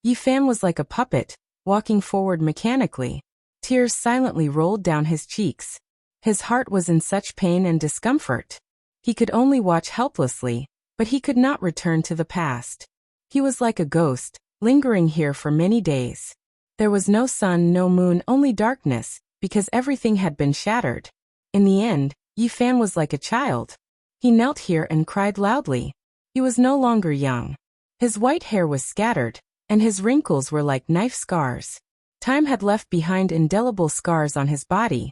Yifan was like a puppet, walking forward mechanically. Tears silently rolled down his cheeks. His heart was in such pain and discomfort. He could only watch helplessly, but he could not return to the past. He was like a ghost, lingering here for many days. There was no sun, no moon, only darkness, because everything had been shattered. In the end, Yifan was like a child. He knelt here and cried loudly. He was no longer young. His white hair was scattered, and his wrinkles were like knife scars. Time had left behind indelible scars on his body.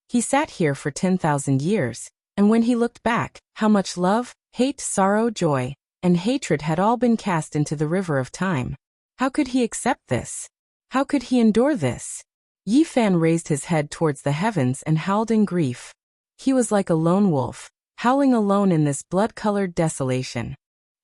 He sat here for 10,000 years, and when he looked back, how much love, hate, sorrow, joy, and hatred had all been cast into the river of time. How could he accept this? How could he endure this? Yifan raised his head towards the heavens and howled in grief. He was like a lone wolf, howling alone in this blood-colored desolation.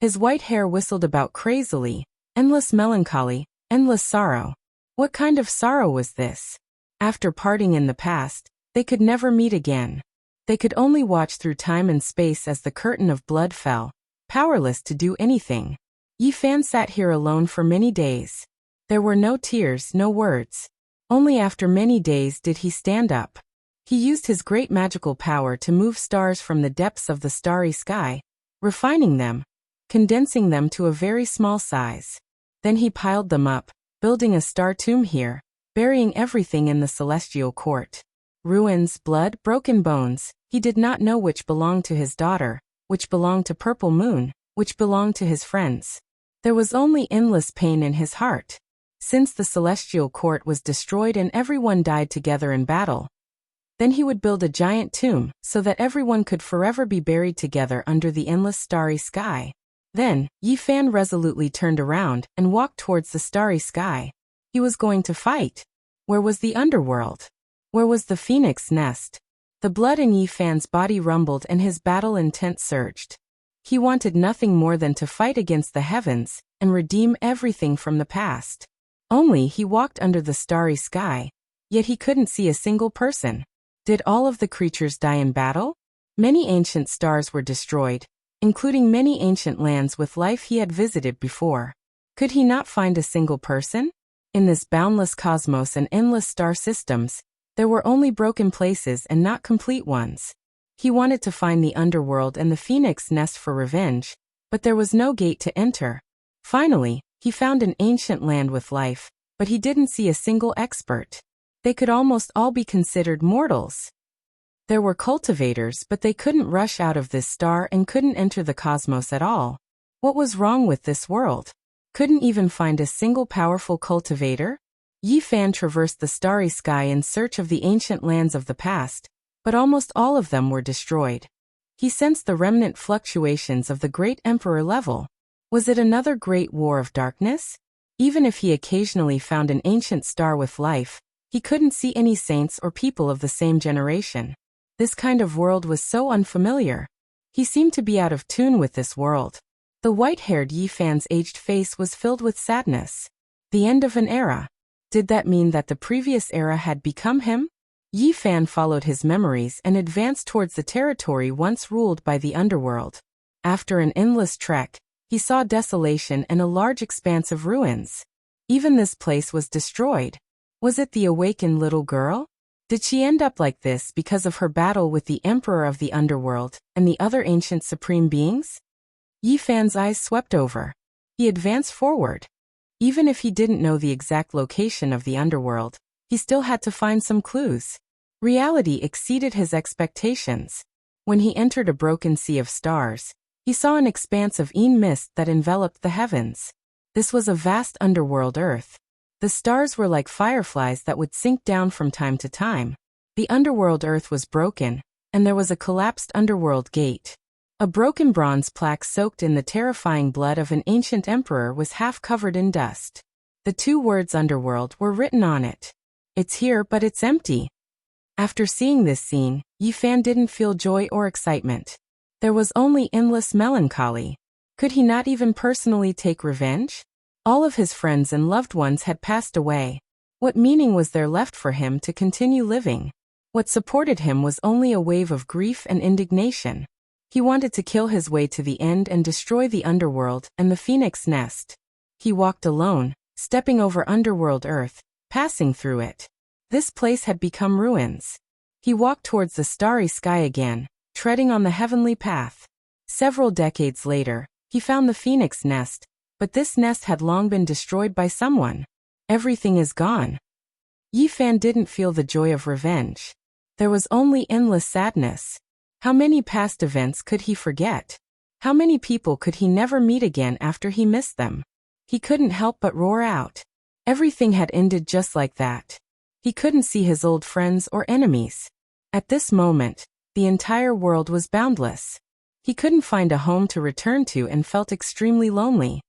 His white hair whistled about crazily, endless melancholy, endless sorrow. What kind of sorrow was this? After parting in the past, they could never meet again. They could only watch through time and space as the curtain of blood fell, powerless to do anything. Yifan sat here alone for many days. There were no tears, no words. Only after many days did he stand up. He used his great magical power to move stars from the depths of the starry sky, refining them, condensing them to a very small size. Then he piled them up, building a star tomb here, burying everything in the celestial court. Ruins, blood, broken bones, he did not know which belonged to his daughter, which belonged to Purple Moon, which belonged to his friends. There was only endless pain in his heart. Since the celestial court was destroyed and everyone died together in battle, then he would build a giant tomb so that everyone could forever be buried together under the endless starry sky. Then, Yifan resolutely turned around and walked towards the starry sky. He was going to fight. Where was the underworld? Where was the phoenix nest? The blood in Yifan's body rumbled and his battle intent surged. He wanted nothing more than to fight against the heavens and redeem everything from the past. Only he walked under the starry sky, yet he couldn't see a single person. Did all of the creatures die in battle? Many ancient stars were destroyed, including many ancient lands with life he had visited before. Could he not find a single person? In this boundless cosmos and endless star systems, there were only broken places and not complete ones. He wanted to find the underworld and the phoenix nest for revenge, but there was no gate to enter. Finally, he found an ancient land with life, but he didn't see a single expert. They could almost all be considered mortals. There were cultivators, but they couldn't rush out of this star and couldn't enter the cosmos at all. What was wrong with this world? Couldn't even find a single powerful cultivator? Yifan traversed the starry sky in search of the ancient lands of the past, but almost all of them were destroyed. He sensed the remnant fluctuations of the great emperor level. Was it another great war of darkness? Even if he occasionally found an ancient star with life, he couldn't see any saints or people of the same generation. This kind of world was so unfamiliar. He seemed to be out of tune with this world. The white-haired Yifan's aged face was filled with sadness. The end of an era. Did that mean that the previous era had become him? Yifan followed his memories and advanced towards the territory once ruled by the underworld. After an endless trek, he saw desolation and a large expanse of ruins. Even this place was destroyed. Was it the awakened little girl? Did she end up like this because of her battle with the emperor of the underworld and the other ancient supreme beings? Yifan's eyes swept over. He advanced forward. Even if he didn't know the exact location of the underworld, he still had to find some clues. Reality exceeded his expectations. When he entered a broken sea of stars, he saw an expanse of mist that enveloped the heavens. This was a vast underworld earth. The stars were like fireflies that would sink down from time to time. The underworld earth was broken, and there was a collapsed underworld gate. A broken bronze plaque soaked in the terrifying blood of an ancient emperor was half covered in dust. The two words underworld were written on it. It's here, but it's empty. After seeing this scene, Yi Fan didn't feel joy or excitement. There was only endless melancholy. Could he not even personally take revenge? All of his friends and loved ones had passed away. What meaning was there left for him to continue living? What supported him was only a wave of grief and indignation. He wanted to kill his way to the end and destroy the underworld and the phoenix nest. He walked alone, stepping over underworld earth, passing through it. This place had become ruins. He walked towards the starry sky again, treading on the heavenly path. Several decades later, he found the phoenix nest, but this nest had long been destroyed by someone. Everything is gone. Yi Fan didn't feel the joy of revenge. There was only endless sadness. How many past events could he forget? How many people could he never meet again after he missed them? He couldn't help but roar out. Everything had ended just like that. He couldn't see his old friends or enemies. At this moment, the entire world was boundless. He couldn't find a home to return to and felt extremely lonely.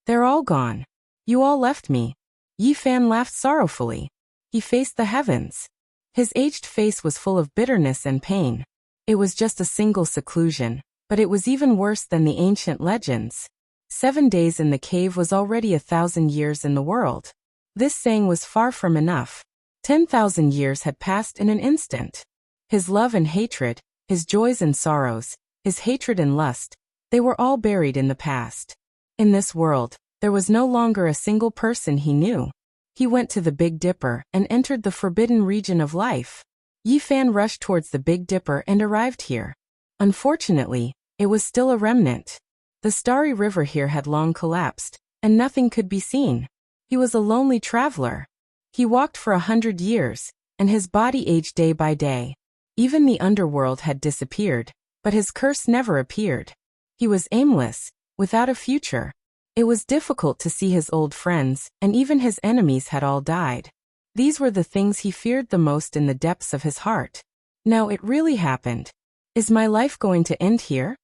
They're all gone. You all left me. Yi Fan laughed sorrowfully. He faced the heavens. His aged face was full of bitterness and pain. It was just a single seclusion, but it was even worse than the ancient legends. 7 days in the cave was already 1,000 years in the world. This saying was far from enough. 10,000 years had passed in an instant. His love and hatred, his joys and sorrows, his hatred and lust, they were all buried in the past. In this world, there was no longer a single person he knew. He went to the Big Dipper and entered the forbidden region of life. Yi Fan rushed towards the Big Dipper and arrived here. Unfortunately, it was still a remnant. The starry river here had long collapsed, and nothing could be seen. He was a lonely traveler. He walked for 100 years, and his body aged day by day. Even the underworld had disappeared, but his curse never appeared. He was aimless, without a future. It was difficult to see his old friends, and even his enemies had all died. These were the things he feared the most in the depths of his heart. Now it really happened. Is my life going to end here?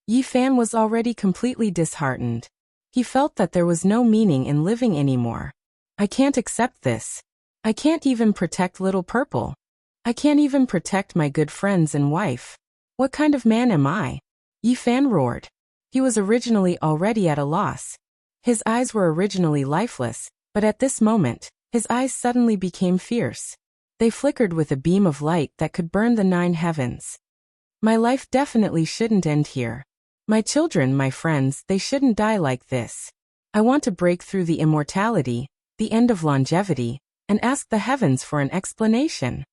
Yi Fan was already completely disheartened. He felt that there was no meaning in living anymore. I can't accept this. I can't even protect Little Purple. I can't even protect my good friends and wife. What kind of man am I? Yi Fan roared. He was originally already at a loss. His eyes were originally lifeless, but at this moment, his eyes suddenly became fierce. They flickered with a beam of light that could burn the 9 heavens. My life definitely shouldn't end here. My children, my friends, they shouldn't die like this. I want to break through the immortality, the end of longevity, and ask the heavens for an explanation.